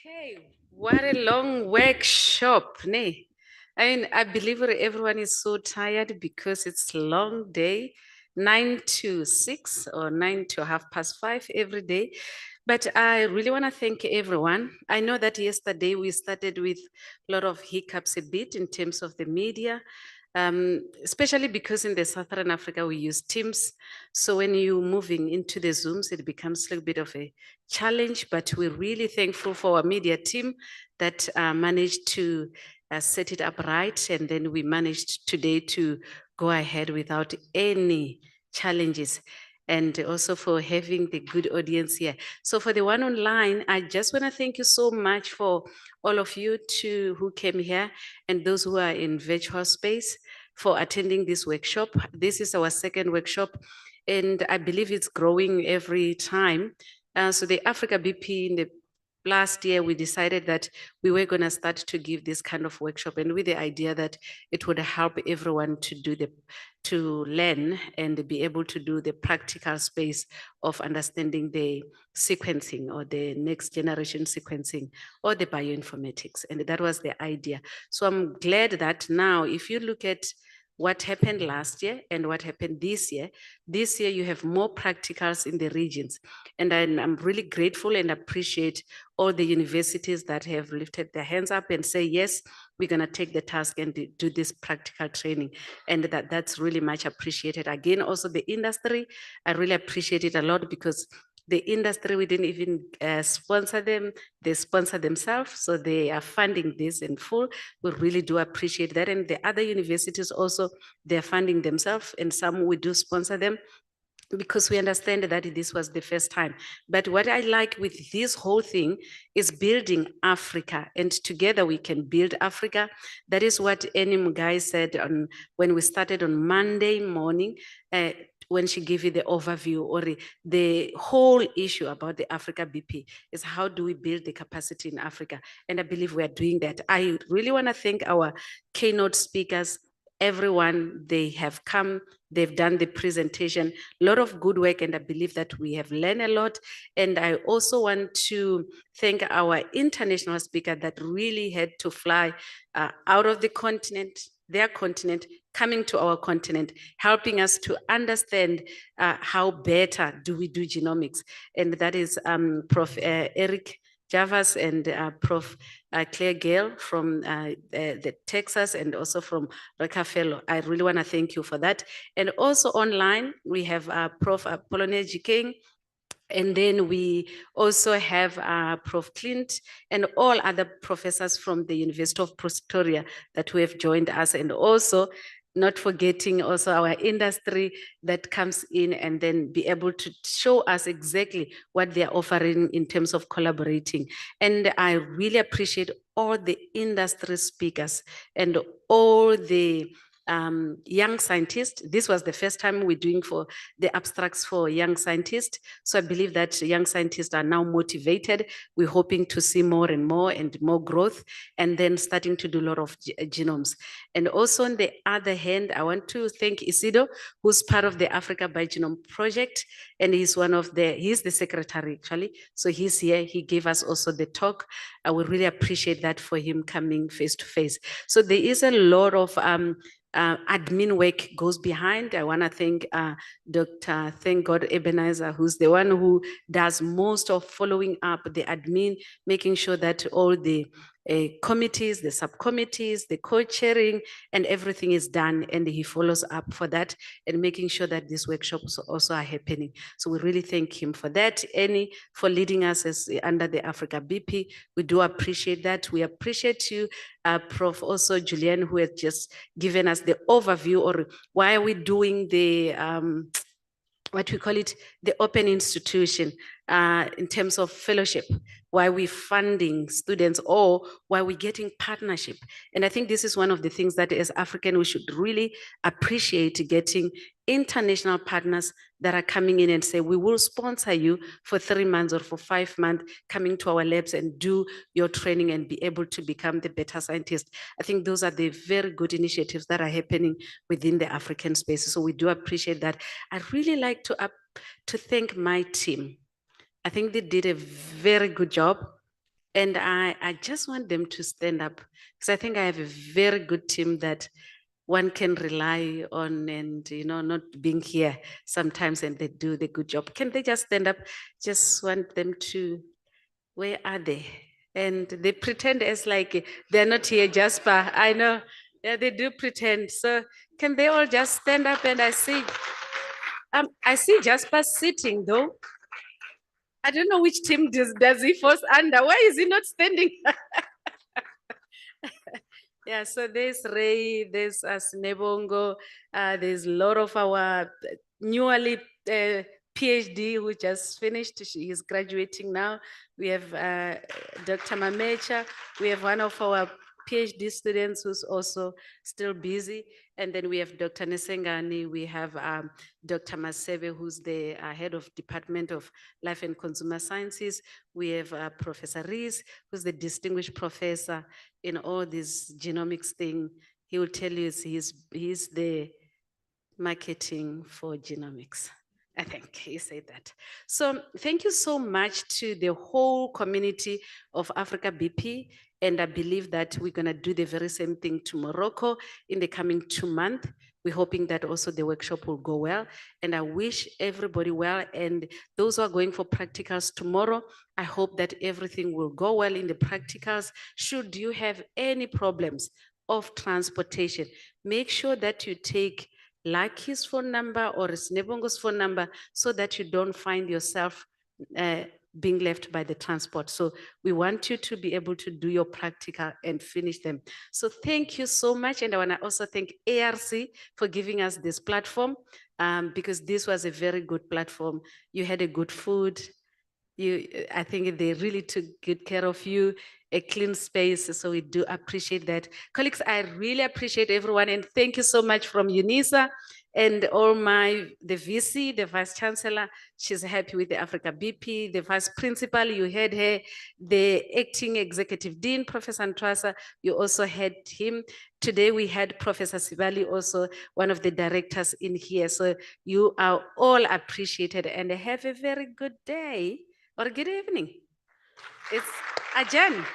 Okay, what a long workshop, ne? I mean, I believe everyone is so tired because it's a long day, 9 to 6 or 9 to 5:30 every day. But I really want to thank everyone. I know that yesterday we started with a lot of hiccups a bit in terms of the media, especially because in the Southern Africa we use Teams. So when you're moving into the Zooms, it becomes a little bit of a challenge, but we're really thankful for our media team that managed to set it up right. And then we managed today to go ahead without any challenges. And also for having the good audience here. So for the one online, I just want to thank you so much for all of you who came here and those who are in virtual space for attending this workshop. This is our second workshop, and I believe it's growing every time. So the AfricaBP in the last year, we decided that we were going to start to give this kind of workshop, and with the idea that it would help everyone to learn and be able to do the practical space of understanding the sequencing or the next generation sequencing or the bioinformatics. And that was the idea. So I'm glad that now, if you look at what happened last year and what happened this year. This year, you have more practicals in the regions. And I'm really grateful and appreciate all the universities that have lifted their hands up and say, yes, we're gonna take the task and do this practical training. And that's really much appreciated. Again, also the industry, I really appreciate it a lot because the industry, we didn't even sponsor them, they sponsor themselves, so they are funding this in full. We really do appreciate that. And the other universities also, they're funding themselves, and some we do sponsor them because we understand that this was the first time. But what I like with this whole thing is building Africa, and together we can build Africa. That is what Enim Guy said when we started on Monday morning, when she gave you the overview or the whole issue about the AfricaBP is how do we build the capacity in Africa? And I believe we are doing that. I really want to thank our keynote speakers, everyone, they have come, they've done the presentation, a lot of good work, and I believe that we have learned a lot. And I also want to thank our international speaker that really had to fly out of the continent, their continent, coming to our continent, helping us to understand how better do we do genomics. And that is Prof. Eric Javas and Prof. Claire Gale from the Texas and also from Rockefeller. I really want to thank you for that. And also online, we have Prof. Polonia King, and then we also have Prof. Clint and all other professors from the University of Pretoria that we have joined us, and also not forgetting also our industry that comes in and then be able to show us exactly what they're offering in terms of collaborating. And I really appreciate all the industry speakers and all the young scientists. This was the first time we're doing for the abstracts for young scientists. So I believe that young scientists are now motivated. We're hoping to see more and more growth, and then starting to do a lot of genomes. And also on the other hand, I want to thank Isidro, who's part of the Africa BioGenome Project, and he's he's the secretary actually. So he's here, he gave us also the talk. I would really appreciate that for him coming face to face. So there is a lot of admin work goes behind. I want to thank Dr. Thank God Ebenezer, who's the one who does most of following up the admin, making sure that all the committees, the subcommittees, the co-chairing, and everything is done, and he follows up for that and making sure that these workshops also are happening. So we really thank him for that. Annie, for leading us as under the AfricaBP. We do appreciate that. We appreciate you, Prof. also Julian, who has just given us the overview, or why are we doing the what we call it, the open institution in terms of fellowship, why we're funding students or why we're getting partnership. And I think this is one of the things that as African, we should really appreciate, getting international partners that are coming in and say, we will sponsor you for 3 months or for 5 months, coming to our labs and do your training and be able to become the better scientist. I think those are the very good initiatives that are happening within the African space. So we do appreciate that. I'd really like to thank my team. I think they did a very good job. And I just want them to stand up, because I think I have a very good team that one can rely on, and not being here sometimes, and they do the good job. Can they just stand up? Just want them to, where are they? And they pretend as like they're not here, Jasper. I know, yeah, they do pretend. So can they all just stand up? And I see Jasper sitting though. I don't know which team does he fall under. Why is he not standing? Yeah, so there's Ray, there's Nebongo, there's a lot of our newly PhD who just finished. She is graduating now. We have Dr. Mamecha. We have one of our PhD students who's also still busy. And then we have Dr. Nesengani, we have Dr. Masebe, who's the head of Department of Life and Consumer Sciences. We have Professor Rees, who's the distinguished professor in all this genomics thing. He will tell you he's the marketing for genomics. I think he said that. So thank you so much to the whole community of AfricaBP And I believe that we're going to do the very same thing to Morocco in the coming 2 months. We're hoping that also the workshop will go well. And I wish everybody well. And those who are going for practicals tomorrow, I hope that everything will go well in the practicals. Should you have any problems of transportation, make sure that you take Lucky's phone number or Snebongo's phone number so that you don't find yourself being left by the transport. So we want you to be able to do your practical and finish them. So thank you so much. And I want to also thank ARC for giving us this platform because this was a very good platform. You had a good food. I think they really took good care of you, a clean space. So we do appreciate that. Colleagues, I really appreciate everyone. And thank you so much from UNISA and all the VC, the Vice Chancellor. She's happy with the AfricaBP, the Vice Principal, you heard her, the Acting Executive Dean, Professor Ntwasa, you also had him. Today we had Professor Sibali, also one of the directors in here. So you are all appreciated and have a very good day. Or good evening. It's adjourned.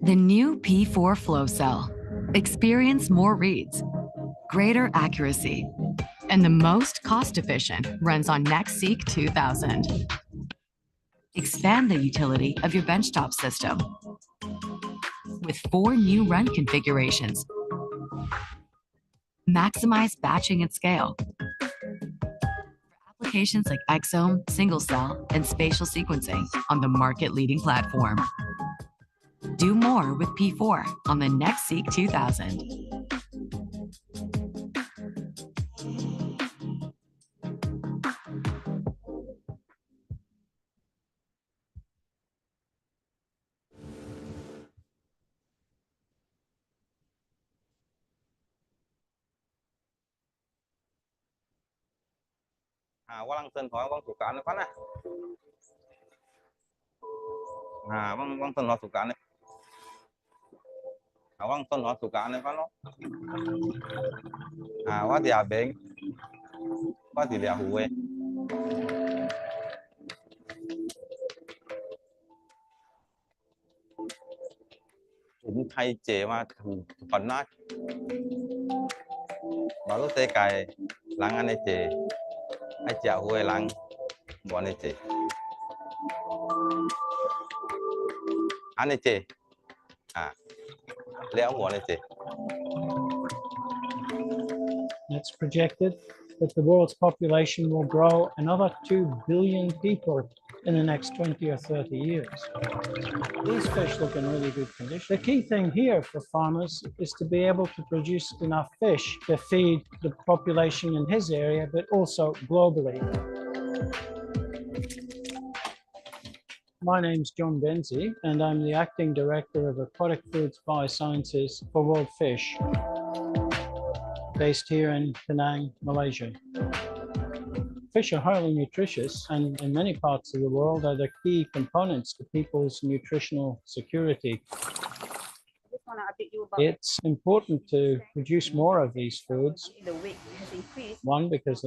The new P4 flow cell. Experience more reads, greater accuracy, and the most cost-efficient runs on NextSeq 2000. Expand the utility of your benchtop system with 4 new run configurations. Maximize batching at scale for applications like exome, single cell, and spatial sequencing on the market-leading platform. Do more with P4 on the NextSeq 2000. Quang tên hỏi quang thuộc cả nó phát này. Quang tên hỏi thuộc cả này. Quang tên hỏi thuộc cả này phát nó. Quá thì bệnh. Quá thì hủ ấy. Chúng thay chế mà còn nát. Baru teh kai langan ece. Aja hue lang buan ece. An ece. Leo buan ece. It's projected that the world's population will grow another 2 billion people in the next 20 or 30 years. These fish look in really good condition. The key thing here for farmers is to be able to produce enough fish to feed the population in his area, but also globally. My name's John Benzie, and I'm the Acting Director of Aquatic Foods Biosciences for World Fish, based here in Penang, Malaysia. Fish are highly nutritious and in many parts of the world are the key components to people's nutritional security. It's important to produce more of these foods. One, because